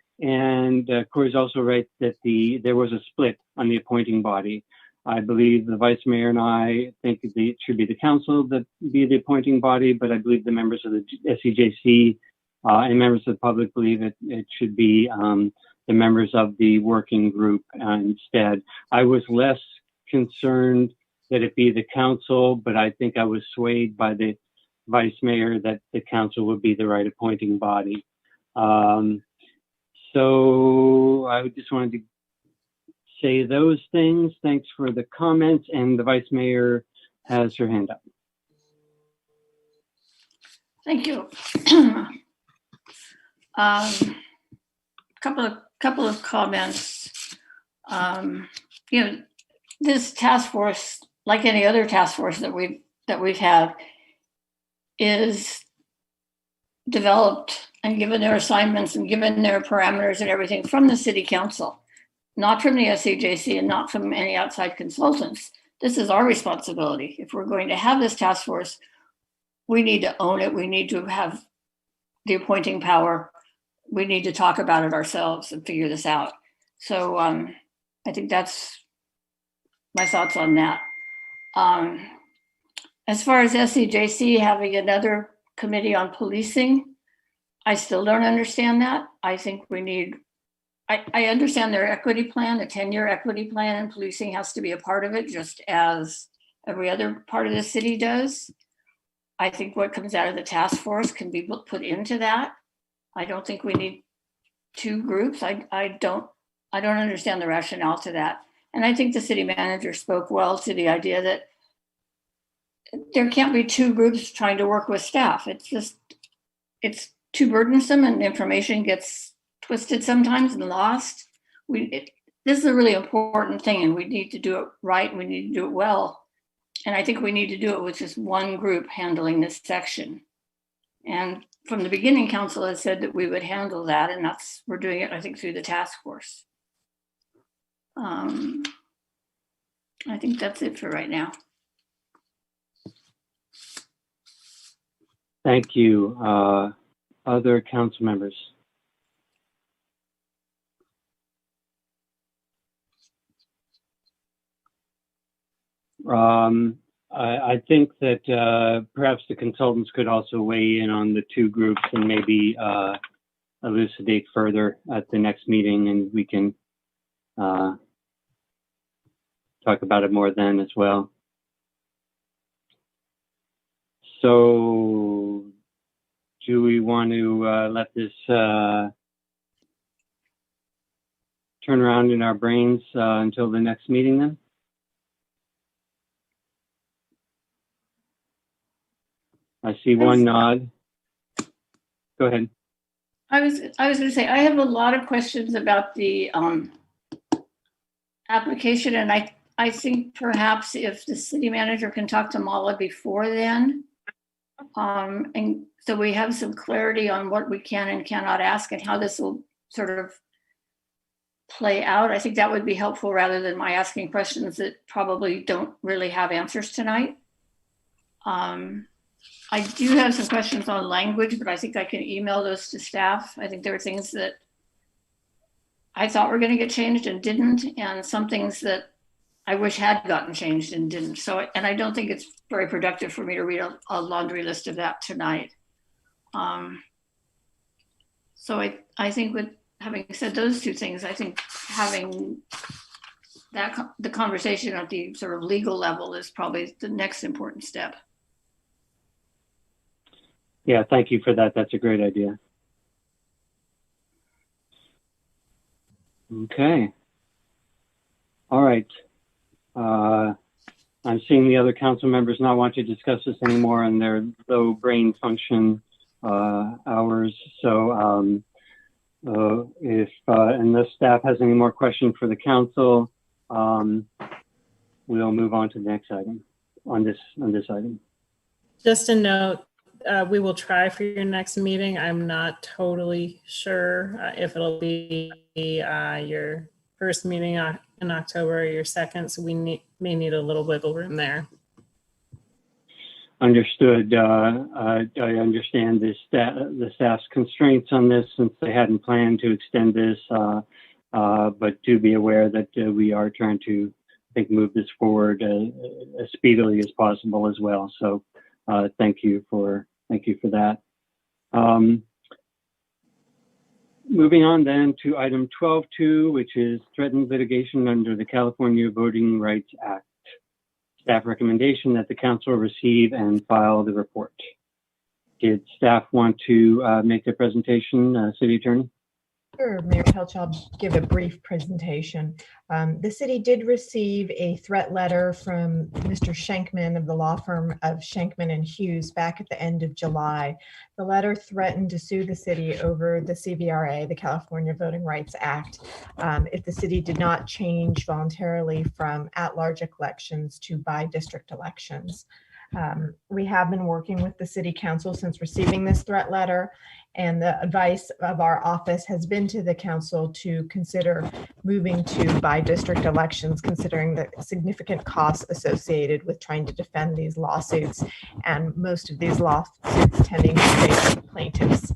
Corey's also right that there was a split on the appointing body. I believe the vice mayor and I think it should be the council that be the appointing body, but I believe the members of the SEJC and members of the public believe it should be the members of the working group instead. I was less concerned that it be the council, but I think I was swayed by the vice mayor that the council would be the right appointing body. So I just wanted to say those things. Thanks for the comments, and the vice mayor has her hand up. Thank you. Couple of comments. This task force, like any other task force that we've had, is developed and given their assignments and given their parameters and everything from the city council, not from the SEJC and not from any outside consultants. This is our responsibility. If we're going to have this task force, we need to own it. We need to have the appointing power. We need to talk about it ourselves and figure this out. So I think that's my thoughts on that. As far as SCJC having another committee on policing, I still don't understand that. I think we need, I understand their equity plan, a 10-year equity plan, and policing has to be a part of it, just as every other part of the city does. I think what comes out of the task force can be put into that. I don't think we need two groups. I don't understand the rationale to that. And I think the city manager spoke well to the idea that there can't be two groups trying to work with staff. It's too burdensome and information gets twisted sometimes and lost. This is a really important thing and we need to do it right and we need to do it well. And I think we need to do it with just one group handling this section. And from the beginning, council has said that we would handle that, and we're doing it, I think, through the task force. I think that's it for right now. Thank you. Other council members? I think that perhaps the consultants could also weigh in on the two groups and maybe elucidate further at the next meeting, and we can talk about it more then as well. So do we want to let this turn around in our brains until the next meeting then? I see one nod. Go ahead. I was going to say, I have a lot of questions about the application, and I think perhaps if the city manager can talk to Mala before then, and so we have some clarity on what we can and cannot ask and how this will sort of play out. I think that would be helpful rather than my asking questions that probably don't really have answers tonight. I do have some questions on language, but I think I can email those to staff. I think there are things that I thought were going to get changed and didn't, and some things that I wish had gotten changed and didn't. So, and I don't think it's very productive for me to read a laundry list of that tonight. So I think with having said those two things, I think having the conversation at the sort of legal level is probably the next important step. Yeah, thank you for that. That's a great idea. Okay. All right. I'm seeing the other council members not want to discuss this anymore in their low brain function hours. So if unless staff has any more questions for the council, we'll move on to the next item on this item. Just a note, we will try for your next meeting. I'm not totally sure if it'll be your first meeting in October or your second, so we may need a little wiggle room there. Understood. I understand the staff's constraints on this since they hadn't planned to extend this, but do be aware that we are trying to, I think, move this forward as speedily as possible as well. So thank you for that. Moving on then to item 12.2, which is threatened litigation under the California Voting Rights Act. Staff recommendation that the council receive and file the report. Did staff want to make a presentation, City Attorney? Sure, Mayor Pelch, I'll give a brief presentation. The city did receive a threat letter from Mr. Schenkman of the law firm of Schenkman and Hughes back at the end of July. The letter threatened to sue the city over the CVRA, the California Voting Rights Act, if the city did not change voluntarily from at-large elections to by-district elections. We have been working with the city council since receiving this threat letter, and the advice of our office has been to the council to consider moving to by-district elections, considering the significant costs associated with trying to defend these lawsuits, and most of these lawsuits tending to favor plaintiffs.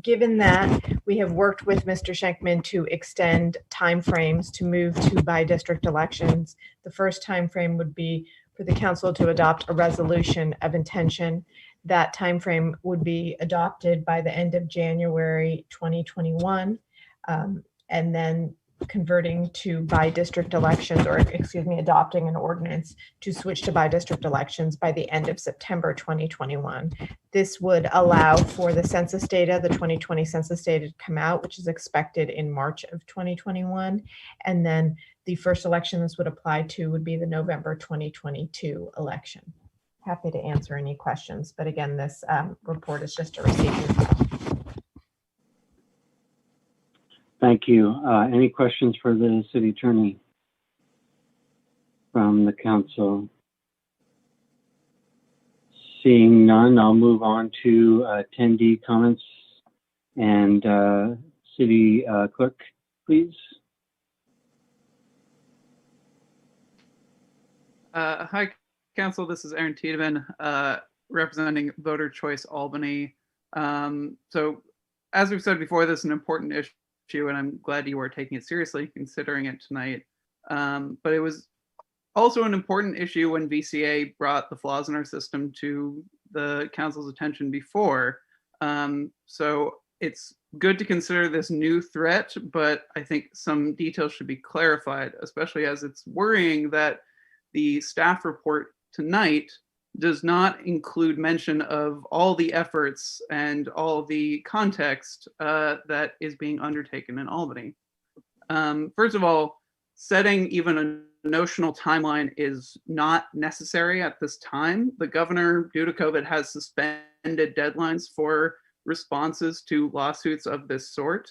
Given that, we have worked with Mr. Schenkman to extend timeframes to move to by-district elections. The first timeframe would be for the council to adopt a resolution of intention. That timeframe would be adopted by the end of January 2021, and then converting to by-district elections, or excuse me, adopting an ordinance to switch to by-district elections by the end of September 2021. This would allow for the census data, the 2020 census data to come out, which is expected in March of 2021. And then the first election this would apply to would be the November 2022 election. Happy to answer any questions, but again, this report is just a receipt. Thank you. Any questions for the city attorney from the council? Seeing none, I'll move on to attendee comments and city clerk, please. Hi, council. This is Aaron Tiedemann, representing Voter Choice Albany. So as we've said before, this is an important issue, and I'm glad you are taking it seriously, considering it tonight. But it was also an important issue when VCA brought the flaws in our system to the council's attention before. So it's good to consider this new threat, but I think some details should be clarified, especially as it's worrying that the staff report tonight does not include mention of all the efforts and all the context that is being undertaken in Albany. First of all, setting even a notional timeline is not necessary at this time. The governor, due to COVID, has suspended deadlines for responses to lawsuits of this sort.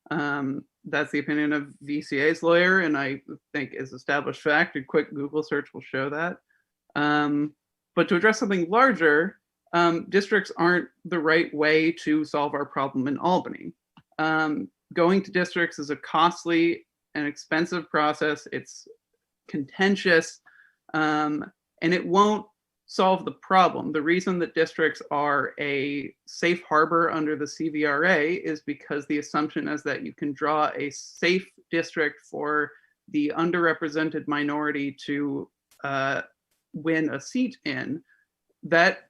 That's the opinion of VCA's lawyer, and I think is established fact. A quick Google search will show that. But to address something larger, districts aren't the right way to solve our problem in Albany. Going to districts is a costly and expensive process. It's contentious, and it won't solve the problem. The reason that districts are a safe harbor under the CVRA is because the assumption is that you can draw a safe district for the underrepresented minority to win a seat in. That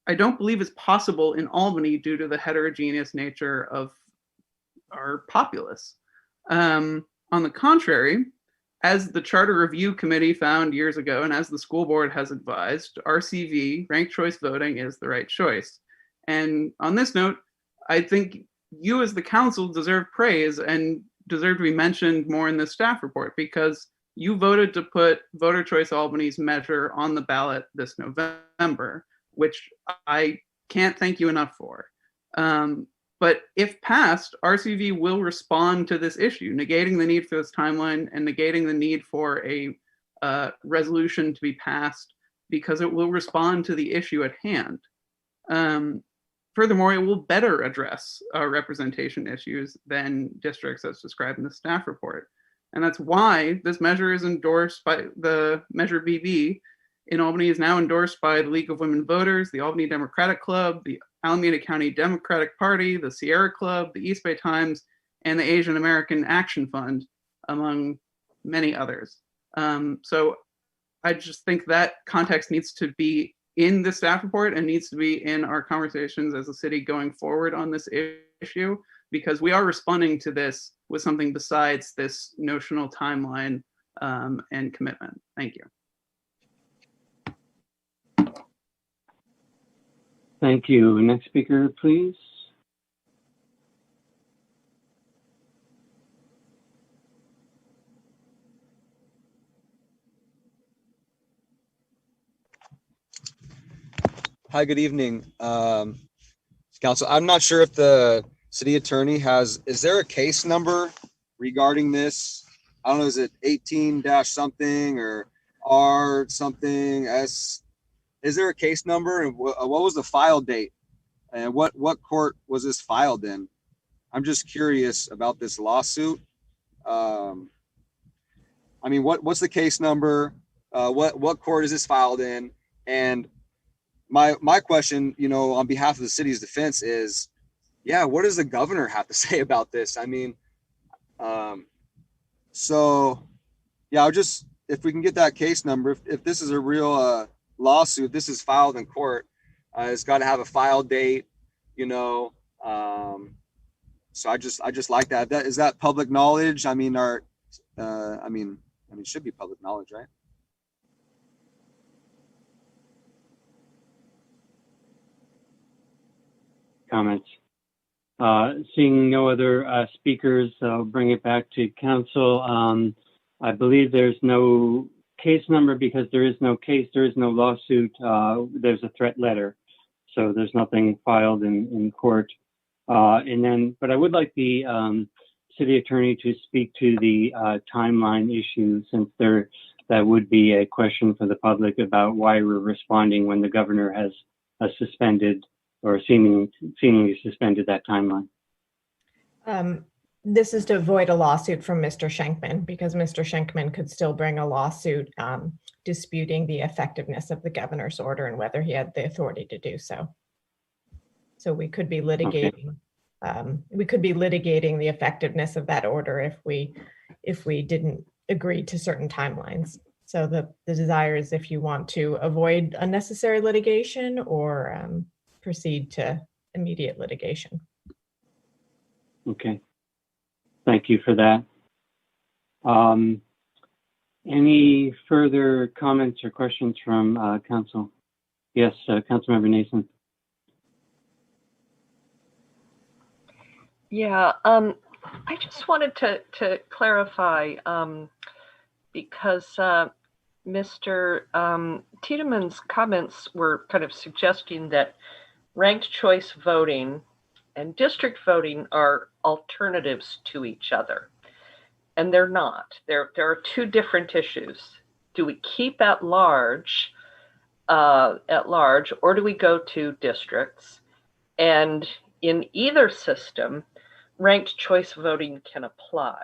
I don't believe is possible in Albany due to the heterogeneous nature of our populace. On the contrary, as the Charter Review Committee found years ago, and as the school board has advised, RCV, ranked choice voting, is the right choice. And on this note, I think you as the council deserve praise and deserve to be mentioned more in this staff report, because you voted to put Voter Choice Albany's measure on the ballot this November, which I can't thank you enough for. But if passed, RCV will respond to this issue, negating the need for this timeline and negating the need for a resolution to be passed, because it will respond to the issue at hand. Furthermore, it will better address representation issues than districts as described in the staff report. And that's why this measure is endorsed by the Measure BB in Albany is now endorsed by the League of Women Voters, the Albany Democratic Club, the Alameda County Democratic Party, the Sierra Club, the East Bay Times, and the Asian American Action Fund, among many others. So I just think that context needs to be in the staff report and needs to be in our conversations as a city going forward on this issue, because we are responding to this with something besides this notional timeline and commitment. Thank you. Thank you. Next speaker, please. Hi, good evening, council. I'm not sure if the city attorney is there a case number regarding this? I don't know, is it 18-something or R something S? Is there a case number, and what was the file date, and what court was this filed in? I'm just curious about this lawsuit. I mean, what's the case number? What court is this filed in? And my question, on behalf of the city's defense is, yeah, what does the governor have to say about this? I mean, so yeah, I'll just, if we can get that case number, if this is a real lawsuit, this is filed in court, it's got to have a file date, you know. So I just like that. Is that public knowledge? I mean, I mean, it should be public knowledge, right? Comments. Seeing no other speakers, I'll bring it back to council. I believe there's no case number because there is no case, there is no lawsuit. There's a threat letter, so there's nothing filed in court. But I would like the city attorney to speak to the timeline issue, since that would be a question for the public about why we're responding when the governor has suspended or seemingly suspended that timeline. This is to avoid a lawsuit from Mr. Schenkman, because Mr. Schenkman could still bring a lawsuit disputing the effectiveness of the governor's order and whether he had the authority to do so. So we could be litigating. Okay. We could be litigating the effectiveness of that order if we didn't agree to certain timelines. So the desire is if you want to avoid unnecessary litigation or proceed to immediate litigation. Okay. Thank you for that. Any further comments or questions from council? Yes, Councilmember Nason. Yeah, I just wanted to clarify because Mr. Tiedemann's comments were kind of suggesting that ranked choice voting and district voting are alternatives to each other, and they're not. There are two different issues. Do we keep at large, or do we go to districts? And in either system, ranked choice voting can apply.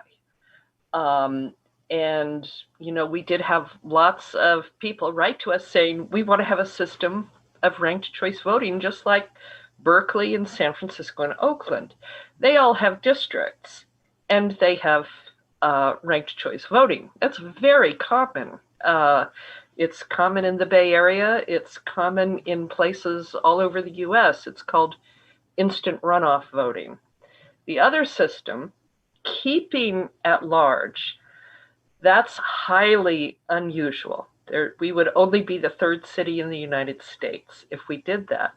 And, you know, we did have lots of people write to us saying, we want to have a system of ranked choice voting, just like Berkeley and San Francisco and Oakland. They all have districts and they have ranked choice voting. That's very common. It's common in the Bay Area. It's common in places all over the US. It's called instant runoff voting. The other system, keeping at large, that's highly unusual. We would only be the third city in the United States if we did that.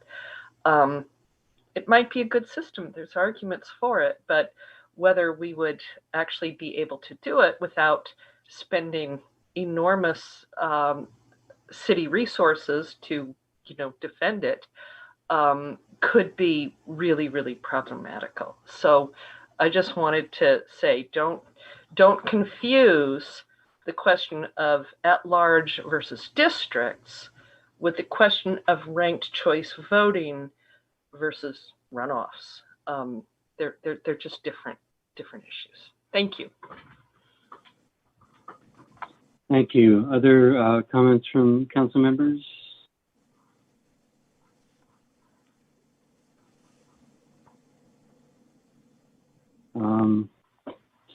It might be a good system. There's arguments for it, but whether we would actually be able to do it without spending enormous city resources to, you know, defend it, could be really, really problematical. So I just wanted to say, don't confuse the question of at-large versus districts with the question of ranked choice voting versus runoffs. They're just different issues. Thank you. Thank you. Other comments from council members?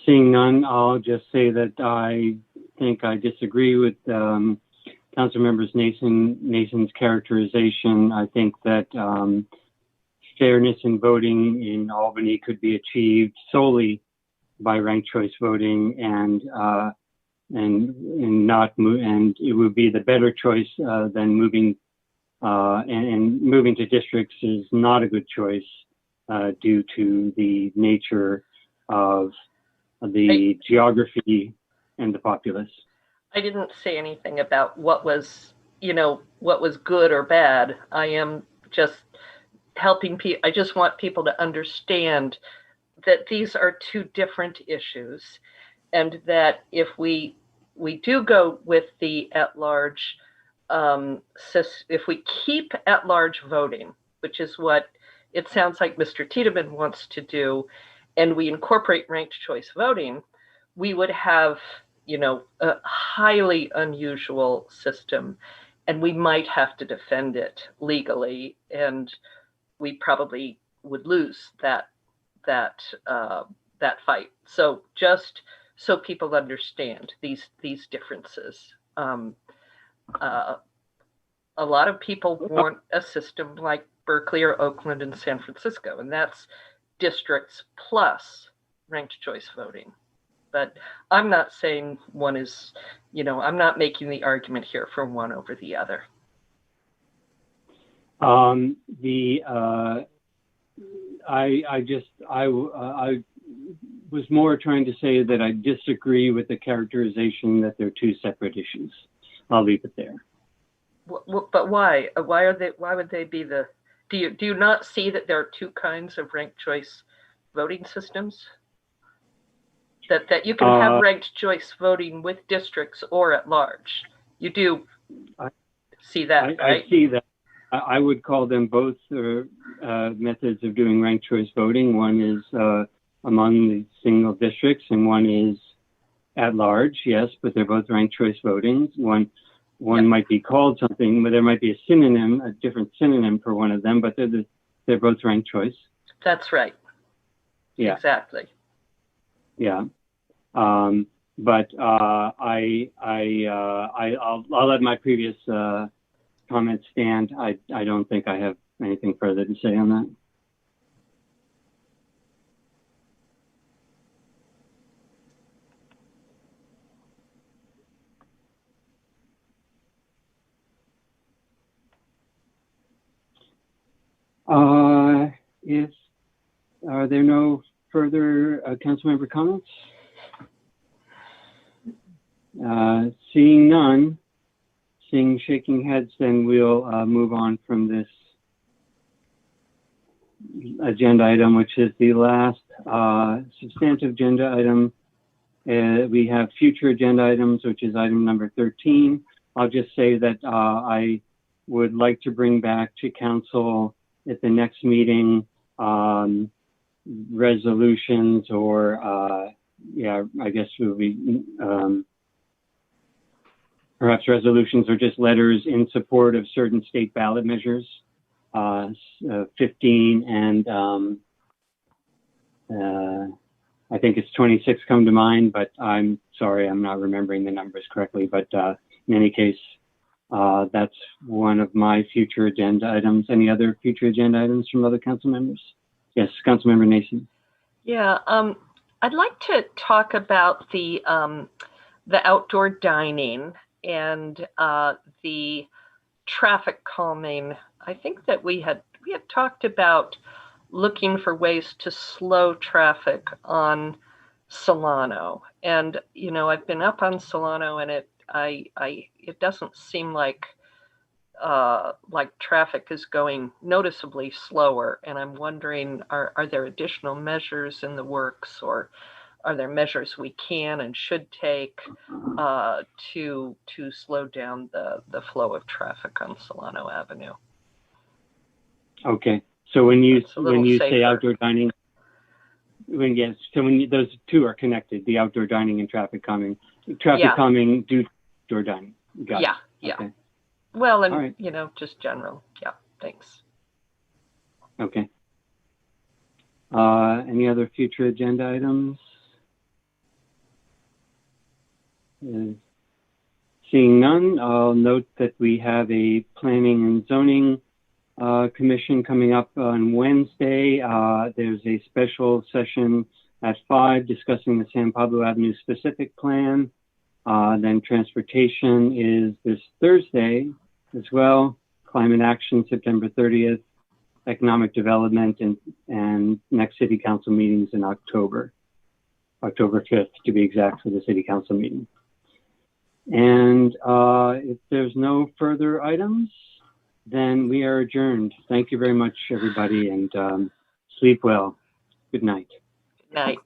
Seeing none, I'll just say that I think I disagree with council members Nason's characterization. I think that fairness in voting in Albany could be achieved solely by ranked choice voting, and it would be the better choice than moving and moving to districts is not a good choice due to the nature of the geography and the populace. I didn't say anything about what was good or bad. I am just helping people. I just want people to understand that these are two different issues, and that if we do go with the at-large, if we keep at-large voting, which is what it sounds like Mr. Tiedemann wants to do, and we incorporate ranked choice voting, we would have, you know, a highly unusual system, and we might have to defend it legally, and we probably would lose that fight. So just so people understand these differences. A lot of people want a system like Berkeley or Oakland and San Francisco, and that's districts plus ranked choice voting. But I'm not saying one is, I'm not making the argument here for one over the other. I was more trying to say that I disagree with the characterization that they're two separate issues. I'll leave it there. But why? Why would they be the? Do you not see that there are two kinds of ranked choice voting systems? That you can have ranked choice voting with districts or at large. You do see that, right? I see that. I would call them both methods of doing ranked choice voting. One is among the single districts, and one is at large. Yes, but they're both ranked choice voting. One might be called something, but there might be a synonym, a different synonym for one of them, but they're both ranked choice. That's right. Yeah. Exactly. Yeah. But I'll let my previous comments stand. I don't think I have anything further to say on that. Are there no further council member comments? Seeing none, seeing shaking heads, then we'll move on from this agenda item, which is the last substantive agenda item. We have future agenda items, which is item number 13. I'll just say that I would like to bring back to council at the next meeting resolutions or I guess it would be perhaps resolutions or just letters in support of certain state ballot measures. 15 and I think it's 26 come to mind, but I'm sorry, I'm not remembering the numbers correctly. But in any case, that's one of my future agenda items. Any other future agenda items from other council members? Yes, Councilmember Nason. Yeah, I'd like to talk about the outdoor dining and the traffic calming. I think that we had talked about looking for ways to slow traffic on Solano, and I've been up on Solano, and it doesn't seem like traffic is going noticeably slower, and I'm wondering, are there additional measures in the works, or are there measures we can and should take to slow down the flow of traffic on Solano Avenue? Okay, so when you safer. say outdoor dining, those two are connected, the outdoor dining and traffic calming due to outdoor dining. Got it. Yeah. Okay. Well, and all right. Just general. Yeah, thanks. Okay. Any other future agenda items? Seeing none, I'll note that we have a planning and zoning commission coming up on Wednesday. There's a special session at 5 discussing the San Pablo Avenue specific plan. Then transportation is this Thursday as well. Climate action, September 30th. Economic development and next city council meetings in October 5th to be exact for the city council meeting. And if there's no further items, then we are adjourned. Thank you very much, everybody, and sleep well. Good night. Good night.